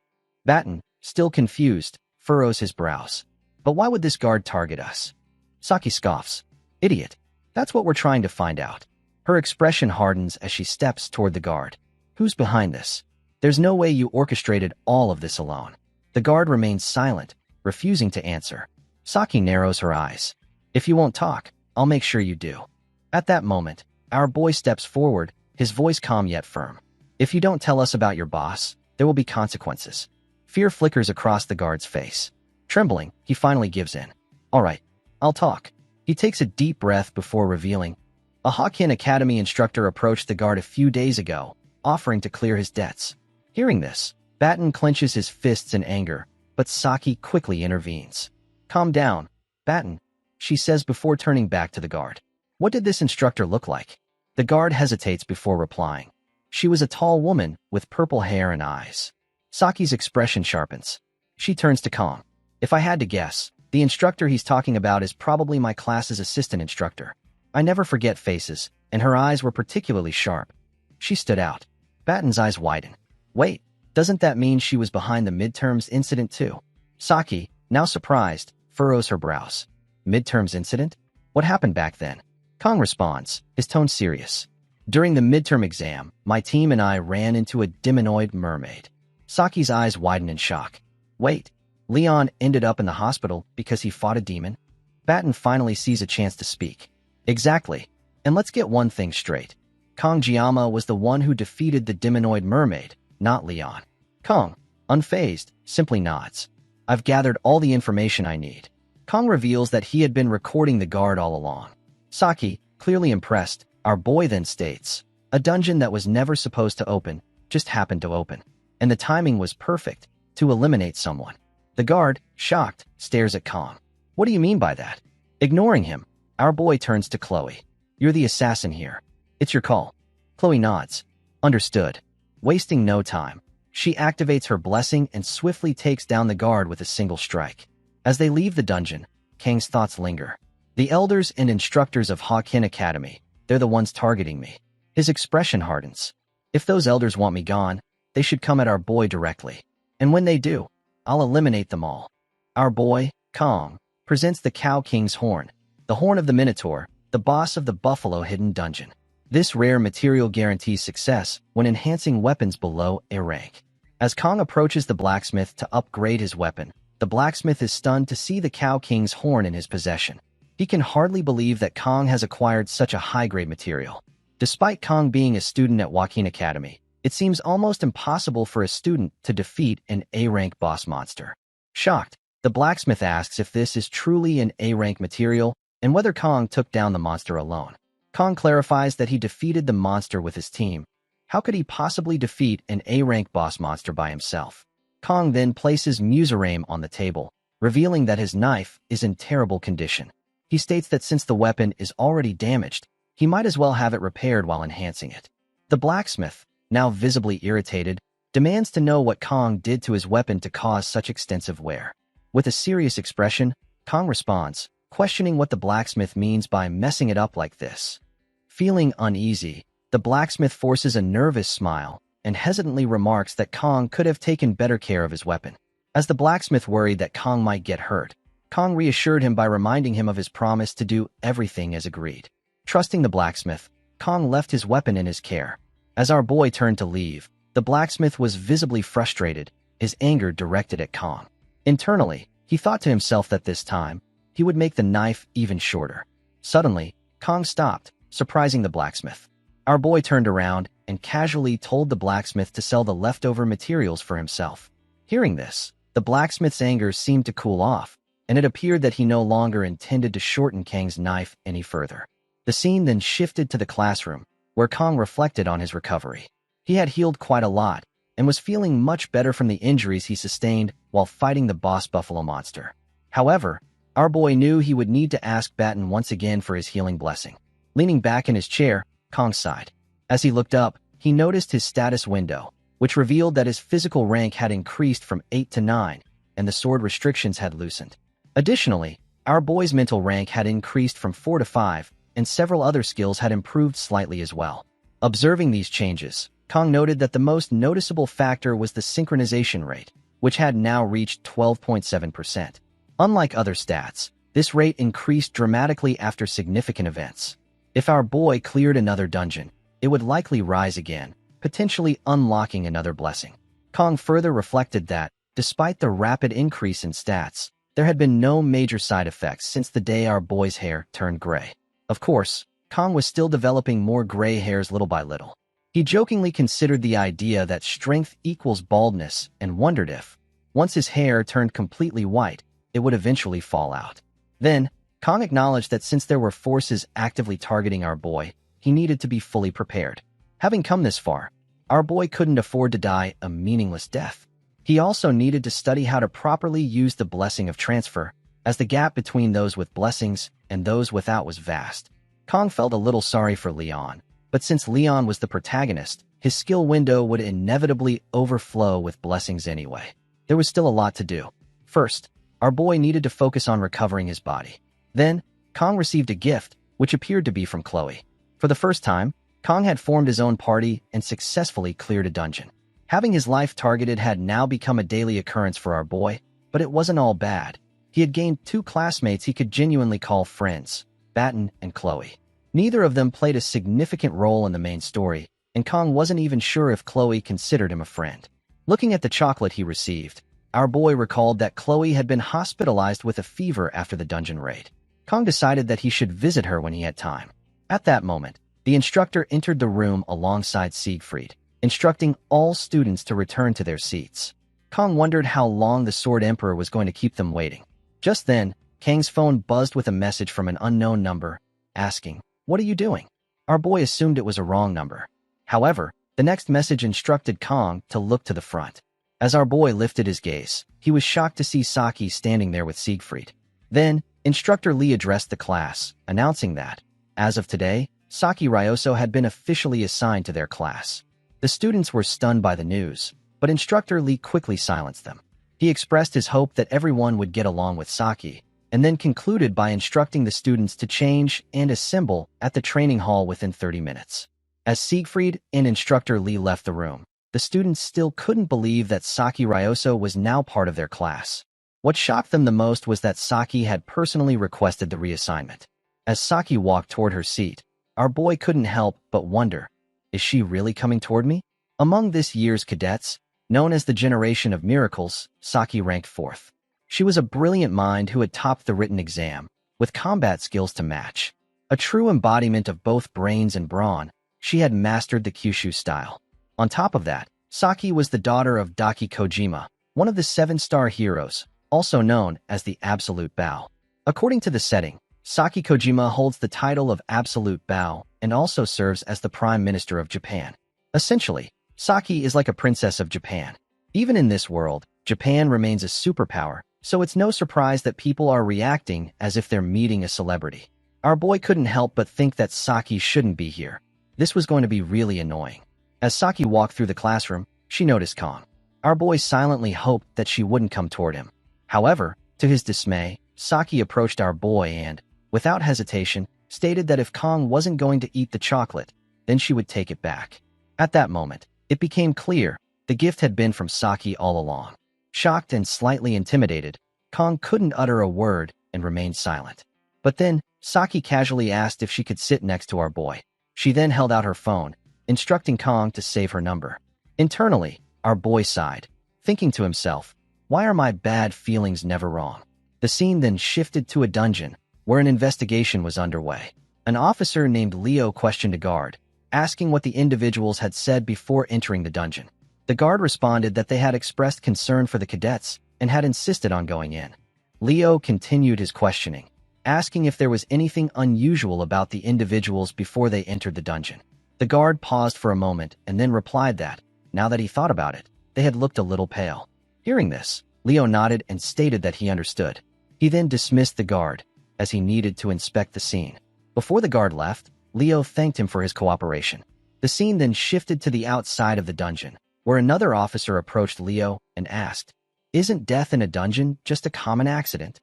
Batten, still confused, furrows his brows. "But why would this guard target us?" Saki scoffs. "Idiot. That's what we're trying to find out." Her expression hardens as she steps toward the guard. "Who's behind this? There's no way you orchestrated all of this alone." The guard remains silent, refusing to answer. Saki narrows her eyes. "If you won't talk, I'll make sure you do." At that moment, our boy steps forward, his voice calm yet firm. "If you don't tell us about your boss, there will be consequences." Fear flickers across the guard's face. Trembling, he finally gives in. "All right, I'll talk." He takes a deep breath before revealing, "A Hawkin Academy instructor approached the guard a few days ago, offering to clear his debts." Hearing this, Batten clenches his fists in anger, but Saki quickly intervenes. "Calm down, Batten," she says before turning back to the guard. "What did this instructor look like?" The guard hesitates before replying. She was a tall woman with purple hair and eyes. Saki's expression sharpens. She turns to Kong. "If I had to guess, the instructor he's talking about is probably my class's assistant instructor. I never forget faces, and her eyes were particularly sharp." She stood out. Batten's eyes widen. "Wait, doesn't that mean she was behind the midterms incident too?" Saki, now surprised, furrows her brows. "Midterms incident? What happened back then?" Kong responds, his tone serious. "During the midterm exam, my team and I ran into a demonoid mermaid." Saki's eyes widen in shock. "Wait, Leon ended up in the hospital because he fought a demon?" Batten finally sees a chance to speak. "Exactly. And let's get one thing straight. Kong Jiama was the one who defeated the demonoid mermaid, not Leon." Kong, unfazed, simply nods. "I've gathered all the information I need." Kong reveals that he had been recording the guard all along. Saki, clearly impressed, our boy then states, "A dungeon that was never supposed to open, just happened to open. And the timing was perfect, to eliminate someone." The guard, shocked, stares at Kong. "What do you mean by that?" Ignoring him, our boy turns to Chloe. "You're the assassin here. It's your call." Chloe nods. "Understood." Wasting no time, she activates her blessing and swiftly takes down the guard with a single strike. As they leave the dungeon, Kang's thoughts linger. "The elders and instructors of Hawkin Academy, they're the ones targeting me." His expression hardens. "If those elders want me gone, they should come at our boy directly. And when they do, I'll eliminate them all." Our boy, Kong, presents the Cow King's horn, the horn of the Minotaur, the boss of the Buffalo Hidden Dungeon. This rare material guarantees success when enhancing weapons below A rank. As Kong approaches the blacksmith to upgrade his weapon, the blacksmith is stunned to see the Cow King's horn in his possession. He can hardly believe that Kong has acquired such a high-grade material. Despite Kong being a student at Joaquin Academy, it seems almost impossible for a student to defeat an A-rank boss monster. Shocked, the blacksmith asks if this is truly an A-rank material and whether Kong took down the monster alone. Kong clarifies that he defeated the monster with his team. How could he possibly defeat an A-rank boss monster by himself? Kong then places Musarame on the table, revealing that his knife is in terrible condition. He states that since the weapon is already damaged, he might as well have it repaired while enhancing it. The blacksmith, now visibly irritated, demands to know what Kong did to his weapon to cause such extensive wear. With a serious expression, Kong responds, questioning what the blacksmith means by messing it up like this. Feeling uneasy, the blacksmith forces a nervous smile and hesitantly remarks that Kong could have taken better care of his weapon. As the blacksmith worried that Kong might get hurt, Kong reassured him by reminding him of his promise to do everything as agreed. Trusting the blacksmith, Kong left his weapon in his care. As our boy turned to leave, the blacksmith was visibly frustrated, his anger directed at Kong. Internally, he thought to himself that this time, he would make the knife even shorter. Suddenly, Kong stopped, surprising the blacksmith. Our boy turned around and casually told the blacksmith to sell the leftover materials for himself. Hearing this, the blacksmith's anger seemed to cool off, and it appeared that he no longer intended to shorten Kang's knife any further. The scene then shifted to the classroom, where Kong reflected on his recovery. He had healed quite a lot, and was feeling much better from the injuries he sustained while fighting the boss buffalo monster. However, our boy knew he would need to ask Batten once again for his healing blessing. Leaning back in his chair, Kong sighed. As he looked up, he noticed his status window, which revealed that his physical rank had increased from 8 to 9, and the sword restrictions had loosened. Additionally, our boy's mental rank had increased from 4 to 5, and several other skills had improved slightly as well. Observing these changes, Kong noted that the most noticeable factor was the synchronization rate, which had now reached 12.7%. Unlike other stats, this rate increased dramatically after significant events. If our boy cleared another dungeon, it would likely rise again, potentially unlocking another blessing. Kong further reflected that, despite the rapid increase in stats, there had been no major side effects since the day our boy's hair turned gray. Of course, Kong was still developing more gray hairs little by little. He jokingly considered the idea that strength equals baldness and wondered if, once his hair turned completely white, it would eventually fall out. Then, Kong acknowledged that since there were forces actively targeting our boy, he needed to be fully prepared. Having come this far, our boy couldn't afford to die a meaningless death. He also needed to study how to properly use the blessing of transfer, as the gap between those with blessings and those without was vast. Kong felt a little sorry for Leon, but since Leon was the protagonist, his skill window would inevitably overflow with blessings anyway. There was still a lot to do. First, our boy needed to focus on recovering his body. Then, Kong received a gift, which appeared to be from Chloe. For the first time, Kong had formed his own party and successfully cleared a dungeon. Having his life targeted had now become a daily occurrence for our boy, but it wasn't all bad. He had gained 2 classmates he could genuinely call friends, Batten and Chloe. Neither of them played a significant role in the main story, and Kong wasn't even sure if Chloe considered him a friend. Looking at the chocolate he received, our boy recalled that Chloe had been hospitalized with a fever after the dungeon raid. Kong decided that he should visit her when he had time. At that moment, the instructor entered the room alongside Siegfried, instructing all students to return to their seats. Kong wondered how long the Sword Emperor was going to keep them waiting. Just then, Kang's phone buzzed with a message from an unknown number, asking, "What are you doing?" Our boy assumed it was a wrong number. However, the next message instructed Kong to look to the front. As our boy lifted his gaze, he was shocked to see Saki standing there with Siegfried. Then, Instructor Lee addressed the class, announcing that, as of today, Saki Ryoso had been officially assigned to their class. The students were stunned by the news, but Instructor Lee quickly silenced them. He expressed his hope that everyone would get along with Saki, and then concluded by instructing the students to change and assemble at the training hall within 30 minutes. As Siegfried and Instructor Lee left the room, the students still couldn't believe that Saki Ryoso was now part of their class. What shocked them the most was that Saki had personally requested the reassignment. As Saki walked toward her seat, our boy couldn't help but wonder, is she really coming toward me? Among this year's cadets, known as the Generation of Miracles, Saki ranked 4th. She was a brilliant mind who had topped the written exam, with combat skills to match. A true embodiment of both brains and brawn, she had mastered the Kyushu style. On top of that, Saki was the daughter of Daki Kojima, one of the seven-star heroes, also known as the Absolute Bow. According to the setting, Saki Kojima holds the title of Absolute Bow and also serves as the Prime Minister of Japan. Essentially, Saki is like a princess of Japan. Even in this world, Japan remains a superpower, so it's no surprise that people are reacting as if they're meeting a celebrity. Our boy couldn't help but think that Saki shouldn't be here. This was going to be really annoying. As Saki walked through the classroom, she noticed Kong. Our boy silently hoped that she wouldn't come toward him. However, to his dismay, Saki approached our boy and, without hesitation, stated that if Kong wasn't going to eat the chocolate, then she would take it back. At that moment, it became clear the gift had been from Saki all along. Shocked and slightly intimidated, Kong couldn't utter a word and remained silent. But then, Saki casually asked if she could sit next to our boy. She then held out her phone, instructing Kong to save her number. Internally, our boy sighed, thinking to himself, why are my bad feelings never wrong? The scene then shifted to a dungeon, where an investigation was underway. An officer named Leo questioned a guard, asking what the individuals had said before entering the dungeon. The guard responded that they had expressed concern for the cadets and had insisted on going in. Leo continued his questioning, asking if there was anything unusual about the individuals before they entered the dungeon. The guard paused for a moment and then replied that, now that he thought about it, they had looked a little pale. Hearing this, Leo nodded and stated that he understood. He then dismissed the guard, as he needed to inspect the scene. Before the guard left, Leo thanked him for his cooperation. The scene then shifted to the outside of the dungeon, where another officer approached Leo and asked, "Isn't death in a dungeon just a common accident?"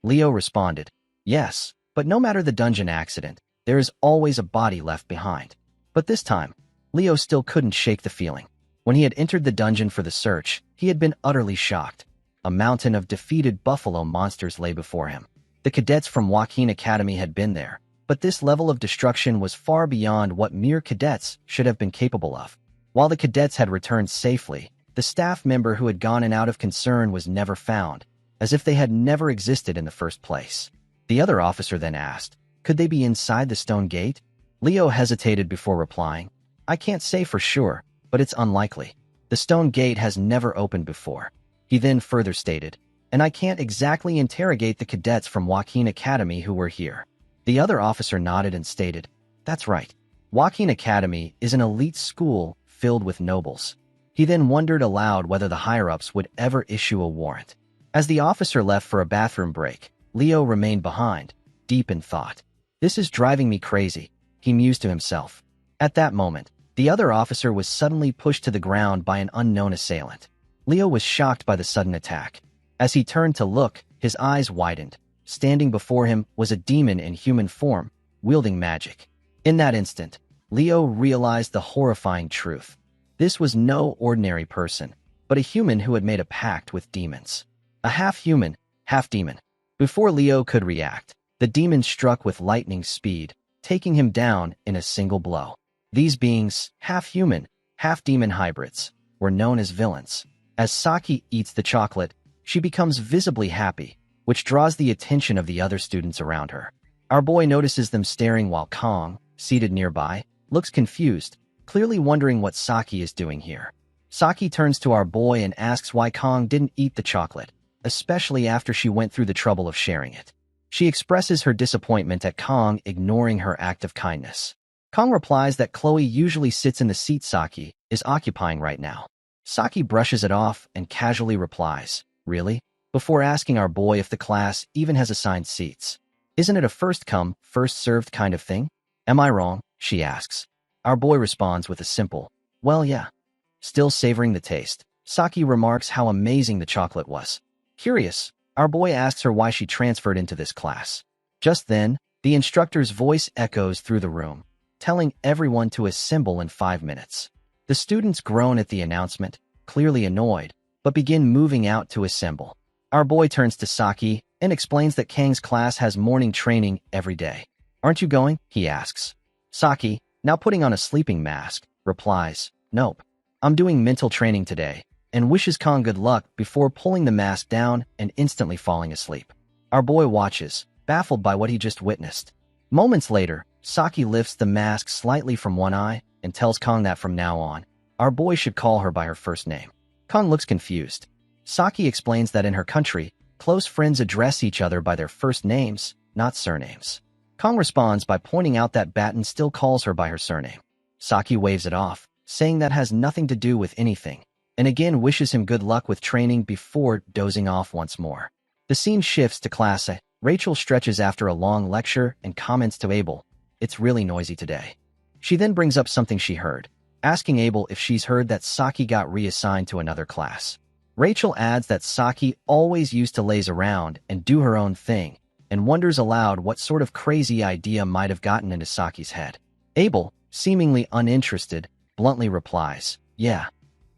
Leo responded, "Yes, but no matter the dungeon accident, there is always a body left behind." But this time, Leo still couldn't shake the feeling. When he had entered the dungeon for the search, he had been utterly shocked. A mountain of defeated buffalo monsters lay before him. The cadets from Joaquin Academy had been there, but this level of destruction was far beyond what mere cadets should have been capable of. While the cadets had returned safely, the staff member who had gone in out of concern was never found, as if they had never existed in the first place. The other officer then asked, could they be inside the stone gate? Leo hesitated before replying, "I can't say for sure, but it's unlikely. The stone gate has never opened before." He then further stated, "And I can't exactly interrogate the cadets from Joaquin Academy who were here." The other officer nodded and stated, "That's right. Joaquin Academy is an elite school filled with nobles." He then wondered aloud whether the higher-ups would ever issue a warrant. As the officer left for a bathroom break, Leo remained behind, deep in thought. "This is driving me crazy," he mused to himself. At that moment, the other officer was suddenly pushed to the ground by an unknown assailant. Leo was shocked by the sudden attack. As he turned to look, his eyes widened. Standing before him was a demon in human form, wielding magic. In that instant, Leo realized the horrifying truth. This was no ordinary person, but a human who had made a pact with demons. A half-human, half-demon. Before Leo could react, the demon struck with lightning speed, taking him down in a single blow. These beings, half-human, half-demon hybrids, were known as villains. As Saki eats the chocolate, she becomes visibly happy, which draws the attention of the other students around her. Our boy notices them staring while Kong, seated nearby, looks confused, clearly wondering what Saki is doing here. Saki turns to our boy and asks why Kong didn't eat the chocolate, especially after she went through the trouble of sharing it. She expresses her disappointment at Kong ignoring her act of kindness. Kong replies that Chloe usually sits in the seat Saki is occupying right now. Saki brushes it off and casually replies, "Really?" before asking our boy if the class even has assigned seats. "Isn't it a first-come, first-served kind of thing? Am I wrong?" she asks. Our boy responds with a simple, "Well, yeah." Still savoring the taste, Saki remarks how amazing the chocolate was. Curious, our boy asks her why she transferred into this class. Just then, the instructor's voice echoes through the room, telling everyone to assemble in 5 minutes. The students groan at the announcement, clearly annoyed, but begin moving out to assemble. Our boy turns to Saki and explains that Kang's class has morning training every day. "Aren't you going?" he asks. Saki, now putting on a sleeping mask, replies, "Nope. I'm doing mental training today," and wishes Kang good luck before pulling the mask down and instantly falling asleep. Our boy watches, baffled by what he just witnessed. Moments later, Saki lifts the mask slightly from one eye and tells Kong that from now on, our boy should call her by her first name. Kong looks confused. Saki explains that in her country, close friends address each other by their first names, not surnames. Kong responds by pointing out that Batten still calls her by her surname. Saki waves it off, saying that has nothing to do with anything, and again wishes him good luck with training before dozing off once more. The scene shifts to class. Rachel stretches after a long lecture and comments to Abel, "It's really noisy today." She then brings up something she heard, asking Abel if she's heard that Saki got reassigned to another class. Rachel adds that Saki always used to laze around and do her own thing, and wonders aloud what sort of crazy idea might have gotten into Saki's head. Abel, seemingly uninterested, bluntly replies, "Yeah."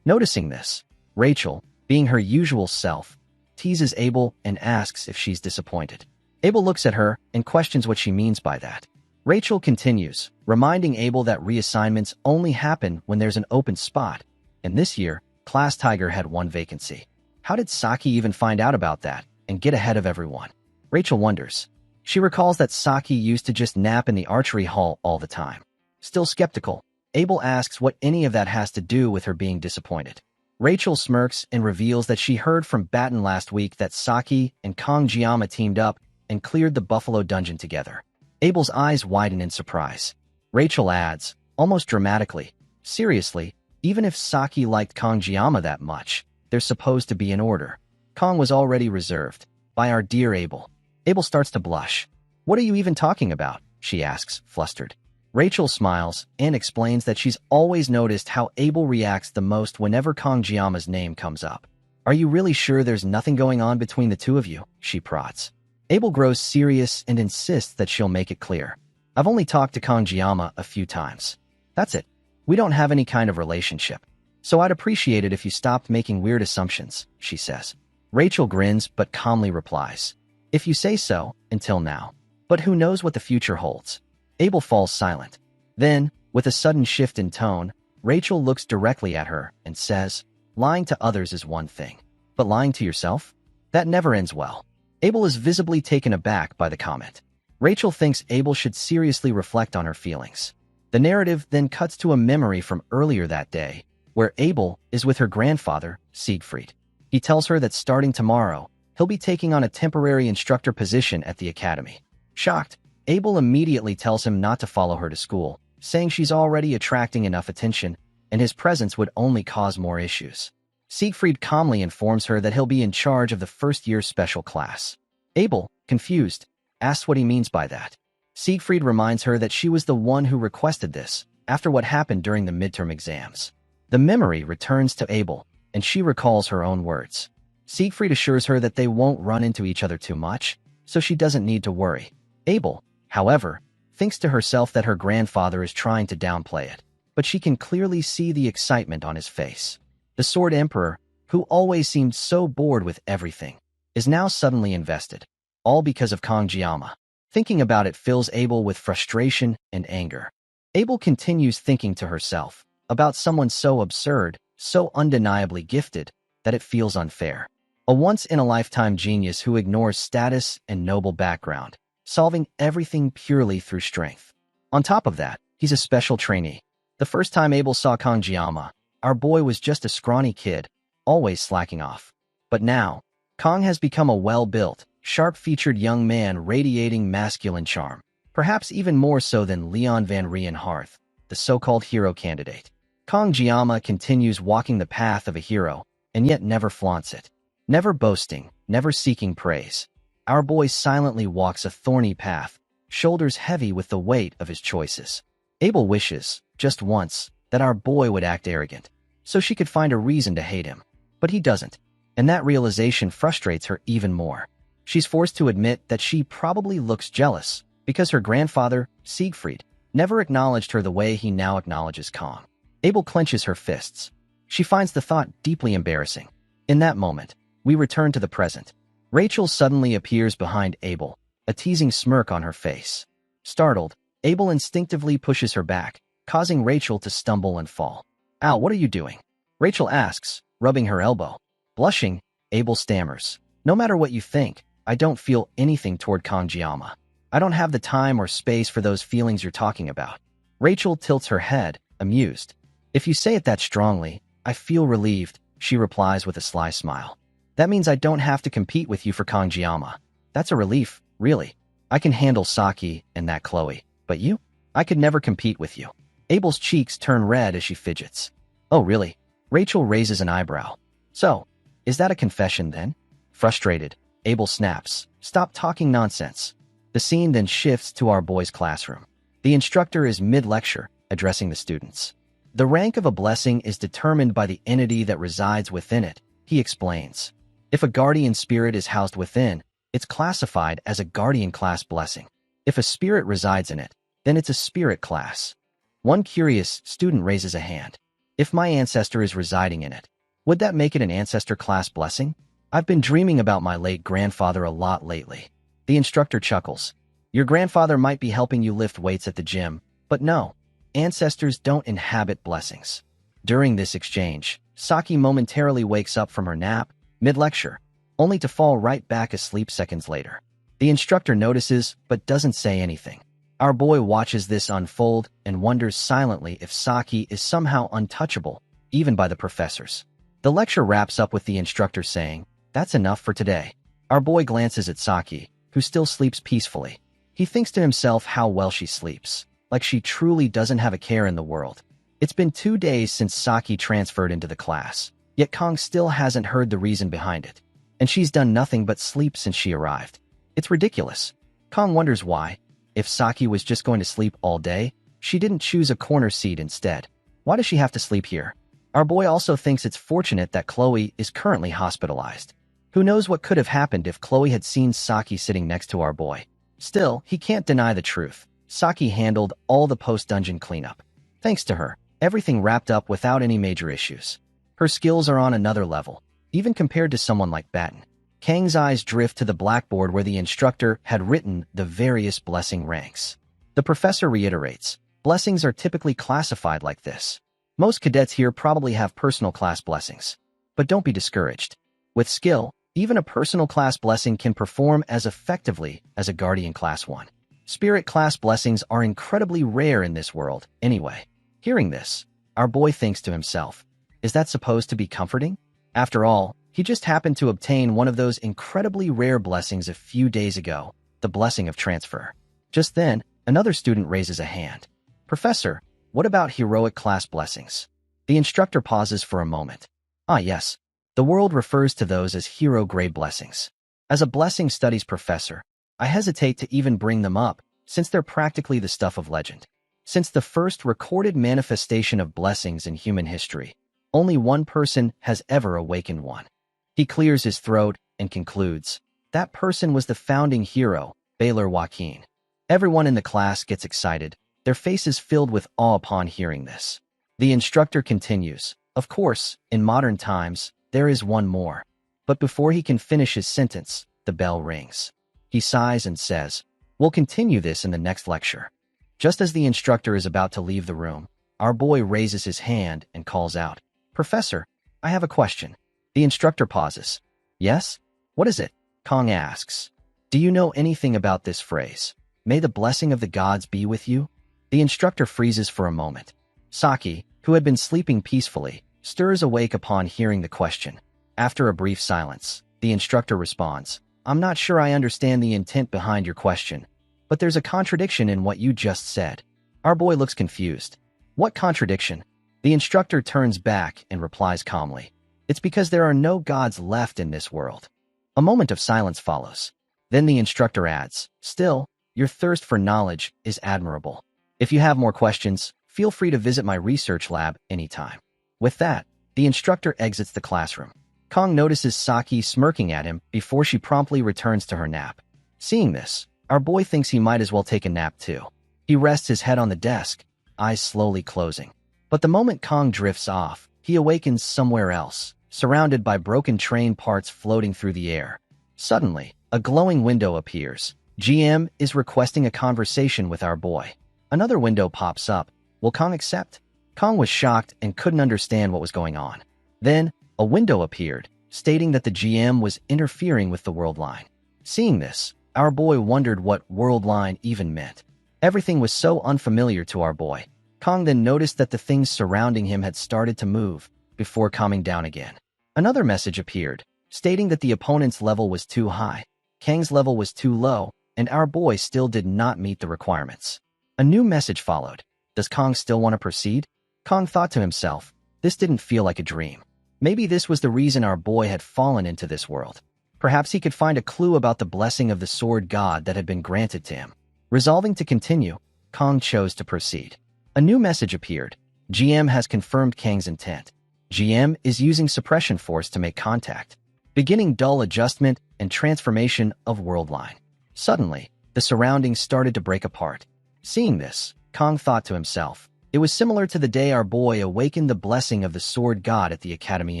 Noticing this, Rachel, being her usual self, teases Abel and asks if she's disappointed. Abel looks at her and questions what she means by that. Rachel continues, reminding Abel that reassignments only happen when there's an open spot, and this year, Class Tiger had one vacancy. How did Saki even find out about that and get ahead of everyone? Rachel wonders. She recalls that Saki used to just nap in the archery hall all the time. Still skeptical, Abel asks what any of that has to do with her being disappointed. Rachel smirks and reveals that she heard from Batten last week that Saki and Kong Jiama teamed up and cleared the Buffalo Dungeon together. Abel's eyes widen in surprise. Rachel adds, almost dramatically, "Seriously, even if Saki liked Kong Jiama that much, there's supposed to be an order. Kong was already reserved by our dear Abel." Abel starts to blush. "What are you even talking about?" she asks, flustered. Rachel smiles and explains that she's always noticed how Abel reacts the most whenever Kong Jiama's name comes up. "Are you really sure there's nothing going on between the two of you?" she prods. Abel grows serious and insists that she'll make it clear. "I've only talked to Kong Jiama a few times. That's it. We don't have any kind of relationship. So I'd appreciate it if you stopped making weird assumptions," she says. Rachel grins but calmly replies, "If you say so, until now. But who knows what the future holds?" Abel falls silent. Then, with a sudden shift in tone, Rachel looks directly at her and says, "Lying to others is one thing, but lying to yourself? That never ends well." Abel is visibly taken aback by the comment. Rachel thinks Abel should seriously reflect on her feelings. The narrative then cuts to a memory from earlier that day, where Abel is with her grandfather, Siegfried. He tells her that starting tomorrow, he'll be taking on a temporary instructor position at the academy. Shocked, Abel immediately tells him not to follow her to school, saying she's already attracting enough attention, and his presence would only cause more issues. Siegfried calmly informs her that he'll be in charge of the first-year special class. Abel, confused, asks what he means by that. Siegfried reminds her that she was the one who requested this, after what happened during the midterm exams. The memory returns to Abel, and she recalls her own words. Siegfried assures her that they won't run into each other too much, so she doesn't need to worry. Abel, however, thinks to herself that her grandfather is trying to downplay it, but she can clearly see the excitement on his face. The Sword Emperor, who always seemed so bored with everything, is now suddenly invested, all because of Kong Jiama. Thinking about it fills Abel with frustration and anger. Abel continues thinking to herself about someone so absurd, so undeniably gifted, that it feels unfair. A once-in-a-lifetime genius who ignores status and noble background, solving everything purely through strength. On top of that, he's a special trainee. The first time Abel saw Kong Jiama, our boy was just a scrawny kid, always slacking off. But now, Kong has become a well-built, sharp-featured young man radiating masculine charm, perhaps even more so than Leon Van Rienharth, the so-called hero candidate. Kong Jiama continues walking the path of a hero, and yet never flaunts it. Never boasting, never seeking praise. Our boy silently walks a thorny path, shoulders heavy with the weight of his choices. Abel wishes, just once, that our boy would act arrogant, so she could find a reason to hate him. But he doesn't, and that realization frustrates her even more. She's forced to admit that she probably looks jealous, because her grandfather, Siegfried, never acknowledged her the way he now acknowledges Kong. Abel clenches her fists. She finds the thought deeply embarrassing. In that moment, we return to the present. Rachel suddenly appears behind Abel, a teasing smirk on her face. Startled, Abel instinctively pushes her back, causing Rachel to stumble and fall. "Ow, what are you doing?" Rachel asks, rubbing her elbow. Blushing, Abel stammers, "No matter what you think, I don't feel anything toward Kangjiyama. I don't have the time or space for those feelings you're talking about. Rachel tilts her head, amused. If you say it that strongly, I feel relieved, she replies with a sly smile. That means I don't have to compete with you for Kangjiyama. That's a relief, really. I can handle Saki and that Chloe. But you? I could never compete with you. Abel's cheeks turn red as she fidgets. Oh, really? Rachel raises an eyebrow. So, is that a confession then? Frustrated, Abel snaps, "Stop talking nonsense." The scene then shifts to our boys' classroom. The instructor is mid-lecture, addressing the students. The rank of a blessing is determined by the entity that resides within it, he explains. If a guardian spirit is housed within, it's classified as a guardian class blessing. If a spirit resides in it, then it's a spirit class. One curious student raises a hand. If my ancestor is residing in it, would that make it an ancestor class blessing? I've been dreaming about my late grandfather a lot lately. The instructor chuckles. Your grandfather might be helping you lift weights at the gym, but no, ancestors don't inhabit blessings. During this exchange, Saki momentarily wakes up from her nap, mid-lecture, only to fall right back asleep seconds later. The instructor notices but doesn't say anything. Our boy watches this unfold and wonders silently if Saki is somehow untouchable, even by the professors. The lecture wraps up with the instructor saying, "That's enough for today." Our boy glances at Saki, who still sleeps peacefully. He thinks to himself how well she sleeps, like she truly doesn't have a care in the world. It's been 2 days since Saki transferred into the class, yet Kong still hasn't heard the reason behind it. And she's done nothing but sleep since she arrived. It's ridiculous. Kong wonders why. If Saki was just going to sleep all day, she didn't choose a corner seat instead. Why does she have to sleep here? Our boy also thinks it's fortunate that Chloe is currently hospitalized. Who knows what could have happened if Chloe had seen Saki sitting next to our boy. Still, he can't deny the truth. Saki handled all the post-dungeon cleanup. Thanks to her, everything wrapped up without any major issues. Her skills are on another level, even compared to someone like Batten. Kang's eyes drift to the blackboard where the instructor had written the various blessing ranks. The professor reiterates, blessings are typically classified like this. Most cadets here probably have personal class blessings. But don't be discouraged. With skill, even a personal class blessing can perform as effectively as a guardian class one. Spirit class blessings are incredibly rare in this world, anyway. Hearing this, our boy thinks to himself, is that supposed to be comforting? After all, he just happened to obtain one of those incredibly rare blessings a few days ago, the blessing of transfer. Just then, another student raises a hand. Professor, what about heroic class blessings? The instructor pauses for a moment. Ah, yes. The world refers to those as hero-grade blessings. As a blessing studies professor, I hesitate to even bring them up, since they're practically the stuff of legend. Since the first recorded manifestation of blessings in human history, only one person has ever awakened one. He clears his throat and concludes, that person was the founding hero, Baylor Joaquin. Everyone in the class gets excited, their faces filled with awe upon hearing this. The instructor continues, of course, in modern times, there is one more. But before he can finish his sentence, the bell rings. He sighs and says, we'll continue this in the next lecture. Just as the instructor is about to leave the room, our boy raises his hand and calls out, Professor, I have a question. The instructor pauses. Yes? What is it? Kong asks. Do you know anything about this phrase? May the blessing of the gods be with you? The instructor freezes for a moment. Saki, who had been sleeping peacefully, stirs awake upon hearing the question. After a brief silence, the instructor responds, I'm not sure I understand the intent behind your question, but there's a contradiction in what you just said. Our boy looks confused. What contradiction? The instructor turns back and replies calmly. It's because there are no gods left in this world. A moment of silence follows. Then the instructor adds, still, your thirst for knowledge is admirable. If you have more questions, feel free to visit my research lab anytime. With that, the instructor exits the classroom. Kong notices Saki smirking at him before she promptly returns to her nap. Seeing this, our boy thinks he might as well take a nap too. He rests his head on the desk, eyes slowly closing. But the moment Kong drifts off, he awakens somewhere else, surrounded by broken train parts floating through the air. Suddenly, a glowing window appears. GM is requesting a conversation with our boy. Another window pops up. Will Kong accept? Kong was shocked and couldn't understand what was going on. Then, a window appeared, stating that the GM was interfering with the world line. Seeing this, our boy wondered what world line even meant. Everything was so unfamiliar to our boy. Kong then noticed that the things surrounding him had started to move, before calming down again. Another message appeared, stating that the opponent's level was too high, Kang's level was too low, and our boy still did not meet the requirements. A new message followed. Does Kong still want to proceed? Kong thought to himself, this didn't feel like a dream. Maybe this was the reason our boy had fallen into this world. Perhaps he could find a clue about the blessing of the sword god that had been granted to him. Resolving to continue, Kong chose to proceed. A new message appeared. GM has confirmed Kang's intent. GM is using suppression force to make contact, beginning dull adjustment and transformation of world line. Suddenly, the surroundings started to break apart. Seeing this, Kong thought to himself, it was similar to the day our boy awakened the blessing of the sword god at the academy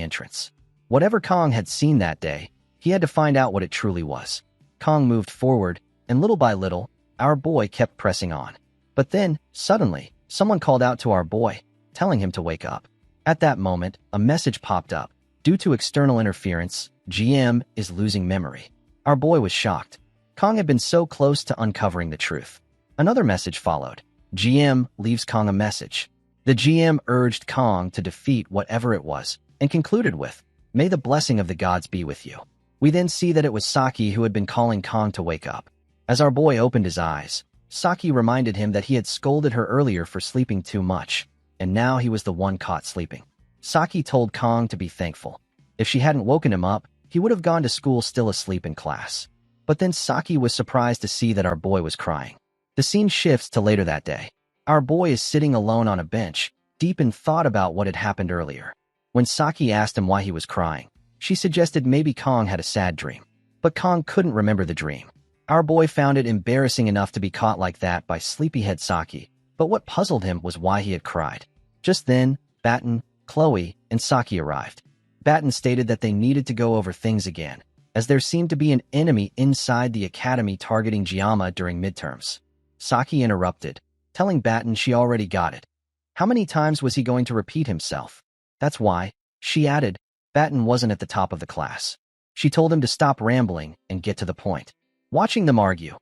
entrance. Whatever Kong had seen that day, he had to find out what it truly was. Kong moved forward, and little by little, our boy kept pressing on. But then, suddenly, someone called out to our boy, telling him to wake up. At that moment, a message popped up. Due to external interference, GM is losing memory. Our boy was shocked. Kong had been so close to uncovering the truth. Another message followed. GM leaves Kong a message. The GM urged Kong to defeat whatever it was, and concluded with, "May the blessing of the gods be with you." We then see that it was Saki who had been calling Kong to wake up. As our boy opened his eyes, Saki reminded him that he had scolded her earlier for sleeping too much, and now he was the one caught sleeping. Saki told Kong to be thankful. If she hadn't woken him up, he would have gone to school still asleep in class. But then Saki was surprised to see that our boy was crying. The scene shifts to later that day. Our boy is sitting alone on a bench, deep in thought about what had happened earlier. When Saki asked him why he was crying, she suggested maybe Kong had a sad dream. But Kong couldn't remember the dream. Our boy found it embarrassing enough to be caught like that by sleepyhead Saki, but what puzzled him was why he had cried. Just then, Batten, Chloe, and Saki arrived. Batten stated that they needed to go over things again, as there seemed to be an enemy inside the academy targeting Giamma during midterms. Saki interrupted, telling Batten she already got it. How many times was he going to repeat himself? That's why, she added, Batten wasn't at the top of the class. She told him to stop rambling and get to the point. Watching them argue,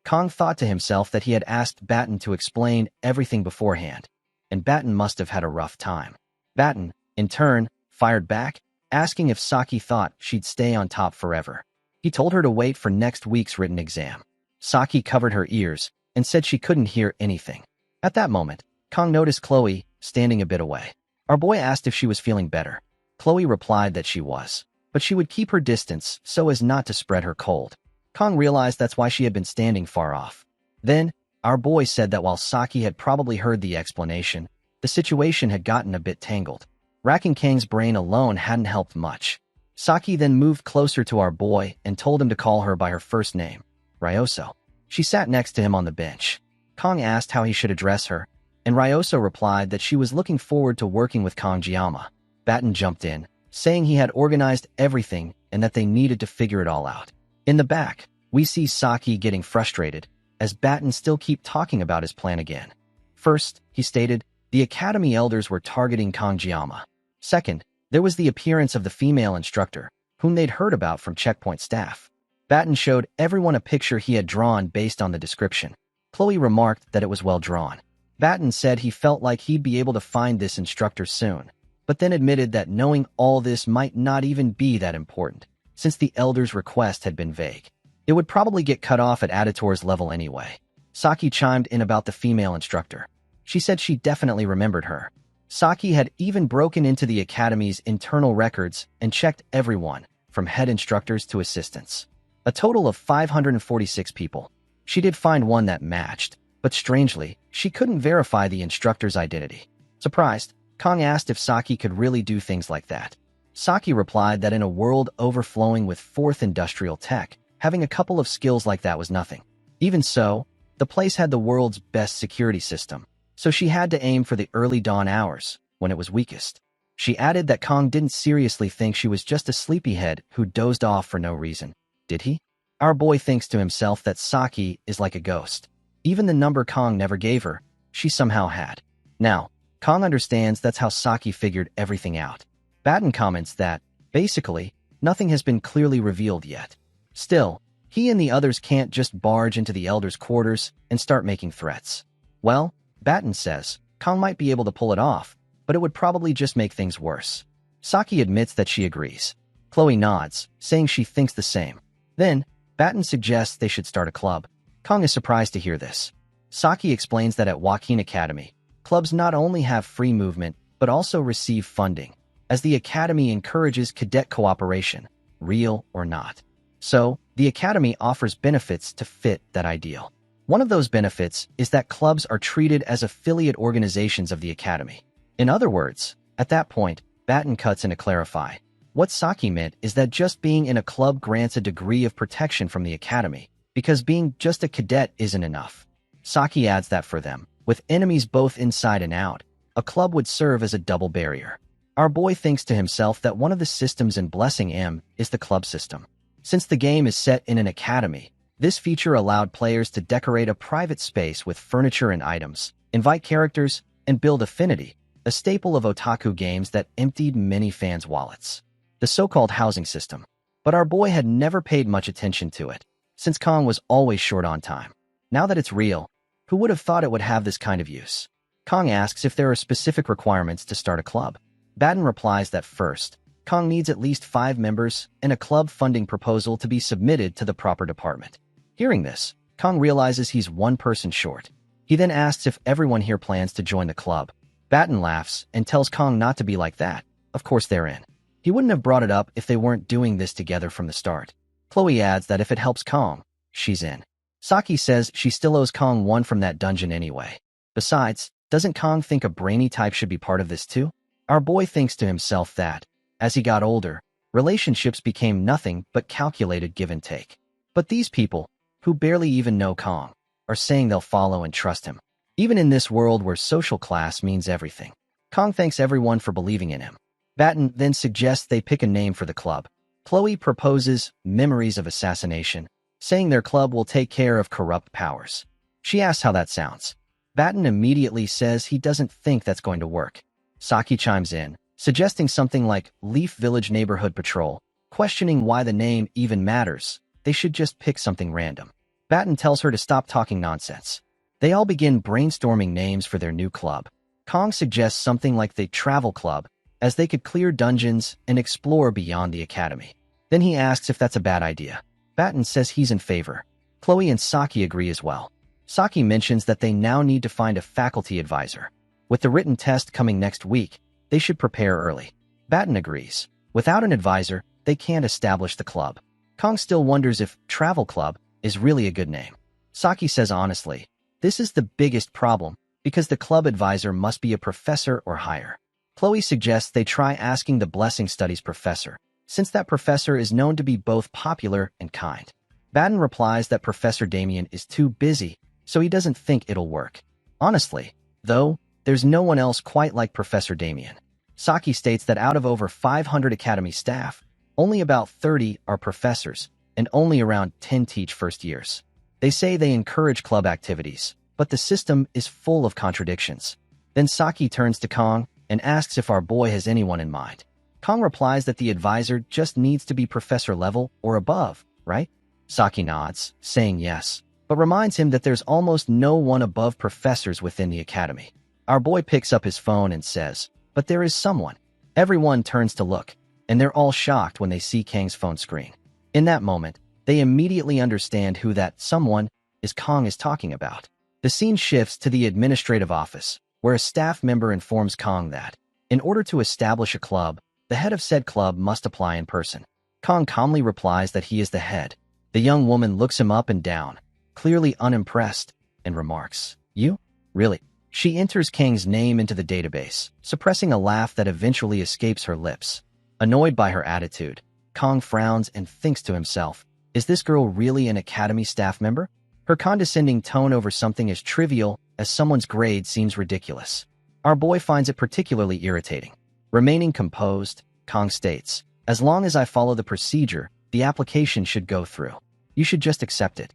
Kong thought to himself that he had asked Batten to explain everything beforehand, and Batten must have had a rough time. Batten, in turn, fired back, asking if Saki thought she'd stay on top forever. He told her to wait for next week's written exam. Saki covered her ears and said she couldn't hear anything. At that moment, Kong noticed Chloe standing a bit away. Our boy asked if she was feeling better. Chloe replied that she was, but she would keep her distance so as not to spread her cold. Kong realized that's why she had been standing far off. Then, our boy said that while Saki had probably heard the explanation, the situation had gotten a bit tangled. Racking Kang's brain alone hadn't helped much. Saki then moved closer to our boy and told him to call her by her first name, Ryoso. She sat next to him on the bench. Kong asked how he should address her, and Ryoso replied that she was looking forward to working with Kong Giamma. Batten jumped in, saying he had organized everything and that they needed to figure it all out. In the back, we see Saki getting frustrated, as Batten still kept talking about his plan again. First, he stated, the academy elders were targeting Kong Giamma. Second, there was the appearance of the female instructor, whom they'd heard about from checkpoint staff. Batten showed everyone a picture he had drawn based on the description. Chloe remarked that it was well drawn. Batten said he felt like he'd be able to find this instructor soon, but then admitted that knowing all this might not even be that important, since the elder's request had been vague. It would probably get cut off at Aditor's level anyway. Saki chimed in about the female instructor. She said she definitely remembered her. Saki had even broken into the academy's internal records and checked everyone, from head instructors to assistants. A total of 546 people. She did find one that matched, but strangely, she couldn't verify the instructor's identity. Surprised, Kong asked if Saki could really do things like that. Saki replied that in a world overflowing with fourth industrial tech, having a couple of skills like that was nothing. Even so, the place had the world's best security system, so she had to aim for the early dawn hours, when it was weakest. She added that Kong didn't seriously think she was just a sleepyhead who dozed off for no reason. Did he? Our boy thinks to himself that Saki is like a ghost. Even the number Kong never gave her, she somehow had. Now, Kong understands that's how Saki figured everything out. Batten comments that, basically, nothing has been clearly revealed yet. Still, he and the others can't just barge into the elders' quarters and start making threats. Well, Batten says, Kong might be able to pull it off, but it would probably just make things worse. Saki admits that she agrees. Chloe nods, saying she thinks the same. Then, Batten suggests they should start a club. Kong is surprised to hear this. Saki explains that at Joaquin Academy, clubs not only have free movement, but also receive funding, as the academy encourages cadet cooperation, real or not. So, the academy offers benefits to fit that ideal. One of those benefits is that clubs are treated as affiliate organizations of the academy. In other words, at that point, Batten cuts in to clarify. What Saki meant is that just being in a club grants a degree of protection from the academy, because being just a cadet isn't enough. Saki adds that for them, with enemies both inside and out, a club would serve as a double barrier. Our boy thinks to himself that one of the systems in Blessing M is the club system. Since the game is set in an academy, this feature allowed players to decorate a private space with furniture and items, invite characters, and build affinity, a staple of otaku games that emptied many fans' wallets. The so-called housing system. But our boy had never paid much attention to it, since Kong was always short on time. Now that it's real, who would have thought it would have this kind of use? Kong asks if there are specific requirements to start a club. Batten replies that first, Kong needs at least 5 members and a club funding proposal to be submitted to the proper department. Hearing this, Kong realizes he's one person short. He then asks if everyone here plans to join the club. Batten laughs and tells Kong not to be like that. Of course they're in. He wouldn't have brought it up if they weren't doing this together from the start. Chloe adds that if it helps Kong, she's in. Saki says she still owes Kong one from that dungeon anyway. Besides, doesn't Kong think a brainy type should be part of this too? Our boy thinks to himself that, as he got older, relationships became nothing but calculated give and take. But these people, who barely even know Kong, are saying they'll follow and trust him, even in this world where social class means everything. Kong thanks everyone for believing in him. Batten then suggests they pick a name for the club. Chloe proposes Memories of Assassination, saying their club will take care of corrupt powers. She asks how that sounds. Batten immediately says he doesn't think that's going to work. Saki chimes in, suggesting something like Leaf Village Neighborhood Patrol, questioning why the name even matters. They should just pick something random. Batten tells her to stop talking nonsense. They all begin brainstorming names for their new club. Kong suggests something like the Travel Club, as they could clear dungeons and explore beyond the academy. Then he asks if that's a bad idea. Batten says he's in favor. Chloe and Saki agree as well. Saki mentions that they now need to find a faculty advisor. With the written test coming next week, they should prepare early. Batten agrees. Without an advisor, they can't establish the club. Kong still wonders if Travel Club is really a good name. Saki says honestly, this is the biggest problem, because the club advisor must be a professor or higher. Chloe suggests they try asking the Blessing Studies professor, since that professor is known to be both popular and kind. Batten replies that Professor Damien is too busy, so he doesn't think it'll work. Honestly, though, there's no one else quite like Professor Damien. Saki states that out of over 500 academy staff, only about 30 are professors, and only around 10 teach first years. They say they encourage club activities, but the system is full of contradictions. Then Saki turns to Kong and asks if our boy has anyone in mind. Kong replies that the advisor just needs to be professor level or above, right? Saki nods, saying yes, but reminds him that there's almost no one above professors within the academy. Our boy picks up his phone and says, but there is someone. Everyone turns to look, and they're all shocked when they see Kang's phone screen. In that moment, they immediately understand who that someone is Kong is talking about. The scene shifts to the administrative office, where a staff member informs Kong that, in order to establish a club, the head of said club must apply in person. Kong calmly replies that he is the head. The young woman looks him up and down, clearly unimpressed, and remarks, "You? Really?" She enters Kang's name into the database, suppressing a laugh that eventually escapes her lips. Annoyed by her attitude, Kong frowns and thinks to himself, is this girl really an academy staff member? Her condescending tone over something as trivial as someone's grade seems ridiculous. Our boy finds it particularly irritating. Remaining composed, Kong states, as long as I follow the procedure, the application should go through. You should just accept it.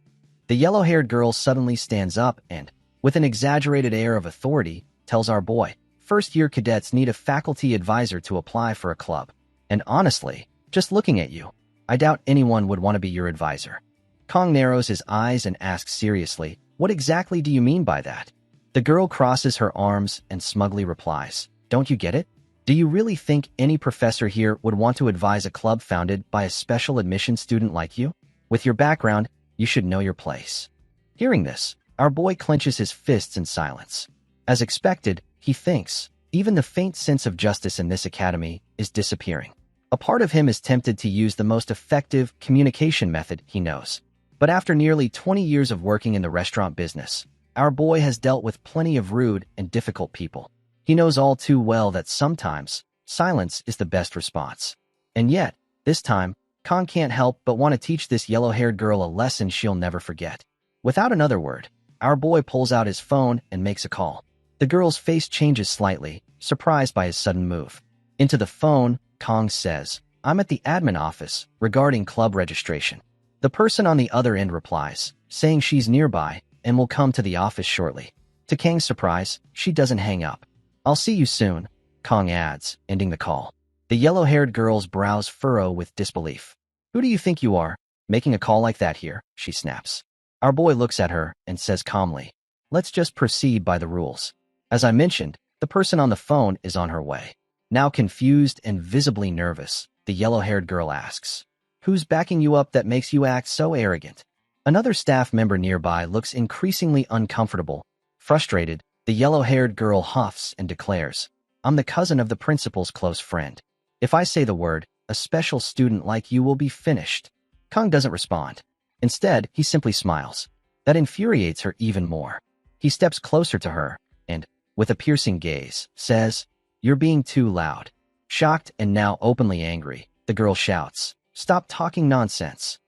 The yellow-haired girl suddenly stands up and, with an exaggerated air of authority, tells our boy, first-year cadets need a faculty advisor to apply for a club. And honestly, just looking at you, I doubt anyone would want to be your advisor. Kong narrows his eyes and asks seriously, what exactly do you mean by that? The girl crosses her arms and smugly replies, don't you get it? Do you really think any professor here would want to advise a club founded by a special admission student like you? With your background, you should know your place. Hearing this, our boy clenches his fists in silence. As expected, he thinks, even the faint sense of justice in this academy is disappearing. A part of him is tempted to use the most effective communication method he knows. But after nearly 20 years of working in the restaurant business, our boy has dealt with plenty of rude and difficult people. He knows all too well that sometimes silence is the best response. And yet, this time, Kong can't help but want to teach this yellow-haired girl a lesson she'll never forget. Without another word, our boy pulls out his phone and makes a call. The girl's face changes slightly, surprised by his sudden move. Into the phone, Kong says, I'm at the admin office regarding club registration. The person on the other end replies, saying she's nearby and will come to the office shortly. To Kang's surprise, she doesn't hang up. I'll see you soon, Kong adds, ending the call. The yellow-haired girl's brows furrow with disbelief. Who do you think you are, making a call like that here? She snaps. Our boy looks at her and says calmly, let's just proceed by the rules. As I mentioned, the person on the phone is on her way. Now confused and visibly nervous, the yellow-haired girl asks, who's backing you up that makes you act so arrogant? Another staff member nearby looks increasingly uncomfortable. Frustrated, the yellow-haired girl huffs and declares, I'm the cousin of the principal's close friend. If I say the word, a special student like you will be finished. Kong doesn't respond. Instead, he simply smiles. That infuriates her even more. He steps closer to her and, with a piercing gaze, says, you're being too loud. Shocked and now openly angry, the girl shouts, stop talking nonsense.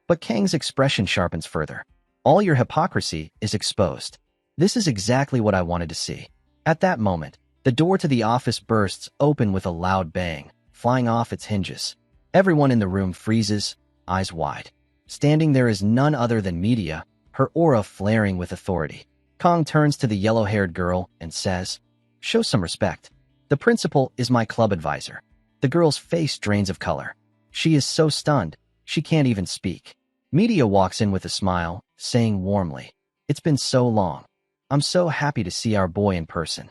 But Kang's expression sharpens further. All your hypocrisy is exposed. This is exactly what I wanted to see. At that moment, the door to the office bursts open with a loud bang, flying off its hinges. Everyone in the room freezes, eyes wide. Standing there is none other than Media, her aura flaring with authority. Kong turns to the yellow-haired girl and says, show some respect. The principal is my club advisor. The girl's face drains of color. She is so stunned, she can't even speak. Media walks in with a smile, saying warmly, it's been so long. I'm so happy to see our boy in person.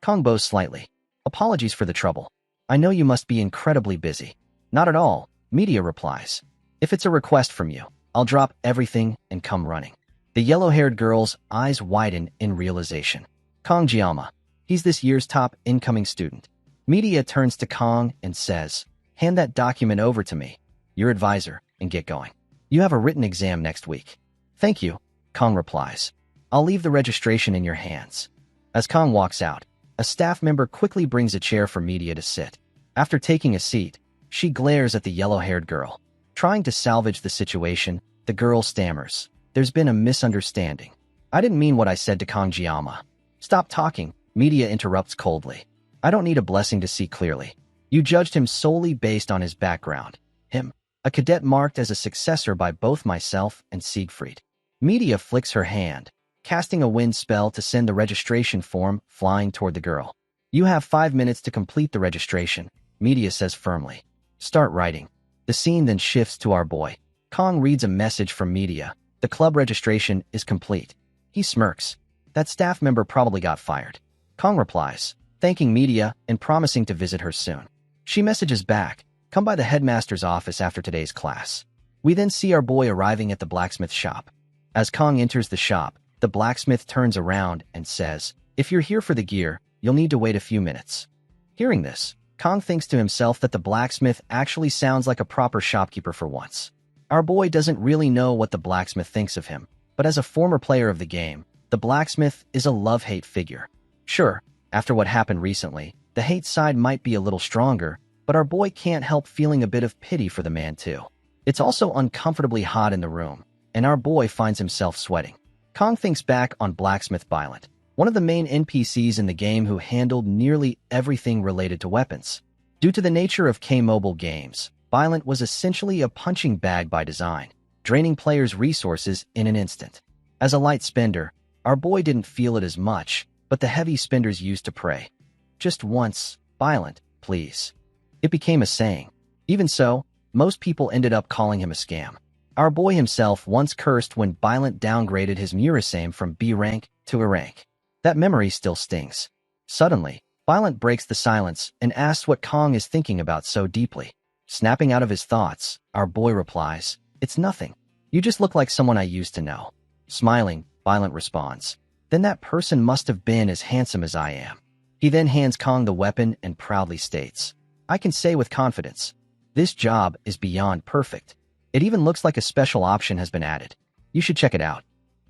Kong bows slightly. Apologies for the trouble. I know you must be incredibly busy. Not at all, Media replies. If it's a request from you, I'll drop everything and come running. The yellow-haired girl's eyes widen in realization. Kong Jiama. He's this year's top incoming student. Media turns to Kong and says, hand that document over to me, your advisor, and get going. You have a written exam next week. Thank you, Kong replies. I'll leave the registration in your hands. As Kong walks out, a staff member quickly brings a chair for Media to sit. After taking a seat, she glares at the yellow-haired girl. Trying to salvage the situation, the girl stammers. There's been a misunderstanding. I didn't mean what I said to Kong Jiama. Stop talking, Media interrupts coldly. I don't need a blessing to see clearly. You judged him solely based on his background. Him, a cadet marked as a successor by both myself and Siegfried. Media flicks her hand, casting a wind spell to send the registration form flying toward the girl. You have 5 minutes to complete the registration, Media says firmly. Start writing. The scene then shifts to our boy. Kong reads a message from Media. The club registration is complete. He smirks. That staff member probably got fired. Kong replies, thanking Media and promising to visit her soon. She messages back, come by the headmaster's office after today's class. We then see our boy arriving at the blacksmith shop. As Kong enters the shop, the blacksmith turns around and says, if you're here for the gear, you'll need to wait a few minutes. Hearing this, Kong thinks to himself that the blacksmith actually sounds like a proper shopkeeper for once. Our boy doesn't really know what the blacksmith thinks of him, but as a former player of the game, the blacksmith is a love-hate figure. Sure, after what happened recently, the hate side might be a little stronger, but our boy can't help feeling a bit of pity for the man too. It's also uncomfortably hot in the room, and our boy finds himself sweating. Kong thinks back on Blacksmith Violent, one of the main NPCs in the game who handled nearly everything related to weapons. Due to the nature of K-Mobile games, Violent was essentially a punching bag by design, draining players' resources in an instant. As a light spender, our boy didn't feel it as much, but the heavy spenders used to pray. Just once, Violent, please. It became a saying. Even so, Most people ended up calling him a scam. Our boy himself once cursed when Bylent downgraded his Murasame from B rank to A rank. That memory still stings. Suddenly, Bylent breaks the silence and asks what Kong is thinking about so deeply. Snapping out of his thoughts, our boy replies, "It's nothing. You just look like someone I used to know." Smiling, Bylent responds, "Then that person must have been as handsome as I am." He then hands Kong the weapon and proudly states, "I can say with confidence, this job is beyond perfect. It even looks like a special option has been added. You should check it out."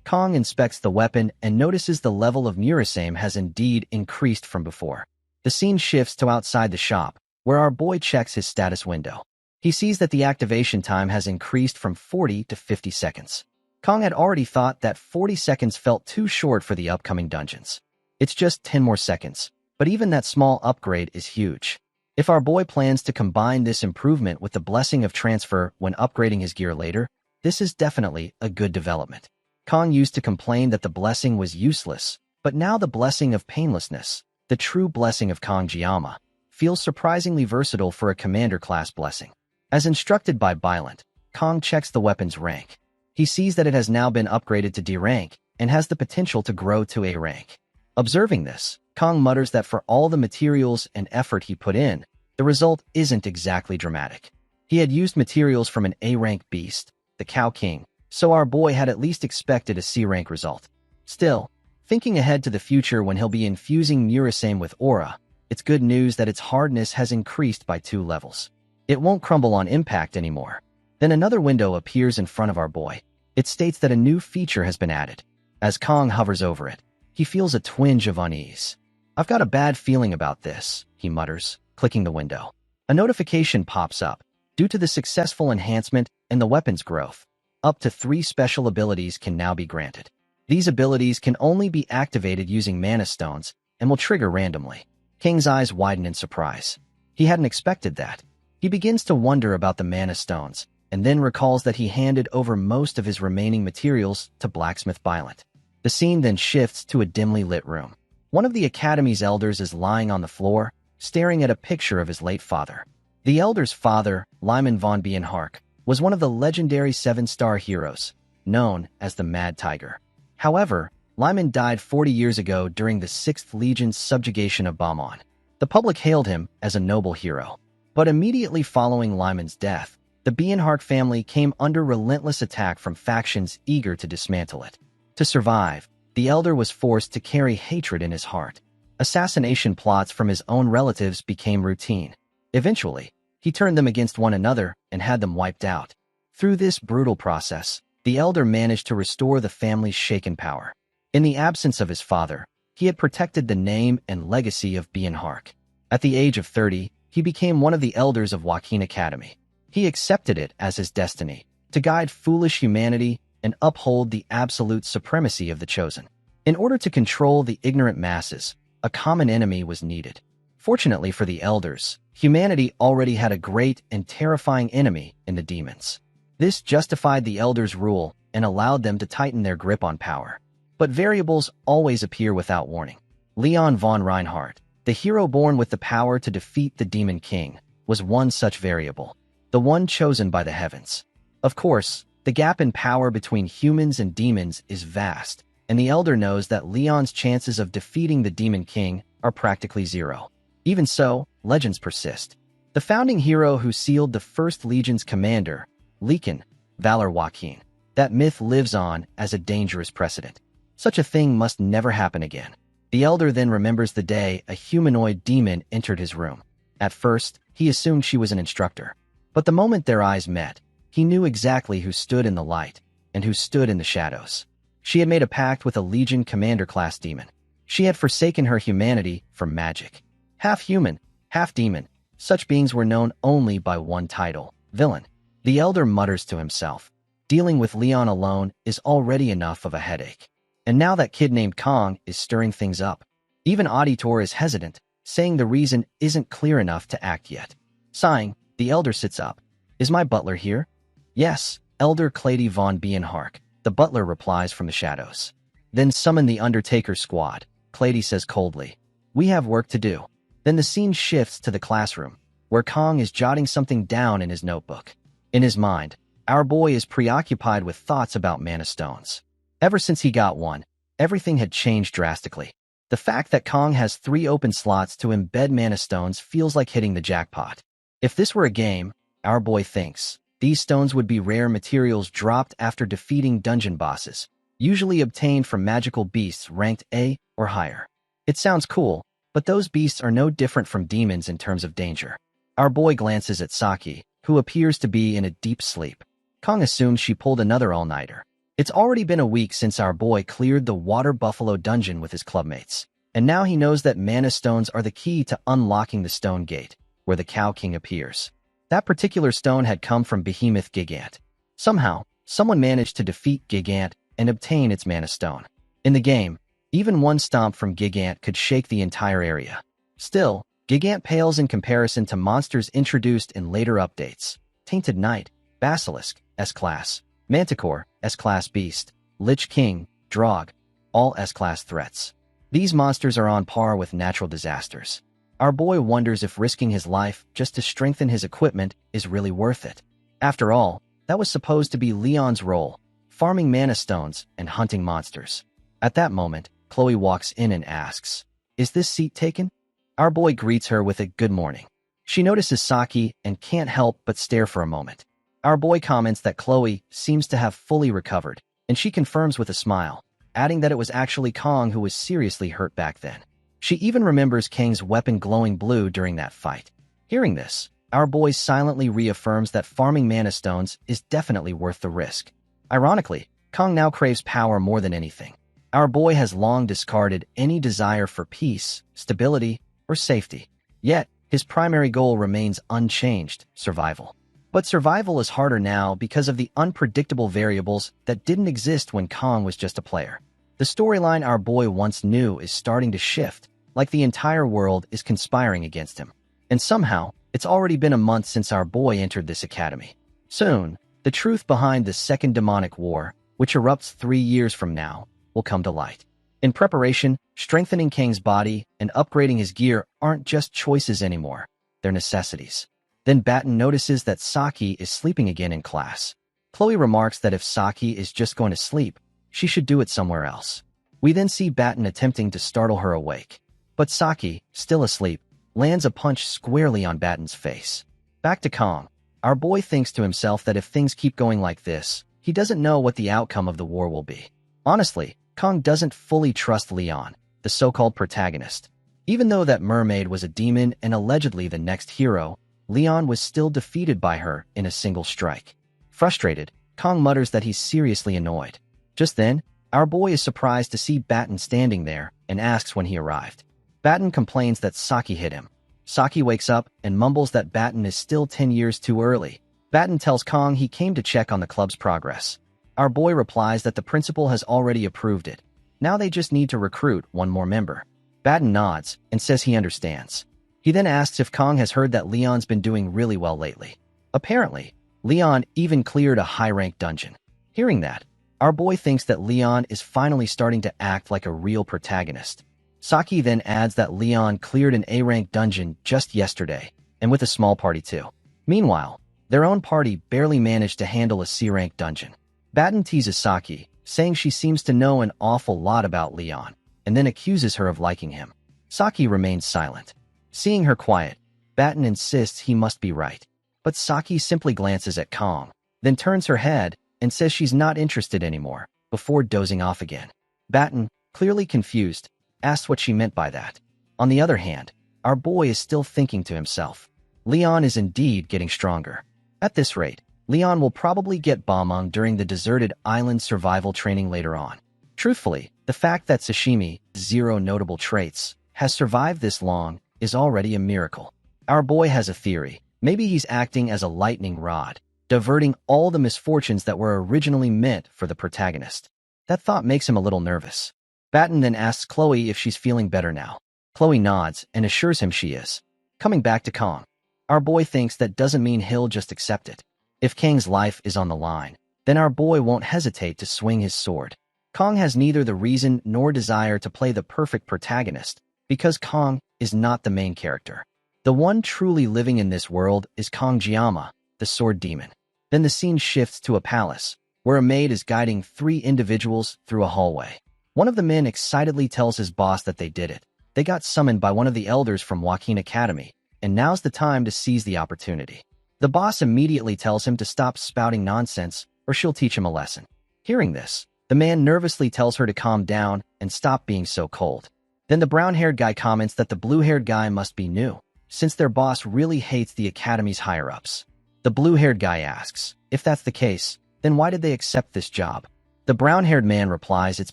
Kong inspects the weapon and notices the level of Murasame has indeed increased from before. The scene shifts to outside the shop, where our boy checks his status window. He sees that the activation time has increased from 40 to 50 seconds. Kong had already thought that 40 seconds felt too short for the upcoming dungeons. It's just 10 more seconds, but even that small upgrade is huge. If our boy plans to combine this improvement with the blessing of transfer when upgrading his gear later, this is definitely a good development. Kong used to complain that the blessing was useless, but now the blessing of painlessness, the true blessing of Kong Jiama, feels surprisingly versatile for a commander class blessing. As instructed by Bylent, Kong checks the weapon's rank. He sees that it has now been upgraded to D rank and has the potential to grow to A rank. Observing this, Kong mutters that for all the materials and effort he put in, the result isn't exactly dramatic. He had used materials from an A-rank beast, the Cow King, so our boy had at least expected a C-rank result. Still, thinking ahead to the future when he'll be infusing Murasame with aura, it's good news that its hardness has increased by 2 levels. It won't crumble on impact anymore. Then another window appears in front of our boy. It states that a new feature has been added. As Kong hovers over it, he feels a twinge of unease. "I've got a bad feeling about this," he mutters, clicking the window. A notification pops up. Due to the successful enhancement and the weapon's growth, up to 3 special abilities can now be granted. These abilities can only be activated using mana stones and will trigger randomly. King's eyes widen in surprise. He hadn't expected that. He begins to wonder about the mana stones, and then recalls that he handed over most of his remaining materials to Blacksmith Bylent. The scene then shifts to a dimly lit room. One of the Academy's elders is lying on the floor, staring at a picture of his late father. The elder's father, Lyman von Bienhark, was one of the legendary 7-star heroes, known as the Mad Tiger. However, Lyman died 40 years ago during the 6th Legion's subjugation of Bamon. The public hailed him as a noble hero. But immediately following Lyman's death, the Bienhark family came under relentless attack from factions eager to dismantle it. To survive, the elder was forced to carry hatred in his heart. Assassination plots from his own relatives became routine. Eventually, he turned them against one another and had them wiped out. Through this brutal process, the elder managed to restore the family's shaken power. In the absence of his father, he had protected the name and legacy of Bienhark. At the age of 30, he became one of the elders of Joaquin Academy. He accepted it as his destiny, to guide foolish humanity and uphold the absolute supremacy of the chosen. In order to control the ignorant masses, a common enemy was needed. Fortunately for the elders, humanity already had a great and terrifying enemy in the demons. This justified the elders' rule and allowed them to tighten their grip on power. But variables always appear without warning. Leon von Reinhardt, the hero born with the power to defeat the Demon King, was one such variable, the one chosen by the heavens. Of course, the gap in power between humans and demons is vast, and the Elder knows that Leon's chances of defeating the Demon King are practically 0. Even so, legends persist. The founding hero who sealed the First Legion's commander, Lekin, Valor Joaquin, that myth lives on as a dangerous precedent. Such a thing must never happen again. The Elder then remembers the day a humanoid demon entered his room. At first, he assumed she was an instructor. But the moment their eyes met, he knew exactly who stood in the light and who stood in the shadows. She had made a pact with a Legion commander-class demon. She had forsaken her humanity for magic. Half human, half demon, such beings were known only by one title, villain. The Elder mutters to himself, dealing with Leon alone is already enough of a headache. And now that kid named Kong is stirring things up. Even Auditor is hesitant, saying the reason isn't clear enough to act yet. Sighing, the Elder sits up. "Is my butler here?" "Yes, Elder Clady von Bienhark," the butler replies from the shadows. "Then summon the Undertaker squad," Clady says coldly. "We have work to do." Then the scene shifts to the classroom. where Kong is jotting something down in his notebook. In his mind, our boy is preoccupied with thoughts about mana stones. Ever since he got one, everything had changed drastically. The fact that Kong has 3 open slots to embed mana stones feels like hitting the jackpot. If this were a game, our boy thinks, these stones would be rare materials dropped after defeating dungeon bosses, usually obtained from magical beasts ranked A or higher. It sounds cool, but those beasts are no different from demons in terms of danger. Our boy glances at Saki, who appears to be in a deep sleep. Kong assumes she pulled another all-nighter. It's already been a week since our boy cleared the Water Buffalo dungeon with his clubmates, and now he knows that mana stones are the key to unlocking the stone gate, where the Cow King appears. That particular stone had come from Behemoth Gigant. Somehow, someone managed to defeat Gigant and obtain its mana stone. In the game, even one stomp from Gigant could shake the entire area. Still, Gigant pales in comparison to monsters introduced in later updates. Tainted Knight, Basilisk, S-Class, Manticore, S-Class Beast, Lich King, Drog, all S-Class threats. These monsters are on par with natural disasters. Our boy wonders if risking his life just to strengthen his equipment is really worth it. After all, that was supposed to be Leon's role, farming mana stones and hunting monsters. At that moment, Chloe walks in and asks, "Is this seat taken?" Our boy greets her with a good morning. She notices Saki and can't help but stare for a moment. Our boy comments that Chloe seems to have fully recovered, and she confirms with a smile, adding that it was actually Kong who was seriously hurt back then. She even remembers Kang's weapon glowing blue during that fight. Hearing this, our boy silently reaffirms that farming mana stones is definitely worth the risk. Ironically, Kong now craves power more than anything. Our boy has long discarded any desire for peace, stability, or safety. Yet, his primary goal remains unchanged: survival. But survival is harder now because of the unpredictable variables that didn't exist when Kong was just a player. The storyline our boy once knew is starting to shift, like the entire world is conspiring against him. And somehow, it's already been a month since our boy entered this academy. Soon, the truth behind the Second Demonic War, which erupts 3 years from now, will come to light. In preparation, strengthening Kang's body and upgrading his gear aren't just choices anymore, they're necessities. Then Batten notices that Saki is sleeping again in class. Chloe remarks that if Saki is just going to sleep, she should do it somewhere else. We then see Batten attempting to startle her awake. But Saki, still asleep, lands a punch squarely on Batten's face. Back to Kong. Our boy thinks to himself that if things keep going like this, he doesn't know what the outcome of the war will be. Honestly, Kong doesn't fully trust Leon, the so-called protagonist. Even though that mermaid was a demon and allegedly the next hero, Leon was still defeated by her in a single strike. Frustrated, Kong mutters that he's seriously annoyed. Just then, our boy is surprised to see Batten standing there and asks when he arrived. Batten complains that Saki hit him. Saki wakes up and mumbles that Batten is still 10 years too early. Batten tells Kong he came to check on the club's progress. Our boy replies that the principal has already approved it. Now they just need to recruit one more member. Batten nods and says he understands. He then asks if Kong has heard that Leon's been doing really well lately. Apparently, Leon even cleared a high-rank dungeon. Hearing that, our boy thinks that Leon is finally starting to act like a real protagonist. Saki then adds that Leon cleared an A-rank dungeon just yesterday, and with a small party too. Meanwhile, their own party barely managed to handle a C-rank dungeon. Batten teases Saki, saying she seems to know an awful lot about Leon, and then accuses her of liking him. Saki remains silent. Seeing her quiet, Batten insists he must be right. But Saki simply glances at Kong, then turns her head and says she's not interested anymore, before dozing off again. Batten, clearly confused, asks what she meant by that. On the other hand, our boy is still thinking to himself, Leon is indeed getting stronger. At this rate, Leon will probably get Balmung during the deserted island survival training later on. Truthfully, the fact that Sashimi, 0 notable traits, has survived this long is already a miracle. Our boy has a theory. Maybe he's acting as a lightning rod, diverting all the misfortunes that were originally meant for the protagonist. That thought makes him a little nervous. Batten then asks Chloe if she's feeling better now. Chloe nods and assures him she is. Coming back to Kong. Our boy thinks that doesn't mean he'll just accept it. If Kang's life is on the line, then our boy won't hesitate to swing his sword. Kong has neither the reason nor desire to play the perfect protagonist, because Kong is not the main character. The one truly living in this world is Kong Jiama, the sword demon. Then the scene shifts to a palace, where a maid is guiding three individuals through a hallway. One of the men excitedly tells his boss that they did it. They got summoned by one of the elders from Joaquin Academy, and now's the time to seize the opportunity. The boss immediately tells him to stop spouting nonsense, or she'll teach him a lesson. Hearing this, the man nervously tells her to calm down and stop being so cold. Then the brown-haired guy comments that the blue-haired guy must be new, since their boss really hates the Academy's higher-ups. The blue-haired guy asks, if that's the case, then why did they accept this job? The brown-haired man replies it's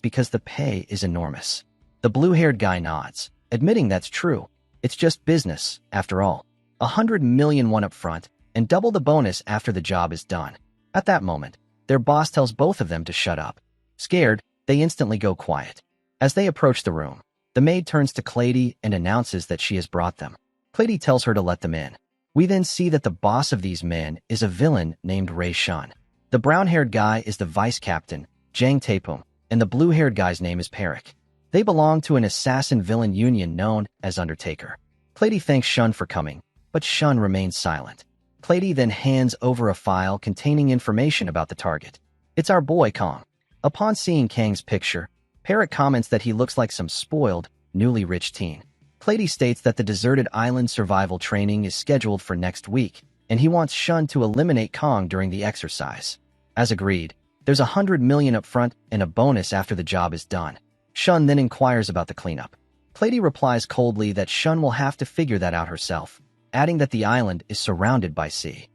because the pay is enormous. The blue-haired guy nods, admitting that's true. It's just business, after all. 100 million won up front, and double the bonus after the job is done. At that moment, their boss tells both of them to shut up. Scared, they instantly go quiet. As they approach the room, the maid turns to Clady and announces that she has brought them. Clady tells her to let them in. We then see that the boss of these men is a villain named Ray Shun. The brown-haired guy is the vice captain, Jang Taepum, and the blue-haired guy's name is Perik. They belong to an assassin-villain union known as Undertaker. Clady thanks Shun for coming, but Shun remains silent. Clady then hands over a file containing information about the target. It's our boy Kong. Upon seeing Kang's picture, Perik comments that he looks like some spoiled, newly rich teen. Clady states that the deserted island survival training is scheduled for next week, and he wants Shun to eliminate Kong during the exercise. As agreed, there's 100 million up front and a bonus after the job is done. Shun then inquires about the cleanup. Clady replies coldly that Shun will have to figure that out herself, adding that the island is surrounded by sea.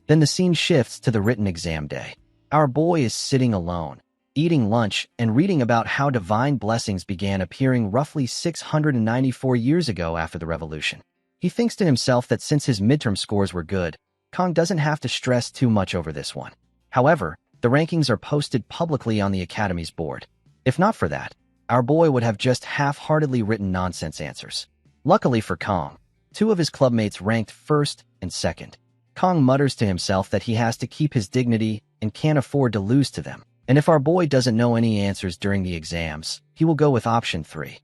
Then the scene shifts to the written exam day. Our boy is sitting alone, eating lunch and reading about how divine blessings began appearing roughly 694 years ago after the revolution. He thinks to himself that since his midterm scores were good, Kong doesn't have to stress too much over this one. However, the rankings are posted publicly on the Academy's board. If not for that, our boy would have just half-heartedly written nonsense answers. Luckily for Kong, two of his clubmates ranked first and second. Kong mutters to himself that he has to keep his dignity and can't afford to lose to them. And if our boy doesn't know any answers during the exams, he will go with option 3.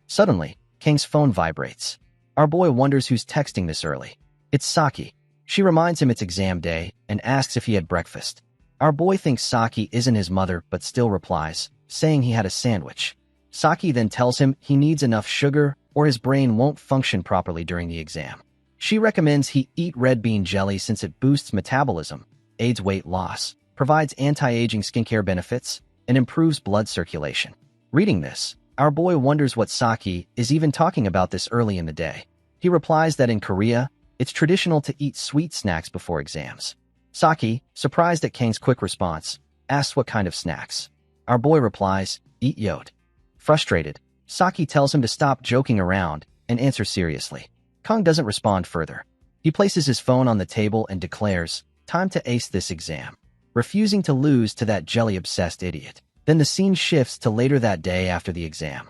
Suddenly, Kang's phone vibrates. Our boy wonders who's texting this early. It's Saki. She reminds him it's exam day and asks if he had breakfast. Our boy thinks Saki isn't his mother but still replies, saying he had a sandwich. Saki then tells him he needs enough sugar or his brain won't function properly during the exam. She recommends he eat red bean jelly since it boosts metabolism, aids weight loss, provides anti-aging skincare benefits, and improves blood circulation. Reading this, our boy wonders what Saki is even talking about this early in the day. He replies that in Korea, it's traditional to eat sweet snacks before exams. Saki, surprised at Kang's quick response, asks what kind of snacks. Our boy replies, eat yod. Frustrated, Saki tells him to stop joking around and answer seriously. Kong doesn't respond further. He places his phone on the table and declares, time to ace this exam, refusing to lose to that jelly-obsessed idiot. Then the scene shifts to later that day after the exam.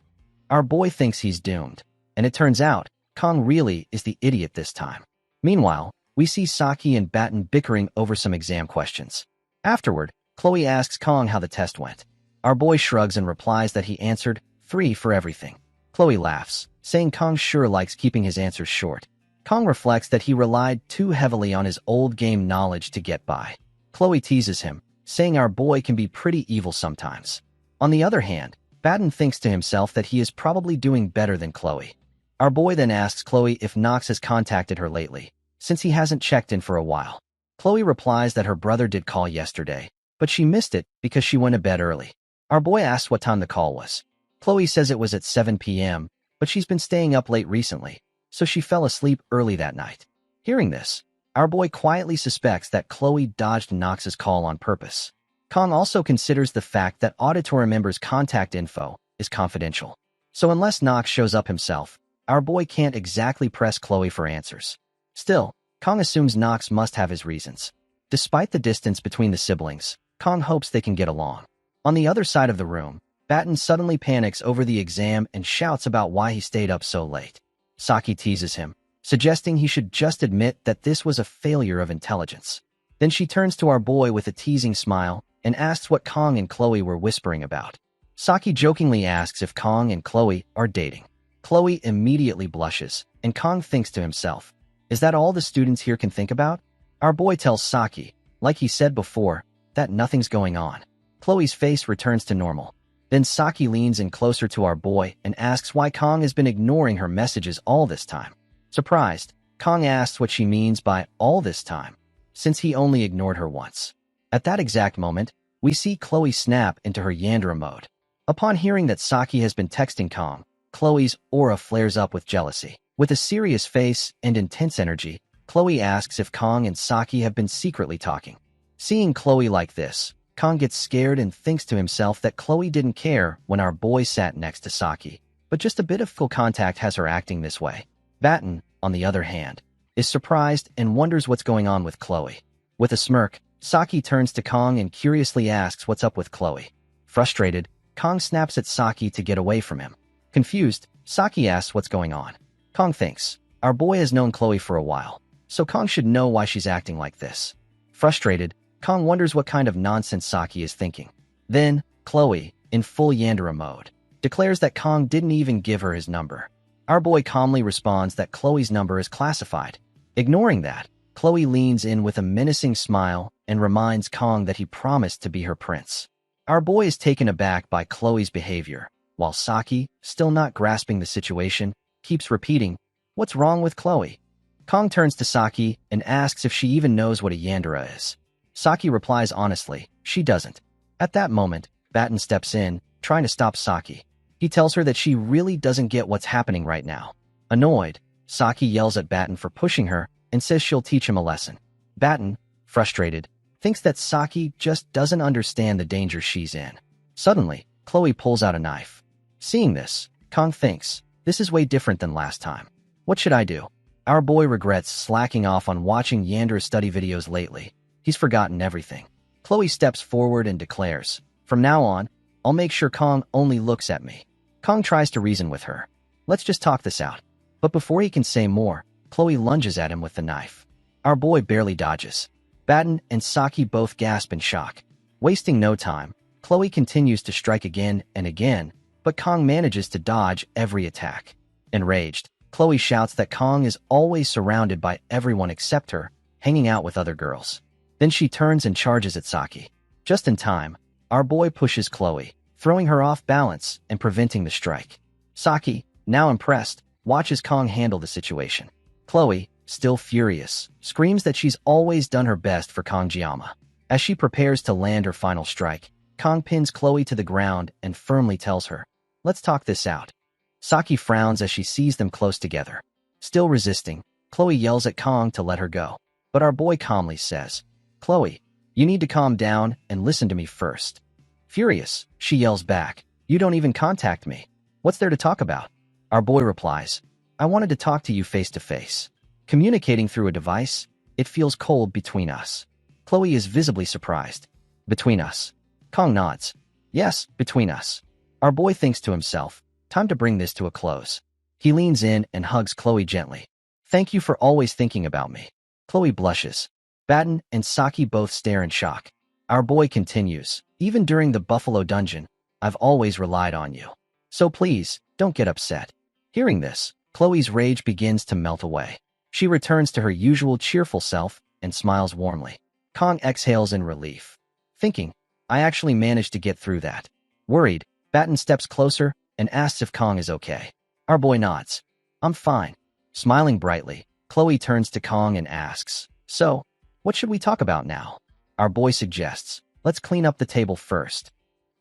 Our boy thinks he's doomed, and it turns out Kong really is the idiot this time. Meanwhile, we see Saki and Batten bickering over some exam questions. Afterward, Chloe asks Kong how the test went. Our boy shrugs and replies that he answered 3 for everything. Chloe laughs, saying Kong sure likes keeping his answers short. Kong reflects that he relied too heavily on his old game knowledge to get by. Chloe teases him, saying our boy can be pretty evil sometimes. On the other hand, Batten thinks to himself that he is probably doing better than Chloe. Our boy then asks Chloe if Knox has contacted her lately, since he hasn't checked in for a while. Chloe replies that her brother did call yesterday, but she missed it because she went to bed early. Our boy asks what time the call was. Chloe says it was at 7 p.m., but she's been staying up late recently, so she fell asleep early that night. Hearing this, our boy quietly suspects that Chloe dodged Knox's call on purpose. Kong also considers the fact that auditorium members' contact info is confidential. So unless Knox shows up himself, our boy can't exactly press Chloe for answers. Still, Kong assumes Knox must have his reasons. Despite the distance between the siblings, Kong hopes they can get along. On the other side of the room, Batten suddenly panics over the exam and shouts about why he stayed up so late. Saki teases him, suggesting he should just admit that this was a failure of intelligence. Then she turns to our boy with a teasing smile and asks what Kong and Chloe were whispering about. Saki jokingly asks if Kong and Chloe are dating. Chloe immediately blushes, and Kong thinks to himself, Is that all the students here can think about? Our boy tells Saki, like he said before, that nothing's going on. Chloe's face returns to normal. Then Saki leans in closer to our boy and asks why Kong has been ignoring her messages all this time. Surprised, Kong asks what she means by all this time, since he only ignored her once. At that exact moment, we see Chloe snap into her Yandere mode. Upon hearing that Saki has been texting Kong, Chloe's aura flares up with jealousy. With a serious face and intense energy, Chloe asks if Kong and Saki have been secretly talking. Seeing Chloe like this, Kong gets scared and thinks to himself that Chloe didn't care when our boy sat next to Saki, but just a bit of full contact has her acting this way. Batten, on the other hand, is surprised and wonders what's going on with Chloe. With a smirk, Saki turns to Kong and curiously asks what's up with Chloe. Frustrated, Kong snaps at Saki to get away from him. Confused, Saki asks what's going on. Kong thinks, our boy has known Chloe for a while, so Kong should know why she's acting like this. Frustrated, Kong wonders what kind of nonsense Saki is thinking. Then, Chloe, in full Yandere mode, declares that Kong didn't even give her his number. Our boy calmly responds that Chloe's number is classified. Ignoring that, Chloe leans in with a menacing smile and reminds Kong that he promised to be her prince. Our boy is taken aback by Chloe's behavior, while Saki, still not grasping the situation, keeps repeating, "What's wrong with Chloe?" Kong turns to Saki and asks if she even knows what a Yandere is. Saki replies honestly, she doesn't. At that moment, Batten steps in, trying to stop Saki. He tells her that she really doesn't get what's happening right now. Annoyed, Saki yells at Batten for pushing her and says she'll teach him a lesson. Batten, frustrated, thinks that Saki just doesn't understand the danger she's in. Suddenly, Chloe pulls out a knife. Seeing this, Kong thinks, this is way different than last time. What should I do? Our boy regrets slacking off on watching Yandere study videos lately. He's forgotten everything. Chloe steps forward and declares, from now on, I'll make sure Kong only looks at me. Kong tries to reason with her. Let's just talk this out. But before he can say more, Chloe lunges at him with the knife. Our boy barely dodges. Batten and Saki both gasp in shock. Wasting no time, Chloe continues to strike again and again, but Kong manages to dodge every attack. Enraged, Chloe shouts that Kong is always surrounded by everyone except her, hanging out with other girls. Then she turns and charges at Saki. Just in time, our boy pushes Chloe, throwing her off balance and preventing the strike. Saki, now impressed, watches Kong handle the situation. Chloe, still furious, screams that she's always done her best for Kongjiyama. As she prepares to land her final strike, Kong pins Chloe to the ground and firmly tells her, let's talk this out. Saki frowns as she sees them close together. Still resisting, Chloe yells at Kong to let her go. But our boy calmly says, Chloe, you need to calm down and listen to me first. Furious, she yells back, you don't even contact me. What's there to talk about? Our boy replies, I wanted to talk to you face to face. Communicating through a device, it feels cold between us. Chloe is visibly surprised. Between us. Kong nods. Yes, between us. Our boy thinks to himself, time to bring this to a close. He leans in and hugs Chloe gently. Thank you for always thinking about me. Chloe blushes. Batten and Saki both stare in shock. Our boy continues, even during the Buffalo Dungeon, I've always relied on you. So please, don't get upset. Hearing this, Chloe's rage begins to melt away. She returns to her usual cheerful self and smiles warmly. Kong exhales in relief, thinking, I actually managed to get through that. Worried, Batten steps closer and asks if Kong is okay. Our boy nods. I'm fine. Smiling brightly, Chloe turns to Kong and asks, so, what should we talk about now? Our boy suggests, let's clean up the table first.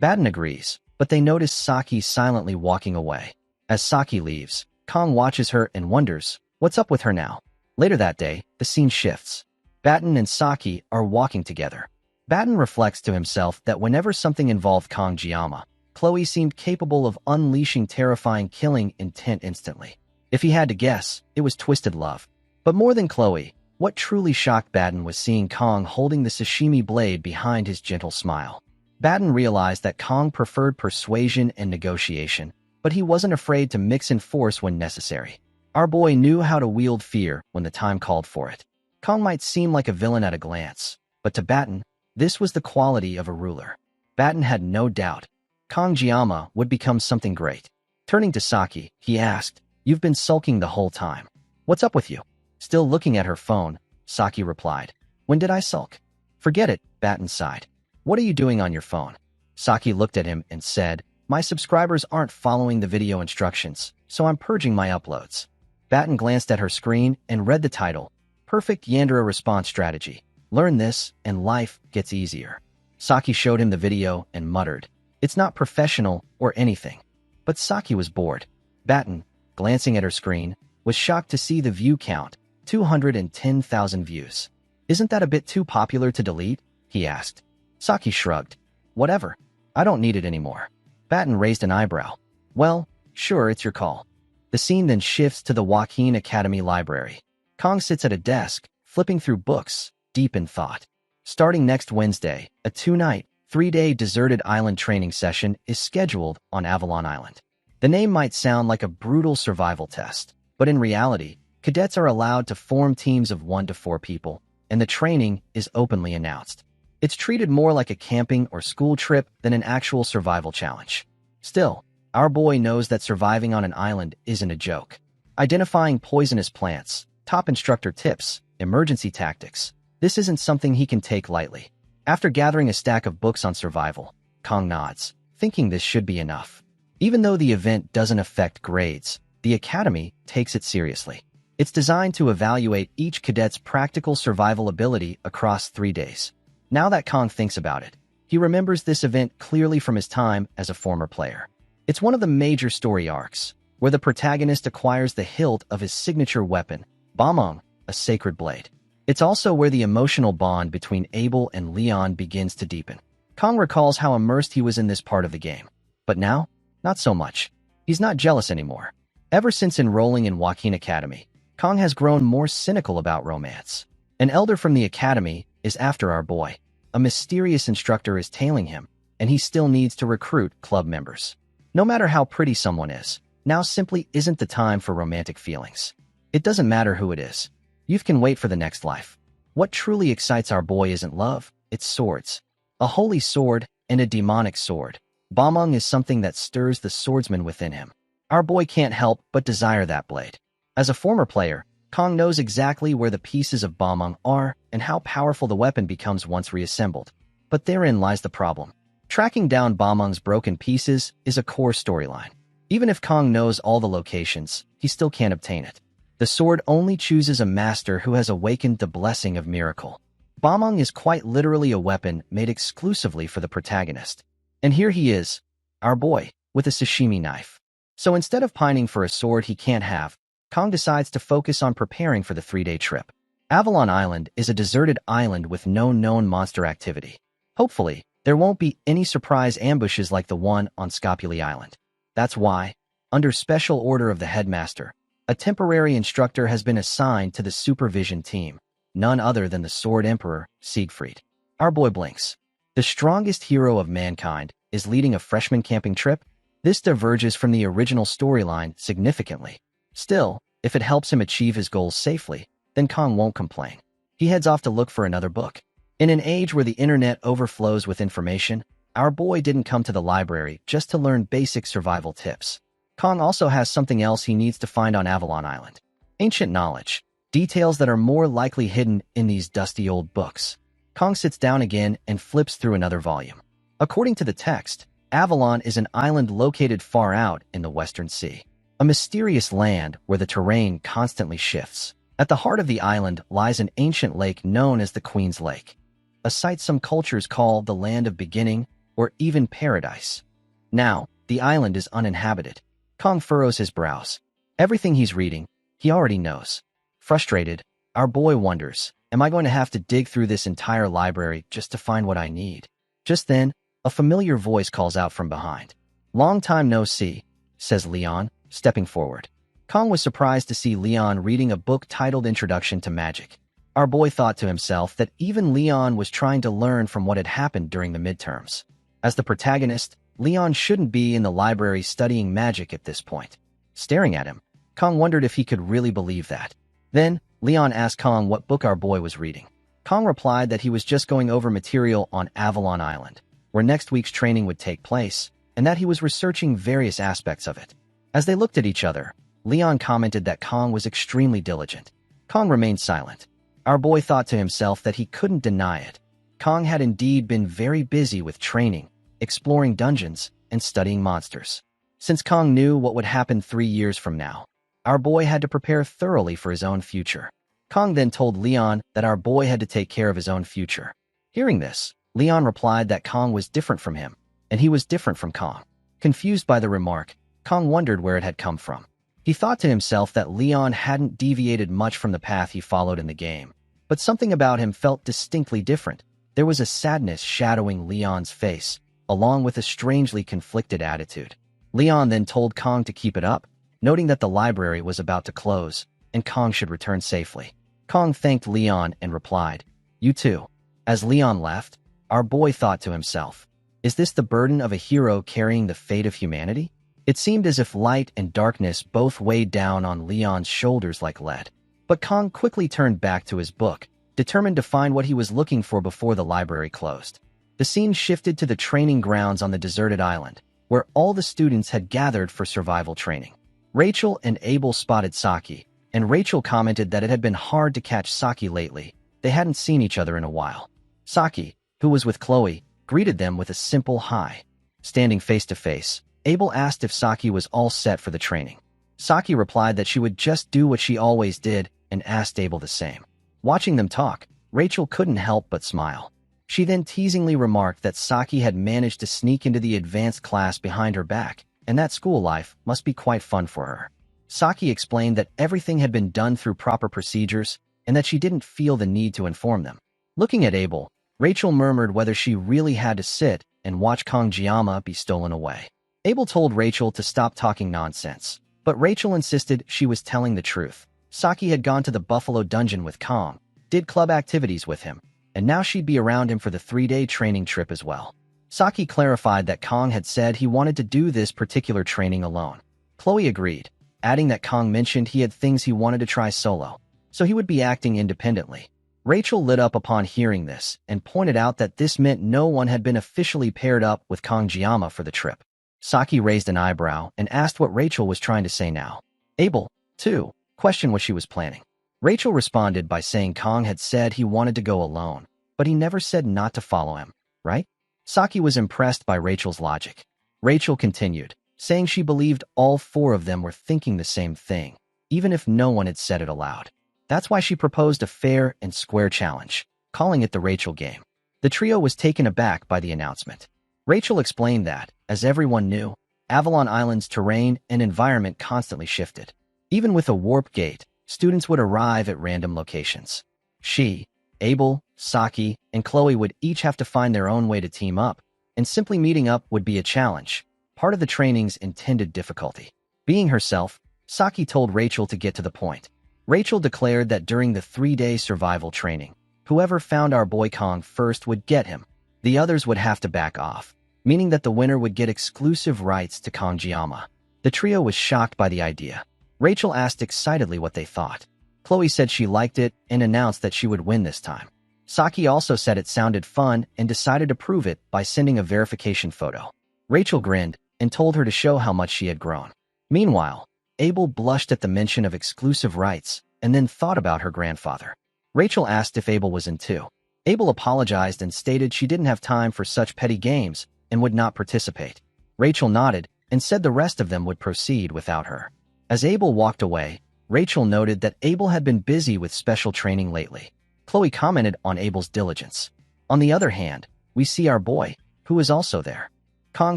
Batten agrees, but they notice Saki silently walking away. As Saki leaves, Kong watches her and wonders, what's up with her now? Later that day, the scene shifts. Batten and Saki are walking together. Batten reflects to himself that whenever something involved Kongjiyama, Chloe seemed capable of unleashing terrifying killing intent instantly. If he had to guess, it was twisted love. But more than Chloe, what truly shocked Batten was seeing Kong holding the sashimi blade behind his gentle smile. Batten realized that Kong preferred persuasion and negotiation, but he wasn't afraid to mix in force when necessary. Our boy knew how to wield fear when the time called for it. Kong might seem like a villain at a glance, but to Batten, this was the quality of a ruler. Batten had no doubt. Kongjiyama would become something great. Turning to Saki, he asked, You've been sulking the whole time. What's up with you? Still looking at her phone, Saki replied. When did I sulk? Forget it, Batten sighed. What are you doing on your phone? Saki looked at him and said, my subscribers aren't following the video instructions, so I'm purging my uploads. Batten glanced at her screen and read the title, Perfect Yandere Response Strategy. Learn this, and life gets easier. Saki showed him the video and muttered, it's not professional or anything. But Saki was bored. Batten, glancing at her screen, was shocked to see the view count, 210,000 views. Isn't that a bit too popular to delete? He asked. Saki shrugged. Whatever. I don't need it anymore. Batten raised an eyebrow. Well, sure, it's your call. The scene then shifts to the Joaquin Academy library. Kong sits at a desk, flipping through books, deep in thought. Starting next Wednesday, a 2-night, 3-day deserted island training session is scheduled on Avalon Island. The name might sound like a brutal survival test, but in reality, cadets are allowed to form teams of 1 to 4 people, and the training is openly announced. It's treated more like a camping or school trip than an actual survival challenge. Still, our boy knows that surviving on an island isn't a joke. Identifying poisonous plants, top instructor tips, emergency tactics, this isn't something he can take lightly. After gathering a stack of books on survival, Kong nods, thinking this should be enough. Even though the event doesn't affect grades, the Academy takes it seriously. It's designed to evaluate each cadet's practical survival ability across 3 days. Now that Kong thinks about it, he remembers this event clearly from his time as a former player. It's one of the major story arcs, where the protagonist acquires the hilt of his signature weapon, Bamong, a sacred blade. It's also where the emotional bond between Abel and Leon begins to deepen. Kong recalls how immersed he was in this part of the game. But now, not so much. He's not jealous anymore. Ever since enrolling in Joaquin Academy, Kong has grown more cynical about romance. An elder from the Academy is after our boy. A mysterious instructor is tailing him, and he still needs to recruit club members. No matter how pretty someone is, now simply isn't the time for romantic feelings. It doesn't matter who it is. Youth can wait for the next life. What truly excites our boy isn't love, it's swords. A holy sword and a demonic sword. Bamong is something that stirs the swordsman within him. Our boy can't help but desire that blade. As a former player, Kong knows exactly where the pieces of Bamong are and how powerful the weapon becomes once reassembled. But therein lies the problem. Tracking down Bamong's broken pieces is a core storyline. Even if Kong knows all the locations, he still can't obtain it. The sword only chooses a master who has awakened the blessing of miracle. Bamong is quite literally a weapon made exclusively for the protagonist. And here he is, our boy, with a sashimi knife. So instead of pining for a sword he can't have, Kong decides to focus on preparing for the 3-day trip. Avalon Island is a deserted island with no known monster activity. Hopefully, there won't be any surprise ambushes like the one on Scopuli Island. That's why, under special order of the headmaster, a temporary instructor has been assigned to the supervision team, none other than the Sword Emperor, Siegfried. Our boy blinks. The strongest hero of mankind is leading a freshman camping trip? This diverges from the original storyline significantly. Still, if it helps him achieve his goals safely, then Kong won't complain. He heads off to look for another book. In an age where the internet overflows with information, our boy didn't come to the library just to learn basic survival tips. Kong also has something else he needs to find on Avalon Island. Ancient knowledge. Details that are more likely hidden in these dusty old books. Kong sits down again and flips through another volume. According to the text, Avalon is an island located far out in the Western Sea. A mysterious land where the terrain constantly shifts. At the heart of the island lies an ancient lake known as the Queen's Lake, a site some cultures call the land of beginning or even paradise. Now, the island is uninhabited. Kong furrows his brows. Everything he's reading, he already knows. Frustrated, our boy wonders, am I going to have to dig through this entire library just to find what I need? Just then, a familiar voice calls out from behind. Long time no see, says Leon, stepping forward. Kong was surprised to see Leon reading a book titled Introduction to Magic. Our boy thought to himself that even Leon was trying to learn from what had happened during the midterms. As the protagonist, Leon shouldn't be in the library studying magic at this point. Staring at him, Kong wondered if he could really believe that. Then, Leon asked Kong what book our boy was reading. Kong replied that he was just going over material on Avalon Island, where next week's training would take place, and that he was researching various aspects of it. As they looked at each other, Leon commented that Kong was extremely diligent. Kong remained silent. Our boy thought to himself that he couldn't deny it. Kong had indeed been very busy with training, exploring dungeons, and studying monsters. Since Kong knew what would happen 3 years from now, our boy had to prepare thoroughly for his own future. Kong then told Leon that our boy had to take care of his own future. Hearing this, Leon replied that Kong was different from him, and he was different from Kong. Confused by the remark, Kong wondered where it had come from. He thought to himself that Leon hadn't deviated much from the path he followed in the game, but something about him felt distinctly different. There was a sadness shadowing Leon's face, along with a strangely conflicted attitude. Leon then told Kong to keep it up, noting that the library was about to close, and Kong should return safely. Kong thanked Leon and replied, "You too." As Leon left, our boy thought to himself, is this the burden of a hero carrying the fate of humanity? It seemed as if light and darkness both weighed down on Leon's shoulders like lead. But Kong quickly turned back to his book, determined to find what he was looking for before the library closed. The scene shifted to the training grounds on the deserted island, where all the students had gathered for survival training. Rachel and Abel spotted Saki, and Rachel commented that it had been hard to catch Saki lately. They hadn't seen each other in a while. Saki, who was with Chloe, greeted them with a simple hi. Standing face to face, Abel asked if Saki was all set for the training. Saki replied that she would just do what she always did and asked Abel the same. Watching them talk, Rachel couldn't help but smile. She then teasingly remarked that Saki had managed to sneak into the advanced class behind her back, and that school life must be quite fun for her. Saki explained that everything had been done through proper procedures and that she didn't feel the need to inform them. Looking at Abel, Rachel murmured whether she really had to sit and watch Kongjiyama be stolen away. Abel told Rachel to stop talking nonsense, but Rachel insisted she was telling the truth. Saki had gone to the Buffalo Dungeon with Kong, did club activities with him, and now she'd be around him for the 3-day training trip as well. Saki clarified that Kong had said he wanted to do this particular training alone. Chloe agreed, adding that Kong mentioned he had things he wanted to try solo, so he would be acting independently. Rachel lit up upon hearing this and pointed out that this meant no one had been officially paired up with Kongjiyama for the trip. Saki raised an eyebrow and asked what Rachel was trying to say now. Abel, too, questioned what she was planning. Rachel responded by saying Kong had said he wanted to go alone, but he never said not to follow him, right? Saki was impressed by Rachel's logic. Rachel continued, saying she believed all 4 of them were thinking the same thing, even if no one had said it aloud. That's why she proposed a fair and square challenge, calling it the Rachel game. The trio was taken aback by the announcement. Rachel explained that, as everyone knew, Avalon Island's terrain and environment constantly shifted. Even with a warp gate, students would arrive at random locations. She, Abel, Saki, and Chloe would each have to find their own way to team up, and simply meeting up would be a challenge, part of the training's intended difficulty. Being herself, Saki told Rachel to get to the point. Rachel declared that during the 3-day survival training, whoever found our boy Kong first would get him. The others would have to back off, meaning that the winner would get exclusive rights to Kongjiyama. The trio was shocked by the idea. Rachel asked excitedly what they thought. Chloe said she liked it and announced that she would win this time. Saki also said it sounded fun and decided to prove it by sending a verification photo. Rachel grinned and told her to show how much she had grown. Meanwhile, Abel blushed at the mention of exclusive rights and then thought about her grandfather. Rachel asked if Abel was in too. Abel apologized and stated she didn't have time for such petty games and would not participate. Rachel nodded and said the rest of them would proceed without her. As Abel walked away, Rachel noted that Abel had been busy with special training lately. Chloe commented on Abel's diligence. On the other hand, we see our boy, who is also there. Kong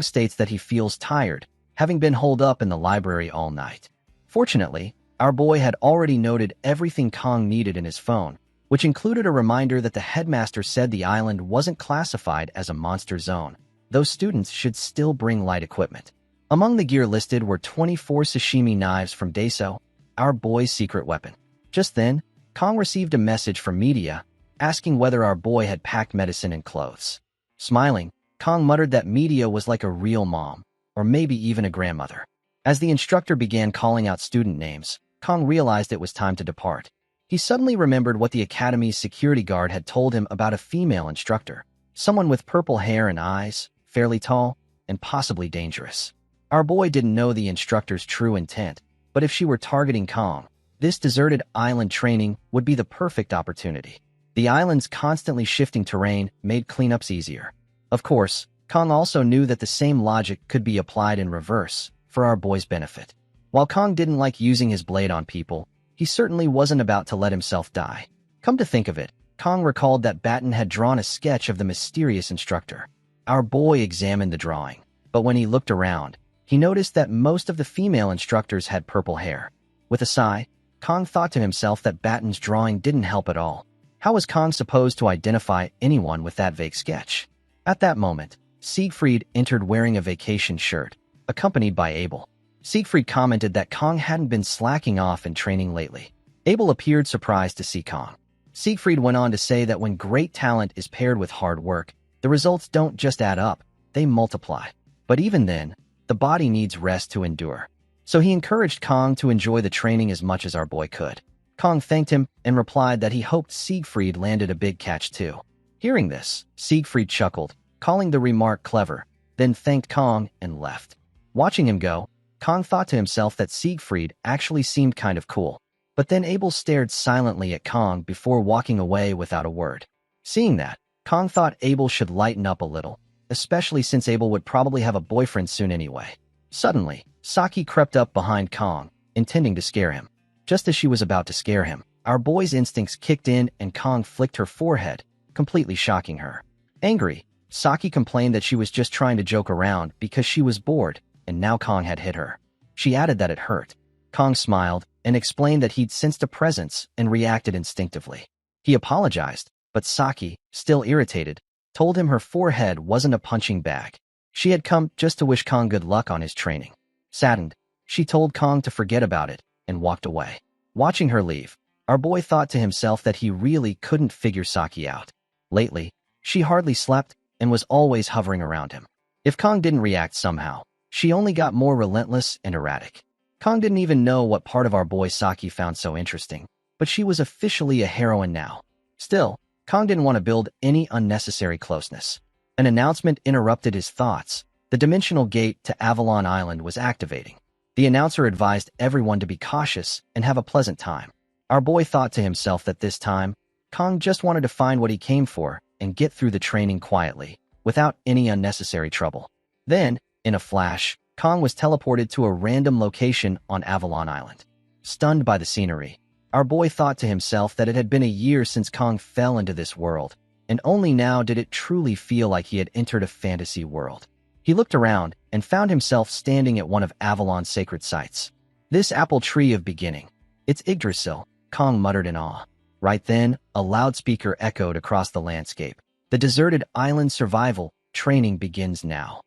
states that he feels tired, having been holed up in the library all night. Fortunately, our boy had already noted everything Kong needed in his phone, which included a reminder that the headmaster said the island wasn't classified as a monster zone, though students should still bring light equipment. Among the gear listed were 24 sashimi knives from Daso, our boy's secret weapon. Just then, Kong received a message from media asking whether our boy had packed medicine and clothes. Smiling, Kong muttered that media was like a real mom, or maybe even a grandmother. As the instructor began calling out student names, Kong realized it was time to depart. He suddenly remembered what the academy's security guard had told him about a female instructor, someone with purple hair and eyes, fairly tall, and possibly dangerous. Our boy didn't know the instructor's true intent, but if she were targeting Kong, This deserted island training would be the perfect opportunity. The island's constantly shifting terrain made cleanups easier. Of course, Kong also knew that the same logic could be applied in reverse, for our boy's benefit. While Kong didn't like using his blade on people, he certainly wasn't about to let himself die. Come to think of it, Kong recalled that Batten had drawn a sketch of the mysterious instructor. Our boy examined the drawing, but when he looked around, he noticed that most of the female instructors had purple hair. With a sigh, Kong thought to himself that Batten's drawing didn't help at all. How was Kong supposed to identify anyone with that vague sketch? At that moment, Siegfried entered wearing a vacation shirt, accompanied by Abel. Siegfried commented that Kong hadn't been slacking off in training lately. Abel appeared surprised to see Kong. Siegfried went on to say that when great talent is paired with hard work, the results don't just add up, they multiply. But even then, the body needs rest to endure. So he encouraged Kong to enjoy the training as much as our boy could. Kong thanked him and replied that he hoped Siegfried landed a big catch too. Hearing this, Siegfried chuckled, calling the remark clever, then thanked Kong and left. Watching him go, Kong thought to himself that Siegfried actually seemed kind of cool. But then Abel stared silently at Kong before walking away without a word. Seeing that, Kong thought Abel should lighten up a little, especially since Abel would probably have a boyfriend soon anyway. Suddenly, Saki crept up behind Kong, intending to scare him. Just as she was about to scare him, our boy's instincts kicked in and Kong flicked her forehead, completely shocking her. Angry, Saki complained that she was just trying to joke around because she was bored, and now Kong had hit her. She added that it hurt. Kong smiled and explained that he'd sensed a presence and reacted instinctively. He apologized, but Saki, still irritated, told him her forehead wasn't a punching bag. She had come just to wish Kong good luck on his training. Saddened, she told Kong to forget about it and walked away. Watching her leave, our boy thought to himself that he really couldn't figure Saki out. Lately, she hardly slept and was always hovering around him. If Kong didn't react somehow, she only got more relentless and erratic. Kong didn't even know what part of our boy Saki found so interesting, but she was officially a heroine now. Still, Kong didn't want to build any unnecessary closeness. An announcement interrupted his thoughts. The dimensional gate to Avalon Island was activating. The announcer advised everyone to be cautious and have a pleasant time. Our boy thought to himself that this time, Kong just wanted to find what he came for and get through the training quietly, without any unnecessary trouble. Then, in a flash, Kong was teleported to a random location on Avalon Island. Stunned by the scenery, our boy thought to himself that it had been a year since Kong fell into this world, and only now did it truly feel like he had entered a fantasy world. He looked around and found himself standing at one of Avalon's sacred sites. This apple tree of beginning. It's Yggdrasil, Kong muttered in awe. Right then, a loudspeaker echoed across the landscape. The deserted island survival training begins now.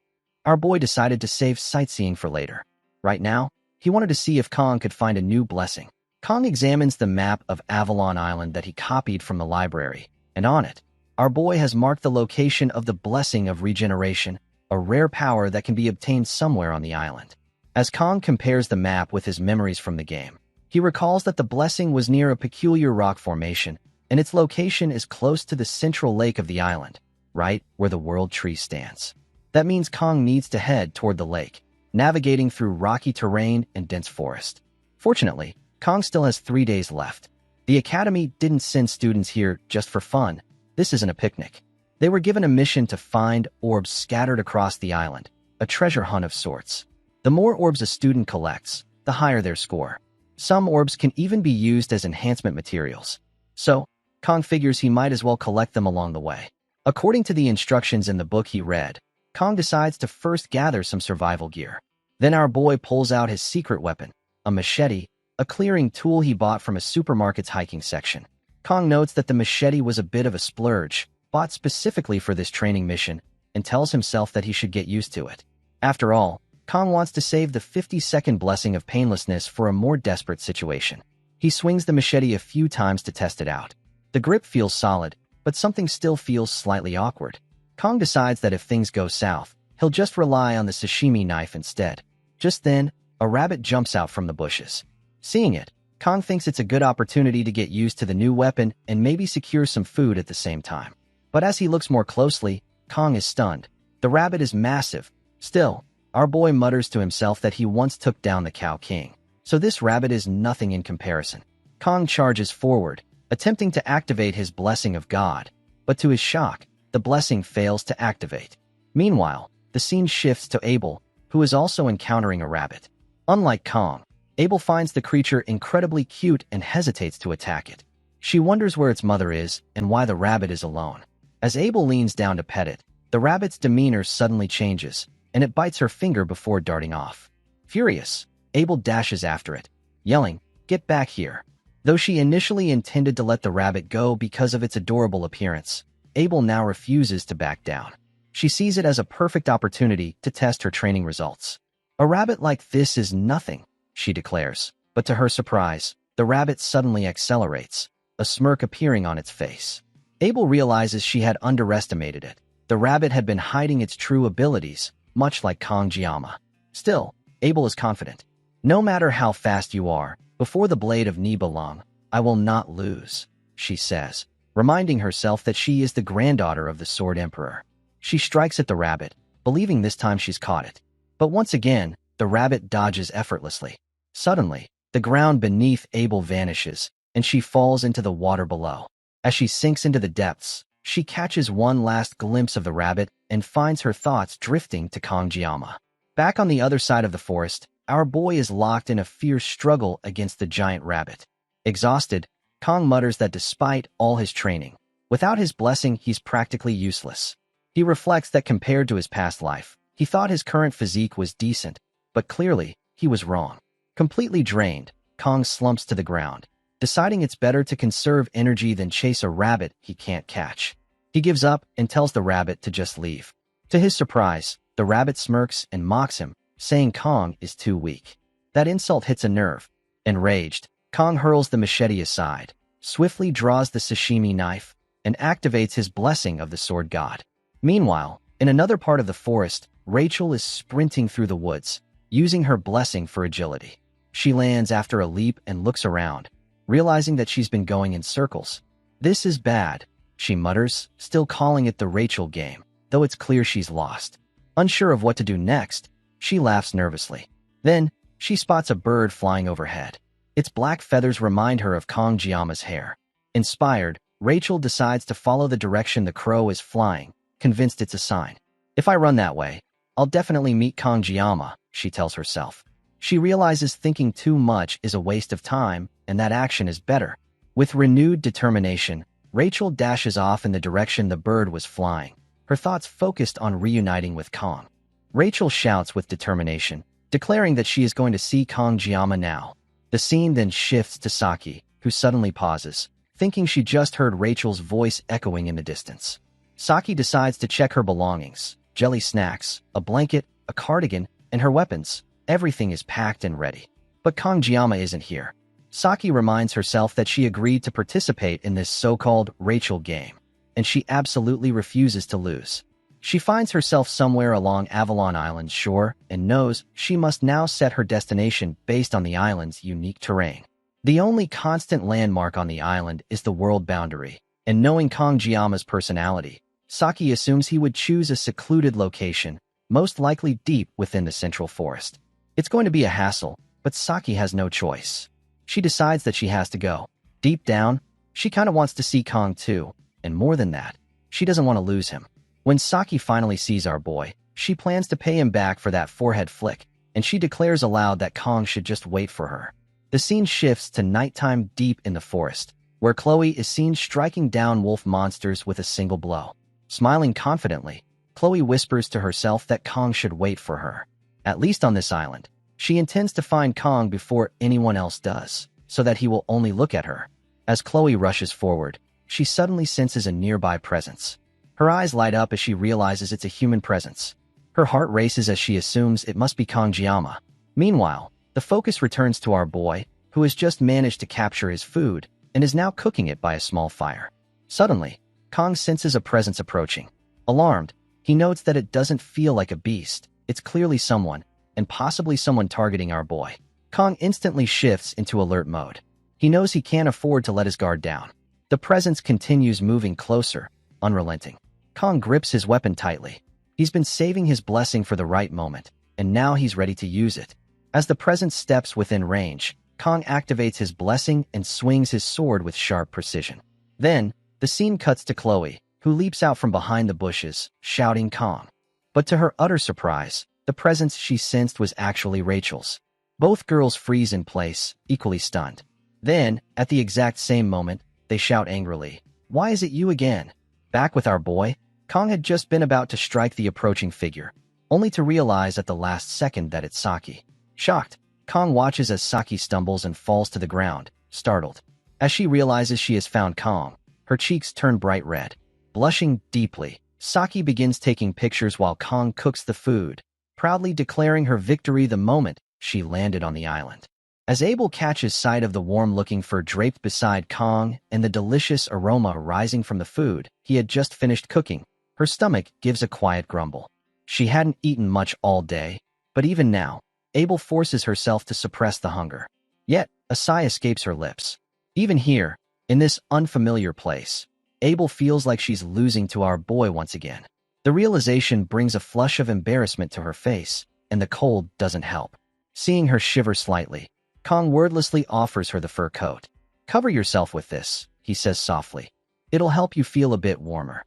Our boy decided to save sightseeing for later. Right now, he wanted to see if Kong could find a new blessing. Kong examines the map of Avalon Island that he copied from the library, and on it, our boy has marked the location of the Blessing of Regeneration, a rare power that can be obtained somewhere on the island. As Kong compares the map with his memories from the game, he recalls that the blessing was near a peculiar rock formation, and its location is close to the central lake of the island, right where the world tree stands. That means Kong needs to head toward the lake, navigating through rocky terrain and dense forest. Fortunately, Kong still has 3 days left. The Academy didn't send students here just for fun. This isn't a picnic. They were given a mission to find orbs scattered across the island, a treasure hunt of sorts. The more orbs a student collects, the higher their score. Some orbs can even be used as enhancement materials. So, Kong figures he might as well collect them along the way. According to the instructions in the book he read, Kong decides to first gather some survival gear. Then our boy pulls out his secret weapon, a machete, a clearing tool he bought from a supermarket's hiking section. Kong notes that the machete was a bit of a splurge, bought specifically for this training mission, and tells himself that he should get used to it. After all, Kong wants to save the 50-second blessing of painlessness for a more desperate situation. He swings the machete a few times to test it out. The grip feels solid, but something still feels slightly awkward. Kong decides that if things go south, he'll just rely on the sashimi knife instead. Just then, a rabbit jumps out from the bushes. Seeing it, Kong thinks it's a good opportunity to get used to the new weapon and maybe secure some food at the same time. But as he looks more closely, Kong is stunned. The rabbit is massive. Still, our boy mutters to himself that he once took down the Cow King. so this rabbit is nothing in comparison. Kong charges forward, attempting to activate his blessing of God, but to his shock, the blessing fails to activate. Meanwhile, the scene shifts to Abel, who is also encountering a rabbit. Unlike Kong, Abel finds the creature incredibly cute and hesitates to attack it. She wonders where its mother is and why the rabbit is alone. As Abel leans down to pet it, the rabbit's demeanor suddenly changes, and it bites her finger before darting off. Furious, Abel dashes after it, yelling, "Get back here!" Though she initially intended to let the rabbit go because of its adorable appearance, Abel now refuses to back down. She sees it as a perfect opportunity to test her training results. "A rabbit like this is nothing," she declares, but to her surprise, the rabbit suddenly accelerates, a smirk appearing on its face. Abel realizes she had underestimated it. The rabbit had been hiding its true abilities, much like Kong-Jiama. Still, Abel is confident. "No matter how fast you are, before the blade of Nibelung, I will not lose," she says, reminding herself that she is the granddaughter of the Sword Emperor. She strikes at the rabbit, believing this time she's caught it. But once again, the rabbit dodges effortlessly. Suddenly, the ground beneath Abel vanishes, and she falls into the water below. As she sinks into the depths, she catches one last glimpse of the rabbit and finds her thoughts drifting to Kong-Jiama. Back on the other side of the forest, our boy is locked in a fierce struggle against the giant rabbit. Exhausted, Kong mutters that despite all his training, without his blessing he's practically useless. He reflects that compared to his past life, he thought his current physique was decent, but clearly, he was wrong. Completely drained, Kong slumps to the ground, deciding it's better to conserve energy than chase a rabbit he can't catch. He gives up and tells the rabbit to just leave. To his surprise, the rabbit smirks and mocks him, saying Kong is too weak. That insult hits a nerve. Enraged, Kong hurls the machete aside, swiftly draws the sashimi knife, and activates his blessing of the sword god. Meanwhile, in another part of the forest, Rachel is sprinting through the woods, using her blessing for agility. She lands after a leap and looks around, realizing that she's been going in circles. "This is bad," she mutters, still calling it the Rachel game, though it's clear she's lost. Unsure of what to do next, she laughs nervously. Then, she spots a bird flying overhead. Its black feathers remind her of Kong-Jiama's hair. Inspired, Rachel decides to follow the direction the crow is flying, convinced it's a sign. "If I run that way, I'll definitely meet Kong-Jiama," she tells herself. She realizes thinking too much is a waste of time, and that action is better. With renewed determination, Rachel dashes off in the direction the bird was flying, her thoughts focused on reuniting with Kong. Rachel shouts with determination, declaring that she is going to see Kong-Jiama now. The scene then shifts to Saki, who suddenly pauses, thinking she just heard Rachel's voice echoing in the distance. Saki decides to check her belongings: jelly snacks, a blanket, a cardigan, and her weapons. Everything is packed and ready. But Kong-Jiama isn't here. Saki reminds herself that she agreed to participate in this so-called Rachel game, and she absolutely refuses to lose. She finds herself somewhere along Avalon Island's shore and knows she must now set her destination based on the island's unique terrain. The only constant landmark on the island is the world boundary, and knowing Kong-Jiama's personality, Saki assumes he would choose a secluded location, most likely deep within the central forest. It's going to be a hassle, but Saki has no choice. She decides that she has to go. Deep down, she kind of wants to see Kong too, and more than that, she doesn't want to lose him. When Saki finally sees our boy, she plans to pay him back for that forehead flick, and she declares aloud that Kong should just wait for her. The scene shifts to nighttime deep in the forest, where Chloe is seen striking down wolf monsters with a single blow. Smiling confidently, Chloe whispers to herself that Kong should wait for her. At least on this island, she intends to find Kong before anyone else does, so that he will only look at her. As Chloe rushes forward, she suddenly senses a nearby presence. Her eyes light up as she realizes it's a human presence. Her heart races as she assumes it must be Kong-Jiama. Meanwhile, the focus returns to our boy, who has just managed to capture his food and is now cooking it by a small fire. Suddenly, Kong senses a presence approaching. Alarmed, he notes that it doesn't feel like a beast. It's clearly someone, and possibly someone targeting our boy. Kong instantly shifts into alert mode. He knows he can't afford to let his guard down. The presence continues moving closer, unrelenting. Kong grips his weapon tightly. He's been saving his blessing for the right moment, and now he's ready to use it. As the presence steps within range, Kong activates his blessing and swings his sword with sharp precision. Then, the scene cuts to Chloe, who leaps out from behind the bushes, shouting Kong. But to her utter surprise, the presence she sensed was actually Rachel's. Both girls freeze in place, equally stunned. Then, at the exact same moment, they shout angrily, "Why is it you again?" Back with our boy, Kong had just been about to strike the approaching figure, only to realize at the last second that it's Saki. Shocked, Kong watches as Saki stumbles and falls to the ground, startled. As she realizes she has found Kong, her cheeks turn bright red. Blushing deeply, Saki begins taking pictures while Kong cooks the food, proudly declaring her victory the moment she landed on the island. As Abel catches sight of the warm-looking fur draped beside Kong and the delicious aroma rising from the food he had just finished cooking, her stomach gives a quiet grumble. She hadn't eaten much all day, but even now, Abel forces herself to suppress the hunger. Yet, a sigh escapes her lips. Even here, in this unfamiliar place, Abel feels like she's losing to our boy once again. The realization brings a flush of embarrassment to her face, and the cold doesn't help. Seeing her shiver slightly, Kong wordlessly offers her the fur coat. "Cover yourself with this," he says softly. "It'll help you feel a bit warmer."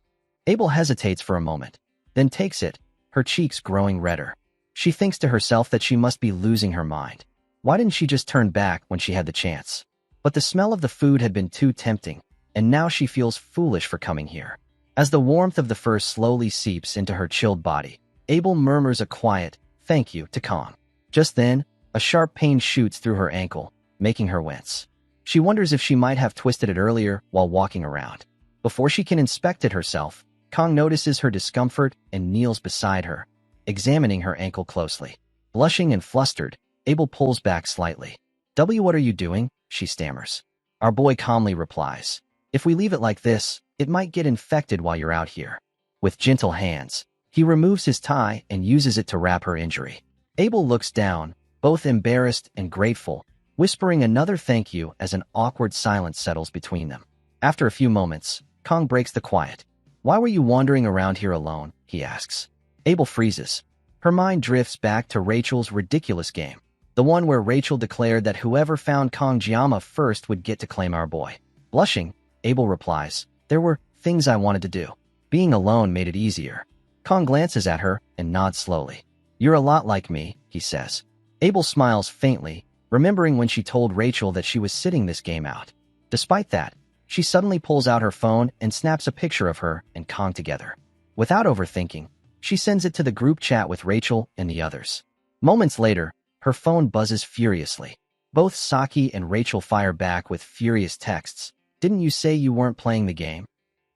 Abel hesitates for a moment, then takes it, her cheeks growing redder. She thinks to herself that she must be losing her mind. Why didn't she just turn back when she had the chance? But the smell of the food had been too tempting, and now she feels foolish for coming here. As the warmth of the fur slowly seeps into her chilled body, Abel murmurs a quiet, "Thank you," to Kong. Just then, a sharp pain shoots through her ankle, making her wince. She wonders if she might have twisted it earlier while walking around. Before she can inspect it herself, Kong notices her discomfort and kneels beside her, examining her ankle closely. Blushing and flustered, Abel pulls back slightly. What are you doing?" she stammers. Our boy calmly replies, "If we leave it like this, it might get infected while you're out here." With gentle hands, he removes his tie and uses it to wrap her injury. Abel looks down, both embarrassed and grateful, whispering another thank you as an awkward silence settles between them. After a few moments, Kong breaks the quiet. "Why were you wandering around here alone?" he asks. Abel freezes. Her mind drifts back to Rachel's ridiculous game, the one where Rachel declared that whoever found Kong Jiama first would get to claim our boy. Blushing, Abel replies, "There were things I wanted to do. Being alone made it easier." Kong glances at her and nods slowly. "You're a lot like me," he says. Abel smiles faintly, remembering when she told Rachel that she was sitting this game out. Despite that, she suddenly pulls out her phone and snaps a picture of her and Kong together. Without overthinking, she sends it to the group chat with Rachel and the others. Moments later, her phone buzzes furiously. Both Saki and Rachel fire back with furious texts. "Didn't you say you weren't playing the game?"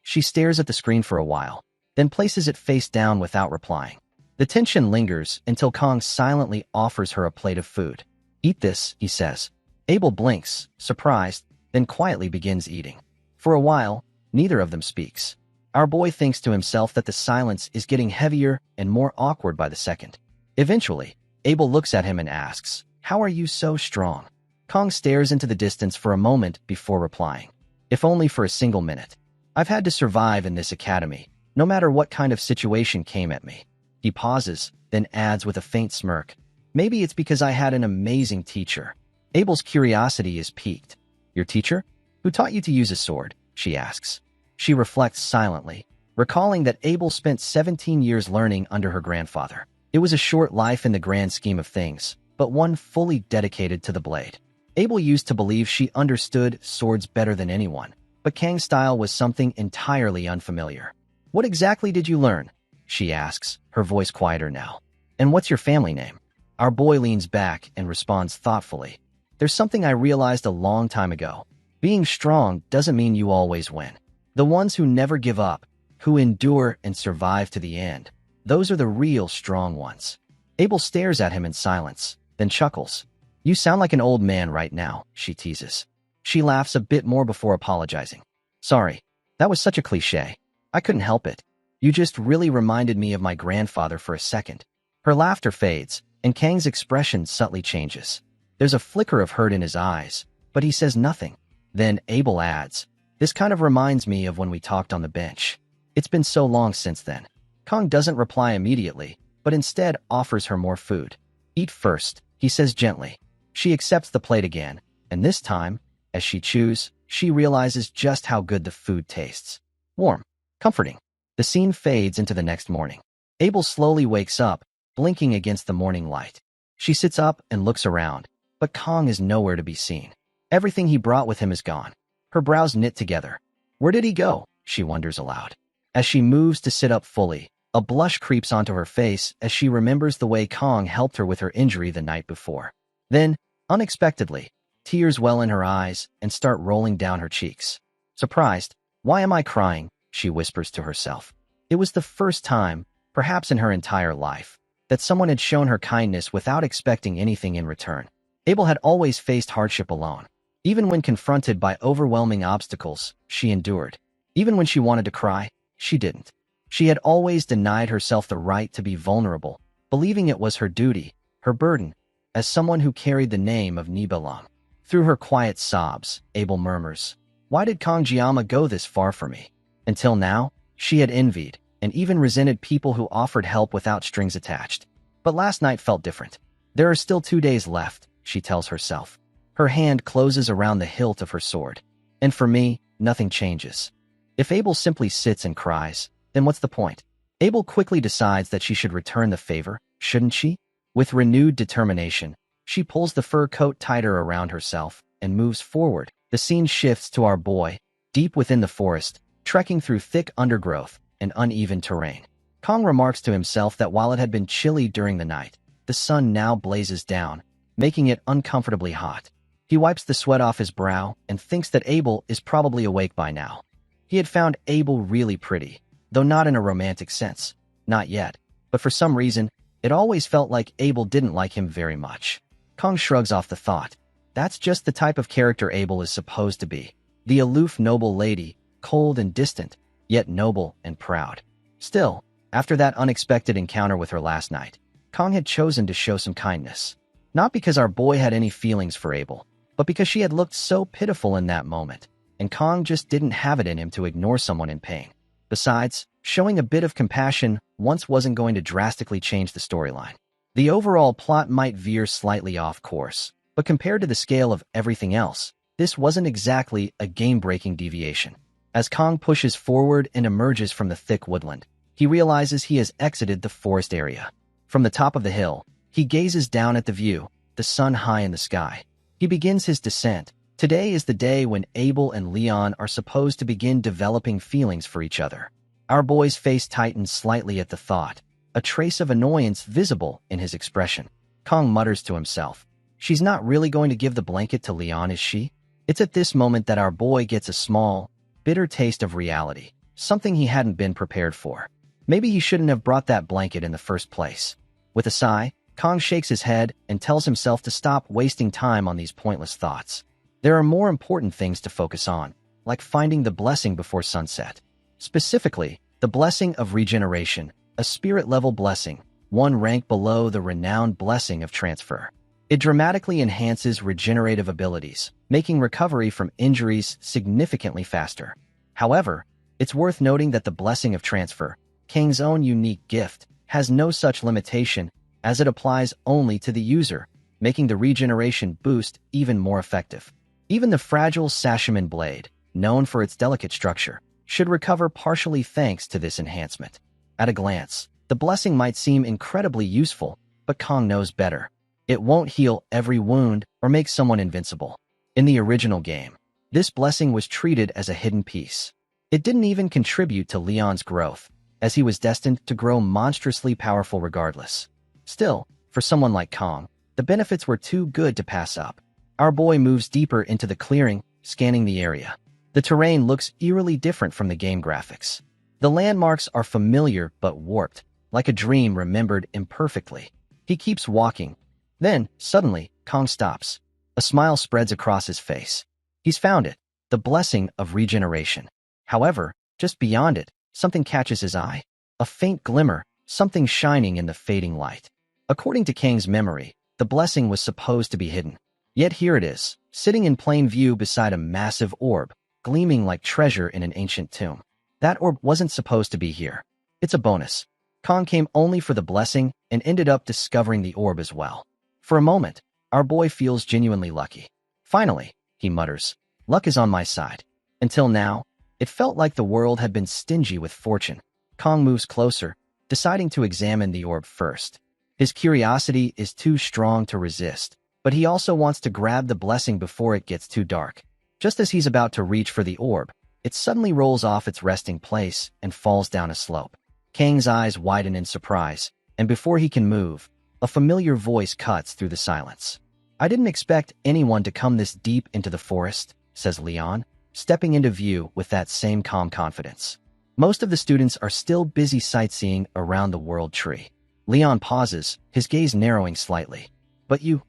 She stares at the screen for a while, then places it face down without replying. The tension lingers until Kong silently offers her a plate of food. "Eat this," he says. Abel blinks, surprised, then quietly begins eating. For a while, neither of them speaks. Our boy thinks to himself that the silence is getting heavier and more awkward by the second. Eventually, Abel looks at him and asks, "How are you so strong?" Kong stares into the distance for a moment before replying, "If only for a single minute. I've had to survive in this academy, no matter what kind of situation came at me." He pauses, then adds with a faint smirk, "Maybe it's because I had an amazing teacher." Abel's curiosity is piqued. "Your teacher? Who taught you to use a sword?" she asks. She reflects silently, recalling that Abel spent 17 years learning under her grandfather. It was a short life in the grand scheme of things, but one fully dedicated to the blade. Abel used to believe she understood swords better than anyone, but Kang's style was something entirely unfamiliar. "What exactly did you learn?" she asks, her voice quieter now. "And what's your family name?" Our boy leans back and responds thoughtfully. "There's something I realized a long time ago. Being strong doesn't mean you always win. The ones who never give up, who endure and survive to the end, those are the real strong ones." Abel stares at him in silence, then chuckles. "You sound like an old man right now," she teases. She laughs a bit more before apologizing. "Sorry, that was such a cliché. I couldn't help it. You just really reminded me of my grandfather for a second." Her laughter fades, and Kang's expression subtly changes. There's a flicker of hurt in his eyes, but he says nothing. Then Abel adds, "This kind of reminds me of when we talked on the bench. It's been so long since then." Kong doesn't reply immediately, but instead offers her more food. "Eat first," he he says gently. She accepts the plate again, and this time, as she chews, she realizes just how good the food tastes. Warm, comforting. The scene fades into the next morning. Abel slowly wakes up, blinking against the morning light. She sits up and looks around, but Kong is nowhere to be seen. Everything he brought with him is gone. Her brows knit together. Where did he go? She wonders aloud. As she moves to sit up fully, a blush creeps onto her face as she remembers the way Kong helped her with her injury the night before. Then, unexpectedly, tears well in her eyes and start rolling down her cheeks. Surprised, "Why am I crying?" she whispers to herself. It was the first time, perhaps in her entire life, that someone had shown her kindness without expecting anything in return. Abel had always faced hardship alone. Even when confronted by overwhelming obstacles, she endured. Even when she wanted to cry, she didn't. She had always denied herself the right to be vulnerable, believing it was her duty, her burden, as someone who carried the name of Nibelung. Through her quiet sobs, Abel murmurs, "Why did Kongjiyama go this far for me?" Until now, she had envied and even resented people who offered help without strings attached. But last night felt different. There are still 2 days left, she tells herself. Her hand closes around the hilt of her sword. And for me, nothing changes. If Abel simply sits and cries, then what's the point? Abel quickly decides that she should return the favor, shouldn't she? With renewed determination, she pulls the fur coat tighter around herself and moves forward. The scene shifts to our boy, deep within the forest, trekking through thick undergrowth and uneven terrain. Kong remarks to himself that while it had been chilly during the night, the sun now blazes down, making it uncomfortably hot. He wipes the sweat off his brow and thinks that Abel is probably awake by now. He had found Abel really pretty, though not in a romantic sense. Not yet, but for some reason, it always felt like Abel didn't like him very much. Kong shrugs off the thought. That's just the type of character Abel is supposed to be. The aloof noble lady, cold and distant, yet noble and proud. Still, after that unexpected encounter with her last night, Kong had chosen to show some kindness. Not because our boy had any feelings for Abel, but because she had looked so pitiful in that moment, and Kong just didn't have it in him to ignore someone in pain. Besides, showing a bit of compassion once wasn't going to drastically change the storyline. The overall plot might veer slightly off course, but compared to the scale of everything else, this wasn't exactly a game-breaking deviation. As Kong pushes forward and emerges from the thick woodland, he realizes he has exited the forest area. From the top of the hill, he gazes down at the view, the sun high in the sky. He begins his descent. Today is the day when Abel and Leon are supposed to begin developing feelings for each other. Our boy's face tightens slightly at the thought, a trace of annoyance visible in his expression. Kong mutters to himself, "She's not really going to give the blanket to Leon, is she?" It's at this moment that our boy gets a small, bitter taste of reality, something he hadn't been prepared for. Maybe he shouldn't have brought that blanket in the first place. With a sigh, Kong shakes his head and tells himself to stop wasting time on these pointless thoughts. There are more important things to focus on, like finding the blessing before sunset. Specifically, the blessing of regeneration, a spirit-level blessing, one rank below the renowned blessing of transfer. It dramatically enhances regenerative abilities, making recovery from injuries significantly faster. However, it's worth noting that the blessing of transfer, Kang's own unique gift, has no such limitation, as it applies only to the user, making the regeneration boost even more effective. Even the fragile Sashimi blade, known for its delicate structure, should recover partially thanks to this enhancement. At a glance, the blessing might seem incredibly useful, but Kong knows better. It won't heal every wound or make someone invincible. In the original game, this blessing was treated as a hidden piece. It didn't even contribute to Leon's growth, as he was destined to grow monstrously powerful regardless. Still, for someone like Kong, the benefits were too good to pass up. Our boy moves deeper into the clearing, scanning the area. The terrain looks eerily different from the game graphics. The landmarks are familiar but warped, like a dream remembered imperfectly. He keeps walking. Then, suddenly, Kong stops. A smile spreads across his face. He's found it, the blessing of regeneration. However, just beyond it, something catches his eye. A faint glimmer, something shining in the fading light. According to Kang's memory, the blessing was supposed to be hidden. Yet here it is, sitting in plain view beside a massive orb, gleaming like treasure in an ancient tomb. That orb wasn't supposed to be here. It's a bonus. Kong came only for the blessing and ended up discovering the orb as well. For a moment, our boy feels genuinely lucky. Finally, he mutters, luck is on my side. Until now, it felt like the world had been stingy with fortune. Kong moves closer, deciding to examine the orb first. His curiosity is too strong to resist, but he also wants to grab the blessing before it gets too dark. Just as he's about to reach for the orb, it suddenly rolls off its resting place and falls down a slope. Kang's eyes widen in surprise, and before he can move, a familiar voice cuts through the silence. I didn't expect anyone to come this deep into the forest, says Leon, stepping into view with that same calm confidence. Most of the students are still busy sightseeing around the world tree. Leon pauses, his gaze narrowing slightly. But you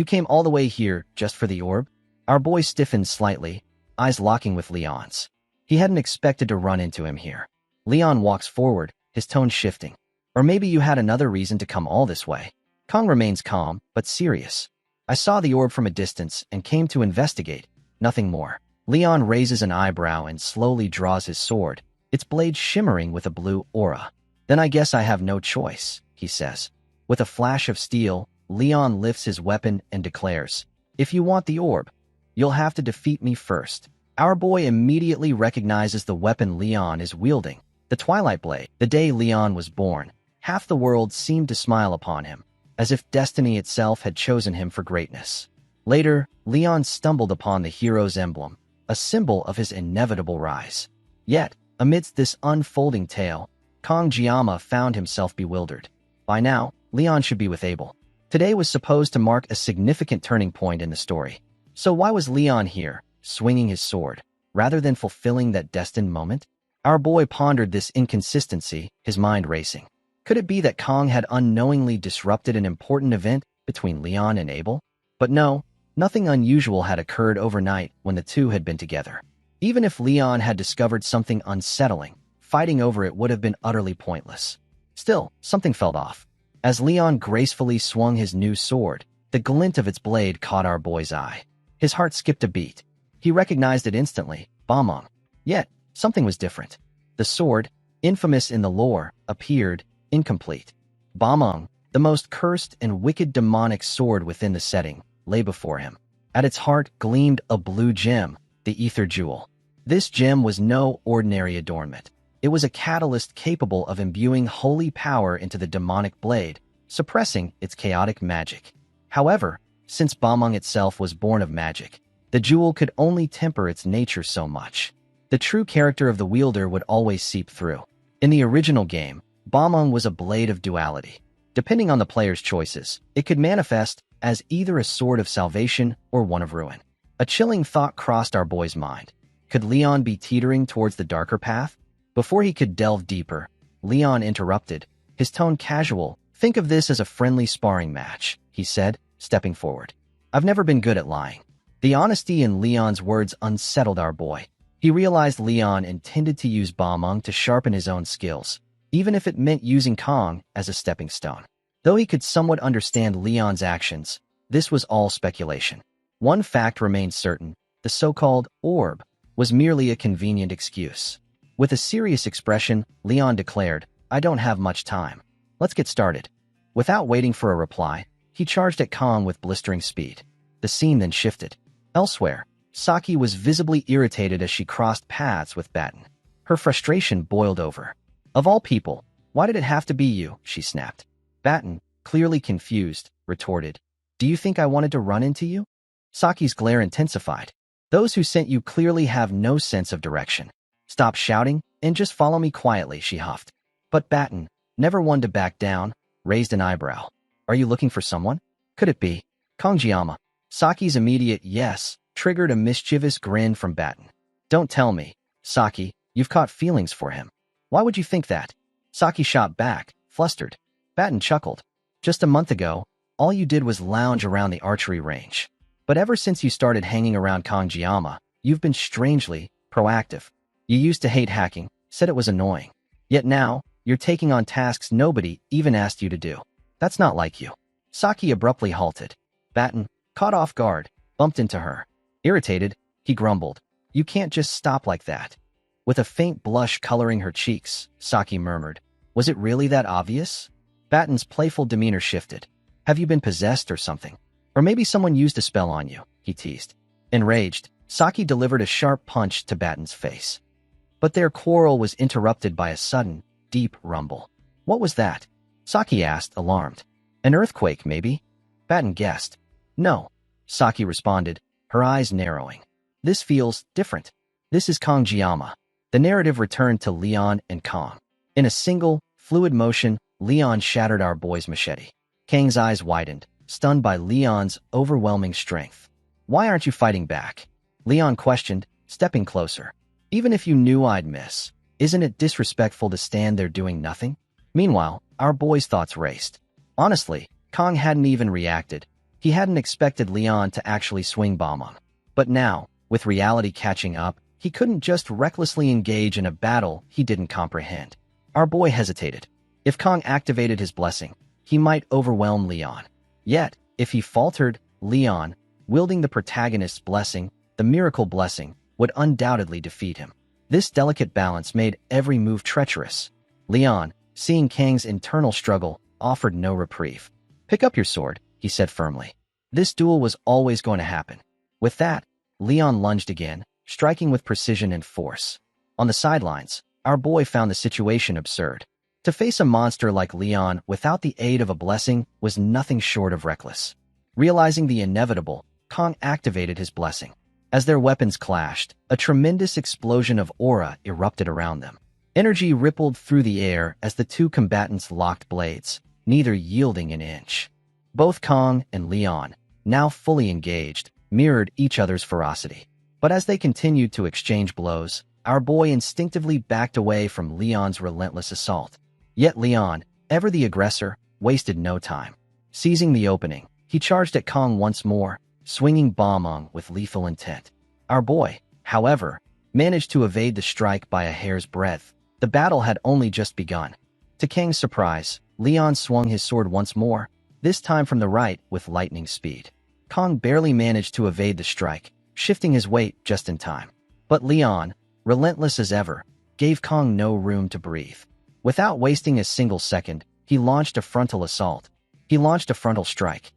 came all the way here just for the orb? Our boy stiffens slightly, eyes locking with Leon's. He hadn't expected to run into him here. Leon walks forward, his tone shifting. Or maybe you had another reason to come all this way. Kong remains calm, but serious. I saw the orb from a distance and came to investigate, nothing more. Leon raises an eyebrow and slowly draws his sword, its blade shimmering with a blue aura. Then I guess I have no choice, he says. With a flash of steel, Leon lifts his weapon and declares, if you want the orb, you'll have to defeat me first. Our boy immediately recognizes the weapon Leon is wielding, the Twilight Blade. The day Leon was born, half the world seemed to smile upon him, as if destiny itself had chosen him for greatness. Later, Leon stumbled upon the hero's emblem, a symbol of his inevitable rise. Yet, amidst this unfolding tale, Kong Jiama found himself bewildered. By now, Leon should be with Abel. Today was supposed to mark a significant turning point in the story. So why was Leon here, swinging his sword, rather than fulfilling that destined moment? Our boy pondered this inconsistency, his mind racing. Could it be that Kong had unknowingly disrupted an important event between Leon and Abel? But no, nothing unusual had occurred overnight when the two had been together. Even if Leon had discovered something unsettling, fighting over it would have been utterly pointless. Still, something felt off. As Leon gracefully swung his new sword, the glint of its blade caught our boy's eye. His heart skipped a beat. He recognized it instantly, Bamong. Yet, something was different. The sword, infamous in the lore, appeared incomplete. Bamong, the most cursed and wicked demonic sword within the setting, lay before him. At its heart gleamed a blue gem, the ether jewel. This gem was no ordinary adornment. It was a catalyst capable of imbuing holy power into the demonic blade, suppressing its chaotic magic. However, since Bamong itself was born of magic, the jewel could only temper its nature so much. The true character of the wielder would always seep through. In the original game, Bamong was a blade of duality. Depending on the player's choices, it could manifest as either a sword of salvation or one of ruin. A chilling thought crossed our boy's mind. Could Leon be teetering towards the darker path? Before he could delve deeper, Leon interrupted, his tone casual. Think of this as a friendly sparring match, he said, stepping forward. I've never been good at lying. The honesty in Leon's words unsettled our boy. He realized Leon intended to use Bamong to sharpen his own skills, even if it meant using Kong as a stepping stone. Though he could somewhat understand Leon's actions, this was all speculation. One fact remained certain: the so-called orb was merely a convenient excuse. With a serious expression, Leon declared, I don't have much time. Let's get started. Without waiting for a reply, he charged at Kong with blistering speed. The scene then shifted. Elsewhere, Saki was visibly irritated as she crossed paths with Batten. Her frustration boiled over. Of all people, why did it have to be you? She snapped. Batten, clearly confused, retorted, do you think I wanted to run into you? Saki's glare intensified. Those who sent you clearly have no sense of direction. Stop shouting and just follow me quietly, she huffed. But Batten, never one to back down, raised an eyebrow. Are you looking for someone? Could it be Kongjiyama? Saki's immediate yes triggered a mischievous grin from Batten. Don't tell me, Saki, you've caught feelings for him. Why would you think that? Saki shot back, flustered. Batten chuckled. Just a month ago, all you did was lounge around the archery range. But ever since you started hanging around Kongjiyama, you've been strangely proactive. You used to hate hacking, said it was annoying. Yet now, you're taking on tasks nobody even asked you to do. That's not like you. Saki abruptly halted. Batten, caught off guard, bumped into her. Irritated, he grumbled, you can't just stop like that. With a faint blush coloring her cheeks, Saki murmured, was it really that obvious? Batten's playful demeanor shifted. Have you been possessed or something? Or maybe someone used a spell on you, he teased. Enraged, Saki delivered a sharp punch to Batten's face. But their quarrel was interrupted by a sudden, deep rumble. What was that? Saki asked, alarmed. An earthquake, maybe? Batten guessed. No, Saki responded, her eyes narrowing. This feels different. This is Kong Jiama. The narrative returned to Leon and Kong. In a single, fluid motion, Leon shattered our boy's machete. Kang's eyes widened, stunned by Leon's overwhelming strength. Why aren't you fighting back? Leon questioned, stepping closer. Even if you knew I'd miss, isn't it disrespectful to stand there doing nothing? Meanwhile, our boy's thoughts raced. Honestly, Kong hadn't even reacted. He hadn't expected Leon to actually swing bomb him. But now, with reality catching up, he couldn't just recklessly engage in a battle he didn't comprehend. Our boy hesitated. If Kong activated his blessing, he might overwhelm Leon. Yet, if he faltered, Leon, wielding the protagonist's blessing, the miracle blessing, would undoubtedly defeat him. This delicate balance made every move treacherous. Leon, seeing Kang's internal struggle, offered no reprieve. Pick up your sword, he said firmly. This duel was always going to happen. With that, Leon lunged again, striking with precision and force. On the sidelines, our boy found the situation absurd. To face a monster like Leon without the aid of a blessing was nothing short of reckless. Realizing the inevitable, Kong activated his blessing. As their weapons clashed, a tremendous explosion of aura erupted around them. Energy rippled through the air as the two combatants locked blades, neither yielding an inch. Both Kong and Leon, now fully engaged, mirrored each other's ferocity. But as they continued to exchange blows, our boy instinctively backed away from Leon's relentless assault. Yet Leon, ever the aggressor, wasted no time. Seizing the opening, he charged at Kong once more, swinging Bomong with lethal intent. Our boy, however, managed to evade the strike by a hair's breadth. The battle had only just begun. To Kang's surprise, Leon swung his sword once more, this time from the right with lightning speed. Kong barely managed to evade the strike, shifting his weight just in time. But Leon, relentless as ever, gave Kong no room to breathe. Without wasting a single second, he launched a frontal assault. He launched a frontal strike.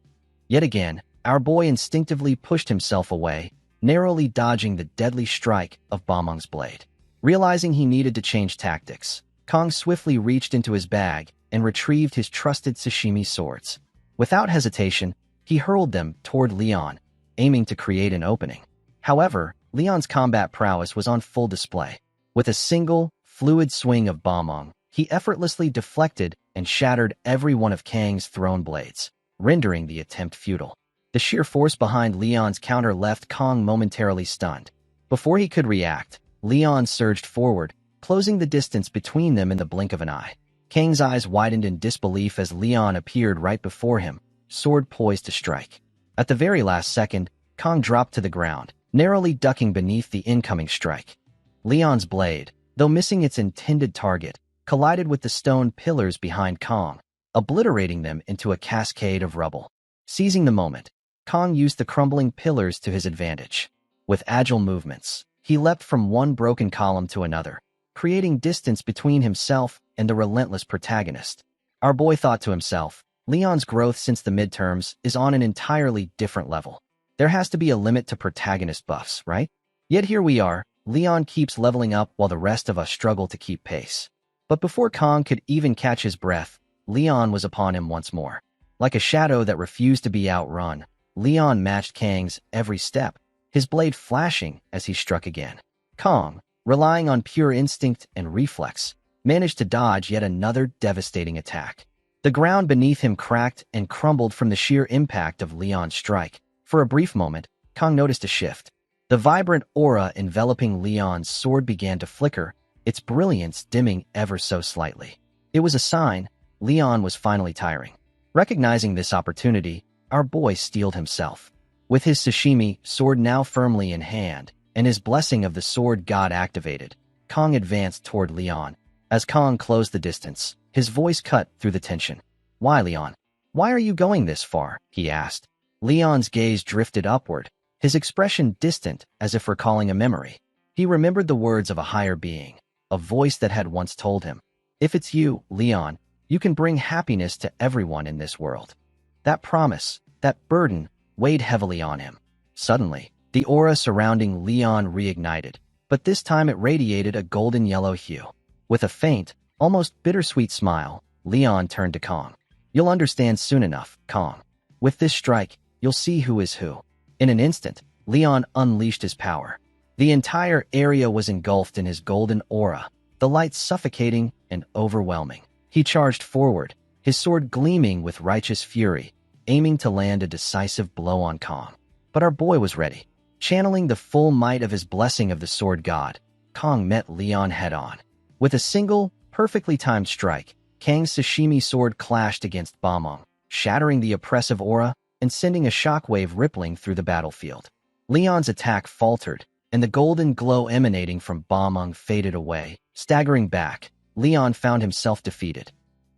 Yet again, our boy instinctively pushed himself away, narrowly dodging the deadly strike of Bomong's blade. Realizing he needed to change tactics, Kong swiftly reached into his bag and retrieved his trusted sashimi swords. Without hesitation, he hurled them toward Leon, aiming to create an opening. However, Leon's combat prowess was on full display. With a single, fluid swing of Bomong, he effortlessly deflected and shattered every one of Kang's thrown blades, rendering the attempt futile. The sheer force behind Leon's counter left Kong momentarily stunned. Before he could react, Leon surged forward, closing the distance between them in the blink of an eye. Kang's eyes widened in disbelief as Leon appeared right before him, sword poised to strike. At the very last second, Kong dropped to the ground, narrowly ducking beneath the incoming strike. Leon's blade, though missing its intended target, collided with the stone pillars behind Kong, obliterating them into a cascade of rubble. Seizing the moment, Kong used the crumbling pillars to his advantage. With agile movements, he leapt from one broken column to another, creating distance between himself and the relentless protagonist. Our boy thought to himself, Leon's growth since the midterms is on an entirely different level. There has to be a limit to protagonist buffs, right? Yet here we are, Leon keeps leveling up while the rest of us struggle to keep pace. But before Kong could even catch his breath, Leon was upon him once more. Like a shadow that refused to be outrun, Leon matched Kang's every step, his blade flashing as he struck again. Kong, relying on pure instinct and reflex, managed to dodge yet another devastating attack. The ground beneath him cracked and crumbled from the sheer impact of Leon's strike. For a brief moment, Kong noticed a shift. The vibrant aura enveloping Leon's sword began to flicker, its brilliance dimming ever so slightly. It was a sign Leon was finally tiring. Recognizing this opportunity, our boy steeled himself. With his sashimi sword now firmly in hand, and his blessing of the sword god activated, Kong advanced toward Leon. As Kong closed the distance, his voice cut through the tension. Why, Leon? Why are you going this far? He asked. Leon's gaze drifted upward, his expression distant as if recalling a memory. He remembered the words of a higher being, a voice that had once told him, "If it's you, Leon, you can bring happiness to everyone in this world." That promise, that burden, weighed heavily on him. Suddenly, the aura surrounding Leon reignited, but this time it radiated a golden yellow hue. With a faint, almost bittersweet smile, Leon turned to Kong. "You'll understand soon enough, Kong. With this strike, you'll see who is who." In an instant, Leon unleashed his power. The entire area was engulfed in his golden aura, the light suffocating and overwhelming. He charged forward, his sword gleaming with righteous fury, aiming to land a decisive blow on Kong. But our boy was ready. Channeling the full might of his blessing of the sword god, Kong met Leon head-on. With a single, perfectly timed strike, Kang's sashimi sword clashed against Bamong, shattering the oppressive aura and sending a shockwave rippling through the battlefield. Leon's attack faltered, and the golden glow emanating from Bamong faded away. Staggering back, Leon found himself defeated.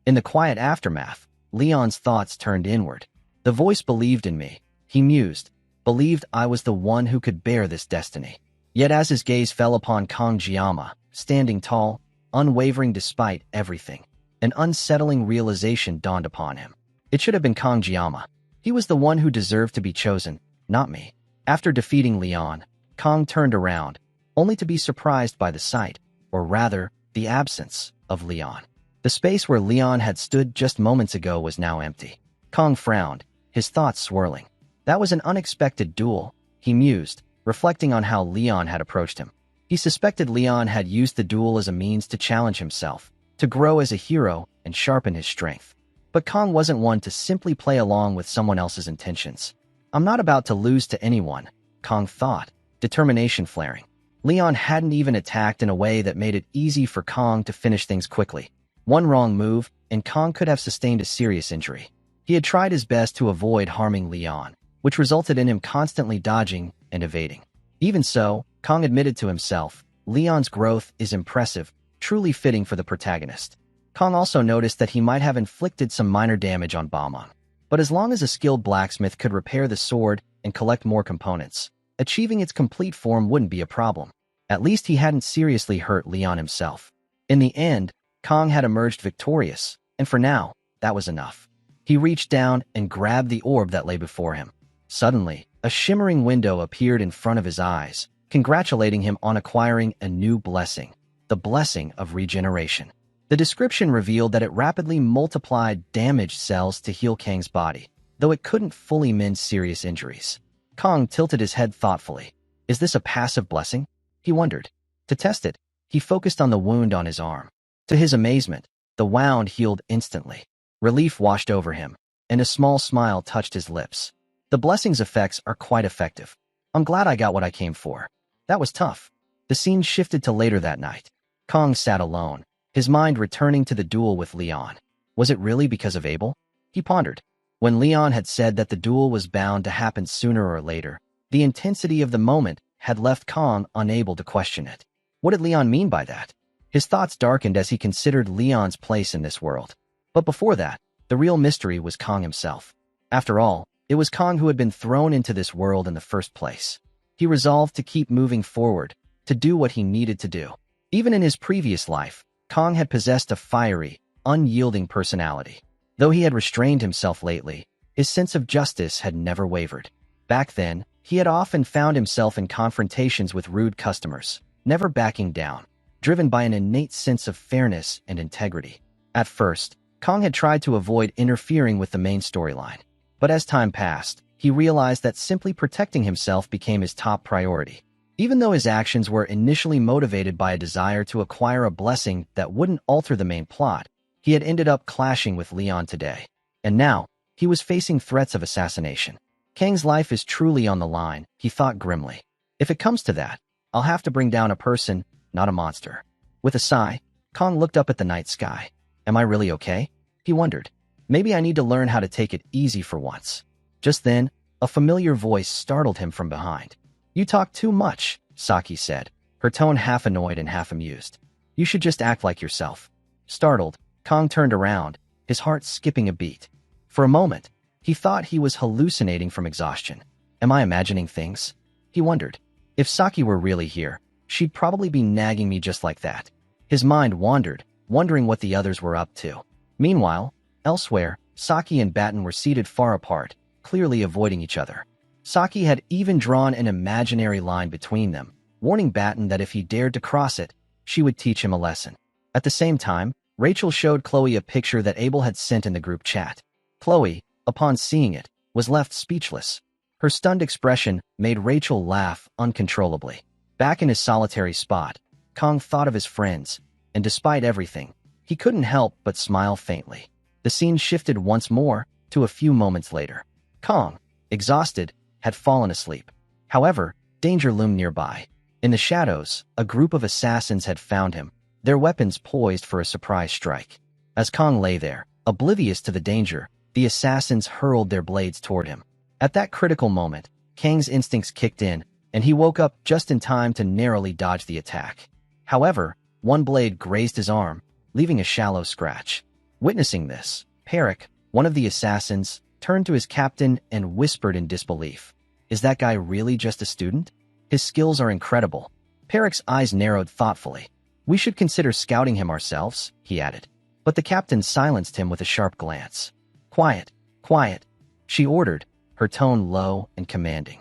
In the quiet aftermath, Leon's thoughts turned inward. "The voice believed in me," he mused, "believed I was the one who could bear this destiny." Yet as his gaze fell upon Kong Jiama, standing tall, unwavering despite everything, an unsettling realization dawned upon him. It should have been Kong Jiama. He was the one who deserved to be chosen, not me. After defeating Leon, Kong turned around, only to be surprised by the sight, or rather, the absence, of Leon. The space where Leon had stood just moments ago was now empty. Kong frowned, his thoughts swirling. That was an unexpected duel, he mused, reflecting on how Leon had approached him. He suspected Leon had used the duel as a means to challenge himself, to grow as a hero and sharpen his strength. But Kong wasn't one to simply play along with someone else's intentions. "I'm not about to lose to anyone," Kong thought, determination flaring. Leon hadn't even attacked in a way that made it easy for Kong to finish things quickly. One wrong move, and Kong could have sustained a serious injury. He had tried his best to avoid harming Leon, which resulted in him constantly dodging and evading. Even so, Kong admitted to himself, Leon's growth is impressive, truly fitting for the protagonist. Kong also noticed that he might have inflicted some minor damage on Bamong. But as long as a skilled blacksmith could repair the sword and collect more components, achieving its complete form wouldn't be a problem. At least he hadn't seriously hurt Leon himself. In the end, Kong had emerged victorious, and for now, that was enough. He reached down and grabbed the orb that lay before him. Suddenly, a shimmering window appeared in front of his eyes, congratulating him on acquiring a new blessing, the blessing of regeneration. The description revealed that it rapidly multiplied damaged cells to heal Kang's body, though it couldn't fully mend serious injuries. Kong tilted his head thoughtfully. Is this a passive blessing? He wondered. To test it, he focused on the wound on his arm. To his amazement, the wound healed instantly. Relief washed over him, and a small smile touched his lips. The blessing's effects are quite effective. I'm glad I got what I came for. That was tough. The scene shifted to later that night. Kong sat alone, his mind returning to the duel with Leon. Was it really because of Abel? He pondered. When Leon had said that the duel was bound to happen sooner or later, the intensity of the moment had left Kong unable to question it. What did Leon mean by that? His thoughts darkened as he considered Leon's place in this world. But before that, the real mystery was Kong himself. After all, it was Kong who had been thrown into this world in the first place. He resolved to keep moving forward, to do what he needed to do. Even in his previous life, Kong had possessed a fiery, unyielding personality. Though he had restrained himself lately, his sense of justice had never wavered. Back then, he had often found himself in confrontations with rude customers, never backing down, driven by an innate sense of fairness and integrity. At first, Kong had tried to avoid interfering with the main storyline. But as time passed, he realized that simply protecting himself became his top priority. Even though his actions were initially motivated by a desire to acquire a blessing that wouldn't alter the main plot, he had ended up clashing with Leon today. And now, he was facing threats of assassination. Kang's life is truly on the line, he thought grimly. If it comes to that, I'll have to bring down a person, not a monster. With a sigh, Kong looked up at the night sky. Am I really okay? He wondered. Maybe I need to learn how to take it easy for once. Just then, a familiar voice startled him from behind. You talk too much, Saki said, her tone half annoyed and half amused. You should just act like yourself. Startled, Kong turned around, his heart skipping a beat. For a moment, he thought he was hallucinating from exhaustion. Am I imagining things? He wondered. If Saki were really here, she'd probably be nagging me just like that. His mind wandered, wondering what the others were up to. Meanwhile, elsewhere, Saki and Batten were seated far apart, clearly avoiding each other. Saki had even drawn an imaginary line between them, warning Batten that if he dared to cross it, she would teach him a lesson. At the same time, Rachel showed Chloe a picture that Abel had sent in the group chat. Chloe, upon seeing it, was left speechless. Her stunned expression made Rachel laugh uncontrollably. Back in his solitary spot, Kong thought of his friends, and despite everything, he couldn't help but smile faintly. The scene shifted once more to a few moments later. Kong, exhausted, had fallen asleep. However, danger loomed nearby. In the shadows, a group of assassins had found him, their weapons poised for a surprise strike. As Kong lay there, oblivious to the danger, the assassins hurled their blades toward him. At that critical moment, Kang's instincts kicked in, and he woke up just in time to narrowly dodge the attack. However, one blade grazed his arm, leaving a shallow scratch. Witnessing this, Perik, one of the assassins, turned to his captain and whispered in disbelief, "Is that guy really just a student? His skills are incredible." Perik's eyes narrowed thoughtfully. "We should consider scouting him ourselves," he added. But the captain silenced him with a sharp glance. "Quiet, quiet," she ordered, her tone low and commanding.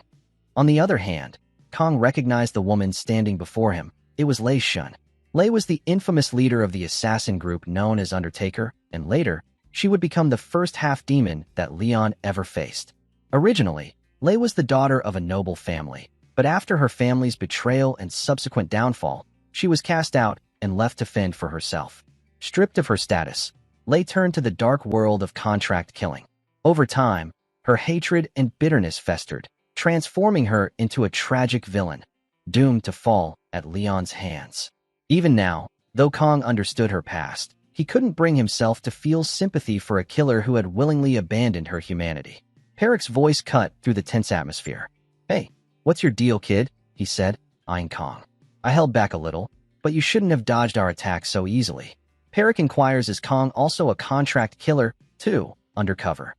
On the other hand, Kong recognized the woman standing before him. It was Lei Shun. Lei was the infamous leader of the assassin group known as Undertaker, and later, she would become the first half-demon that Leon ever faced. Originally, Lei was the daughter of a noble family, but after her family's betrayal and subsequent downfall, she was cast out and left to fend for herself. Stripped of her status, Lei turned to the dark world of contract killing. Over time, her hatred and bitterness festered, transforming her into a tragic villain, doomed to fall at Leon's hands. Even now, though Kong understood her past, he couldn't bring himself to feel sympathy for a killer who had willingly abandoned her humanity. Perik's voice cut through the tense atmosphere. "Hey, what's your deal, kid?" he said, eyeing Kong. "I held back a little, but you shouldn't have dodged our attack so easily." Perik inquires, is Kong also a contract killer, too, undercover?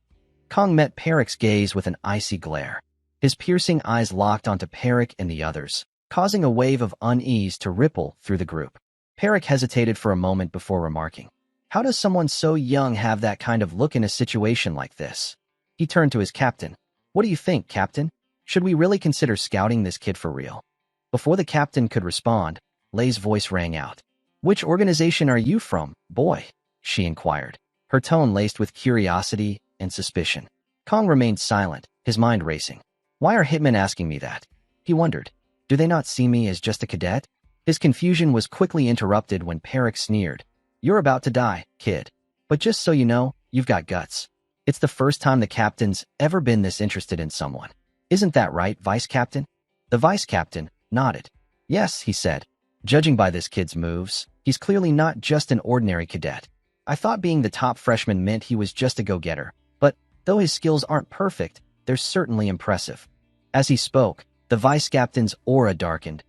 Kong met Perik's gaze with an icy glare. His piercing eyes locked onto Perik and the others, causing a wave of unease to ripple through the group. Perik hesitated for a moment before remarking, "How does someone so young have that kind of look in a situation like this?" He turned to his captain. "What do you think, Captain? Should we really consider scouting this kid for real?" Before the captain could respond, Lei's voice rang out. "Which organization are you from, boy?" she inquired, her tone laced with curiosity and suspicion. Kong remained silent, his mind racing. Why are hitmen asking me that? He wondered. Do they not see me as just a cadet? His confusion was quickly interrupted when Perik sneered. "You're about to die, kid. But just so you know, you've got guts. It's the first time the captain's ever been this interested in someone. Isn't that right, Vice Captain?" The Vice Captain nodded. "Yes," he said. "Judging by this kid's moves, he's clearly not just an ordinary cadet. I thought being the top freshman meant he was just a go-getter, but though his skills aren't perfect, they're certainly impressive." As he spoke, the Vice Captain's aura darkened.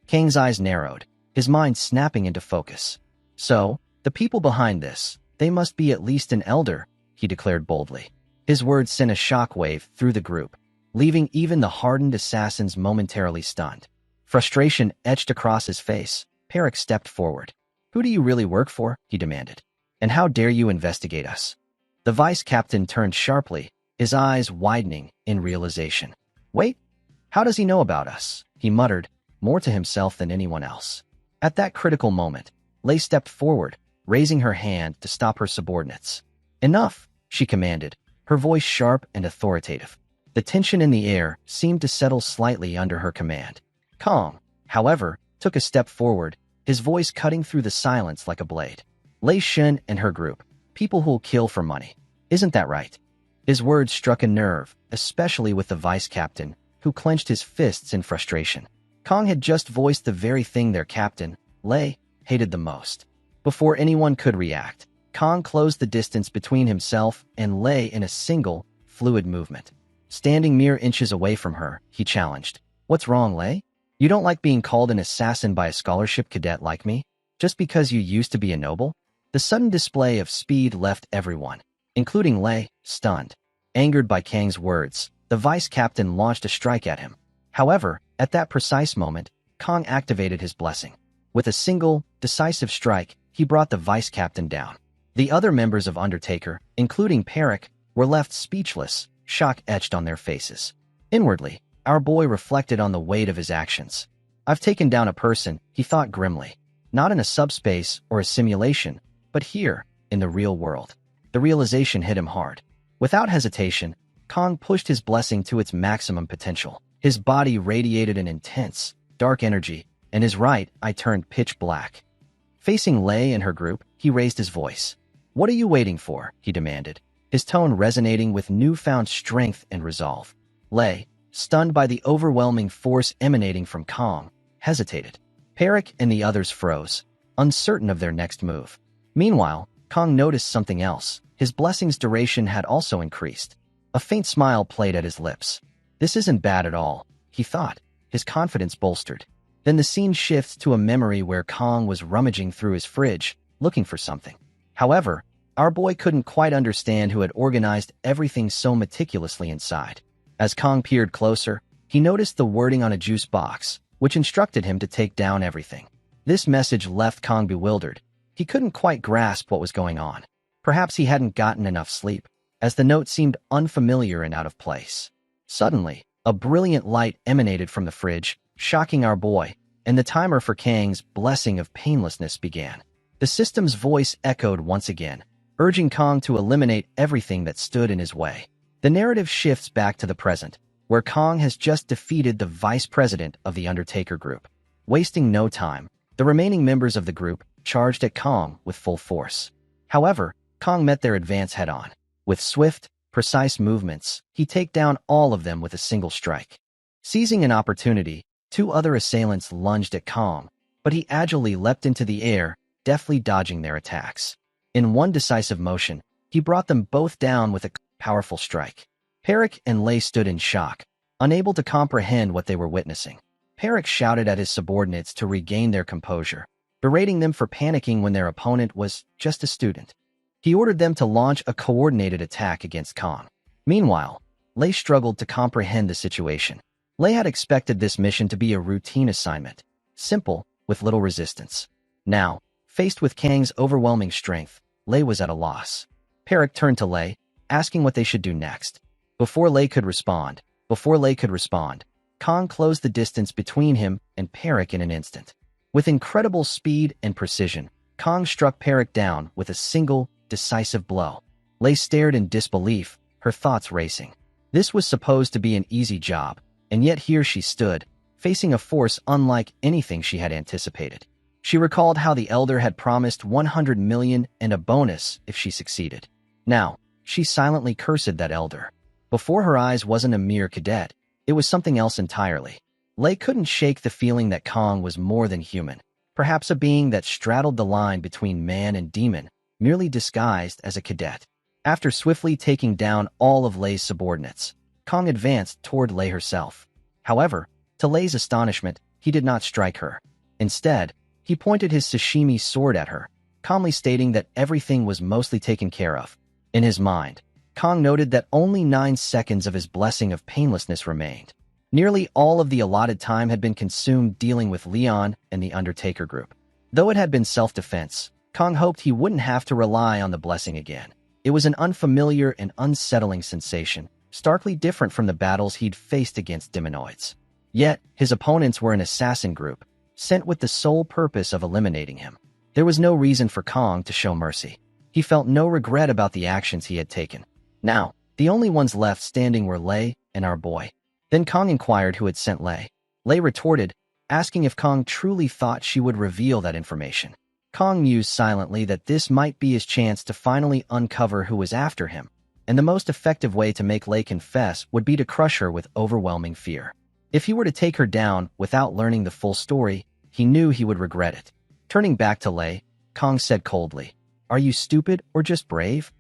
Kang's eyes narrowed, his mind snapping into focus. "So, the people behind this, they must be at least an elder," he declared boldly. His words sent a shockwave through the group, leaving even the hardened assassins momentarily stunned. Frustration etched across his face. Perik stepped forward. "Who do you really work for?" he demanded. "And how dare you investigate us?" The Vice Captain turned sharply, his eyes widening in realization. "Wait, how does he know about us?" he muttered, more to himself than anyone else. At that critical moment, Lei stepped forward, raising her hand to stop her subordinates. "Enough," she commanded, her voice sharp and authoritative. The tension in the air seemed to settle slightly under her command. Kong, however, took a step forward, his voice cutting through the silence like a blade. "Lei Shun and her group, people who'll kill for money. Isn't that right?" His words struck a nerve, especially with the Vice Captain, who clenched his fists in frustration. Kong had just voiced the very thing their captain, Lei, hated the most. Before anyone could react, Kong closed the distance between himself and Lei in a single, fluid movement. Standing mere inches away from her, he challenged, "What's wrong, Lei? You don't like being called an assassin by a scholarship cadet like me? Just because you used to be a noble?" The sudden display of speed left everyone, including Lei, stunned. Angered by Kang's words, the Vice Captain launched a strike at him. However, at that precise moment, Kong activated his blessing. With a single, decisive strike, he brought the Vice Captain down. The other members of Undertaker, including Peric, were left speechless, shock etched on their faces. Inwardly, our boy reflected on the weight of his actions. I've taken down a person, he thought grimly. Not in a subspace or a simulation, but here, in the real world. The realization hit him hard. Without hesitation, Kong pushed his blessing to its maximum potential. His body radiated an intense, dark energy, and his right eye turned pitch black. Facing Lei and her group, he raised his voice. "What are you waiting for?" he demanded, his tone resonating with newfound strength and resolve. Lei, stunned by the overwhelming force emanating from Kong, hesitated. Peric and the others froze, uncertain of their next move. Meanwhile, Kong noticed something else. His blessing's duration had also increased. A faint smile played at his lips. This isn't bad at all, he thought, his confidence bolstered. Then the scene shifts to a memory where Kong was rummaging through his fridge, looking for something. However, our boy couldn't quite understand who had organized everything so meticulously inside. As Kong peered closer, he noticed the wording on a juice box, which instructed him to take down everything. This message left Kong bewildered. He couldn't quite grasp what was going on. Perhaps he hadn't gotten enough sleep, as the note seemed unfamiliar and out of place. Suddenly, a brilliant light emanated from the fridge, shocking our boy, and the timer for Kang's blessing of painlessness began. The system's voice echoed once again, urging Kong to eliminate everything that stood in his way. The narrative shifts back to the present, where Kong has just defeated the vice president of the Undertaker group. Wasting no time, the remaining members of the group charged at Kong with full force. However, Kong met their advance head-on. With swift, precise movements, he take down all of them with a single strike. Seizing an opportunity, two other assailants lunged at Kong, but he agilely leapt into the air, deftly dodging their attacks. In one decisive motion, he brought them both down with a powerful strike. Peric and Lei stood in shock, unable to comprehend what they were witnessing. Peric shouted at his subordinates to regain their composure, berating them for panicking when their opponent was just a student. He ordered them to launch a coordinated attack against Kong. Meanwhile, Lei struggled to comprehend the situation. Lei had expected this mission to be a routine assignment, simple, with little resistance. Now, faced with Kang's overwhelming strength, Lei was at a loss. Peric turned to Lei, asking what they should do next. Before Lei could respond, Kong closed the distance between him and Peric in an instant. With incredible speed and precision, Kong struck Peric down with a single, decisive blow. Lei stared in disbelief, her thoughts racing. This was supposed to be an easy job, and yet here she stood, facing a force unlike anything she had anticipated. She recalled how the elder had promised 100 million and a bonus if she succeeded. Now, she silently cursed that elder. Before her eyes wasn't a mere cadet, it was something else entirely. Lei couldn't shake the feeling that Kong was more than human, perhaps a being that straddled the line between man and demon, merely disguised as a cadet. After swiftly taking down all of Lei's subordinates, Kong advanced toward Lei herself. However, to Lei's astonishment, he did not strike her. Instead, he pointed his sashimi sword at her, calmly stating that everything was mostly taken care of. In his mind, Kong noted that only 9 seconds of his blessing of painlessness remained. Nearly all of the allotted time had been consumed dealing with Leon and the Undertaker group. Though it had been self-defense, Kong hoped he wouldn't have to rely on the blessing again. It was an unfamiliar and unsettling sensation, starkly different from the battles he'd faced against demonoids. Yet, his opponents were an assassin group, sent with the sole purpose of eliminating him. There was no reason for Kong to show mercy. He felt no regret about the actions he had taken. Now, the only ones left standing were Lei and our boy. Then Kong inquired who had sent Lei. Lei retorted, asking if Kong truly thought she would reveal that information. Kong mused silently that this might be his chance to finally uncover who was after him, and the most effective way to make Lei confess would be to crush her with overwhelming fear. If he were to take her down without learning the full story, he knew he would regret it. Turning back to Lei, Kong said coldly, "Are you stupid or just brave?"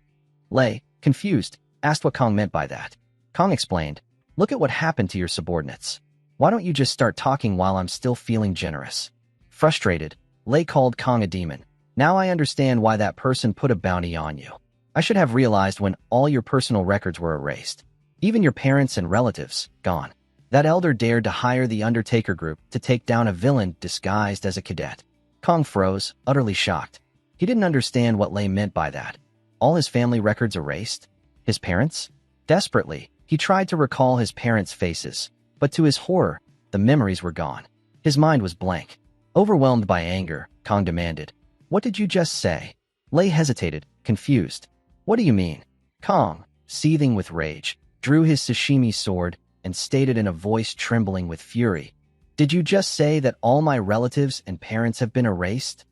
Lei, confused, asked what Kong meant by that. Kong explained, "Look at what happened to your subordinates. Why don't you just start talking while I'm still feeling generous?" Frustrated, Lei called Kong a demon. "Now I understand why that person put a bounty on you. I should have realized when all your personal records were erased. Even your parents and relatives, gone. That elder dared to hire the Undertaker group to take down a villain disguised as a cadet." Kong froze, utterly shocked. He didn't understand what Lei meant by that. All his family records erased? His parents? Desperately, he tried to recall his parents' faces, but to his horror, the memories were gone. His mind was blank. Overwhelmed by anger, Kong demanded, "What did you just say?" Lei hesitated, confused. "What do you mean?" Kong, seething with rage, drew his sashimi sword and stated in a voice trembling with fury, "Did you just say that all my relatives and parents have been erased?"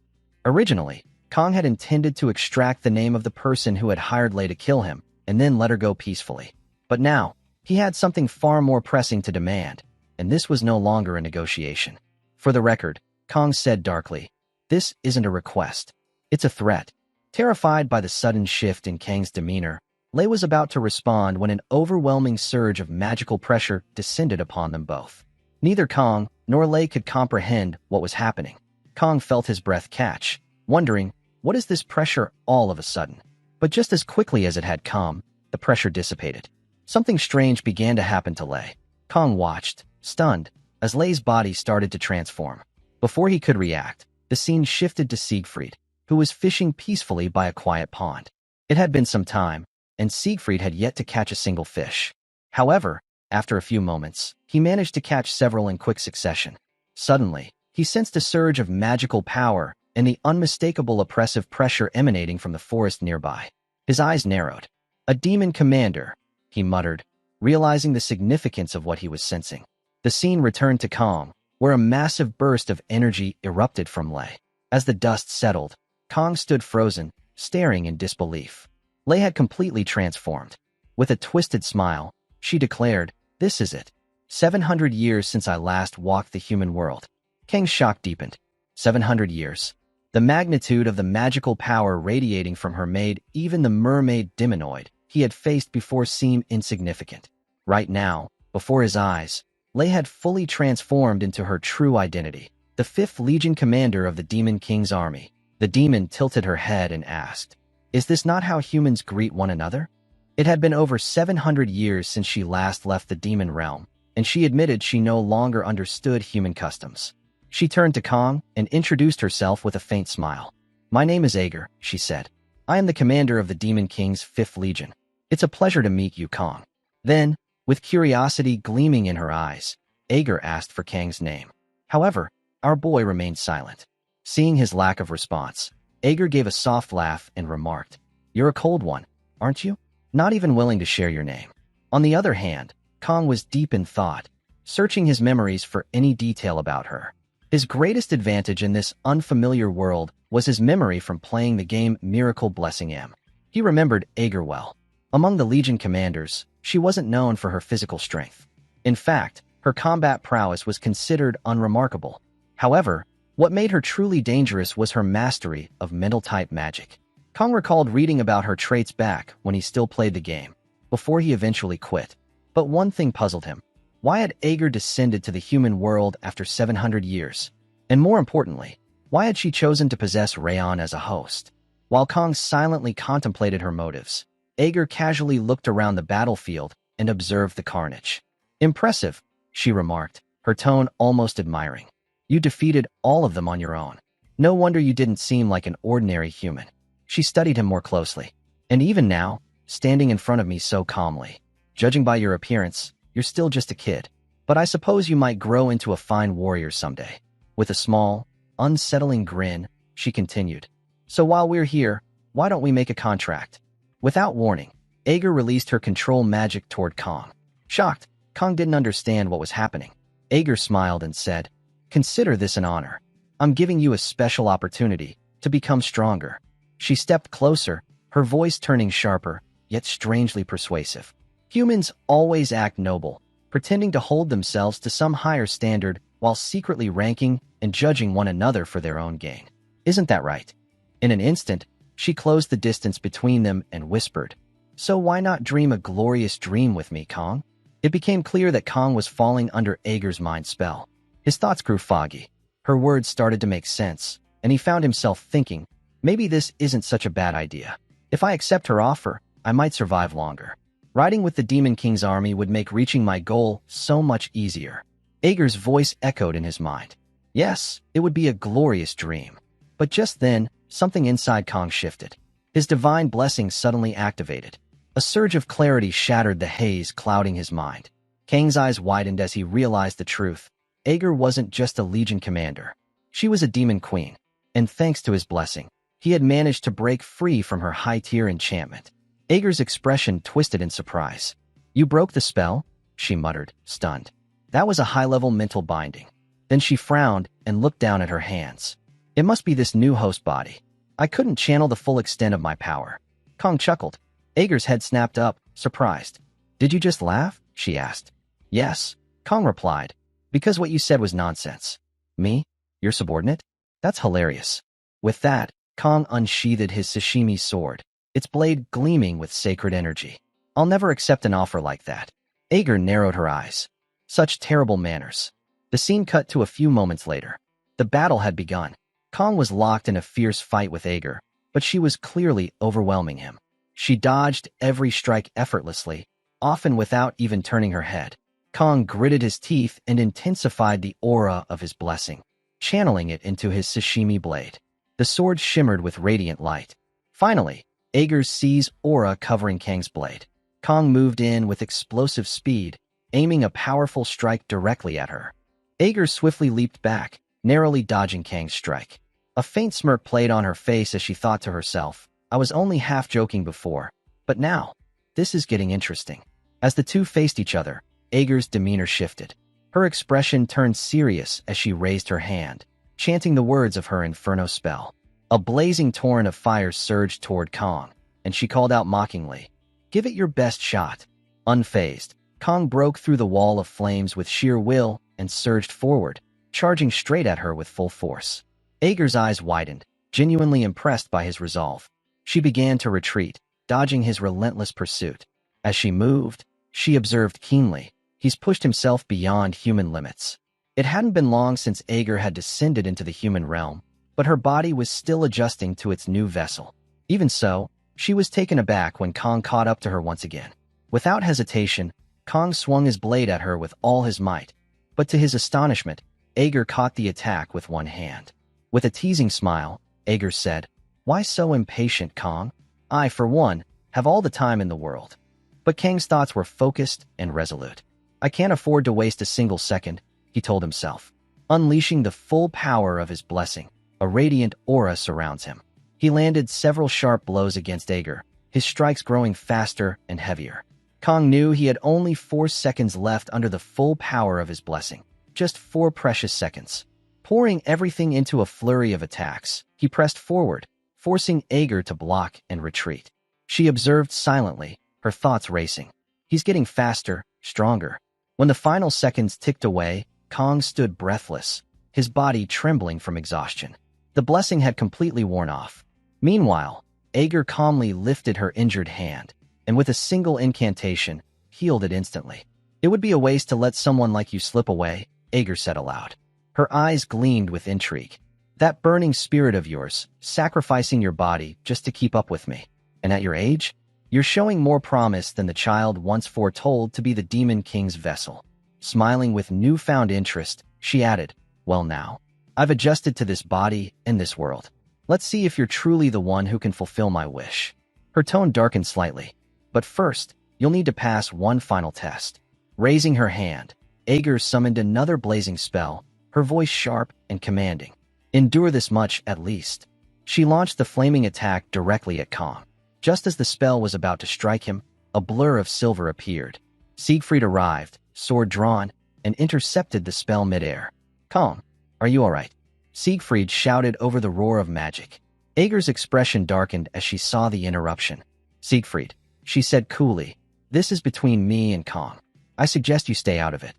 Originally, Kong had intended to extract the name of the person who had hired Lei to kill him and then let her go peacefully. But now, he had something far more pressing to demand, and this was no longer a negotiation. "For the record," Kong said darkly, "this isn't a request. It's a threat." Terrified by the sudden shift in Kang's demeanor, Lei was about to respond when an overwhelming surge of magical pressure descended upon them both. Neither Kong nor Lei could comprehend what was happening. Kong felt his breath catch, wondering, what is this pressure all of a sudden? But just as quickly as it had come, the pressure dissipated. Something strange began to happen to Lei. Kong watched, stunned, as Lei's body started to transform. Before he could react, the scene shifted to Siegfried, who was fishing peacefully by a quiet pond. It had been some time, and Siegfried had yet to catch a single fish. However, after a few moments, he managed to catch several in quick succession. Suddenly, he sensed a surge of magical power and the unmistakable oppressive pressure emanating from the forest nearby. His eyes narrowed. "A demon commander," he muttered, realizing the significance of what he was sensing. The scene returned to Kong, where a massive burst of energy erupted from Lei. As the dust settled, Kong stood frozen, staring in disbelief. Lei had completely transformed. With a twisted smile, she declared, "This is it. 700 years since I last walked the human world." Kang's shock deepened. 700 years. The magnitude of the magical power radiating from her made even the mermaid demonoid he had faced before seem insignificant. Right now, before his eyes, Lei had fully transformed into her true identity, the 5th Legion commander of the Demon King's army. The demon tilted her head and asked, "Is this not how humans greet one another?" It had been over 700 years since she last left the demon realm, and she admitted she no longer understood human customs. She turned to Kong and introduced herself with a faint smile. "My name is Ager," she said. "I am the commander of the Demon King's 5th Legion. It's a pleasure to meet you, Kong." Then, with curiosity gleaming in her eyes, Ager asked for Kang's name. However, our boy remained silent. Seeing his lack of response, Ager gave a soft laugh and remarked, "You're a cold one, aren't you? Not even willing to share your name." On the other hand, Kong was deep in thought, searching his memories for any detail about her. His greatest advantage in this unfamiliar world was his memory from playing the game Miracle Blessing M. He remembered Ager well. Among the Legion commanders, she wasn't known for her physical strength. In fact, her combat prowess was considered unremarkable. However, what made her truly dangerous was her mastery of mental-type magic. Kong recalled reading about her traits back when he still played the game, before he eventually quit. But one thing puzzled him. Why had Ager descended to the human world after 700 years? And more importantly, why had she chosen to possess Rayon as a host? While Kong silently contemplated her motives, Ager casually looked around the battlefield and observed the carnage. "Impressive," she remarked, her tone almost admiring. "You defeated all of them on your own. No wonder you didn't seem like an ordinary human." She studied him more closely. "And even now, standing in front of me so calmly. Judging by your appearance, you're still just a kid. But I suppose you might grow into a fine warrior someday." With a small, unsettling grin, she continued, "So while we're here, why don't we make a contract?" Without warning, Ager released her control magic toward Kong. Shocked, Kong didn't understand what was happening. Ager smiled and said, "Consider this an honor. I'm giving you a special opportunity to become stronger." She stepped closer, her voice turning sharper, yet strangely persuasive. Humans always act noble, pretending to hold themselves to some higher standard while secretly ranking and judging one another for their own gain. Isn't that right? In an instant, she closed the distance between them and whispered, "So why not dream a glorious dream with me, Kong?" It became clear that Kong was falling under Ager's mind spell. His thoughts grew foggy. Her words started to make sense, and he found himself thinking, maybe this isn't such a bad idea. If I accept her offer, I might survive longer. Riding with the Demon King's army would make reaching my goal so much easier. Ager's voice echoed in his mind. Yes, it would be a glorious dream. But just then, something inside Kong shifted. His divine blessing suddenly activated. A surge of clarity shattered the haze clouding his mind. Kang's eyes widened as he realized the truth. Ager wasn't just a legion commander. She was a demon queen, and thanks to his blessing, he had managed to break free from her high-tier enchantment. Ager's expression twisted in surprise. "You broke the spell?" she muttered, stunned. That was a high-level mental binding. Then she frowned and looked down at her hands. It must be this new host body. I couldn't channel the full extent of my power. Kong chuckled. Ager's head snapped up, surprised. "Did you just laugh?" she asked. "Yes," Kong replied, "because what you said was nonsense." "Me? Your subordinate? That's hilarious." With that, Kong unsheathed his sashimi sword, its blade gleaming with sacred energy. "I'll never accept an offer like that." Ager narrowed her eyes. Such terrible manners. The scene cut to a few moments later. The battle had begun. Kong was locked in a fierce fight with Ager, but she was clearly overwhelming him. She dodged every strike effortlessly, often without even turning her head. Kong gritted his teeth and intensified the aura of his blessing, channeling it into his sashimi blade. The sword shimmered with radiant light. Finally, Ager's sees aura covering Kang's blade. Kong moved in with explosive speed, aiming a powerful strike directly at her. Ager swiftly leaped back, narrowly dodging Kang's strike. A faint smirk played on her face as she thought to herself, "I was only half joking before, but now, this is getting interesting." As the two faced each other, Ager's demeanor shifted. Her expression turned serious as she raised her hand, chanting the words of her inferno spell. A blazing torrent of fire surged toward Kong, and she called out mockingly, "Give it your best shot." Unfazed, Kong broke through the wall of flames with sheer will and surged forward, charging straight at her with full force. Ager's eyes widened, genuinely impressed by his resolve. She began to retreat, dodging his relentless pursuit. As she moved, she observed keenly, he's pushed himself beyond human limits. It hadn't been long since Ager had descended into the human realm, but her body was still adjusting to its new vessel. Even so, she was taken aback when Kong caught up to her once again. Without hesitation, Kong swung his blade at her with all his might, but to his astonishment, Ager caught the attack with one hand. With a teasing smile, Ager said, "Why so impatient, Kong? I, for one, have all the time in the world." But Kang's thoughts were focused and resolute. "I can't afford to waste a single second," he told himself. Unleashing the full power of his blessing, a radiant aura surrounds him. He landed several sharp blows against Ager, his strikes growing faster and heavier. Kong knew he had only 4 seconds left under the full power of his blessing. Just 4 precious seconds. Pouring everything into a flurry of attacks, he pressed forward, forcing Ager to block and retreat. She observed silently, her thoughts racing. He's getting faster, stronger. When the final seconds ticked away, Kong stood breathless, his body trembling from exhaustion. The blessing had completely worn off. Meanwhile, Ager calmly lifted her injured hand, and with a single incantation, healed it instantly. "It would be a waste to let someone like you slip away," Ager said aloud. Her eyes gleamed with intrigue. "That burning spirit of yours, sacrificing your body just to keep up with me. And at your age, you're showing more promise than the child once foretold to be the Demon King's vessel." Smiling with newfound interest, she added, "Well now, I've adjusted to this body and this world. Let's see if you're truly the one who can fulfill my wish." Her tone darkened slightly. "But first, you'll need to pass one final test." Raising her hand, Ager summoned another blazing spell, her voice sharp and commanding. "Endure this much, at least." She launched the flaming attack directly at Kong. Just as the spell was about to strike him, a blur of silver appeared. Siegfried arrived, sword drawn, and intercepted the spell midair. "Kong, are you all right?" Siegfried shouted over the roar of magic. Ager's expression darkened as she saw the interruption. "Siegfried," she said coolly, "this is between me and Kong. I suggest you stay out of it."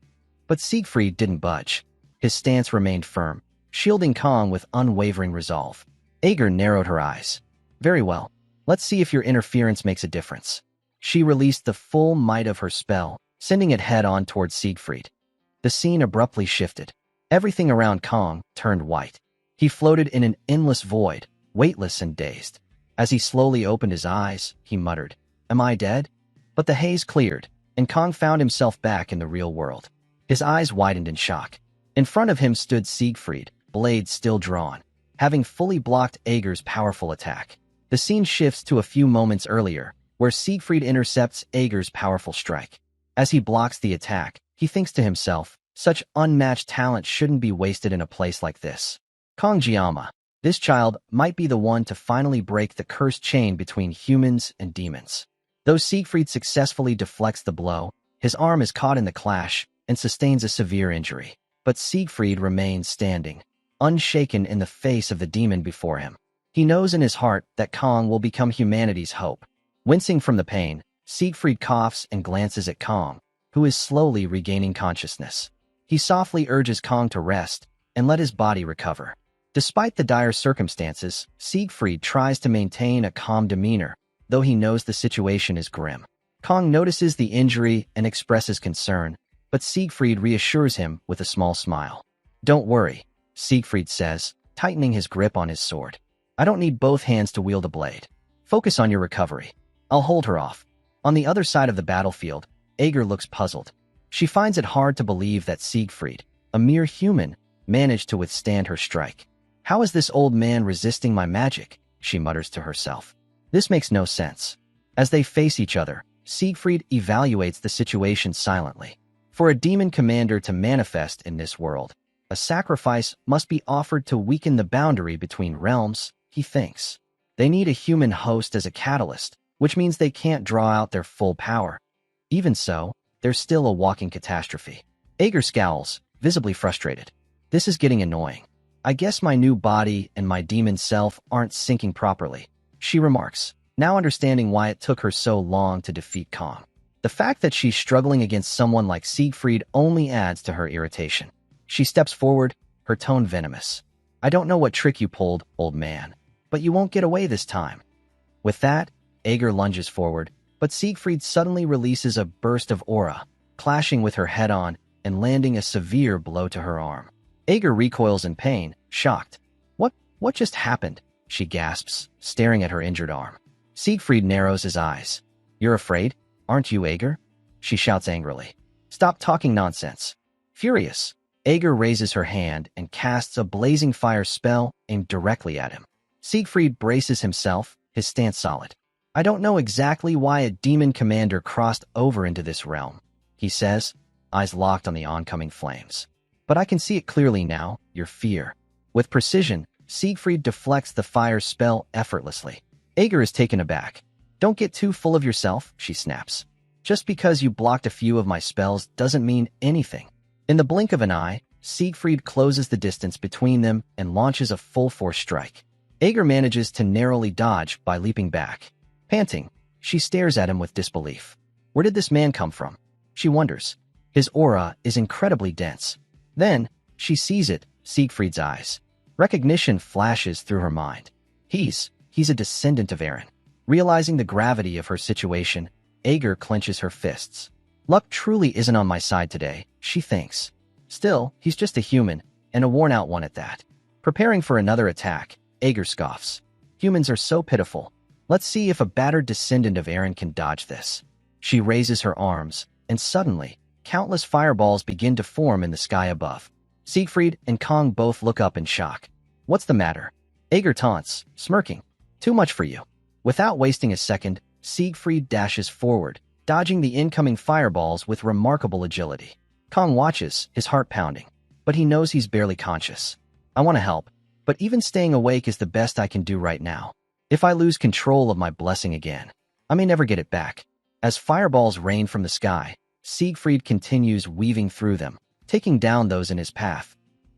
But Siegfried didn't budge. His stance remained firm, shielding Kong with unwavering resolve. Ager narrowed her eyes. "Very well. Let's see if your interference makes a difference." She released the full might of her spell, sending it head-on towards Siegfried. The scene abruptly shifted. Everything around Kong turned white. He floated in an endless void, weightless and dazed. As he slowly opened his eyes, he muttered, "Am I dead?" But the haze cleared, and Kong found himself back in the real world. His eyes widened in shock. In front of him stood Siegfried, blade still drawn. having fully blocked Aeger's powerful attack. The scene shifts to a few moments earlier, where Siegfried intercepts Aeger's powerful strike. As he blocks the attack, he thinks to himself, such unmatched talent shouldn't be wasted in a place like this. Kong Jiama, this child might be the one to finally break the cursed chain between humans and demons. Though Siegfried successfully deflects the blow, his arm is caught in the clash and sustains a severe injury. But Siegfried remains standing, unshaken in the face of the demon before him. He knows in his heart that Kong will become humanity's hope. Wincing from the pain, Siegfried coughs and glances at Kong, who is slowly regaining consciousness. He softly urges Kong to rest and let his body recover. Despite the dire circumstances, Siegfried tries to maintain a calm demeanor, though he knows the situation is grim. Kong notices the injury and expresses concern, but Siegfried reassures him with a small smile. "Don't worry," Siegfried says, tightening his grip on his sword. "I don't need both hands to wield a blade. Focus on your recovery. I'll hold her off." On the other side of the battlefield, Aeger looks puzzled. She finds it hard to believe that Siegfried, a mere human, managed to withstand her strike. "How is this old man resisting my magic?" she mutters to herself. "This makes no sense." As they face each other, Siegfried evaluates the situation silently. For a demon commander to manifest in this world, a sacrifice must be offered to weaken the boundary between realms, he thinks. They need a human host as a catalyst, which means they can't draw out their full power. Even so, they're still a walking catastrophe. Aeger scowls, visibly frustrated. "This is getting annoying. I guess my new body and my demon self aren't syncing properly," she remarks, now understanding why it took her so long to defeat Kong. The fact that she's struggling against someone like Siegfried only adds to her irritation. She steps forward, her tone venomous. "I don't know what trick you pulled, old man, but you won't get away this time." With that, Aeger lunges forward, but Siegfried suddenly releases a burst of aura, clashing with her head-on and landing a severe blow to her arm. Aeger recoils in pain, shocked. What just happened?" she gasps, staring at her injured arm. Siegfried narrows his eyes. "You're afraid, aren't you, Aeger?" she shouts angrily. "Stop talking nonsense." Furious, Aeger raises her hand and casts a blazing fire spell aimed directly at him. Siegfried braces himself, his stance solid. "I don't know exactly why a demon commander crossed over into this realm," he says, eyes locked on the oncoming flames. "But I can see it clearly now, your fear." With precision, Siegfried deflects the fire spell effortlessly. Aeger is taken aback. "Don't get too full of yourself," she snaps. "Just because you blocked a few of my spells doesn't mean anything." In the blink of an eye, Siegfried closes the distance between them and launches a full-force strike. Aeger manages to narrowly dodge by leaping back. Panting, she stares at him with disbelief. Where did this man come from? She wonders. His aura is incredibly dense. Then, she sees it, Siegfried's eyes. Recognition flashes through her mind. He's a descendant of Eren. Realizing the gravity of her situation, Aeger clenches her fists. Luck truly isn't on my side today, she thinks. Still, he's just a human, and a worn-out one at that. Preparing for another attack, Aeger scoffs. Humans are so pitiful. Let's see if a battered descendant of Eren can dodge this. She raises her arms, and suddenly, countless fireballs begin to form in the sky above. Siegfried and Kong both look up in shock. What's the matter? Aeger taunts, smirking. Too much for you. Without wasting a second, Siegfried dashes forward, dodging the incoming fireballs with remarkable agility. Kong watches, his heart pounding, but he knows he's barely conscious. I want to help, but even staying awake is the best I can do right now. If I lose control of my blessing again, I may never get it back. As fireballs rain from the sky, Siegfried continues weaving through them, taking down those in his path.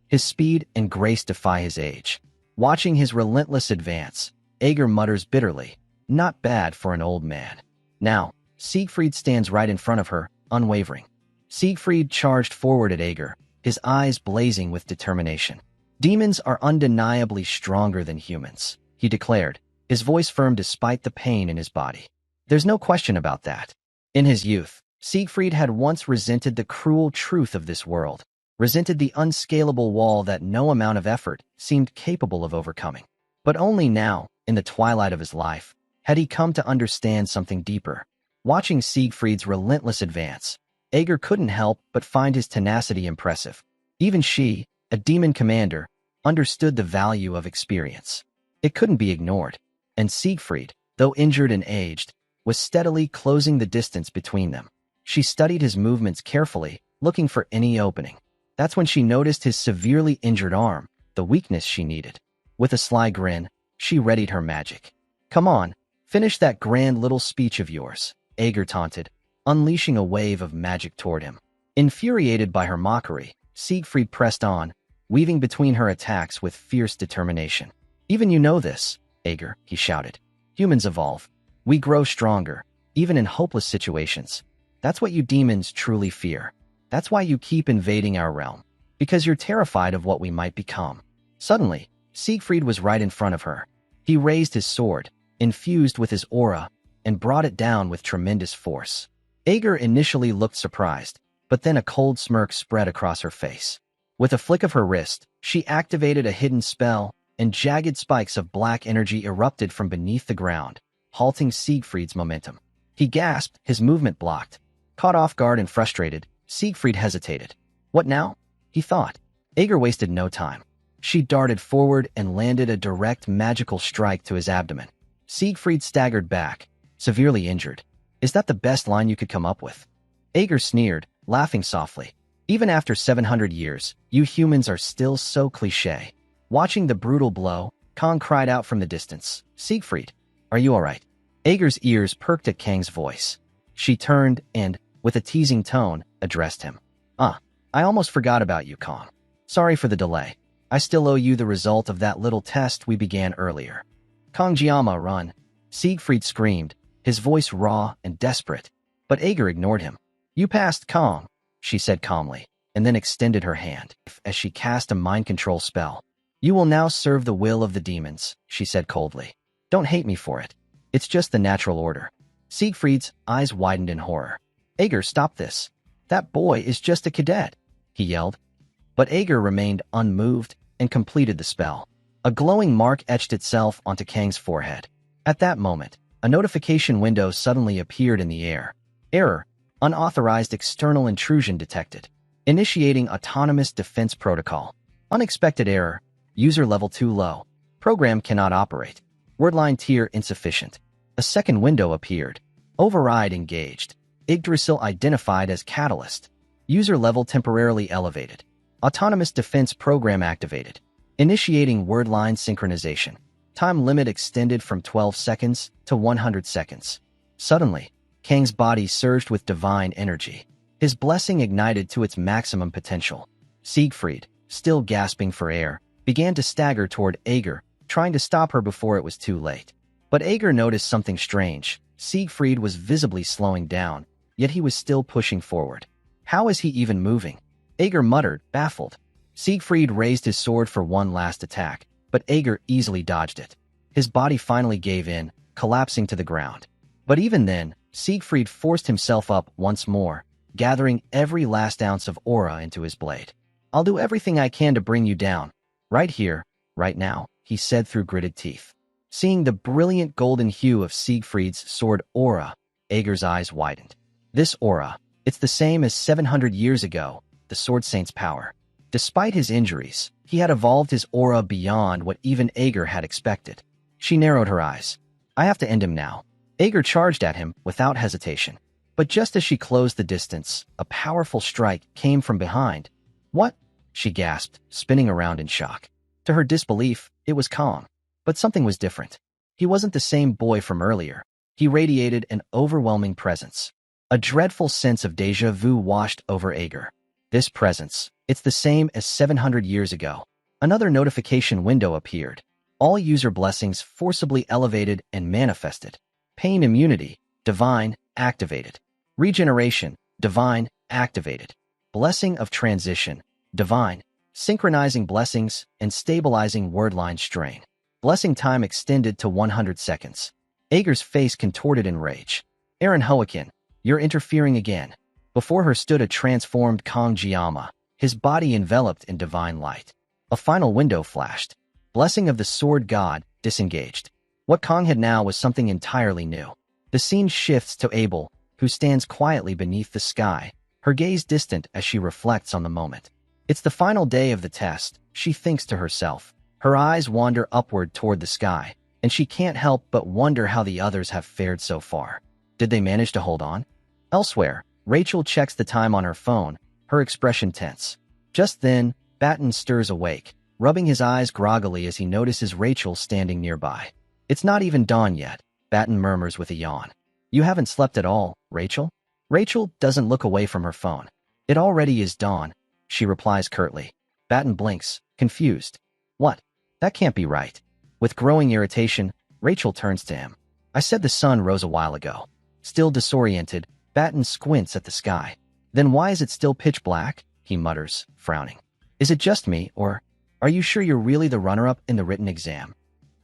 His speed and grace defy his age. Watching his relentless advance, Aeger mutters bitterly, not bad for an old man. Now, Siegfried stands right in front of her, unwavering. Siegfried charged forward at Aeger, his eyes blazing with determination. Demons are undeniably stronger than humans, he declared, his voice firm despite the pain in his body. There's no question about that. In his youth, Siegfried had once resented the cruel truth of this world, resented the unscalable wall that no amount of effort seemed capable of overcoming. But only now, in the twilight of his life, had he come to understand something deeper. Watching Siegfried's relentless advance, Aeger couldn't help but find his tenacity impressive. Even she, a demon commander, understood the value of experience. It couldn't be ignored, and Siegfried, though injured and aged, was steadily closing the distance between them. She studied his movements carefully, looking for any opening. That's when she noticed his severely injured arm, the weakness she needed. With a sly grin, she readied her magic. "Come on, finish that grand little speech of yours," Ager taunted, unleashing a wave of magic toward him. Infuriated by her mockery, Siegfried pressed on, weaving between her attacks with fierce determination. "Even you know this, Ager," he shouted. "Humans evolve. We grow stronger, even in hopeless situations. That's what you demons truly fear. That's why you keep invading our realm, because you're terrified of what we might become." Suddenly, Siegfried was right in front of her. He raised his sword, infused with his aura, and brought it down with tremendous force. Ager initially looked surprised, but then a cold smirk spread across her face. With a flick of her wrist, she activated a hidden spell, and jagged spikes of black energy erupted from beneath the ground, halting Siegfried's momentum. He gasped, his movement blocked. Caught off guard and frustrated, Siegfried hesitated. What now? He thought. Ager wasted no time. She darted forward and landed a direct magical strike to his abdomen. Siegfried staggered back, severely injured. "Is that the best line you could come up with?" Ager sneered, laughing softly. "Even after 700 years, you humans are still so cliché." Watching the brutal blow, Kang cried out from the distance, "Siegfried, are you all right?" Ager's ears perked at Kang's voice. She turned and, with a teasing tone, addressed him. I almost forgot about you, Kang. Sorry for the delay. I still owe you the result of that little test we began earlier." "Kang-jiama, run!" Siegfried screamed, his voice raw and desperate. But Ager ignored him. "You passed, Kang," she said calmly, and then extended her hand, as she cast a mind control spell. "You will now serve the will of the demons," she said coldly. "Don't hate me for it. It's just the natural order." Siegfried's eyes widened in horror. "Ager, stop this. That boy is just a cadet," he yelled. But Ager remained unmoved and completed the spell. A glowing mark etched itself onto Kang's forehead. At that moment, a notification window suddenly appeared in the air. "Error. Unauthorized external intrusion detected. Initiating autonomous defense protocol. Unexpected error. User level too low. Program cannot operate. Wordline tier insufficient." A second window appeared. "Override engaged. Yggdrasil identified as catalyst. User level temporarily elevated. Autonomous defense program activated. Initiating wordline synchronization. Time limit extended from 12 seconds to 100 seconds." Suddenly, Kang's body surged with divine energy. His blessing ignited to its maximum potential. Siegfried, still gasping for air, began to stagger toward Ager, trying to stop her before it was too late. But Ager noticed something strange. Siegfried was visibly slowing down, yet he was still pushing forward. How is he even moving? Ager muttered, baffled. Siegfried raised his sword for one last attack, but Ager easily dodged it. His body finally gave in, collapsing to the ground. But even then, Siegfried forced himself up once more, gathering every last ounce of aura into his blade. "I'll do everything I can to bring you down. Right here, right now," he said through gritted teeth. Seeing the brilliant golden hue of Siegfried's sword aura, Ager's eyes widened. This aura, it's the same as 700 years ago, the Sword Saint's power. Despite his injuries, he had evolved his aura beyond what even Ager had expected. She narrowed her eyes. "I have to end him now." Ager charged at him without hesitation. But just as she closed the distance, a powerful strike came from behind. "What?" she gasped, spinning around in shock. To her disbelief, it was Kang. But something was different. He wasn't the same boy from earlier. He radiated an overwhelming presence. A dreadful sense of déjà vu washed over Ager. This presence, it's the same as 700 years ago. Another notification window appeared. All user blessings forcibly elevated and manifested. Pain immunity, divine, activated. Regeneration, divine, activated. Blessing of transition, divine. Synchronizing blessings and stabilizing wordline strain. Blessing time extended to 100 seconds. Ager's face contorted in rage. "Aaron Hoakin, you're interfering again." Before her stood a transformed Kang-jiama, his body enveloped in divine light. A final window flashed. Blessing of the Sword God, disengaged. What Kang had now was something entirely new. The scene shifts to Abel, who stands quietly beneath the sky, her gaze distant as she reflects on the moment. It's the final day of the test, she thinks to herself. Her eyes wander upward toward the sky, and she can't help but wonder how the others have fared so far. Did they manage to hold on? Elsewhere, Rachel checks the time on her phone, her expression tense. Just then, Batten stirs awake, rubbing his eyes groggily as he notices Rachel standing nearby. It's not even dawn yet, Batten murmurs with a yawn. You haven't slept at all, Rachel? Rachel doesn't look away from her phone. It already is dawn, she replies curtly. Batten blinks, confused. What? That can't be right. With growing irritation, Rachel turns to him. I said the sun rose a while ago. Still disoriented, Batten squints at the sky. Then why is it still pitch black? He mutters, frowning. Is it just me, or are you sure you're really the runner-up in the written exam?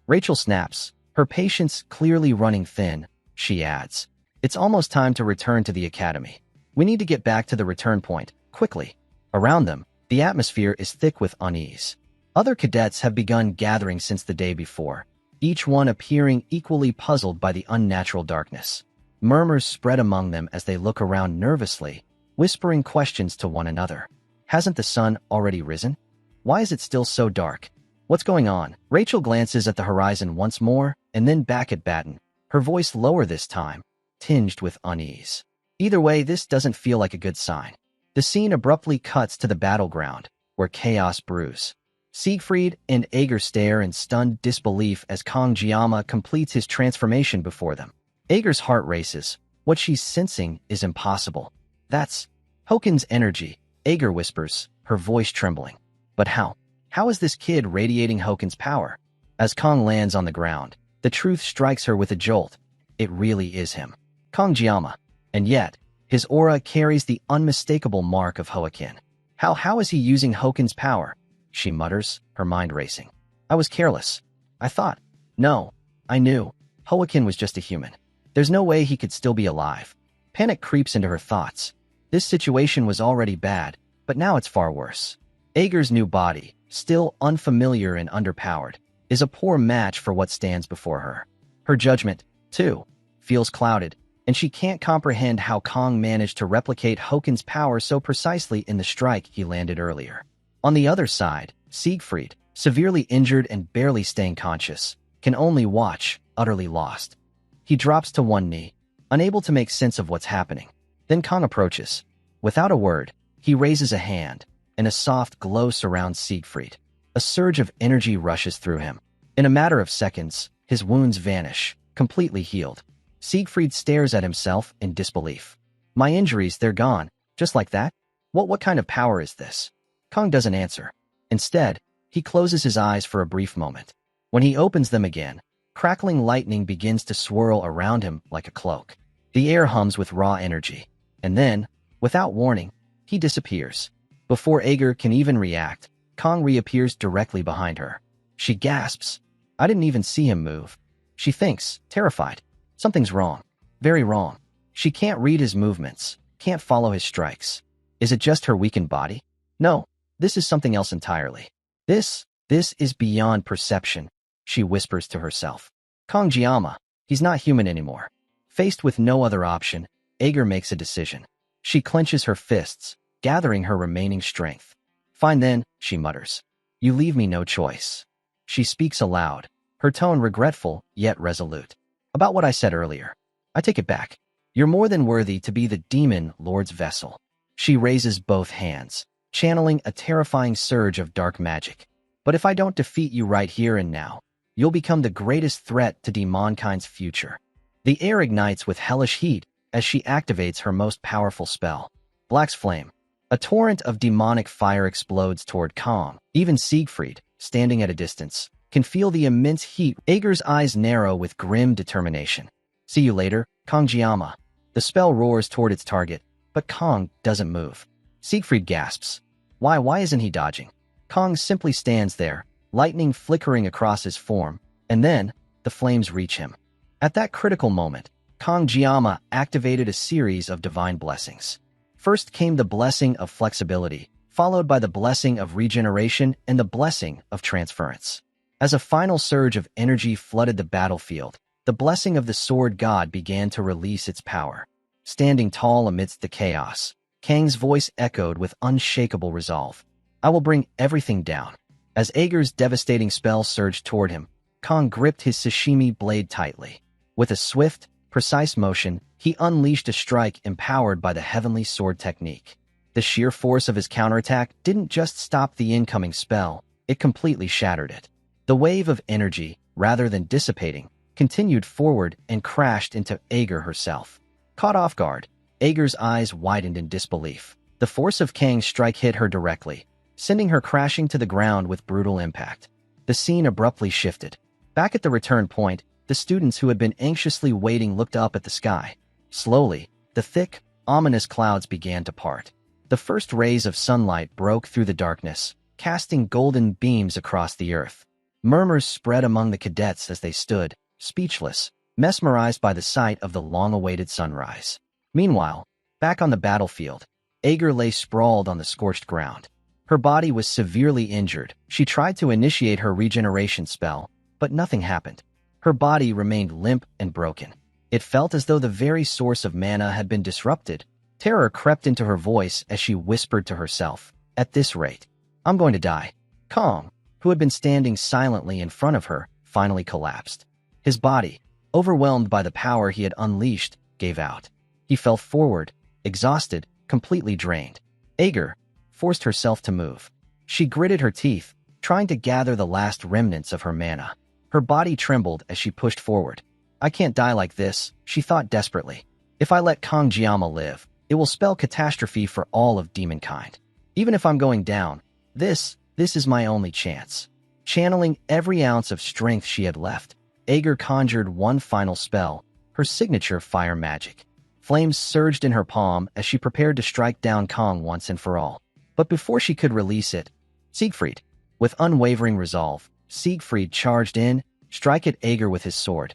Rachel snaps, her patience clearly running thin. She adds, it's almost time to return to the academy. We need to get back to the return point, quickly. Around them, the atmosphere is thick with unease. Other cadets have begun gathering since the day before, each one appearing equally puzzled by the unnatural darkness. Murmurs spread among them as they look around nervously, whispering questions to one another. Hasn't the sun already risen? Why is it still so dark? What's going on? Rachel glances at the horizon once more, and then back at Batten, her voice lower this time, tinged with unease. Either way, this doesn't feel like a good sign. The scene abruptly cuts to the battleground, where chaos brews. Siegfried and Ager stare in stunned disbelief as Kong Jiama completes his transformation before them. Ager's heart races. What she's sensing is impossible. That's Hokin's energy, Ager whispers, her voice trembling. But how? How is this kid radiating Hokin's power? As Kong lands on the ground, the truth strikes her with a jolt. It really is him. Kong Jiama. And yet, his aura carries the unmistakable mark of Hokin. How is he using Hokin's power? She mutters, her mind racing. I was careless. I thought. No, I knew. Hokin was just a human. There's no way he could still be alive. Panic creeps into her thoughts. This situation was already bad, but now it's far worse. Ager's new body, still unfamiliar and underpowered, is a poor match for what stands before her. Her judgment, too, feels clouded, and she can't comprehend how Kong managed to replicate Hokin's power so precisely in the strike he landed earlier. On the other side, Siegfried, severely injured and barely staying conscious, can only watch, utterly lost. He drops to one knee, unable to make sense of what's happening. Then Kong approaches. Without a word, he raises a hand, and a soft glow surrounds Siegfried. A surge of energy rushes through him. In a matter of seconds, his wounds vanish, completely healed. Siegfried stares at himself in disbelief. My injuries, they're gone, just like that? What kind of power is this? Kong doesn't answer. Instead, he closes his eyes for a brief moment. When he opens them again, crackling lightning begins to swirl around him like a cloak. The air hums with raw energy. And then, without warning, he disappears. Before Ager can even react, Kong reappears directly behind her. She gasps. I didn't even see him move. She thinks, terrified. Something's wrong. Very wrong. She can't read his movements, can't follow his strikes. Is it just her weakened body? No, this is something else entirely. This is beyond perception, she whispers to herself. Kong Jiama, he's not human anymore. Faced with no other option, Ager makes a decision. She clenches her fists, gathering her remaining strength. Fine then, she mutters. You leave me no choice. She speaks aloud, her tone regretful yet resolute. About what I said earlier. I take it back. You're more than worthy to be the demon lord's vessel. She raises both hands, channeling a terrifying surge of dark magic. But if I don't defeat you right here and now, you'll become the greatest threat to demonkind's future. The air ignites with hellish heat as she activates her most powerful spell, Black's Flame. A torrent of demonic fire explodes toward Kong. Even Siegfried, standing at a distance, can feel the immense heat. Ager's eyes narrow with grim determination. See you later, Kong Jiama. The spell roars toward its target, but Kong doesn't move. Siegfried gasps. Why isn't he dodging? Kong simply stands there, lightning flickering across his form, and then the flames reach him. At that critical moment, Kong Jiama activated a series of divine blessings. First came the blessing of flexibility, followed by the blessing of regeneration and the blessing of transference. As a final surge of energy flooded the battlefield, the blessing of the sword god began to release its power. Standing tall amidst the chaos, Kang's voice echoed with unshakable resolve. I will bring everything down. As Ager's devastating spell surged toward him, Kong gripped his sashimi blade tightly. With a swift, precise motion, he unleashed a strike empowered by the heavenly sword technique. The sheer force of his counterattack didn't just stop the incoming spell, it completely shattered it. The wave of energy, rather than dissipating, continued forward and crashed into Ager herself. Caught off guard, Ager's eyes widened in disbelief. The force of Kang's strike hit her directly, sending her crashing to the ground with brutal impact. The scene abruptly shifted. Back at the return point, the students who had been anxiously waiting looked up at the sky. Slowly, the thick, ominous clouds began to part. The first rays of sunlight broke through the darkness, casting golden beams across the earth. Murmurs spread among the cadets as they stood, speechless, mesmerized by the sight of the long-awaited sunrise. Meanwhile, back on the battlefield, Ager lay sprawled on the scorched ground. Her body was severely injured. She tried to initiate her regeneration spell, but nothing happened. Her body remained limp and broken. It felt as though the very source of mana had been disrupted. Terror crept into her voice as she whispered to herself, "At this rate, I'm going to die." Kong, who had been standing silently in front of her, finally collapsed. His body, overwhelmed by the power he had unleashed, gave out. He fell forward, exhausted, completely drained. Ager forced herself to move. She gritted her teeth, trying to gather the last remnants of her mana. Her body trembled as she pushed forward. "I can't die like this," she thought desperately. "If I let Kangjiyama live, it will spell catastrophe for all of demonkind. Even if I'm going down, this is my only chance." Channeling every ounce of strength she had left, Ager conjured one final spell, her signature fire magic. Flames surged in her palm as she prepared to strike down Kong once and for all. But before she could release it, Siegfried, with unwavering resolve, Siegfried charged in, strike at Ager with his sword,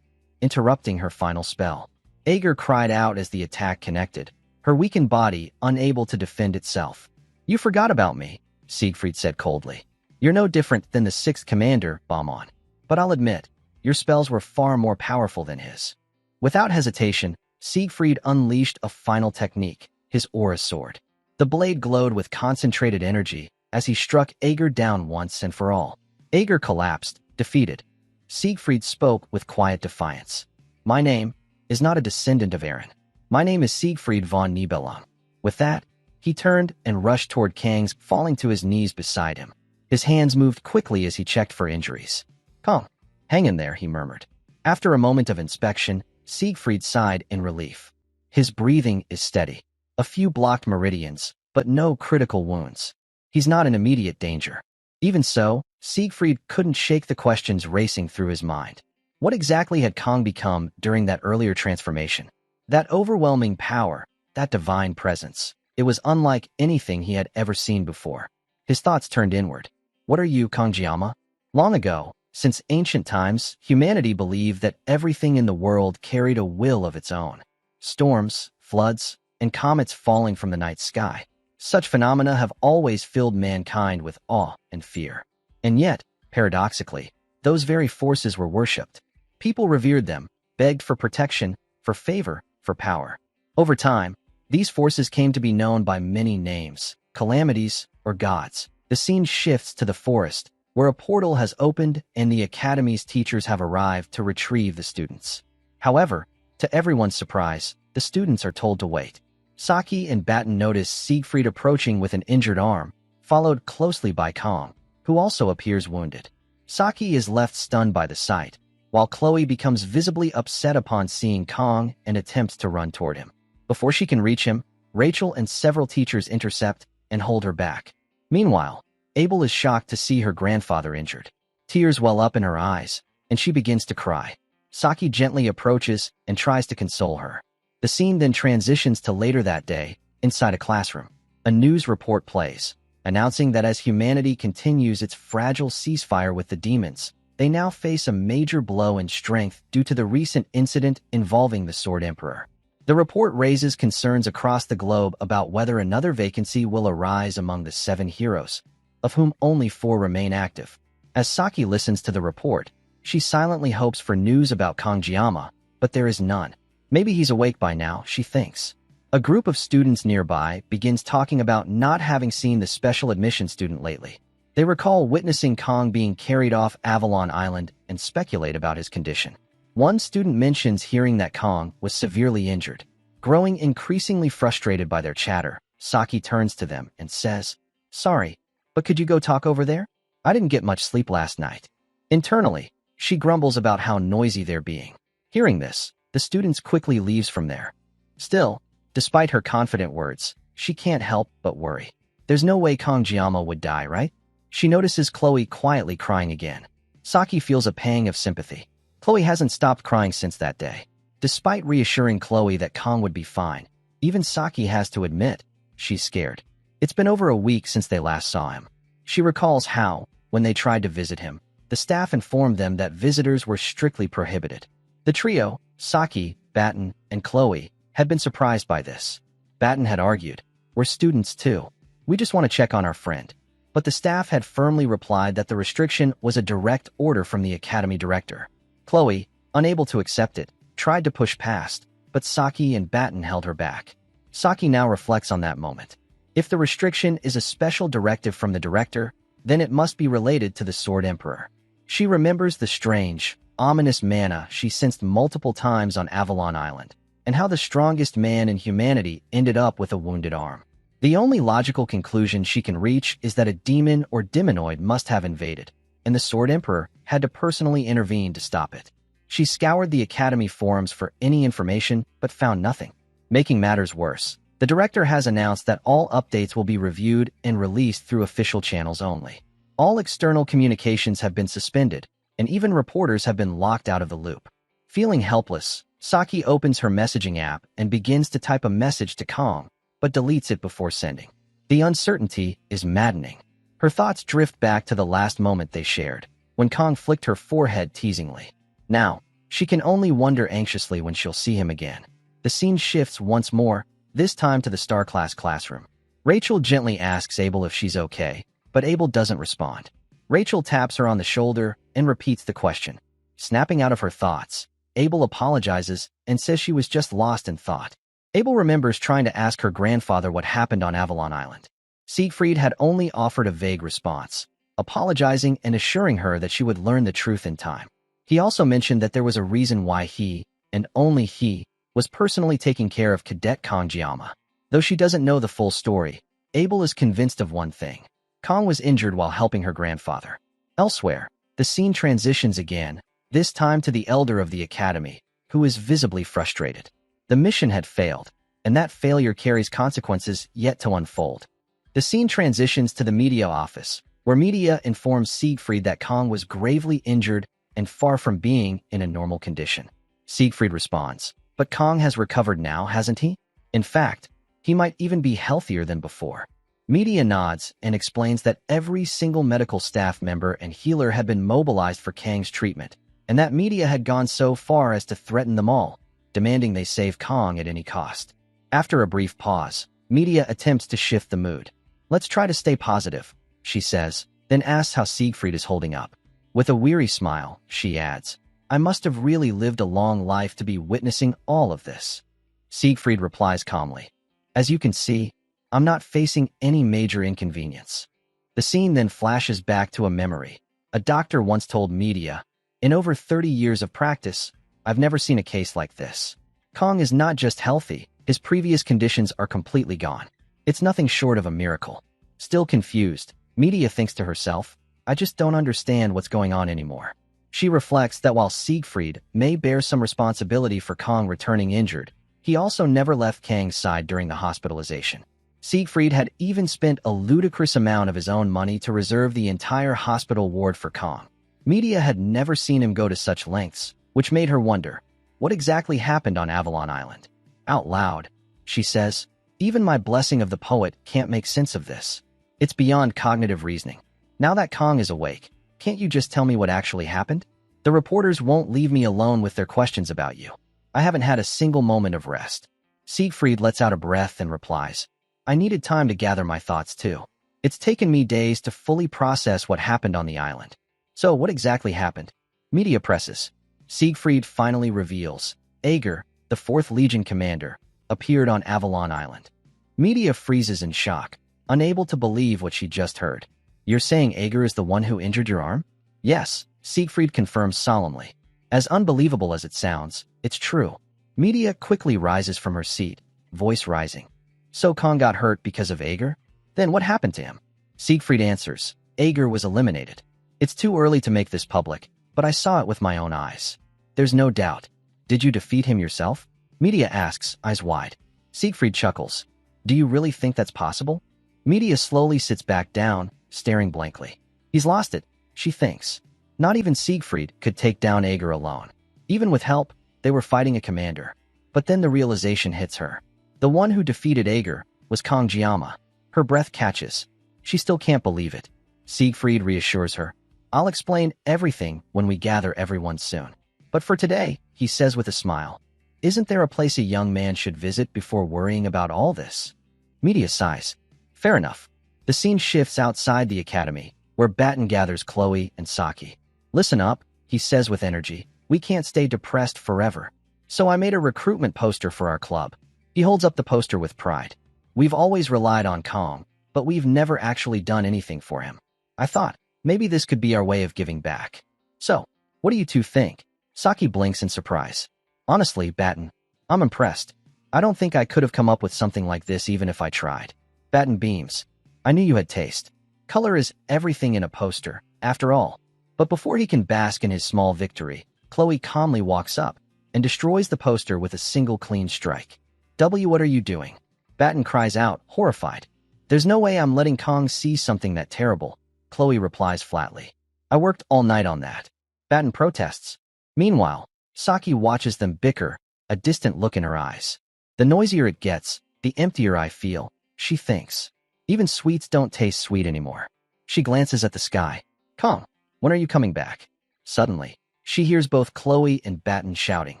interrupting her final spell. Ager cried out as the attack connected, her weakened body unable to defend itself. "You forgot about me," Siegfried said coldly. "You're no different than the sixth commander, Balmon. But I'll admit, your spells were far more powerful than his." Without hesitation, Siegfried unleashed a final technique, his aura sword. The blade glowed with concentrated energy as he struck Ager down once and for all. Ager collapsed, defeated. Siegfried spoke with quiet defiance. "My name is not a descendant of Eren. My name is Siegfried von Nibelung." With that, he turned and rushed toward Kang's, falling to his knees beside him. His hands moved quickly as he checked for injuries. "Kong, hang in there," he murmured. After a moment of inspection, Siegfried sighed in relief. His breathing is steady. A few blocked meridians, but no critical wounds. He's not in immediate danger. Even so, Siegfried couldn't shake the questions racing through his mind. What exactly had Kong become during that earlier transformation? That overwhelming power, that divine presence. It was unlike anything he had ever seen before. His thoughts turned inward. What are you, Kangjiyama? Long ago, since ancient times, humanity believed that everything in the world carried a will of its own. Storms, floods, and comets falling from the night sky. Such phenomena have always filled mankind with awe and fear. And yet, paradoxically, those very forces were worshipped. People revered them, begged for protection, for favor, for power. Over time, these forces came to be known by many names, calamities, or gods. The scene shifts to the forest, where a portal has opened and the academy's teachers have arrived to retrieve the students. However, to everyone's surprise, the students are told to wait. Saki and Batten notice Siegfried approaching with an injured arm, followed closely by Kong, who also appears wounded. Saki is left stunned by the sight, while Chloe becomes visibly upset upon seeing Kong and attempts to run toward him. Before she can reach him, Rachel and several teachers intercept and hold her back. Meanwhile, Abel is shocked to see her grandfather injured. Tears well up in her eyes, and she begins to cry. Saki gently approaches and tries to console her. The scene then transitions to later that day, inside a classroom. A news report plays, announcing that as humanity continues its fragile ceasefire with the demons, they now face a major blow in strength due to the recent incident involving the Sword Emperor. The report raises concerns across the globe about whether another vacancy will arise among the 7 heroes, of whom only 4 remain active. As Saki listens to the report, she silently hopes for news about Kangjiyama, but there is none. Maybe he's awake by now, she thinks. A group of students nearby begins talking about not having seen the special admission student lately. They recall witnessing Kong being carried off Avalon Island and speculate about his condition. One student mentions hearing that Kong was severely injured. Growing increasingly frustrated by their chatter, Saki turns to them and says, "Sorry, but could you go talk over there? I didn't get much sleep last night." Internally, she grumbles about how noisy they're being. Hearing this, the students quickly leaves from there. Still, despite her confident words, she can't help but worry. There's no way Kong Jiama would die, right? She notices Chloe quietly crying again. Saki feels a pang of sympathy. Chloe hasn't stopped crying since that day. Despite reassuring Chloe that Kong would be fine, even Saki has to admit she's scared. It's been over a week since they last saw him. She recalls how, when they tried to visit him, the staff informed them that visitors were strictly prohibited. The trio, Saki, Batten, and Chloe, had been surprised by this. Batten had argued, "We're students too. We just want to check on our friend." But the staff had firmly replied that the restriction was a direct order from the academy director. Chloe, unable to accept it, tried to push past, but Saki and Batten held her back. Saki now reflects on that moment. If the restriction is a special directive from the director, then it must be related to the Sword Emperor. She remembers the strange, ominous manna she sensed multiple times on Avalon Island, and how the strongest man in humanity ended up with a wounded arm. The only logical conclusion she can reach is that a demon or demonoid must have invaded, and the Sword Emperor had to personally intervene to stop it. She scoured the Academy forums for any information, but found nothing. Making matters worse, the director has announced that all updates will be reviewed and released through official channels only. All external communications have been suspended, and even reporters have been locked out of the loop. Feeling helpless, Saki opens her messaging app and begins to type a message to Kong, but deletes it before sending. The uncertainty is maddening. Her thoughts drift back to the last moment they shared, when Kong flicked her forehead teasingly. Now, she can only wonder anxiously when she'll see him again. The scene shifts once more, this time to the Star Class classroom. Rachel gently asks Abel if she's okay, but Abel doesn't respond. Rachel taps her on the shoulder and repeats the question. Snapping out of her thoughts, Abel apologizes and says she was just lost in thought. Abel remembers trying to ask her grandfather what happened on Avalon Island. Siegfried had only offered a vague response, apologizing and assuring her that she would learn the truth in time. He also mentioned that there was a reason why he, and only he, was personally taking care of Cadet Kong Jiama. Though she doesn't know the full story, Abel is convinced of one thing. Kong was injured while helping her grandfather. Elsewhere, the scene transitions again, this time to the elder of the academy, who is visibly frustrated. The mission had failed, and that failure carries consequences yet to unfold. The scene transitions to the media office, where media informs Siegfried that Kong was gravely injured and far from being in a normal condition. Siegfried responds, "But Kong has recovered now, hasn't he? In fact, he might even be healthier than before." Media nods and explains that every single medical staff member and healer had been mobilized for Kang's treatment, and that media had gone so far as to threaten them all, demanding they save Kong at any cost. After a brief pause, media attempts to shift the mood. "Let's try to stay positive," she says, then asks how Siegfried is holding up. With a weary smile, she adds, "I must have really lived a long life to be witnessing all of this." Siegfried replies calmly, "As you can see, I'm not facing any major inconvenience." The scene then flashes back to a memory. A doctor once told media, "In over 30 years of practice, I've never seen a case like this. Kong is not just healthy, his previous conditions are completely gone. It's nothing short of a miracle." Still confused, media thinks to herself, "I just don't understand what's going on anymore." She reflects that while Siegfried may bear some responsibility for Kong returning injured, he also never left Kang's side during the hospitalization. Siegfried had even spent a ludicrous amount of his own money to reserve the entire hospital ward for Kong. Media had never seen him go to such lengths, which made her wonder, what exactly happened on Avalon Island? Out loud, she says, "Even my blessing of the poet can't make sense of this. It's beyond cognitive reasoning. Now that Kong is awake, can't you just tell me what actually happened? The reporters won't leave me alone with their questions about you. I haven't had a single moment of rest." Siegfried lets out a breath and replies, "I needed time to gather my thoughts too. It's taken me days to fully process what happened on the island." "So what exactly happened?" Media presses. Siegfried finally reveals, Ager, the 4th Legion commander, appeared on Avalon Island. Media freezes in shock, unable to believe what she just heard. You're saying Ager is the one who injured your arm? Yes, Siegfried confirms solemnly. As unbelievable as it sounds, it's true. Media quickly rises from her seat, voice rising. So Kong got hurt because of Ager? Then what happened to him? Siegfried answers, Ager was eliminated. It's too early to make this public, but I saw it with my own eyes. There's no doubt. Did you defeat him yourself? Media asks, eyes wide. Siegfried chuckles. Do you really think that's possible? Media slowly sits back down, staring blankly. He's lost it, she thinks. Not even Siegfried could take down Ager alone. Even with help, they were fighting a commander. But then the realization hits her. The one who defeated Ager was Kong Jiama. Her breath catches. She still can't believe it. Siegfried reassures her. I'll explain everything when we gather everyone soon. But for today, he says with a smile, isn't there a place a young man should visit before worrying about all this? Media sighs. Fair enough. The scene shifts outside the academy, where Batten gathers Chloe and Saki. Listen up, he says with energy. We can't stay depressed forever. So I made a recruitment poster for our club. He holds up the poster with pride. We've always relied on Kong, but we've never actually done anything for him. I thought, maybe this could be our way of giving back. So, what do you two think? Saki blinks in surprise. Honestly, Batten, I'm impressed. I don't think I could have come up with something like this even if I tried. Batten beams. I knew you had taste. Color is everything in a poster, after all. But before he can bask in his small victory, Chloe calmly walks up and destroys the poster with a single clean strike. What are you doing? Batten cries out, horrified. There's no way I'm letting Kong see something that terrible, Chloe replies flatly. I worked all night on that. Batten protests. Meanwhile, Saki watches them bicker, a distant look in her eyes. The noisier it gets, the emptier I feel, she thinks. Even sweets don't taste sweet anymore. She glances at the sky. Kong, when are you coming back? Suddenly, she hears both Chloe and Batten shouting.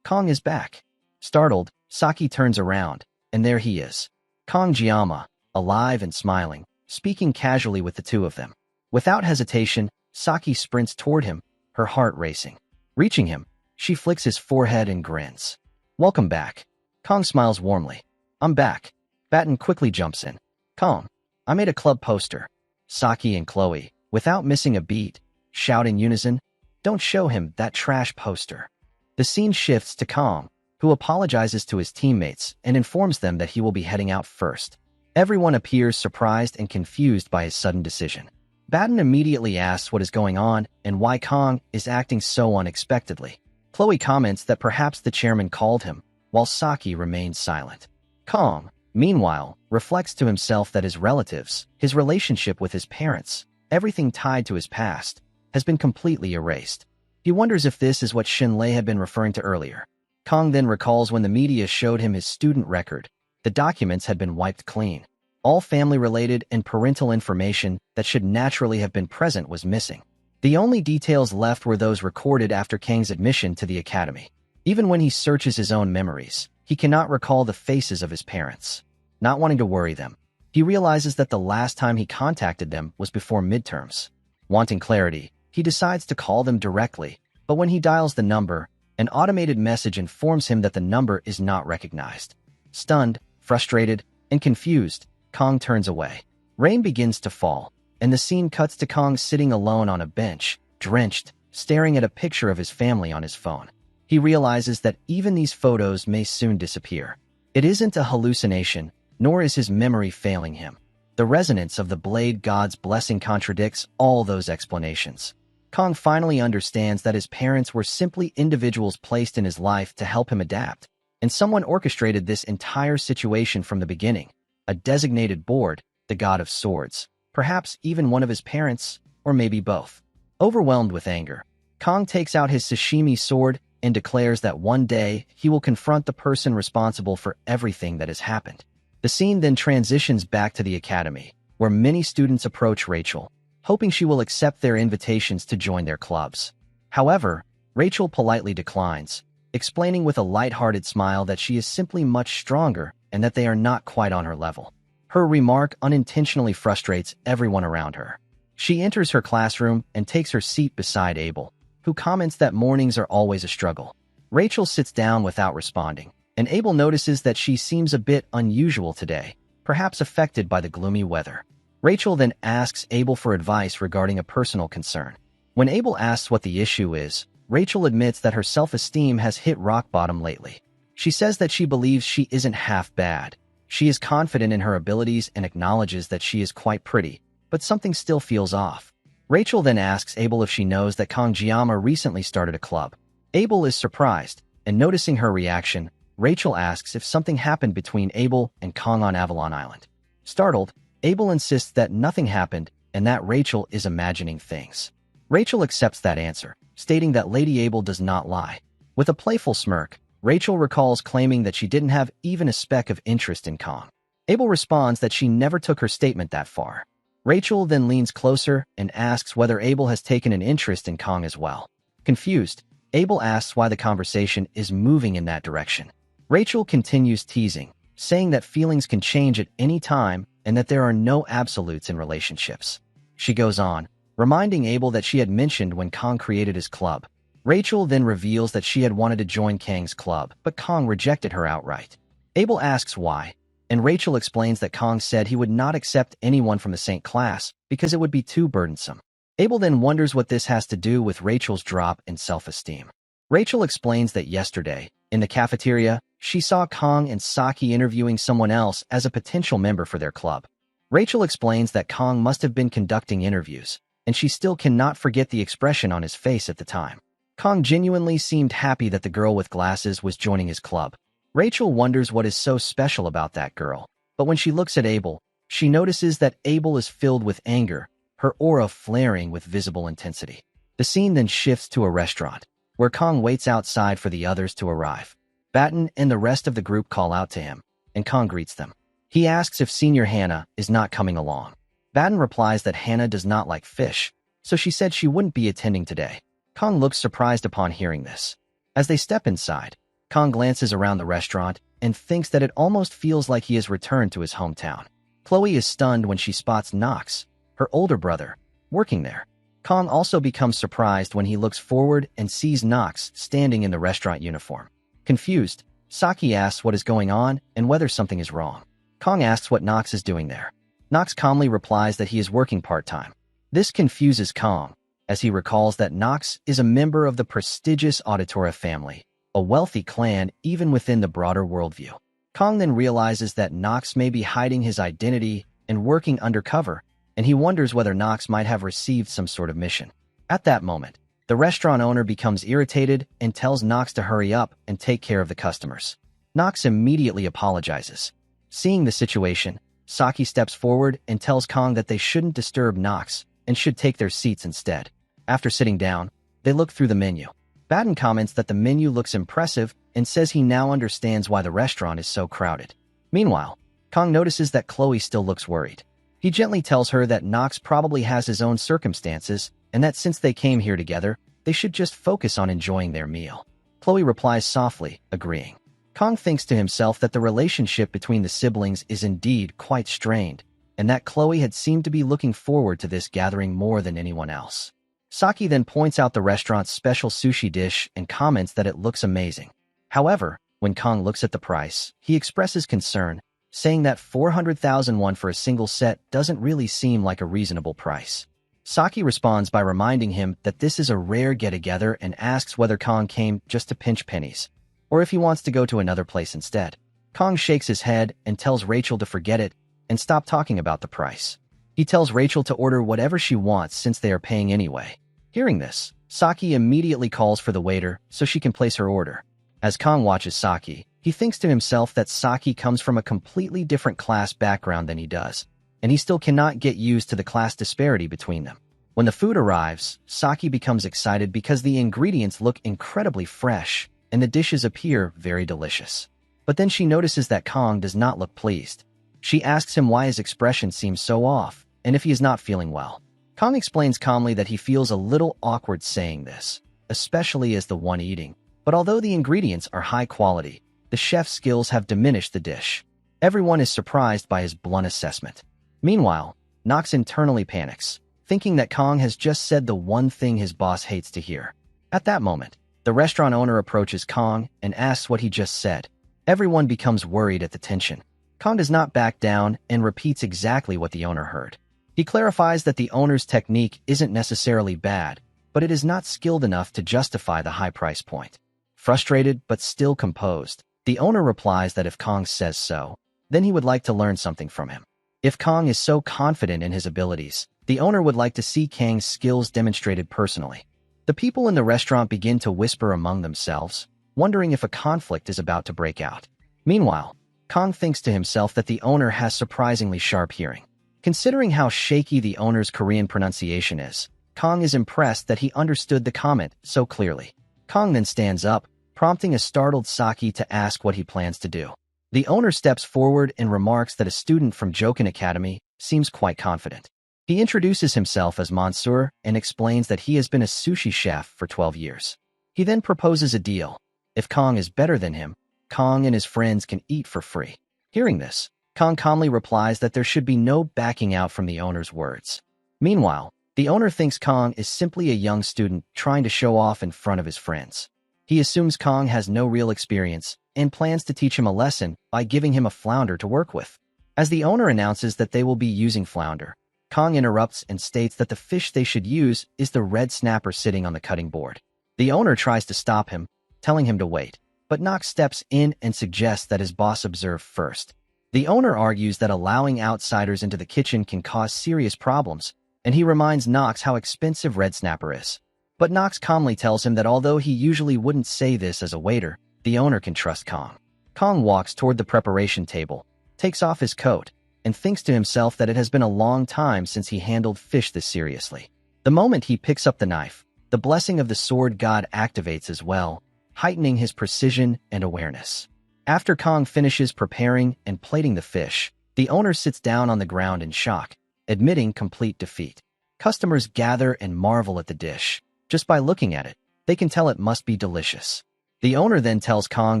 Kong is back. Startled, Saki turns around, and there he is. Kong Jiama, alive and smiling, speaking casually with the two of them. Without hesitation, Saki sprints toward him, her heart racing. Reaching him, she flicks his forehead and grins. Welcome back. Kong smiles warmly. I'm back. Batten quickly jumps in. Kong, I made a club poster. Saki and Chloe, without missing a beat, shout in unison, don't show him that trash poster. The scene shifts to Kong, who apologizes to his teammates and informs them that he will be heading out first. Everyone appears surprised and confused by his sudden decision. Batten immediately asks what is going on and why Kong is acting so unexpectedly. Chloe comments that perhaps the chairman called him, while Saki remains silent. Kong, meanwhile, reflects to himself that his relatives, his relationship with his parents, everything tied to his past, has been completely erased. He wonders if this is what Shinlei had been referring to earlier. Kong then recalls when the media showed him his student record. The documents had been wiped clean. All family-related and parental information that should naturally have been present was missing. The only details left were those recorded after Kang's admission to the academy. Even when he searches his own memories, he cannot recall the faces of his parents. Not wanting to worry them, he realizes that the last time he contacted them was before midterms. Wanting clarity, he decides to call them directly, but when he dials the number, an automated message informs him that the number is not recognized. Stunned, frustrated, and confused, Kong turns away. Rain begins to fall, and the scene cuts to Kong sitting alone on a bench, drenched, staring at a picture of his family on his phone. He realizes that even these photos may soon disappear. It isn't a hallucination, nor is his memory failing him. The resonance of the Blade God's blessing contradicts all those explanations. Kong finally understands that his parents were simply individuals placed in his life to help him adapt, and someone orchestrated this entire situation from the beginning. A designated board, the God of Swords, perhaps even one of his parents, or maybe both. Overwhelmed with anger, Kong takes out his sashimi sword and declares that one day he will confront the person responsible for everything that has happened. The scene then transitions back to the academy, where many students approach Rachel, hoping she will accept their invitations to join their clubs. However, Rachel politely declines, explaining with a light-hearted smile that she is simply much stronger and that they are not quite on her level. Her remark unintentionally frustrates everyone around her. She enters her classroom and takes her seat beside Abel, who comments that mornings are always a struggle. Rachel sits down without responding, and Abel notices that she seems a bit unusual today, perhaps affected by the gloomy weather. Rachel then asks Abel for advice regarding a personal concern. When Abel asks what the issue is, Rachel admits that her self-esteem has hit rock bottom lately. She says that she believes she isn't half bad. She is confident in her abilities and acknowledges that she is quite pretty, but something still feels off. Rachel then asks Abel if she knows that Kangjiyama recently started a club. Abel is surprised, and noticing her reaction, Rachel asks if something happened between Abel and Kong on Avalon Island. Startled, Abel insists that nothing happened and that Rachel is imagining things. Rachel accepts that answer, stating that Lady Abel does not lie. With a playful smirk, Rachel recalls claiming that she didn't have even a speck of interest in Kong. Abel responds that she never took her statement that far. Rachel then leans closer and asks whether Abel has taken an interest in Kong as well. Confused, Abel asks why the conversation is moving in that direction. Rachel continues teasing, saying that feelings can change at any time and that there are no absolutes in relationships. She goes on, reminding Abel that she had mentioned when Kong created his club. Rachel then reveals that she had wanted to join Kang's club, but Kong rejected her outright. Abel asks why, and Rachel explains that Kong said he would not accept anyone from the same class because it would be too burdensome. Abel then wonders what this has to do with Rachel's drop in self-esteem. Rachel explains that yesterday, in the cafeteria, she saw Kong and Saki interviewing someone else as a potential member for their club. Rachel explains that Kong must have been conducting interviews, and she still cannot forget the expression on his face at the time. Kong genuinely seemed happy that the girl with glasses was joining his club. Rachel wonders what is so special about that girl, but when she looks at Abel, she notices that Abel is filled with anger, her aura flaring with visible intensity. The scene then shifts to a restaurant, where Kong waits outside for the others to arrive. Batten and the rest of the group call out to him, and Kong greets them. He asks if Senior Hannah is not coming along. Batten replies that Hannah does not like fish, so she said she wouldn't be attending today. Kong looks surprised upon hearing this. As they step inside, Kong glances around the restaurant and thinks that it almost feels like he has returned to his hometown. Chloe is stunned when she spots Knox, her older brother, working there. Kong also becomes surprised when he looks forward and sees Knox standing in the restaurant uniform. Confused, Saki asks what is going on and whether something is wrong. Kong asks what Knox is doing there. Knox calmly replies that he is working part-time. This confuses Kong, as he recalls that Knox is a member of the prestigious Auditora family, a wealthy clan even within the broader worldview. Kong then realizes that Knox may be hiding his identity and working undercover, and he wonders whether Knox might have received some sort of mission. At that moment, the restaurant owner becomes irritated and tells Knox to hurry up and take care of the customers. Knox immediately apologizes. Seeing the situation, Saki steps forward and tells Kong that they shouldn't disturb Knox and should take their seats instead. After sitting down, they look through the menu. Batten comments that the menu looks impressive and says he now understands why the restaurant is so crowded. Meanwhile, Kong notices that Chloe still looks worried. He gently tells her that Knox probably has his own circumstances and that since they came here together, they should just focus on enjoying their meal. Chloe replies softly, agreeing. Kong thinks to himself that the relationship between the siblings is indeed quite strained, and that Chloe had seemed to be looking forward to this gathering more than anyone else. Saki then points out the restaurant's special sushi dish and comments that it looks amazing. However, when Kong looks at the price, he expresses concern, saying that 400,000 won for a single set doesn't really seem like a reasonable price. Saki responds by reminding him that this is a rare get-together and asks whether Kong came just to pinch pennies, or if he wants to go to another place instead. Kong shakes his head and tells Rachel to forget it and stop talking about the price. He tells Rachel to order whatever she wants since they are paying anyway. Hearing this, Saki immediately calls for the waiter so she can place her order. As Kong watches Saki, he thinks to himself that Saki comes from a completely different class background than he does, and he still cannot get used to the class disparity between them. When the food arrives, Saki becomes excited because the ingredients look incredibly fresh and the dishes appear very delicious. But then she notices that Kong does not look pleased. She asks him why his expression seems so off and if he is not feeling well. Kong explains calmly that he feels a little awkward saying this, especially as the one eating. But although the ingredients are high quality, the chef's skills have diminished the dish. Everyone is surprised by his blunt assessment. Meanwhile, Knox internally panics, thinking that Kong has just said the one thing his boss hates to hear. At that moment, the restaurant owner approaches Kong and asks what he just said. Everyone becomes worried at the tension. Kong does not back down and repeats exactly what the owner heard. He clarifies that the owner's technique isn't necessarily bad, but it is not skilled enough to justify the high price point. Frustrated but still composed, the owner replies that if Kong says so, then he would like to learn something from him. If Kong is so confident in his abilities, the owner would like to see Kang's skills demonstrated personally. The people in the restaurant begin to whisper among themselves, wondering if a conflict is about to break out. Meanwhile, Kong thinks to himself that the owner has surprisingly sharp hearing. Considering how shaky the owner's Korean pronunciation is, Kong is impressed that he understood the comment so clearly. Kong then stands up, prompting a startled Saki to ask what he plans to do. The owner steps forward and remarks that a student from Jokin Academy seems quite confident. He introduces himself as Monsieur and explains that he has been a sushi chef for 12 years. He then proposes a deal. If Kong is better than him, Kong and his friends can eat for free. Hearing this, Kong calmly replies that there should be no backing out from the owner's words. Meanwhile, the owner thinks Kong is simply a young student trying to show off in front of his friends. He assumes Kong has no real experience and plans to teach him a lesson by giving him a flounder to work with. As the owner announces that they will be using flounder, Kong interrupts and states that the fish they should use is the red snapper sitting on the cutting board. The owner tries to stop him, telling him to wait, but Knox steps in and suggests that his boss observe first. The owner argues that allowing outsiders into the kitchen can cause serious problems, and he reminds Knox how expensive red snapper is. But Knox calmly tells him that although he usually wouldn't say this as a waiter, the owner can trust Kong. Kong walks toward the preparation table, takes off his coat, and thinks to himself that it has been a long time since he handled fish this seriously. The moment he picks up the knife, the blessing of the sword god activates as well, heightening his precision and awareness. After Kong finishes preparing and plating the fish, the owner sits down on the ground in shock, admitting complete defeat. Customers gather and marvel at the dish. Just by looking at it, they can tell it must be delicious. The owner then tells Kong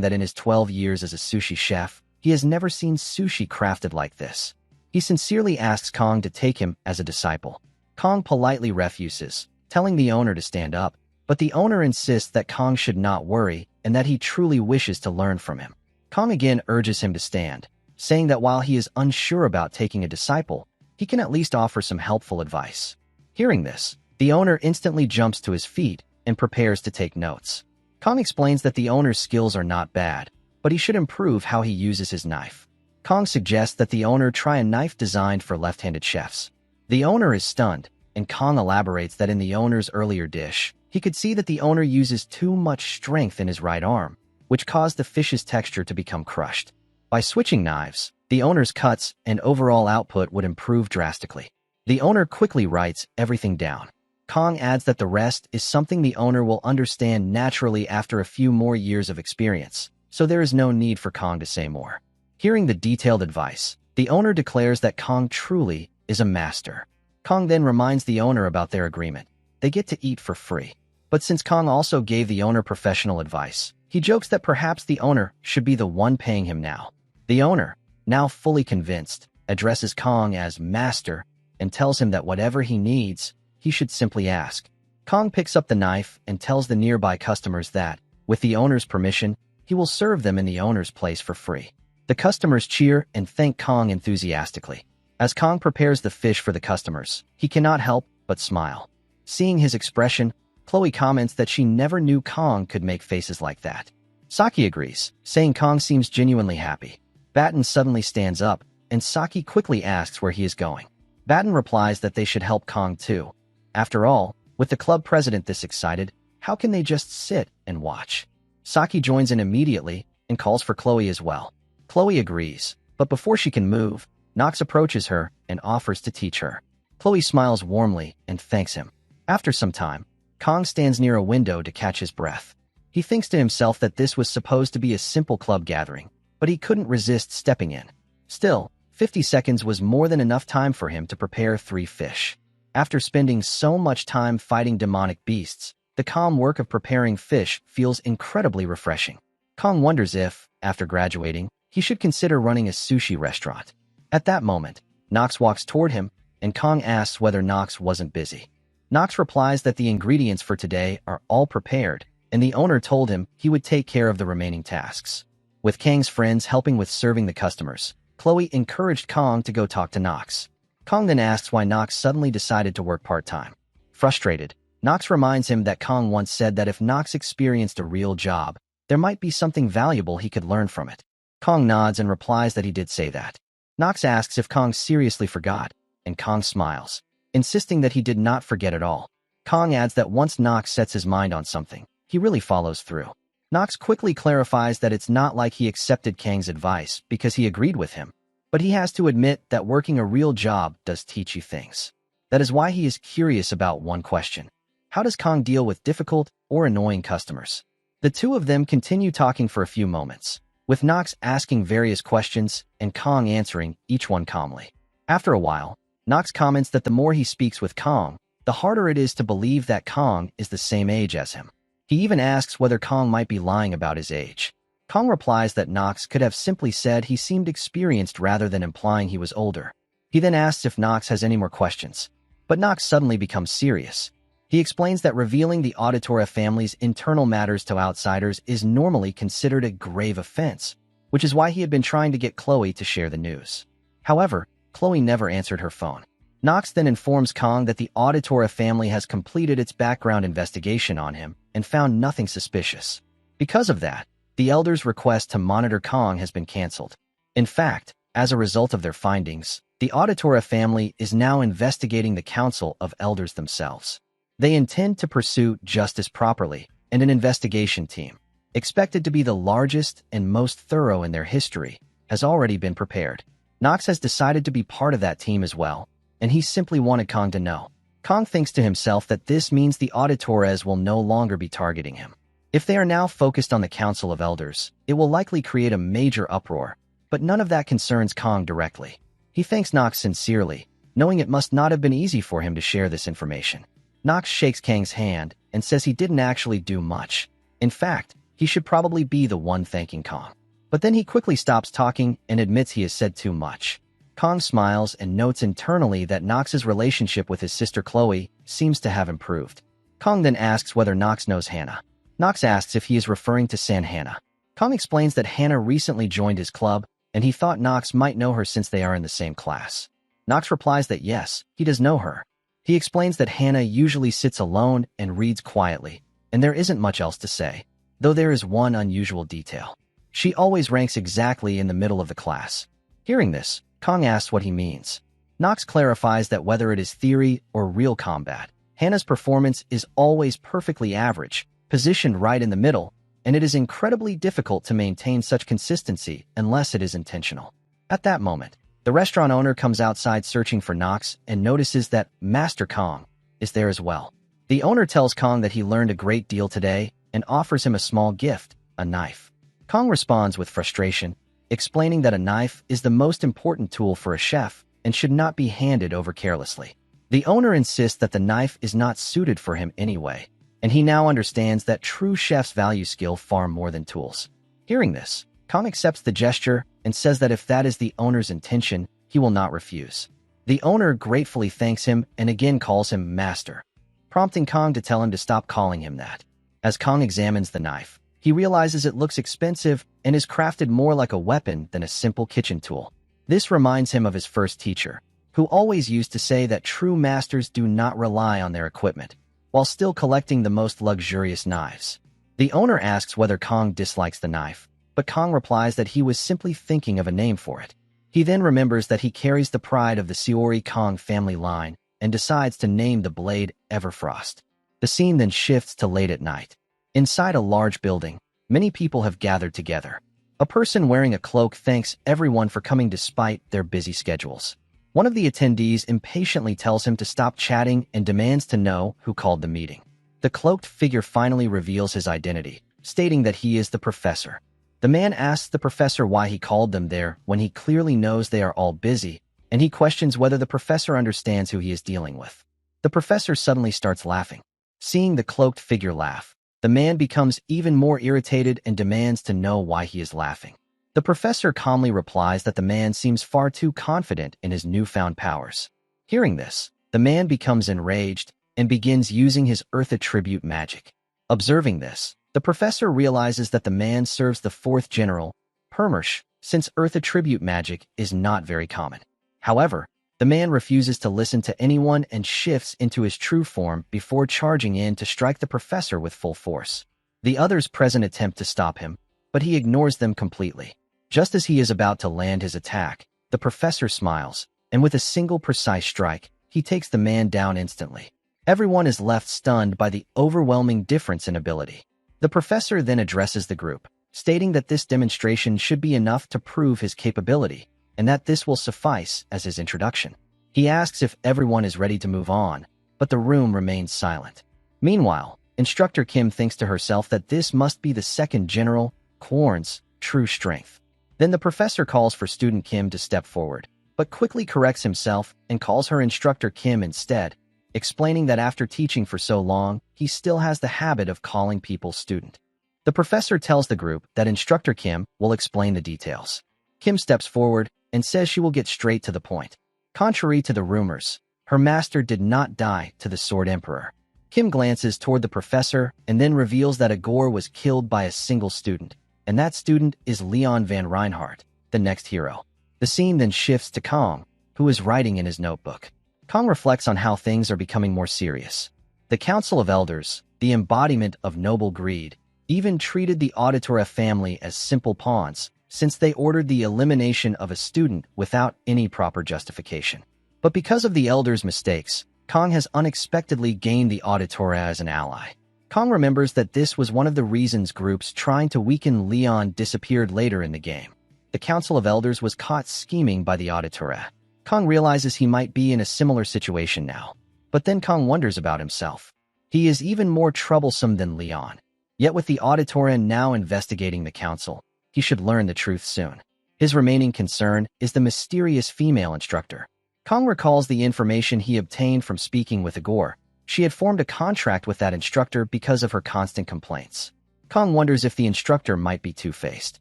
that in his 12 years as a sushi chef, he has never seen sushi crafted like this. He sincerely asks Kong to take him as a disciple. Kong politely refuses, telling the owner to stand up, but the owner insists that Kong should not worry and that he truly wishes to learn from him. Kong again urges him to stand, saying that while he is unsure about taking a disciple, he can at least offer some helpful advice. Hearing this, the owner instantly jumps to his feet and prepares to take notes. Kong explains that the owner's skills are not bad, but he should improve how he uses his knife. Kong suggests that the owner try a knife designed for left-handed chefs. The owner is stunned, and Kong elaborates that in the owner's earlier dish, he could see that the owner uses too much strength in his right arm, which caused the fish's texture to become crushed. By switching knives, the owner's cuts and overall output would improve drastically. The owner quickly writes everything down. Kong adds that the rest is something the owner will understand naturally after a few more years of experience, so there is no need for Kong to say more. Hearing the detailed advice, the owner declares that Kong truly is a master. Kong then reminds the owner about their agreement. They get to eat for free. But since Kong also gave the owner professional advice, he jokes that perhaps the owner should be the one paying him now. The owner, now fully convinced, addresses Kong as master and tells him that whatever he needs, he should simply ask. Kong picks up the knife and tells the nearby customers that, with the owner's permission, he will serve them in the owner's place for free. The customers cheer and thank Kong enthusiastically. As Kong prepares the fish for the customers, he cannot help but smile. Seeing his expression, Chloe comments that she never knew Kong could make faces like that. Saki agrees, saying Kong seems genuinely happy. Batten suddenly stands up, and Saki quickly asks where he is going. Batten replies that they should help Kong too. After all, with the club president this excited, how can they just sit and watch? Saki joins in immediately and calls for Chloe as well. Chloe agrees, but before she can move, Knox approaches her and offers to teach her. Chloe smiles warmly and thanks him. After some time, Kong stands near a window to catch his breath. He thinks to himself that this was supposed to be a simple club gathering, but he couldn't resist stepping in. Still, 50 seconds was more than enough time for him to prepare 3 fish. After spending so much time fighting demonic beasts, the calm work of preparing fish feels incredibly refreshing. Kong wonders if, after graduating, he should consider running a sushi restaurant. At that moment, Knox walks toward him, and Kong asks whether Knox wasn't busy. Knox replies that the ingredients for today are all prepared, and the owner told him he would take care of the remaining tasks. With Kang's friends helping with serving the customers, Chloe encouraged Kong to go talk to Knox. Kong then asks why Knox suddenly decided to work part-time. Frustrated, Knox reminds him that Kong once said that if Knox experienced a real job, there might be something valuable he could learn from it. Kong nods and replies that he did say that. Knox asks if Kong seriously forgot, and Kong smiles, insisting that he did not forget at all. Kong adds that once Knox sets his mind on something, he really follows through. Knox quickly clarifies that it's not like he accepted Kang's advice because he agreed with him, but he has to admit that working a real job does teach you things. That is why he is curious about one question. How does Kong deal with difficult or annoying customers? The two of them continue talking for a few moments, with Knox asking various questions and Kong answering each one calmly. After a while, Knox comments that the more he speaks with Kong, the harder it is to believe that Kong is the same age as him. He even asks whether Kong might be lying about his age. Kong replies that Knox could have simply said he seemed experienced rather than implying he was older. He then asks if Knox has any more questions, but Knox suddenly becomes serious. He explains that revealing the Auditora family's internal matters to outsiders is normally considered a grave offense, which is why he had been trying to get Chloe to share the news. However, Chloe never answered her phone. Knox then informs Kong that the Auditora family has completed its background investigation on him and found nothing suspicious. Because of that, the elders' request to monitor Kong has been canceled. In fact, as a result of their findings, the Auditora family is now investigating the Council of Elders themselves. They intend to pursue justice properly, and an investigation team, expected to be the largest and most thorough in their history, has already been prepared. Knox has decided to be part of that team as well, and he simply wanted Kong to know. Kong thinks to himself that this means the Auditores will no longer be targeting him. If they are now focused on the Council of Elders, it will likely create a major uproar, but none of that concerns Kong directly. He thanks Knox sincerely, knowing it must not have been easy for him to share this information. Knox shakes Kang's hand and says he didn't actually do much. In fact, he should probably be the one thanking Kong. But then he quickly stops talking and admits he has said too much. Kong smiles and notes internally that Knox's relationship with his sister Chloe seems to have improved. Kong then asks whether Knox knows Hannah. Knox asks if he is referring to San Hannah. Kong explains that Hannah recently joined his club, and he thought Knox might know her since they are in the same class. Knox replies that yes, he does know her. He explains that Hannah usually sits alone and reads quietly, and there isn't much else to say, though there is one unusual detail. She always ranks exactly in the middle of the class. Hearing this, Kong asks what he means. Knox clarifies that whether it is theory or real combat, Hannah's performance is always perfectly average, positioned right in the middle, and it is incredibly difficult to maintain such consistency unless it is intentional. At that moment, the restaurant owner comes outside searching for Knox and notices that Master Kong is there as well. The owner tells Kong that he learned a great deal today and offers him a small gift, a knife. Kong responds with frustration, explaining that a knife is the most important tool for a chef and should not be handed over carelessly. The owner insists that the knife is not suited for him anyway, and he now understands that true chefs value skill far more than tools. Hearing this, Kong accepts the gesture and says that if that is the owner's intention, he will not refuse. The owner gratefully thanks him and again calls him Master, prompting Kong to tell him to stop calling him that. As Kong examines the knife, he realizes it looks expensive and is crafted more like a weapon than a simple kitchen tool. This reminds him of his first teacher, who always used to say that true masters do not rely on their equipment, while still collecting the most luxurious knives. The owner asks whether Kong dislikes the knife, but Kong replies that he was simply thinking of a name for it. He then remembers that he carries the pride of the Seori Kong family line and decides to name the blade Everfrost. The scene then shifts to late at night. Inside a large building, many people have gathered together. A person wearing a cloak thanks everyone for coming despite their busy schedules. One of the attendees impatiently tells him to stop chatting and demands to know who called the meeting. The cloaked figure finally reveals his identity, stating that he is the professor. The man asks the professor why he called them there when he clearly knows they are all busy, and he questions whether the professor understands who he is dealing with. The professor suddenly starts laughing. Seeing the cloaked figure laugh, the man becomes even more irritated and demands to know why he is laughing. The professor calmly replies that the man seems far too confident in his newfound powers. Hearing this, the man becomes enraged and begins using his Earth attribute magic. Observing this, the professor realizes that the man serves the fourth general Permersh, since Earth attribute magic is not very common. However, the man refuses to listen to anyone and shifts into his true form before charging in to strike the professor with full force. The others present attempt to stop him, but he ignores them completely. Just as he is about to land his attack, the professor smiles, and with a single precise strike, he takes the man down instantly. Everyone is left stunned by the overwhelming difference in ability. The professor then addresses the group, stating that this demonstration should be enough to prove his capability, and that this will suffice as his introduction. He asks if everyone is ready to move on, but the room remains silent. Meanwhile, Instructor Kim thinks to herself that this must be the second General Kwon's true strength. Then the professor calls for student Kim to step forward, but quickly corrects himself and calls her Instructor Kim instead, explaining that after teaching for so long, he still has the habit of calling people student. The professor tells the group that Instructor Kim will explain the details. Kim steps forward and says she will get straight to the point. Contrary to the rumors, her master did not die to the Sword Emperor. Kim glances toward the professor and then reveals that Agor was killed by a single student, and that student is Leon van Reinhardt, the next hero. The scene then shifts to Kong, who is writing in his notebook. Kong reflects on how things are becoming more serious. The Council of Elders, the embodiment of noble greed, even treated the Auditora family as simple pawns, since they ordered the elimination of a student without any proper justification. But because of the Elders' mistakes, Kong has unexpectedly gained the Auditora as an ally. Kong remembers that this was one of the reasons groups trying to weaken Leon disappeared later in the game. The Council of Elders was caught scheming by the Auditora. Kong realizes he might be in a similar situation now. But then Kong wonders about himself. He is even more troublesome than Leon. Yet with the Auditora now investigating the council, he should learn the truth soon. His remaining concern is the mysterious female instructor. Kong recalls the information he obtained from speaking with Agor. She had formed a contract with that instructor because of her constant complaints. Kong wonders if the instructor might be two-faced.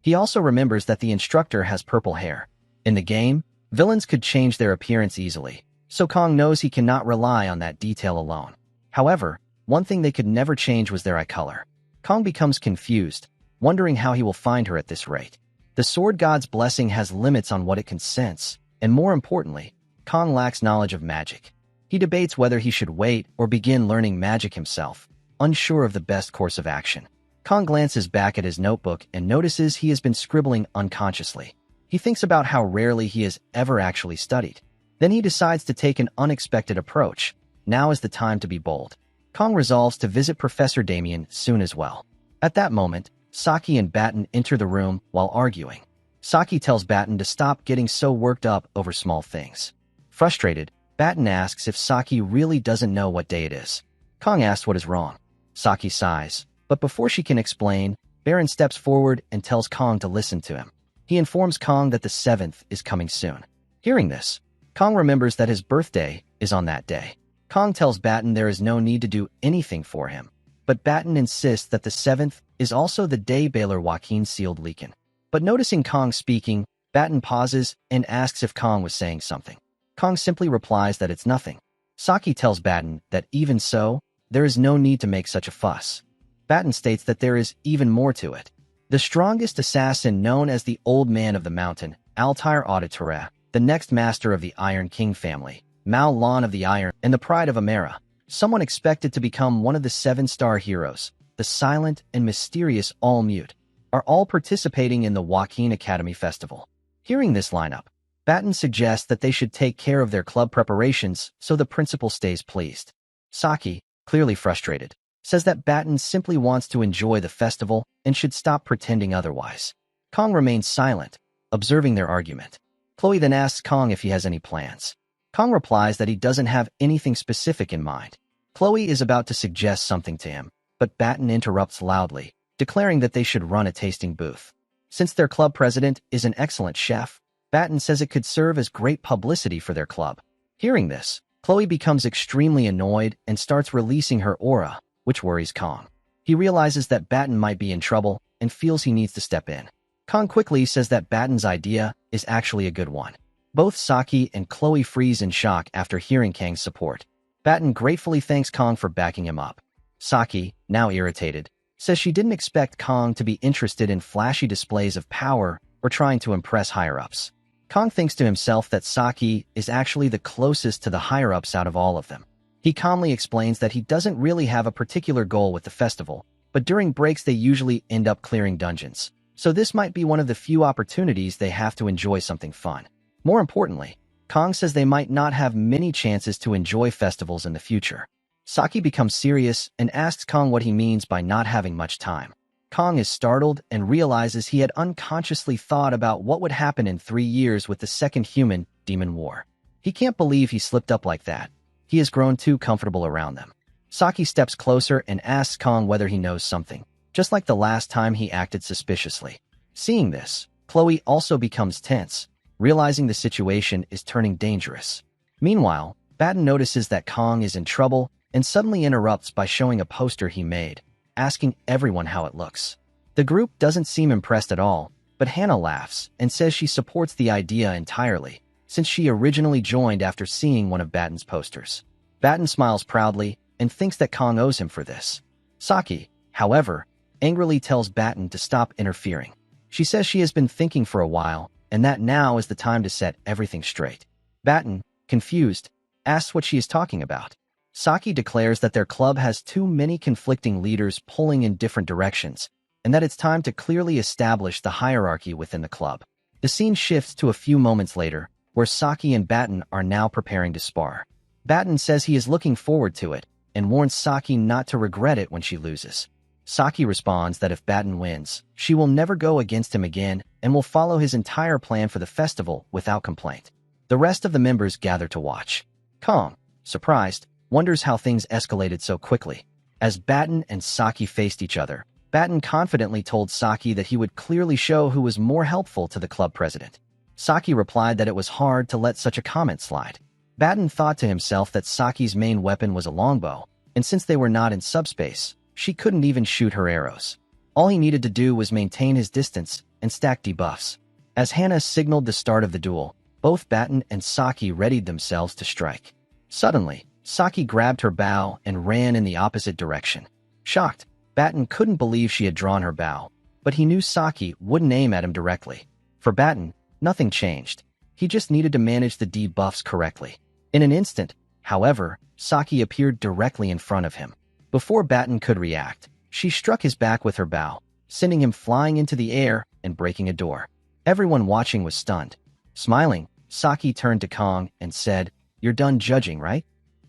He also remembers that the instructor has purple hair. In the game, villains could change their appearance easily, so Kong knows he cannot rely on that detail alone. However, one thing they could never change was their eye color. Kong becomes confused, wondering how he will find her at this rate. The Sword God's blessing has limits on what it can sense, and more importantly, Kong lacks knowledge of magic. He debates whether he should wait or begin learning magic himself, unsure of the best course of action. Kong glances back at his notebook and notices he has been scribbling unconsciously. He thinks about how rarely he has ever actually studied. Then he decides to take an unexpected approach. Now is the time to be bold. Kong resolves to visit Professor Damien soon as well. At that moment, Saki and Batten enter the room while arguing. Saki tells Batten to stop getting so worked up over small things. Frustrated, Batten asks if Saki really doesn't know what day it is. Kong asks what is wrong. Saki sighs, but before she can explain, Baron steps forward and tells Kong to listen to him. He informs Kong that the 7th is coming soon. Hearing this, Kong remembers that his birthday is on that day. Kong tells Batten there is no need to do anything for him, but Batten insists that the 7th is also the day Baylor Joaquin sealed Leakin. But noticing Kong speaking, Batten pauses and asks if Kong was saying something. Kong simply replies that it's nothing. Saki tells Batten that even so, there is no need to make such a fuss. Batten states that there is even more to it. The strongest assassin known as the Old Man of the Mountain, Altair Auditora, the next master of the Iron King family, Mao Lan of the Iron, and the pride of Amera, someone expected to become one of the 7-star heroes, the silent and mysterious All-Mute, are all participating in the Joaquin Academy Festival. Hearing this lineup, Batten suggests that they should take care of their club preparations so the principal stays pleased. Saki, clearly frustrated, says that Batten simply wants to enjoy the festival and should stop pretending otherwise. Kong remains silent, observing their argument. Chloe then asks Kong if he has any plans. Kong replies that he doesn't have anything specific in mind. Chloe is about to suggest something to him, but Batten interrupts loudly, declaring that they should run a tasting booth. Since their club president is an excellent chef, Batten says it could serve as great publicity for their club. Hearing this, Chloe becomes extremely annoyed and starts releasing her aura, which worries Kong. He realizes that Batten might be in trouble and feels he needs to step in. Kong quickly says that Batten's idea is actually a good one. Both Saki and Chloe freeze in shock after hearing Kang's support. Batten gratefully thanks Kong for backing him up. Saki, now irritated, says she didn't expect Kong to be interested in flashy displays of power or trying to impress higher-ups. Kong thinks to himself that Saki is actually the closest to the higher-ups out of all of them. He calmly explains that he doesn't really have a particular goal with the festival, but during breaks they usually end up clearing dungeons. So this might be one of the few opportunities they have to enjoy something fun. More importantly, Kong says they might not have many chances to enjoy festivals in the future. Saki becomes serious and asks Kong what he means by not having much time. Kong is startled and realizes he had unconsciously thought about what would happen in 3 years with the second human-demon war. He can't believe he slipped up like that. He has grown too comfortable around them. Saki steps closer and asks Kong whether he knows something, just like the last time he acted suspiciously. Seeing this, Chloe also becomes tense, realizing the situation is turning dangerous. Meanwhile, Batten notices that Kong is in trouble and suddenly interrupts by showing a poster he made, asking everyone how it looks. The group doesn't seem impressed at all, but Hannah laughs and says she supports the idea entirely, since she originally joined after seeing one of Batten's posters. Batten smiles proudly and thinks that Kong owes him for this. Saki, however, angrily tells Batten to stop interfering. She says she has been thinking for a while and that now is the time to set everything straight. Batten, confused, asks what she is talking about. Saki declares that their club has too many conflicting leaders pulling in different directions, and that it's time to clearly establish the hierarchy within the club. The scene shifts to a few moments later, where Saki and Batten are now preparing to spar. Batten says he is looking forward to it, and warns Saki not to regret it when she loses. Saki responds that if Batten wins, she will never go against him again and will follow his entire plan for the festival without complaint. The rest of the members gather to watch. Kong, surprised, wonders how things escalated so quickly. As Batten and Saki faced each other, Batten confidently told Saki that he would clearly show who was more helpful to the club president. Saki replied that it was hard to let such a comment slide. Batten thought to himself that Saki's main weapon was a longbow, and since they were not in subspace, she couldn't even shoot her arrows. All he needed to do was maintain his distance and stack debuffs. As Hannah signaled the start of the duel, both Batten and Saki readied themselves to strike. Suddenly, Saki grabbed her bow and ran in the opposite direction. Shocked, Batten couldn't believe she had drawn her bow, but he knew Saki wouldn't aim at him directly. For Batten, nothing changed. He just needed to manage the debuffs correctly. In an instant, however, Saki appeared directly in front of him. Before Batten could react, she struck his back with her bow, sending him flying into the air and breaking a door. Everyone watching was stunned. Smiling, Saki turned to Kong and said, "You're done judging, right?"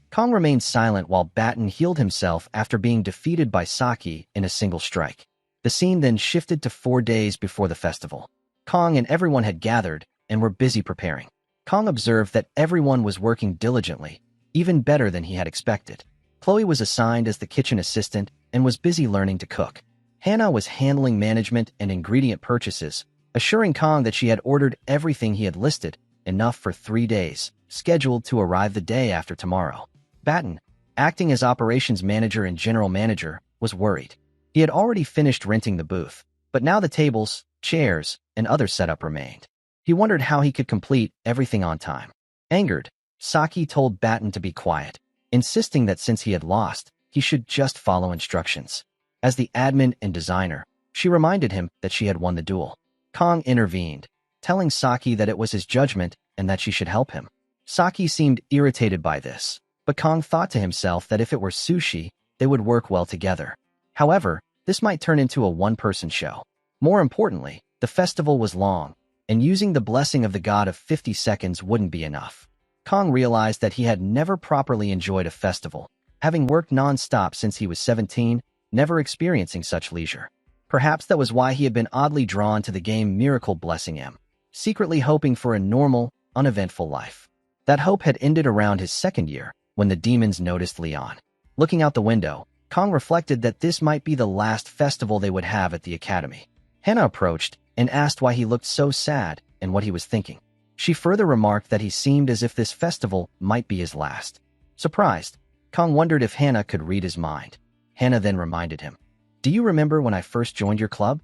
Kong remained silent while Batten healed himself after being defeated by Saki in a single strike. The scene then shifted to 4 days before the festival. Kong and everyone had gathered and were busy preparing. Kong observed that everyone was working diligently, even better than he had expected. Chloe was assigned as the kitchen assistant and was busy learning to cook. Hannah was handling management and ingredient purchases, assuring Kong that she had ordered everything he had listed, enough for 3 days, scheduled to arrive the day after tomorrow. Batten, acting as operations manager and general manager, was worried. He had already finished renting the booth, but now the tables, chairs, and other setup remained. He wondered how he could complete everything on time. Angered, Saki told Batten to be quiet, insisting that since he had lost, he should just follow instructions. As the admin and designer, she reminded him that she had won the duel. Kong intervened, telling Saki that it was his judgment and that she should help him. Saki seemed irritated by this, but Kong thought to himself that if it were sushi, they would work well together. However, this might turn into a one-person show. More importantly, the festival was long, and using the blessing of the god of 50 seconds wouldn't be enough. Kong realized that he had never properly enjoyed a festival, having worked non-stop since he was 17, never experiencing such leisure. Perhaps that was why he had been oddly drawn to the game Miracle Blessing Him, secretly hoping for a normal, uneventful life. That hope had ended around his second year, when the demons noticed Leon. Looking out the window, Kong reflected that this might be the last festival they would have at the academy. Hannah approached and asked why he looked so sad and what he was thinking. She further remarked that he seemed as if this festival might be his last. Surprised, Kong wondered if Hannah could read his mind. Hannah then reminded him, "Do you remember when I first joined your club?"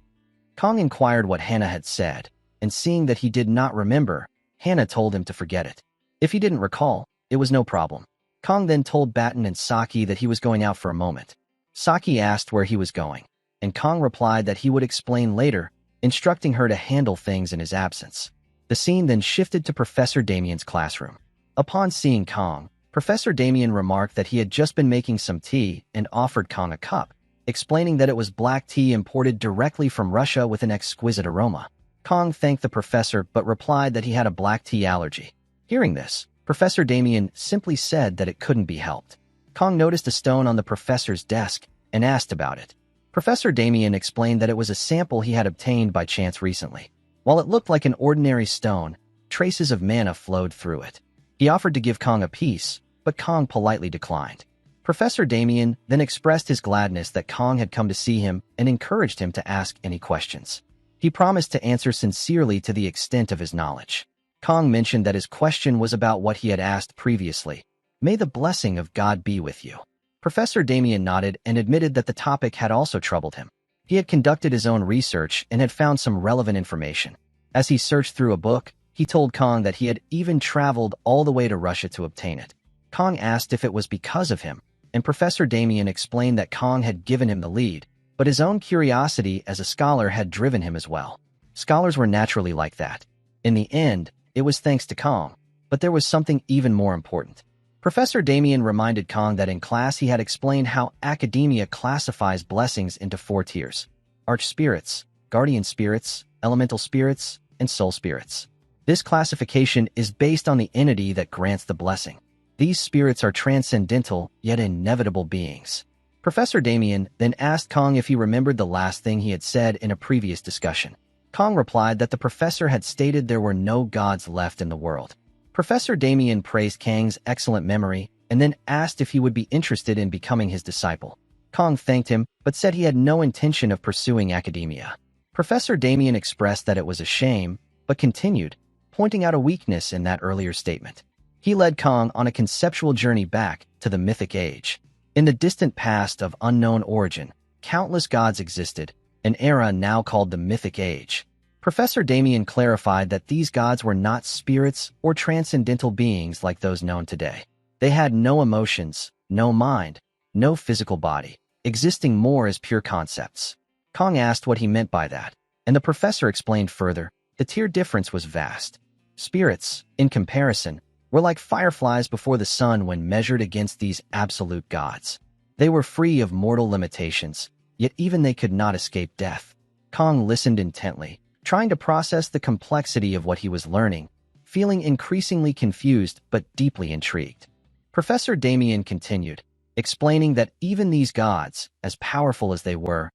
Kong inquired what Hannah had said, and seeing that he did not remember, Hannah told him to forget it. If he didn't recall, it was no problem. Kong then told Batten and Saki that he was going out for a moment. Saki asked where he was going. and Kong replied that he would explain later, instructing her to handle things in his absence. The scene then shifted to Professor Damien's classroom. Upon seeing Kong, Professor Damien remarked that he had just been making some tea and offered Kong a cup, explaining that it was black tea imported directly from Russia with an exquisite aroma. Kong thanked the professor but replied that he had a black tea allergy. Hearing this, Professor Damien simply said that it couldn't be helped. Kong noticed a stone on the professor's desk and asked about it. Professor Damien explained that it was a sample he had obtained by chance recently. While it looked like an ordinary stone, traces of mana flowed through it. He offered to give Kong a piece, but Kong politely declined. Professor Damien then expressed his gladness that Kong had come to see him and encouraged him to ask any questions. He promised to answer sincerely to the extent of his knowledge. Kong mentioned that his question was about what he had asked previously. "May the blessing of God be with you." Professor Damien nodded and admitted that the topic had also troubled him. He had conducted his own research and had found some relevant information. As he searched through a book, he told Kong that he had even traveled all the way to Russia to obtain it. Kong asked if it was because of him, and Professor Damien explained that Kong had given him the lead, but his own curiosity as a scholar had driven him as well. Scholars were naturally like that. In the end, it was thanks to Kong, but there was something even more important. Professor Damien reminded Kong that in class he had explained how academia classifies blessings into 4 tiers: arch-spirits, guardian spirits, elemental spirits, and soul spirits. This classification is based on the entity that grants the blessing. These spirits are transcendental, yet inevitable beings. Professor Damien then asked Kong if he remembered the last thing he had said in a previous discussion. Kong replied that the professor had stated there were no gods left in the world. Professor Damien praised Kang's excellent memory and then asked if he would be interested in becoming his disciple. Kong thanked him, but said he had no intention of pursuing academia. Professor Damien expressed that it was a shame, but continued, pointing out a weakness in that earlier statement. He led Kong on a conceptual journey back to the mythic age. In the distant past of unknown origin, countless gods existed, an era now called the Mythic Age. Professor Damien clarified that these gods were not spirits or transcendental beings like those known today. They had no emotions, no mind, no physical body, existing more as pure concepts. Kong asked what he meant by that, and the professor explained further. The tier difference was vast. Spirits, in comparison, were like fireflies before the sun when measured against these absolute gods. They were free of mortal limitations, yet even they could not escape death. Kong listened intently, trying to process the complexity of what he was learning, feeling increasingly confused but deeply intrigued. Professor Damien continued, explaining that even these gods, as powerful as they were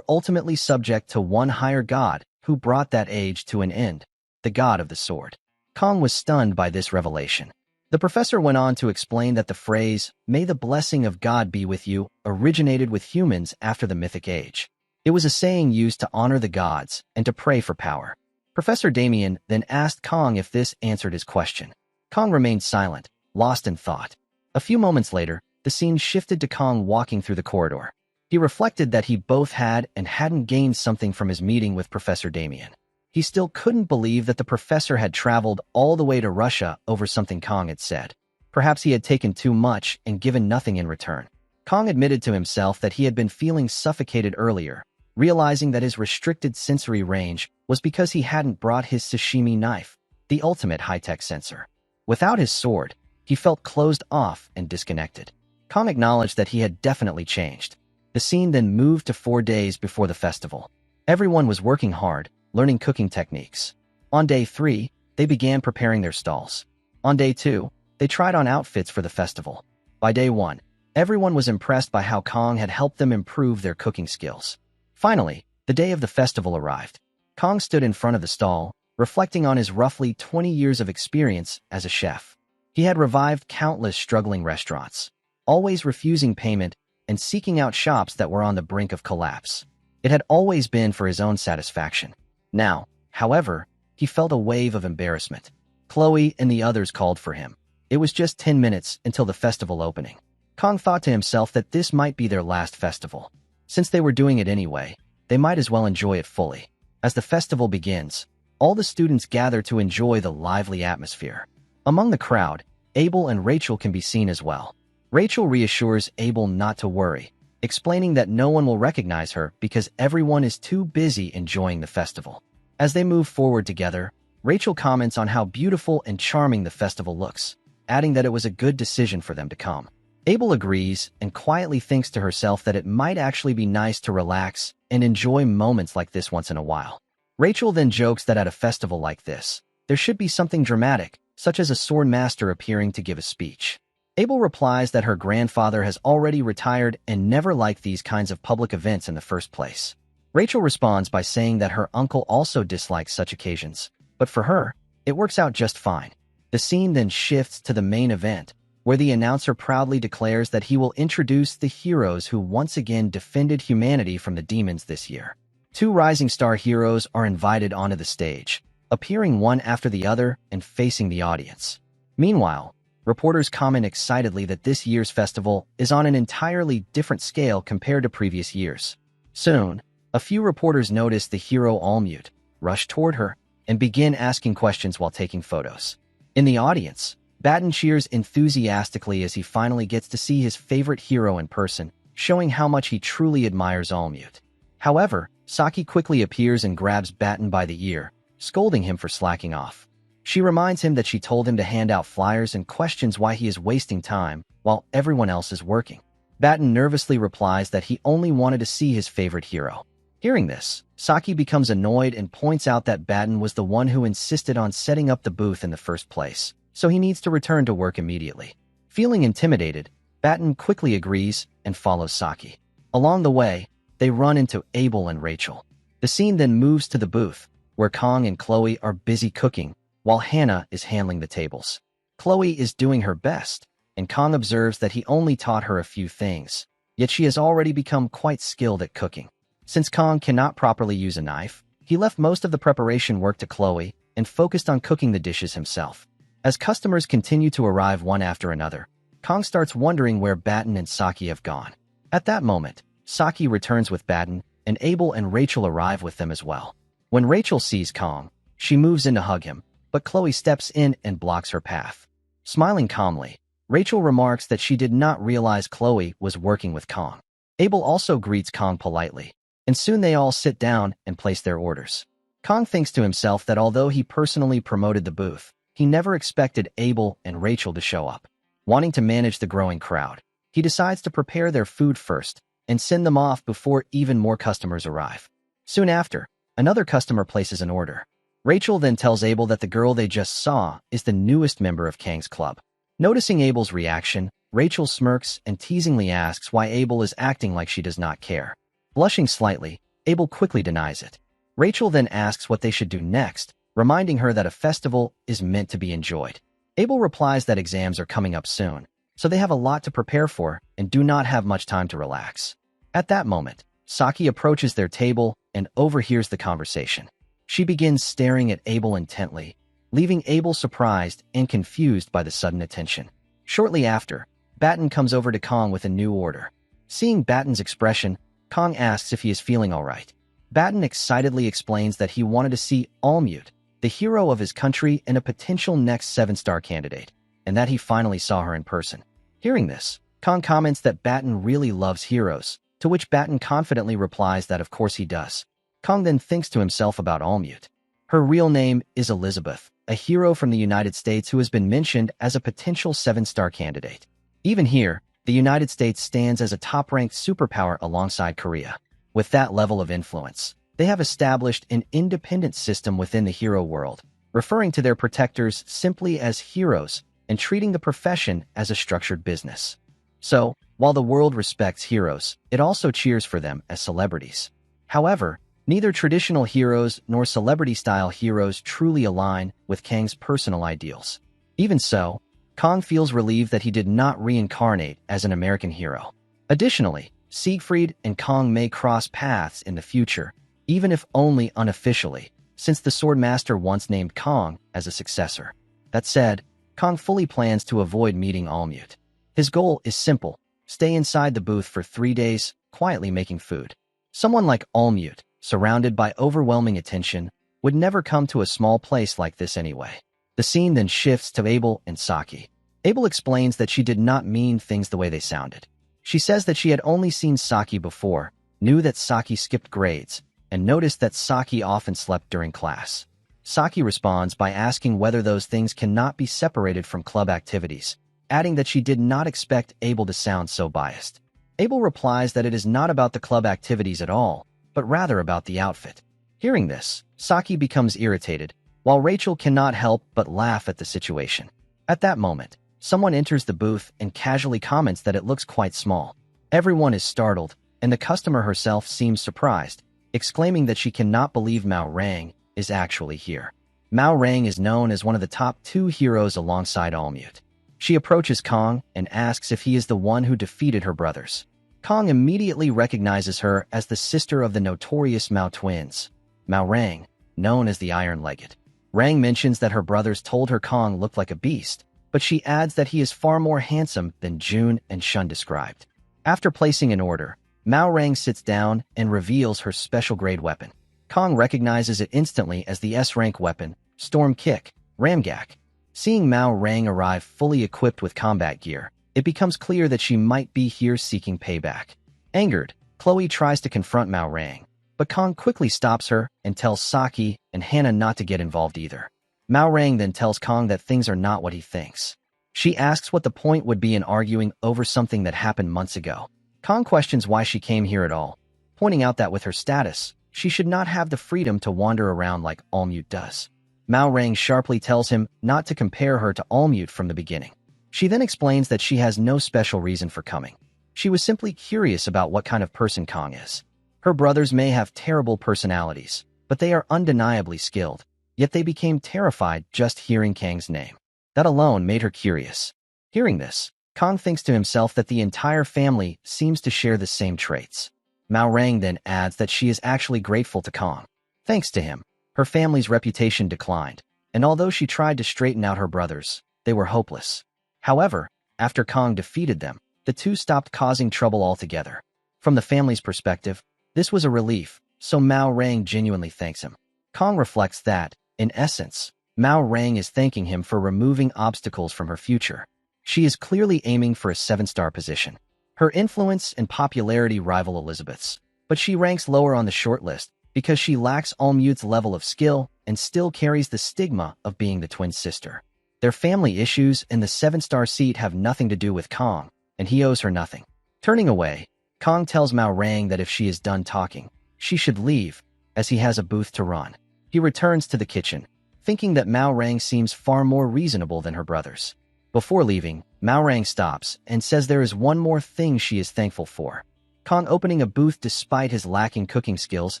ultimately subject to one higher god who brought that age to an end, the god of the sword. Kong was stunned by this revelation. The professor went on to explain that the phrase, "May the blessing of God be with you," originated with humans after the Mythic Age. It was a saying used to honor the gods and to pray for power. Professor Damien then asked Kong if this answered his question. Kong remained silent, lost in thought. A few moments later, the scene shifted to Kong walking through the corridor. He reflected that he both had and hadn't gained something from his meeting with Professor Damien. He still couldn't believe that the professor had traveled all the way to Russia over something Kong had said. Perhaps he had taken too much and given nothing in return. Kong admitted to himself that he had been feeling suffocated earlier, realizing that his restricted sensory range was because he hadn't brought his sashimi knife, the ultimate high-tech sensor. Without his sword, he felt closed off and disconnected. Kong acknowledged that he had definitely changed. The scene then moved to 4 days before the festival. Everyone was working hard, learning cooking techniques. On day 3, they began preparing their stalls. On day 2, they tried on outfits for the festival. By day 1, everyone was impressed by how Kong had helped them improve their cooking skills. Finally, the day of the festival arrived. Kong stood in front of the stall, reflecting on his roughly 20 years of experience as a chef. He had revived countless struggling restaurants, always refusing payment and seeking out shops that were on the brink of collapse. It had always been for his own satisfaction. Now, however, he felt a wave of embarrassment. Chloe and the others called for him. It was just 10 minutes until the festival opening. Kong thought to himself that this might be their last festival. Since they were doing it anyway, they might as well enjoy it fully. As the festival begins, all the students gather to enjoy the lively atmosphere. Among the crowd, Abel and Rachel can be seen as well. Rachel reassures Abel not to worry, explaining that no one will recognize her because everyone is too busy enjoying the festival. As they move forward together, Rachel comments on how beautiful and charming the festival looks, adding that it was a good decision for them to come. Abel agrees and quietly thinks to herself that it might actually be nice to relax and enjoy moments like this once in a while. Rachel then jokes that at a festival like this, there should be something dramatic, such as a sword master appearing to give a speech. Abel replies that her grandfather has already retired and never liked these kinds of public events in the first place. Rachel responds by saying that her uncle also dislikes such occasions, but for her, it works out just fine. The scene then shifts to the main event, where the announcer proudly declares that he will introduce the heroes who once again defended humanity from the demons this year. 2 rising star heroes are invited onto the stage, appearing one after the other and facing the audience. Meanwhile, reporters comment excitedly that this year's festival is on an entirely different scale compared to previous years. Soon, a few reporters notice the hero Almute, rush toward her, and begin asking questions while taking photos. In the audience, Batten cheers enthusiastically as he finally gets to see his favorite hero in person, showing how much he truly admires Almute. However, Saki quickly appears and grabs Batten by the ear, scolding him for slacking off. She reminds him that she told him to hand out flyers and questions why he is wasting time while everyone else is working. Batten nervously replies that he only wanted to see his favorite hero. Hearing this, Saki becomes annoyed and points out that Batten was the one who insisted on setting up the booth in the first place, so he needs to return to work immediately. Feeling intimidated, Batten quickly agrees and follows Saki. Along the way, they run into Abel and Rachel. The scene then moves to the booth, where Kong and Chloe are busy cooking, while Hannah is handling the tables. Chloe is doing her best, and Kong observes that he only taught her a few things, yet she has already become quite skilled at cooking. Since Kong cannot properly use a knife, he left most of the preparation work to Chloe and focused on cooking the dishes himself. As customers continue to arrive one after another, Kong starts wondering where Batten and Saki have gone. At that moment, Saki returns with Batten, and Abel and Rachel arrive with them as well. When Rachel sees Kong, she moves in to hug him, but Chloe steps in and blocks her path. Smiling calmly, Rachel remarks that she did not realize Chloe was working with Kong. Abel also greets Kong politely, and soon they all sit down and place their orders. Kong thinks to himself that although he personally promoted the booth, he never expected Abel and Rachel to show up. Wanting to manage the growing crowd, he decides to prepare their food first and send them off before even more customers arrive. Soon after, another customer places an order. Rachel then tells Abel that the girl they just saw is the newest member of Kang's club. Noticing Abel's reaction, Rachel smirks and teasingly asks why Abel is acting like she does not care. Blushing slightly, Abel quickly denies it. Rachel then asks what they should do next, reminding her that a festival is meant to be enjoyed. Abel replies that exams are coming up soon, so they have a lot to prepare for and do not have much time to relax. At that moment, Saki approaches their table and overhears the conversation. She begins staring at Abel intently, leaving Abel surprised and confused by the sudden attention. Shortly after, Batten comes over to Kong with a new order. Seeing Batten's expression, Kong asks if he is feeling all right. Batten excitedly explains that he wanted to see Almute, the hero of his country and a potential next 7-star candidate, and that he finally saw her in person. Hearing this, Kong comments that Batten really loves heroes, to which Batten confidently replies that of course he does. Kong then thinks to himself about Almute. Her real name is Elizabeth, a hero from the United States who has been mentioned as a potential 7-star candidate. Even here, the United States stands as a top-ranked superpower alongside Korea. With that level of influence, they have established an independent system within the hero world, referring to their protectors simply as heroes and treating the profession as a structured business. So, while the world respects heroes, it also cheers for them as celebrities. However, neither traditional heroes nor celebrity-style heroes truly align with Kang's personal ideals. Even so, Kong feels relieved that he did not reincarnate as an American hero. Additionally, Siegfried and Kong may cross paths in the future, even if only unofficially, since the Swordmaster once named Kong as a successor. That said, Kong fully plans to avoid meeting Almute. His goal is simple: stay inside the booth for 3 days, quietly making food. Someone like Almute, surrounded by overwhelming attention, would never come to a small place like this anyway. The scene then shifts to Abel and Saki. Abel explains that she did not mean things the way they sounded. She says that she had only seen Saki before, knew that Saki skipped grades, and noticed that Saki often slept during class. Saki responds by asking whether those things cannot be separated from club activities, adding that she did not expect Abel to sound so biased. Abel replies that it is not about the club activities at all, but rather about the outfit. Hearing this, Saki becomes irritated, while Rachel cannot help but laugh at the situation. At that moment, someone enters the booth and casually comments that it looks quite small. Everyone is startled, and the customer herself seems surprised, exclaiming that she cannot believe Mao Rang is actually here. Mao Rang is known as one of the top 2 heroes alongside Almute. She approaches Kong and asks if he is the one who defeated her brothers. Kong immediately recognizes her as the sister of the notorious Mao twins, Mao Rang, known as the Iron-Legged. Rang mentions that her brothers told her Kong looked like a beast, but she adds that he is far more handsome than Jun and Shun described. After placing an order, Mao Rang sits down and reveals her special grade weapon. Kong recognizes it instantly as the S-rank weapon, Storm Kick, Ramgak. Seeing Mao Rang arrive fully equipped with combat gear, it becomes clear that she might be here seeking payback. Angered, Chloe tries to confront Mao Rang, but Kong quickly stops her and tells Saki and Hannah not to get involved either. Mao Rang then tells Kong that things are not what he thinks. She asks what the point would be in arguing over something that happened months ago. Kong questions why she came here at all, pointing out that with her status, she should not have the freedom to wander around like Almute does. Mao Rang sharply tells him not to compare her to Almute from the beginning. She then explains that she has no special reason for coming. She was simply curious about what kind of person Kong is. Her brothers may have terrible personalities, but they are undeniably skilled, yet they became terrified just hearing Kang's name. That alone made her curious. Hearing this, Kong thinks to himself that the entire family seems to share the same traits. Mao Rang then adds that she is actually grateful to Kong. Thanks to him, her family's reputation declined, and although she tried to straighten out her brothers, they were hopeless. However, after Kong defeated them, the two stopped causing trouble altogether. From the family's perspective, this was a relief, so Mao Rang genuinely thanks him. Kong reflects that, in essence, Mao Rang is thanking him for removing obstacles from her future. She is clearly aiming for a 7-star position. Her influence and popularity rival Elizabeth's, but she ranks lower on the shortlist because she lacks Almute's level of skill and still carries the stigma of being the twin sister. Their family issues and the 7-star seat have nothing to do with Kong, and he owes her nothing. Turning away, Kong tells Mao Rang that if she is done talking, she should leave, as he has a booth to run. He returns to the kitchen, thinking that Mao Rang seems far more reasonable than her brothers. Before leaving, Mao Rang stops and says there is one more thing she is thankful for. Kong opening a booth despite his lacking cooking skills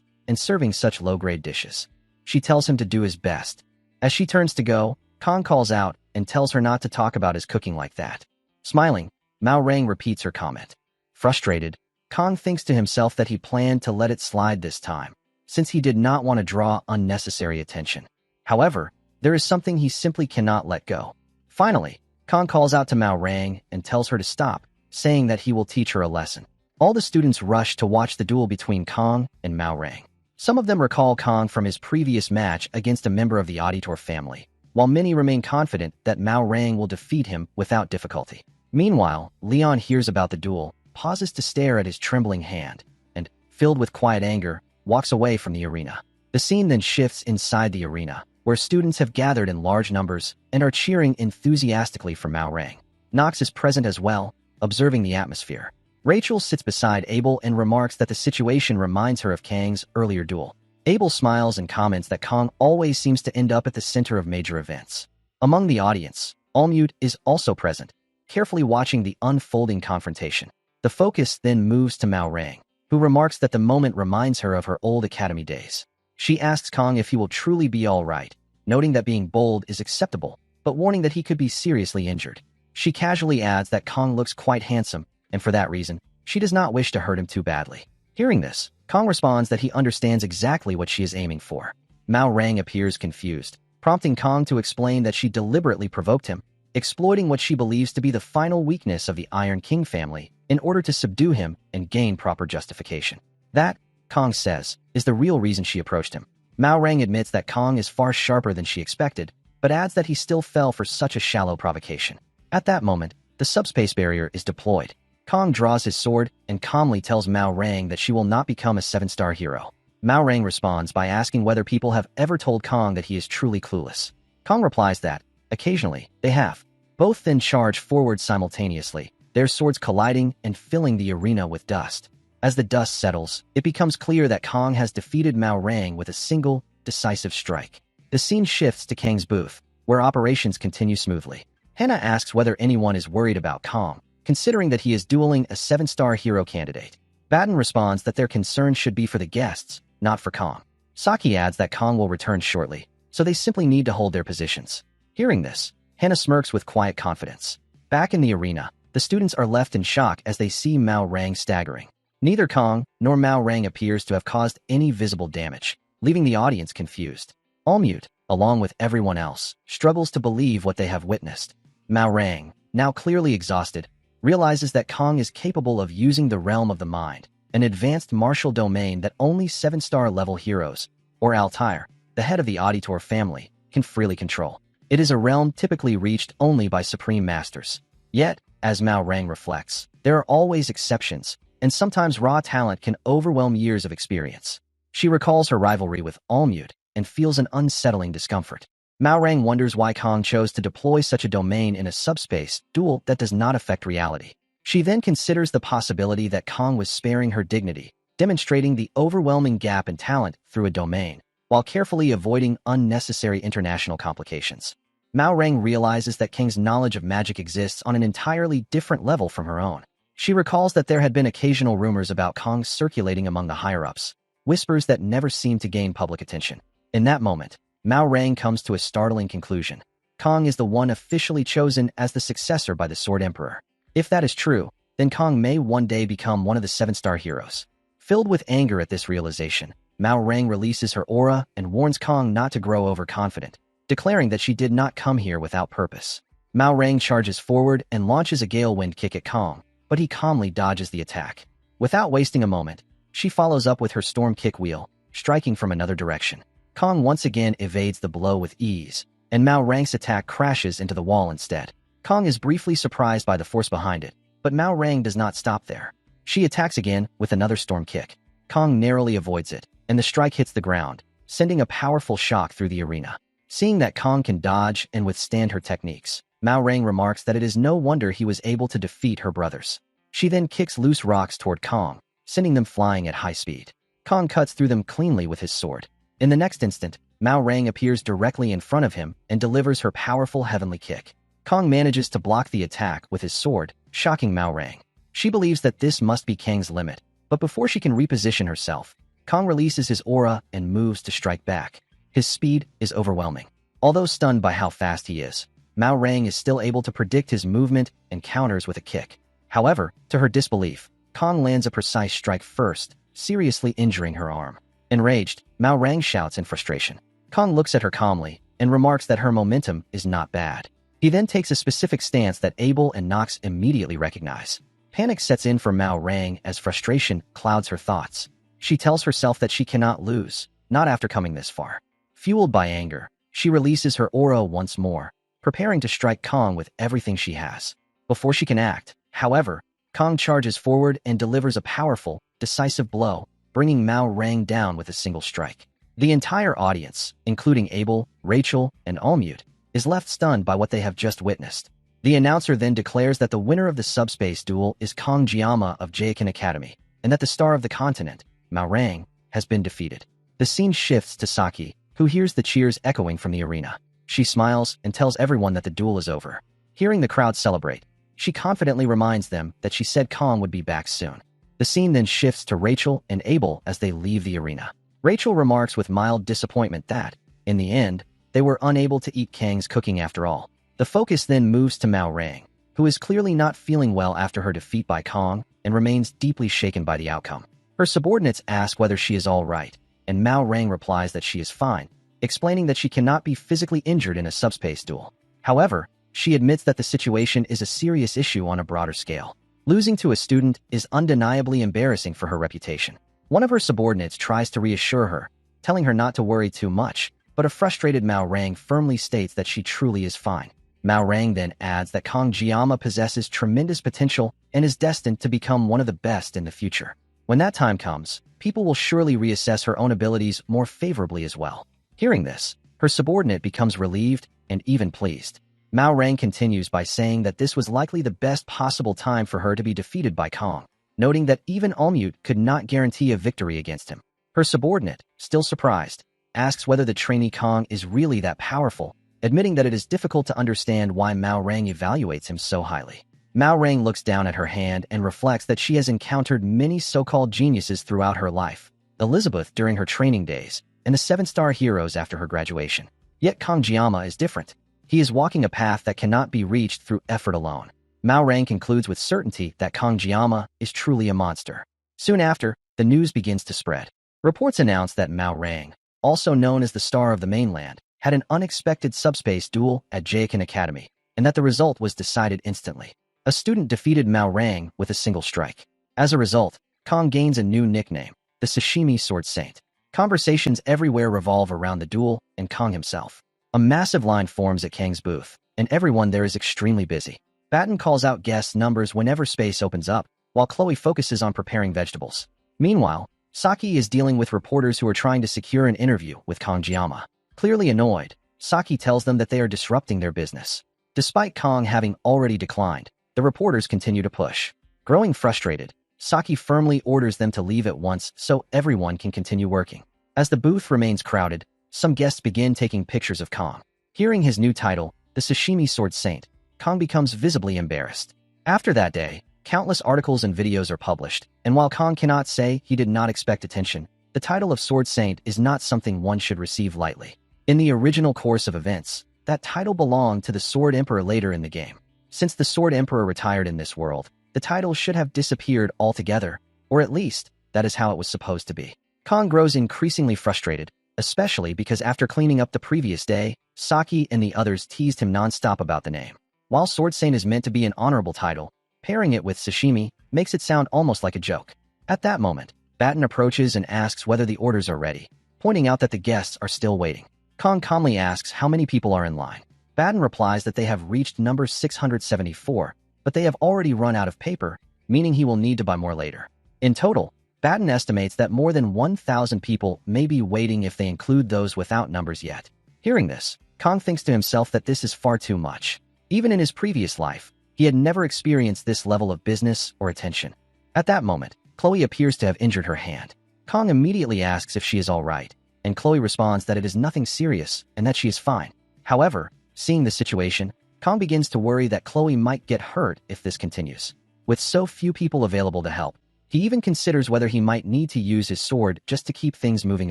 and serving such low-grade dishes. She tells him to do his best. As she turns to go, Kong calls out and tells her not to talk about his cooking like that. Smiling, Mao Rang repeats her comment. Frustrated, Kong thinks to himself that he planned to let it slide this time, since he did not want to draw unnecessary attention. However, there is something he simply cannot let go. Finally, Kong calls out to Mao Rang and tells her to stop, saying that he will teach her a lesson. All the students rush to watch the duel between Kong and Mao Rang. Some of them recall Kong from his previous match against a member of the Auditor family, while many remain confident that Mao Rang will defeat him without difficulty. Meanwhile, Leon hears about the duel, pauses to stare at his trembling hand, and, filled with quiet anger, walks away from the arena. The scene then shifts inside the arena, where students have gathered in large numbers and are cheering enthusiastically for Mao Rang. Knox is present as well, observing the atmosphere. Rachel sits beside Abel and remarks that the situation reminds her of Kang's earlier duel. Abel smiles and comments that Kong always seems to end up at the center of major events. Among the audience, Almute is also present, carefully watching the unfolding confrontation. The focus then moves to Mao Rang, who remarks that the moment reminds her of her old academy days. She asks Kong if he will truly be all right, noting that being bold is acceptable, but warning that he could be seriously injured. She casually adds that Kong looks quite handsome, and for that reason, she does not wish to hurt him too badly. Hearing this, Kong responds that he understands exactly what she is aiming for. Mao Rang appears confused, prompting Kong to explain that she deliberately provoked him, exploiting what she believes to be the final weakness of the Iron King family in order to subdue him and gain proper justification. That, Kong says, is the real reason she approached him. Mao Rang admits that Kong is far sharper than she expected, but adds that he still fell for such a shallow provocation. At that moment, the subspace barrier is deployed. Kong draws his sword and calmly tells Mao Rang that she will not become a 7-star hero. Mao Rang responds by asking whether people have ever told Kong that he is truly clueless. Kong replies that, occasionally, they have. Both then charge forward simultaneously, their swords colliding and filling the arena with dust. As the dust settles, it becomes clear that Kong has defeated Mao Rang with a single, decisive strike. The scene shifts to Kang's booth, where operations continue smoothly. Hannah asks whether anyone is worried about Kong, considering that he is dueling a 7-star hero candidate. Batten responds that their concern should be for the guests, not for Kong. Saki adds that Kong will return shortly, so they simply need to hold their positions. Hearing this, Hannah smirks with quiet confidence. Back in the arena, the students are left in shock as they see Mao Rang staggering. Neither Kong nor Mao Rang appears to have caused any visible damage, leaving the audience confused. Allmute, along with everyone else, struggles to believe what they have witnessed. Mao Rang, now clearly exhausted, realizes that Kong is capable of using the realm of the mind, an advanced martial domain that only 7-star level heroes, or Altair, the head of the Auditor family, can freely control. It is a realm typically reached only by supreme masters. Yet, as Mao Rang reflects, there are always exceptions, and sometimes raw talent can overwhelm years of experience. She recalls her rivalry with Allmute and feels an unsettling discomfort. Mao Rang wonders why Kong chose to deploy such a domain in a subspace duel that does not affect reality. She then considers the possibility that Kong was sparing her dignity, demonstrating the overwhelming gap in talent through a domain, while carefully avoiding unnecessary international complications. Mao Rang realizes that Kang's knowledge of magic exists on an entirely different level from her own. She recalls that there had been occasional rumors about Kong circulating among the higher-ups, whispers that never seemed to gain public attention. In that moment, Mao Rang comes to a startling conclusion. Kong is the one officially chosen as the successor by the Sword Emperor. If that is true, then Kong may one day become one of the 7-star heroes. Filled with anger at this realization, Mao Rang releases her aura and warns Kong not to grow overconfident, declaring that she did not come here without purpose. Mao Rang charges forward and launches a gale wind kick at Kong, but he calmly dodges the attack. Without wasting a moment, she follows up with her storm kick wheel, striking from another direction. Kong once again evades the blow with ease, and Mao Rang's attack crashes into the wall instead. Kong is briefly surprised by the force behind it, but Mao Rang does not stop there. She attacks again with another storm kick. Kong narrowly avoids it, and the strike hits the ground, sending a powerful shock through the arena. Seeing that Kong can dodge and withstand her techniques, Mao Rang remarks that it is no wonder he was able to defeat her brothers. She then kicks loose rocks toward Kong, sending them flying at high speed. Kong cuts through them cleanly with his sword. In the next instant, Mao Rang appears directly in front of him and delivers her powerful heavenly kick. Kong manages to block the attack with his sword, shocking Mao Rang. She believes that this must be Kang's limit, but before she can reposition herself, Kong releases his aura and moves to strike back. His speed is overwhelming. Although stunned by how fast he is, Mao Rang is still able to predict his movement and counters with a kick. However, to her disbelief, Kong lands a precise strike first, seriously injuring her arm. Enraged, Mao Rang shouts in frustration. Kong looks at her calmly and remarks that her momentum is not bad. He then takes a specific stance that Abel and Nox immediately recognize. Panic sets in for Mao Rang as frustration clouds her thoughts. She tells herself that she cannot lose, not after coming this far. Fueled by anger, she releases her aura once more, preparing to strike Kong with everything she has. Before she can act, however, Kong charges forward and delivers a powerful, decisive blow, bringing Mao Rang down with a single strike. The entire audience, including Abel, Rachel, and Allmute, is left stunned by what they have just witnessed. The announcer then declares that the winner of the subspace duel is Kong Jiama of Jaekin Academy, and that the star of the continent, Mao Rang, has been defeated. The scene shifts to Saki, who hears the cheers echoing from the arena. She smiles and tells everyone that the duel is over. Hearing the crowd celebrate, she confidently reminds them that she said Kong would be back soon. The scene then shifts to Rachel and Abel as they leave the arena. Rachel remarks with mild disappointment that, in the end, they were unable to eat Kang's cooking after all. The focus then moves to Mao Rang, who is clearly not feeling well after her defeat by Kong and remains deeply shaken by the outcome. Her subordinates ask whether she is all right, and Mao Rang replies that she is fine, explaining that she cannot be physically injured in a subspace duel. However, she admits that the situation is a serious issue on a broader scale. Losing to a student is undeniably embarrassing for her reputation. One of her subordinates tries to reassure her, telling her not to worry too much, but a frustrated Mao Rang firmly states that she truly is fine. Mao Rang then adds that Kong Jiama possesses tremendous potential and is destined to become one of the best in the future. When that time comes, people will surely reassess her own abilities more favorably as well. Hearing this, her subordinate becomes relieved and even pleased. Mao Rang continues by saying that this was likely the best possible time for her to be defeated by Kong, noting that even Almute could not guarantee a victory against him. Her subordinate, still surprised, asks whether the trainee Kong is really that powerful, admitting that it is difficult to understand why Mao Rang evaluates him so highly. Mao Rang looks down at her hand and reflects that she has encountered many so-called geniuses throughout her life, Elizabeth during her training days, and the 7-star heroes after her graduation. Yet Kong Jiama is different. He is walking a path that cannot be reached through effort alone. Mao Rang concludes with certainty that Kong Jiama is truly a monster. Soon after, the news begins to spread. Reports announce that Mao Rang, also known as the Star of the Mainland, had an unexpected subspace duel at Jaekan Academy, and that the result was decided instantly. A student defeated Mao Rang with a single strike. As a result, Kong gains a new nickname, the Sashimi Sword Saint. Conversations everywhere revolve around the duel and Kong himself. A massive line forms at Kang's booth, and everyone there is extremely busy. Batten calls out guest numbers whenever space opens up, while Chloe focuses on preparing vegetables. Meanwhile, Saki is dealing with reporters who are trying to secure an interview with Kong Jiama. Clearly annoyed, Saki tells them that they are disrupting their business. Despite Kong having already declined, the reporters continue to push. Growing frustrated, Saki firmly orders them to leave at once so everyone can continue working. As the booth remains crowded, some guests begin taking pictures of Kong. Hearing his new title, the Sashimi Sword Saint, Kong becomes visibly embarrassed. After that day, countless articles and videos are published, and while Kong cannot say he did not expect attention, the title of Sword Saint is not something one should receive lightly. In the original course of events, that title belonged to the Sword Emperor later in the game. Since the Sword Emperor retired in this world, the title should have disappeared altogether, or at least, that is how it was supposed to be. Kong grows increasingly frustrated, especially because after cleaning up the previous day, Saki and the others teased him non-stop about the name. While Sword Saint is meant to be an honorable title, pairing it with sashimi makes it sound almost like a joke. At that moment, Batten approaches and asks whether the orders are ready, pointing out that the guests are still waiting. Kong calmly asks how many people are in line. Batten replies that they have reached number 674, but they have already run out of paper, meaning he will need to buy more later. In total, Batten estimates that more than 1,000 people may be waiting if they include those without numbers yet. Hearing this, Kong thinks to himself that this is far too much. Even in his previous life, he had never experienced this level of business or attention. At that moment, Chloe appears to have injured her hand. Kong immediately asks if she is all right, and Chloe responds that it is nothing serious and that she is fine. However, seeing the situation, Kong begins to worry that Chloe might get hurt if this continues. With so few people available to help, he even considers whether he might need to use his sword just to keep things moving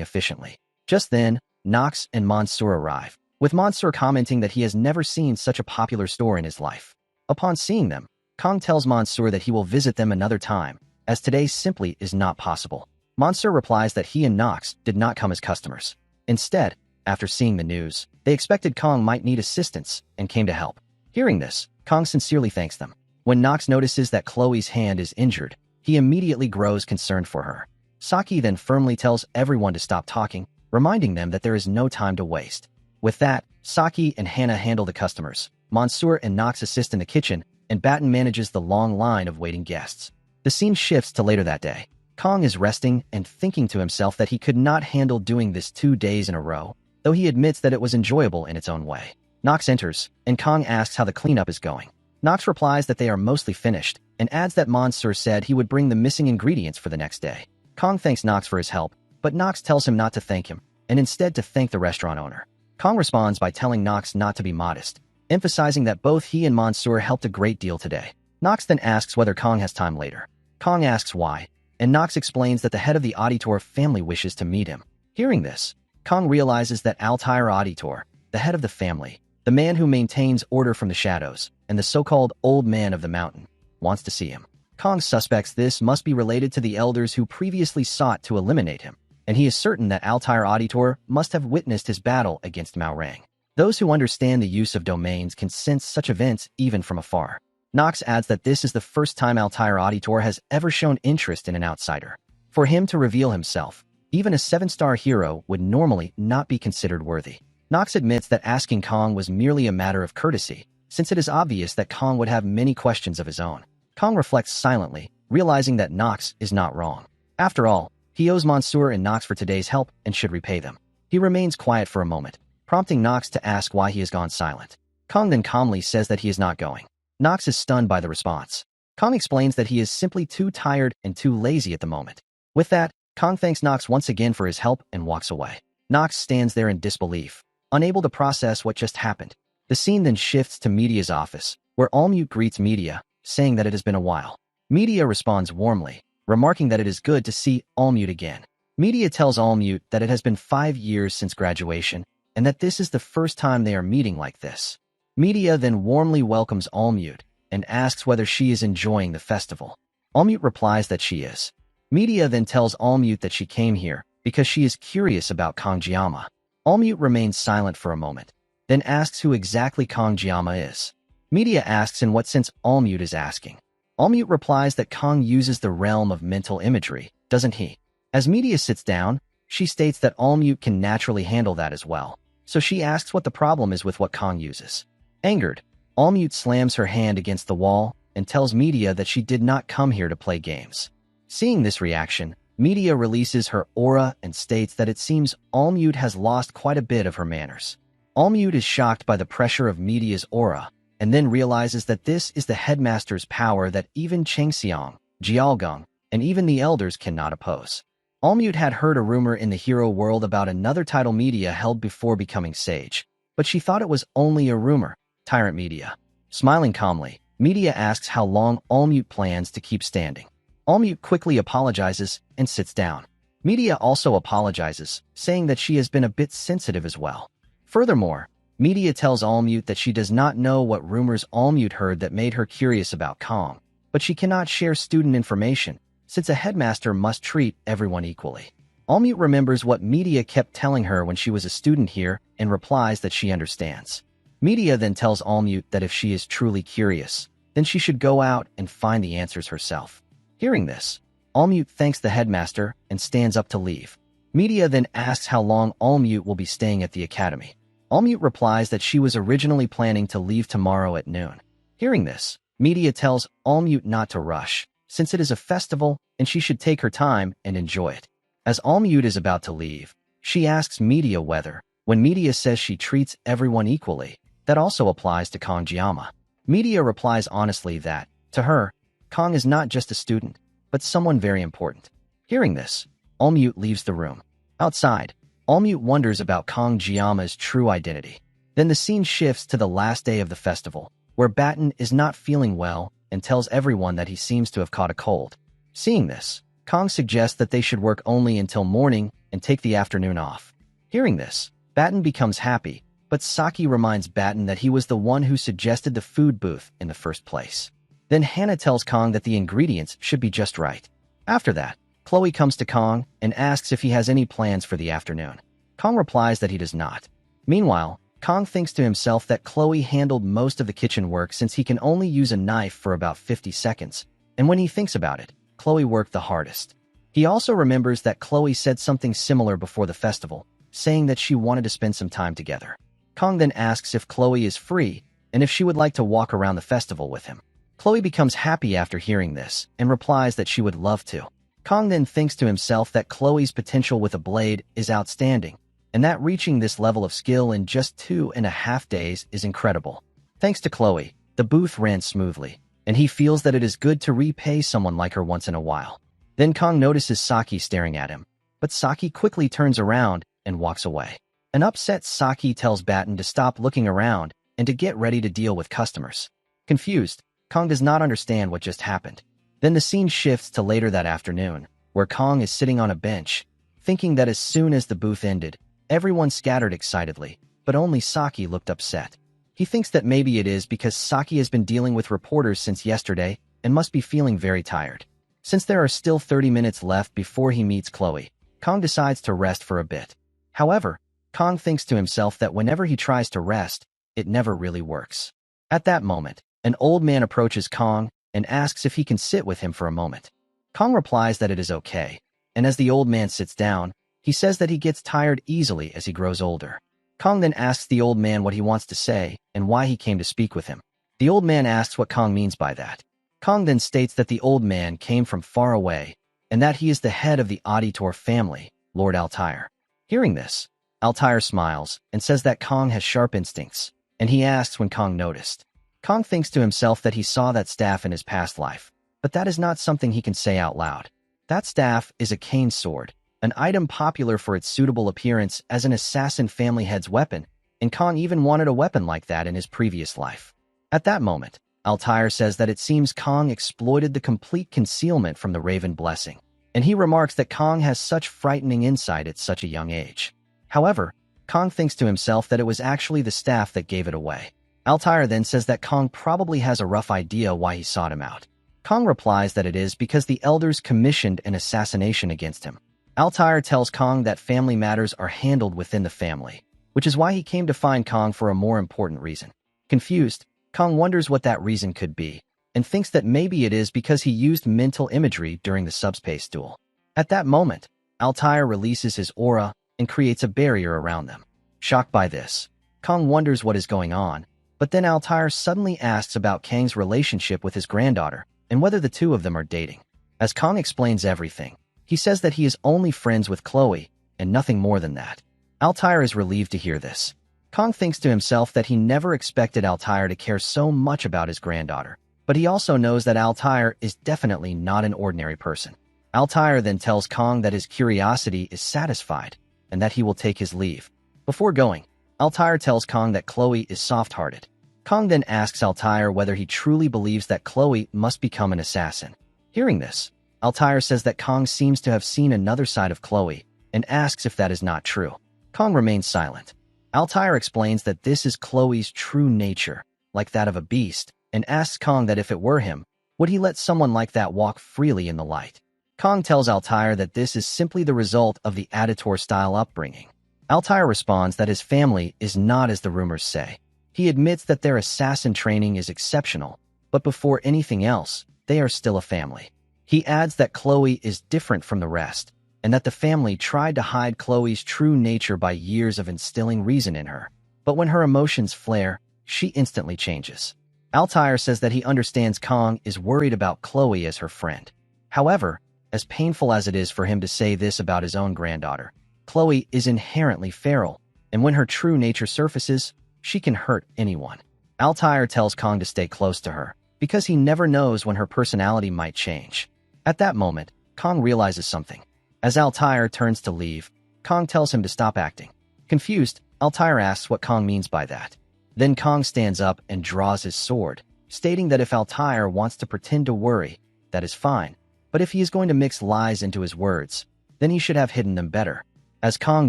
efficiently. Just then, Nox and Mansour arrive, with Mansour commenting that he has never seen such a popular store in his life. Upon seeing them, Kong tells Mansour that he will visit them another time, as today simply is not possible. Mansour replies that he and Nox did not come as customers. Instead, after seeing the news, they expected Kong might need assistance and came to help. Hearing this, Kong sincerely thanks them. When Nox notices that Chloe's hand is injured, he immediately grows concerned for her. Saki then firmly tells everyone to stop talking, reminding them that there is no time to waste. With that, Saki and Hannah handle the customers. Mansour and Nox assist in the kitchen, and Batten manages the long line of waiting guests. The scene shifts to later that day. Kong is resting and thinking to himself that he could not handle doing this 2 days in a row, though he admits that it was enjoyable in its own way. Nox enters, and Kong asks how the cleanup is going. Nox replies that they are mostly finished, and adds that Mansour said he would bring the missing ingredients for the next day. Kong thanks Nox for his help, but Nox tells him not to thank him, and instead to thank the restaurant owner. Kong responds by telling Nox not to be modest, emphasizing that both he and Mansour helped a great deal today. Nox then asks whether Kong has time later. Kong asks why, and Nox explains that the head of the Auditor family wishes to meet him. Hearing this, Kong realizes that Altair Auditor, the head of the family, the man who maintains order from the shadows, and the so-called Old Man of the Mountain, wants to see him. Kong suspects this must be related to the elders who previously sought to eliminate him, and he is certain that Altair Auditor must have witnessed his battle against Mao Rang. Those who understand the use of domains can sense such events even from afar. Nox adds that this is the first time Altair Auditor has ever shown interest in an outsider. For him to reveal himself, even a 7-star hero would normally not be considered worthy. Nox admits that asking Kong was merely a matter of courtesy, since it is obvious that Kong would have many questions of his own. Kong reflects silently, realizing that Knox is not wrong. After all, he owes Monsieur and Knox for today's help and should repay them. He remains quiet for a moment, prompting Knox to ask why he has gone silent. Kong then calmly says that he is not going. Knox is stunned by the response. Kong explains that he is simply too tired and too lazy at the moment. With that, Kong thanks Knox once again for his help and walks away. Knox stands there in disbelief, unable to process what just happened. The scene then shifts to Media's office, where Allmute greets Media, saying that it has been a while. Media responds warmly, remarking that it is good to see Allmute again. Media tells Allmute that it has been 5 years since graduation, and that this is the first time they are meeting like this. Media then warmly welcomes Allmute and asks whether she is enjoying the festival. Allmute replies that she is. Media then tells Allmute that she came here because she is curious about Kongjiama. Allmute remains silent for a moment, then asks who exactly Kongjiama is. Media asks in what sense Allmute is asking. Allmute replies that Kong uses the realm of mental imagery, doesn't he? As Media sits down, she states that Allmute can naturally handle that as well, so she asks what the problem is with what Kong uses. Angered, Allmute slams her hand against the wall and tells Media that she did not come here to play games. Seeing this reaction, Media releases her aura and states that it seems Allmute has lost quite a bit of her manners. Allmute is shocked by the pressure of Media's aura, and then realizes that this is the headmaster's power that even Chengxiang, Jiaogong, and even the elders cannot oppose. Allmute had heard a rumor in the hero world about another title Media held before becoming sage, but she thought it was only a rumor. Tyrant Media. Smiling calmly, Media asks how long Allmute plans to keep standing. Allmute quickly apologizes and sits down. Media also apologizes, saying that she has been a bit sensitive as well. Furthermore, Media tells Allmute that she does not know what rumors Allmute heard that made her curious about Kong, but she cannot share student information, since a headmaster must treat everyone equally. Allmute remembers what Media kept telling her when she was a student here and replies that she understands. Media then tells Allmute that if she is truly curious, then she should go out and find the answers herself. Hearing this, Allmute thanks the headmaster and stands up to leave. Media then asks how long Allmute will be staying at the academy. Allmute replies that she was originally planning to leave tomorrow at noon. Hearing this, Media tells Allmute not to rush, since it is a festival and she should take her time and enjoy it. As Allmute is about to leave, she asks Media whether, when Media says she treats everyone equally, that also applies to Kongjiama. Media replies honestly that, to her, Kong is not just a student, but someone very important. Hearing this, Allmute leaves the room. Outside, Allmute wonders about Kongjiama's true identity. Then the scene shifts to the last day of the festival, where Batten is not feeling well and tells everyone that he seems to have caught a cold. Seeing this, Kong suggests that they should work only until morning and take the afternoon off. Hearing this, Batten becomes happy, but Saki reminds Batten that he was the one who suggested the food booth in the first place. Then Hannah tells Kong that the ingredients should be just right. After that, Chloe comes to Kong and asks if he has any plans for the afternoon. Kong replies that he does not. Meanwhile, Kong thinks to himself that Chloe handled most of the kitchen work since he can only use a knife for about 50 seconds, and when he thinks about it, Chloe worked the hardest. He also remembers that Chloe said something similar before the festival, saying that she wanted to spend some time together. Kong then asks if Chloe is free and if she would like to walk around the festival with him. Chloe becomes happy after hearing this and replies that she would love to. Kong then thinks to himself that Chloe's potential with a blade is outstanding, and that reaching this level of skill in just 2.5 days is incredible. Thanks to Chloe, the booth ran smoothly, and he feels that it is good to repay someone like her once in a while. Then Kong notices Saki staring at him, but Saki quickly turns around and walks away. An upset Saki tells Batten to stop looking around and to get ready to deal with customers. Confused, Kong does not understand what just happened. Then the scene shifts to later that afternoon, where Kong is sitting on a bench, thinking that as soon as the booth ended, everyone scattered excitedly, but only Saki looked upset. He thinks that maybe it is because Saki has been dealing with reporters since yesterday and must be feeling very tired. Since there are still 30 minutes left before he meets Chloe, Kong decides to rest for a bit. However, Kong thinks to himself that whenever he tries to rest, it never really works. At that moment, an old man approaches Kong and asks if he can sit with him for a moment. Kong replies that it is okay, and as the old man sits down, he says that he gets tired easily as he grows older. Kong then asks the old man what he wants to say and why he came to speak with him. The old man asks what Kong means by that. Kong then states that the old man came from far away and that he is the head of the auditor family, Lord Altair. Hearing this, Altair smiles and says that Kong has sharp instincts, and he asks when Kong noticed. Kong thinks to himself that he saw that staff in his past life, but that is not something he can say out loud. That staff is a cane sword, an item popular for its suitable appearance as an assassin family head's weapon, and Kong even wanted a weapon like that in his previous life. At that moment, Altair says that it seems Kong exploited the complete concealment from the Raven Blessing, and he remarks that Kong has such frightening insight at such a young age. However, Kong thinks to himself that it was actually the staff that gave it away. Altair then says that Kong probably has a rough idea why he sought him out. Kong replies that it is because the elders commissioned an assassination against him. Altair tells Kong that family matters are handled within the family, which is why he came to find Kong for a more important reason. Confused, Kong wonders what that reason could be, and thinks that maybe it is because he used mental imagery during the subspace duel. At that moment, Altair releases his aura and creates a barrier around them. Shocked by this, Kong wonders what is going on, but then Altair suddenly asks about Kang's relationship with his granddaughter and whether the two of them are dating. As Kong explains everything, he says that he is only friends with Chloe and nothing more than that. Altair is relieved to hear this. Kong thinks to himself that he never expected Altair to care so much about his granddaughter, but he also knows that Altair is definitely not an ordinary person. Altair then tells Kong that his curiosity is satisfied and that he will take his leave. Before going, Altair tells Kong that Chloe is soft-hearted. Kong then asks Altair whether he truly believes that Chloe must become an assassin. Hearing this, Altair says that Kong seems to have seen another side of Chloe and asks if that is not true. Kong remains silent. Altair explains that this is Chloe's true nature, like that of a beast, and asks Kong that if it were him, would he let someone like that walk freely in the light? Kong tells Altair that this is simply the result of the Aditor-style upbringing. Altair responds that his family is not as the rumors say. He admits that their assassin training is exceptional, but before anything else, they are still a family. He adds that Chloe is different from the rest, and that the family tried to hide Chloe's true nature by years of instilling reason in her. But when her emotions flare, she instantly changes. Altair says that he understands Kong is worried about Chloe as her friend. However, as painful as it is for him to say this about his own granddaughter, Chloe is inherently feral, and when her true nature surfaces, she can hurt anyone. Altair tells Kong to stay close to her, because he never knows when her personality might change. At that moment, Kong realizes something. As Altair turns to leave, Kong tells him to stop acting. Confused, Altair asks what Kong means by that. Then Kong stands up and draws his sword, stating that if Altair wants to pretend to worry, that is fine, but if he is going to mix lies into his words, then he should have hidden them better. As Kong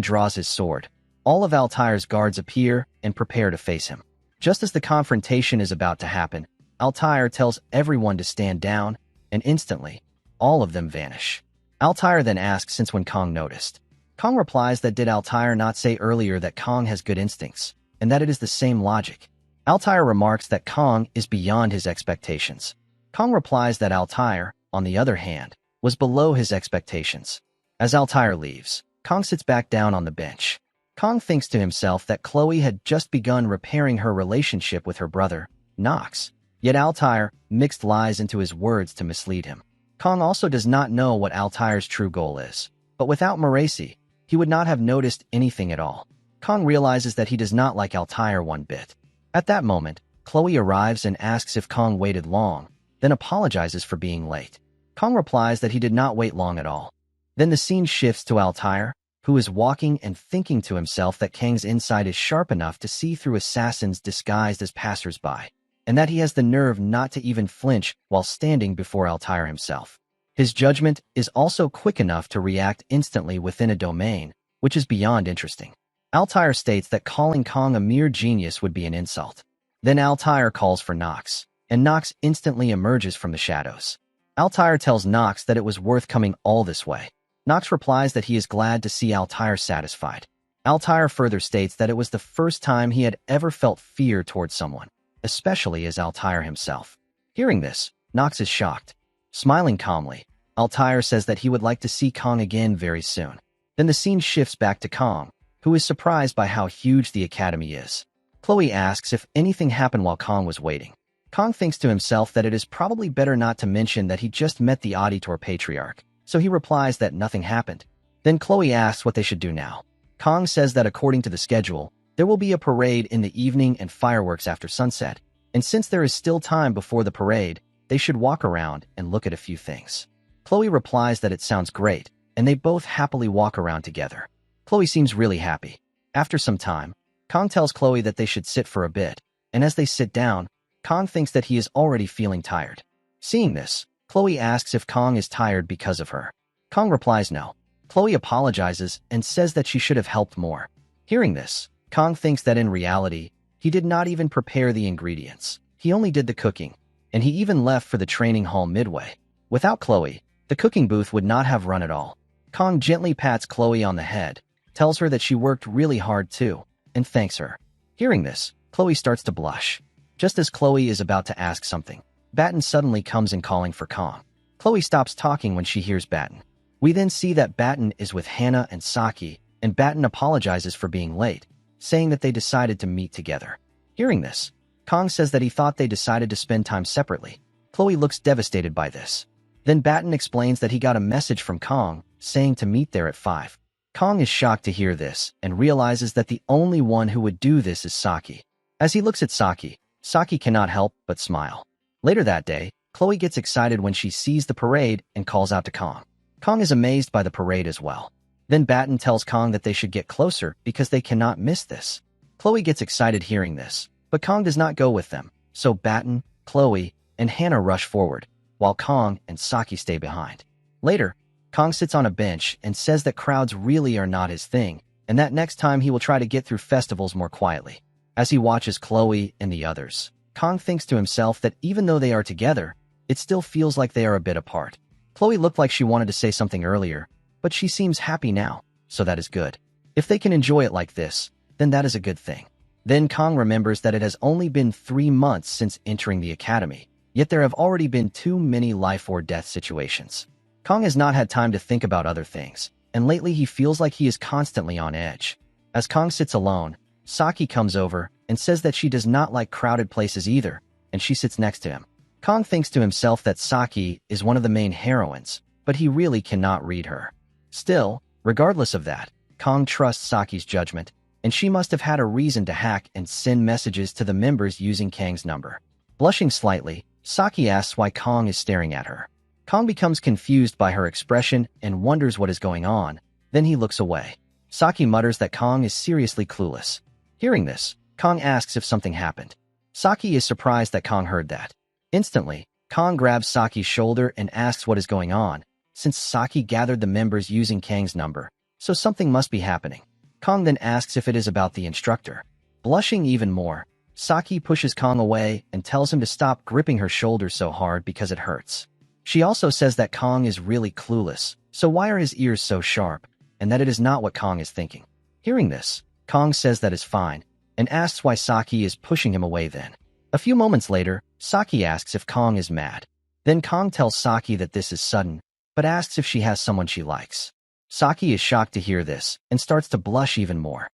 draws his sword, all of Altair's guards appear and prepare to face him. Just as the confrontation is about to happen, Altair tells everyone to stand down, and instantly, all of them vanish. Altair then asks since when Kong noticed. Kong replies that did Altair not say earlier that Kong has good instincts, and that it is the same logic. Altair remarks that Kong is beyond his expectations. Kong replies that Altair, on the other hand, was below his expectations. As Altair leaves, Kong sits back down on the bench. Kong thinks to himself that Chloe had just begun repairing her relationship with her brother, Nox. Yet Altair mixed lies into his words to mislead him. Kong also does not know what Altair's true goal is, but without Maraisi, he would not have noticed anything at all. Kong realizes that he does not like Altair one bit. At that moment, Chloe arrives and asks if Kong waited long, then apologizes for being late. Kong replies that he did not wait long at all. Then the scene shifts to Altair, who is walking and thinking to himself that Kang's insight is sharp enough to see through assassins disguised as passers-by, and that he has the nerve not to even flinch while standing before Altair himself. His judgment is also quick enough to react instantly within a domain, which is beyond interesting. Altair states that calling Kong a mere genius would be an insult. Then Altair calls for Nox, and Nox instantly emerges from the shadows. Altair tells Nox that it was worth coming all this way. Nox replies that he is glad to see Altair satisfied. Altair further states that it was the first time he had ever felt fear towards someone, especially as Altair himself. Hearing this, Nox is shocked. Smiling calmly, Altair says that he would like to see Kong again very soon. Then the scene shifts back to Kong, who is surprised by how huge the academy is. Chloe asks if anything happened while Kong was waiting. Kong thinks to himself that it is probably better not to mention that he just met the auditor patriarch, so he replies that nothing happened. Then Chloe asks what they should do now. Kong says that according to the schedule, there will be a parade in the evening and fireworks after sunset, and since there is still time before the parade, they should walk around and look at a few things. Chloe replies that it sounds great, and they both happily walk around together. Chloe seems really happy. After some time, Kong tells Chloe that they should sit for a bit, and as they sit down, Kong thinks that he is already feeling tired. Seeing this, Chloe asks if Kong is tired because of her. Kong replies no. Chloe apologizes and says that she should have helped more. Hearing this, Kong thinks that in reality, he did not even prepare the ingredients. He only did the cooking, and he even left for the training hall midway. Without Chloe, the cooking booth would not have run at all. Kong gently pats Chloe on the head, tells her that she worked really hard too, and thanks her. Hearing this, Chloe starts to blush. Just as Chloe is about to ask something, Batten suddenly comes in calling for Kong. Chloe stops talking when she hears Batten. We then see that Batten is with Hannah and Saki, and Batten apologizes for being late, saying that they decided to meet together. Hearing this, Kong says that he thought they decided to spend time separately. Chloe looks devastated by this. Then Batten explains that he got a message from Kong saying to meet there at 5. Kong is shocked to hear this and realizes that the only one who would do this is Saki. As he looks at Saki, Saki cannot help but smile. Later that day, Chloe gets excited when she sees the parade and calls out to Kong. Kong is amazed by the parade as well. Then Batten tells Kong that they should get closer because they cannot miss this. Chloe gets excited hearing this, but Kong does not go with them, so Batten, Chloe, and Hannah rush forward, while Kong and Saki stay behind. Later, Kong sits on a bench and says that crowds really are not his thing, and that next time he will try to get through festivals more quietly. As he watches Chloe and the others, Kong thinks to himself that even though they are together, it still feels like they are a bit apart. Chloe looked like she wanted to say something earlier, but she seems happy now, so that is good. If they can enjoy it like this, then that is a good thing. Then Kong remembers that it has only been 3 months since entering the academy, yet there have already been too many life or death situations. Kong has not had time to think about other things, and lately he feels like he is constantly on edge. As Kong sits alone, Saki comes over and says that she does not like crowded places either, and she sits next to him. Kong thinks to himself that Saki is one of the main heroines, but he really cannot read her. Still, regardless of that, Kong trusts Saki's judgment, and she must have had a reason to hack and send messages to the members using Kang's number. Blushing slightly, Saki asks why Kong is staring at her. Kong becomes confused by her expression and wonders what is going on, then he looks away. Saki mutters that Kong is seriously clueless. Hearing this, Kong asks if something happened. Saki is surprised that Kong heard that. Instantly, Kong grabs Saki's shoulder and asks what is going on, since Saki gathered the members using Kang's number, so something must be happening. Kong then asks if it is about the instructor. Blushing even more, Saki pushes Kong away and tells him to stop gripping her shoulder so hard because it hurts. She also says that Kong is really clueless, so why are his ears so sharp, and that it is not what Kong is thinking. Hearing this, Kong says that is fine, and asks why Saki is pushing him away then. A few moments later, Saki asks if Kong is mad. Then Kong tells Saki that this is sudden, but asks if she has someone she likes. Saki is shocked to hear this and starts to blush even more.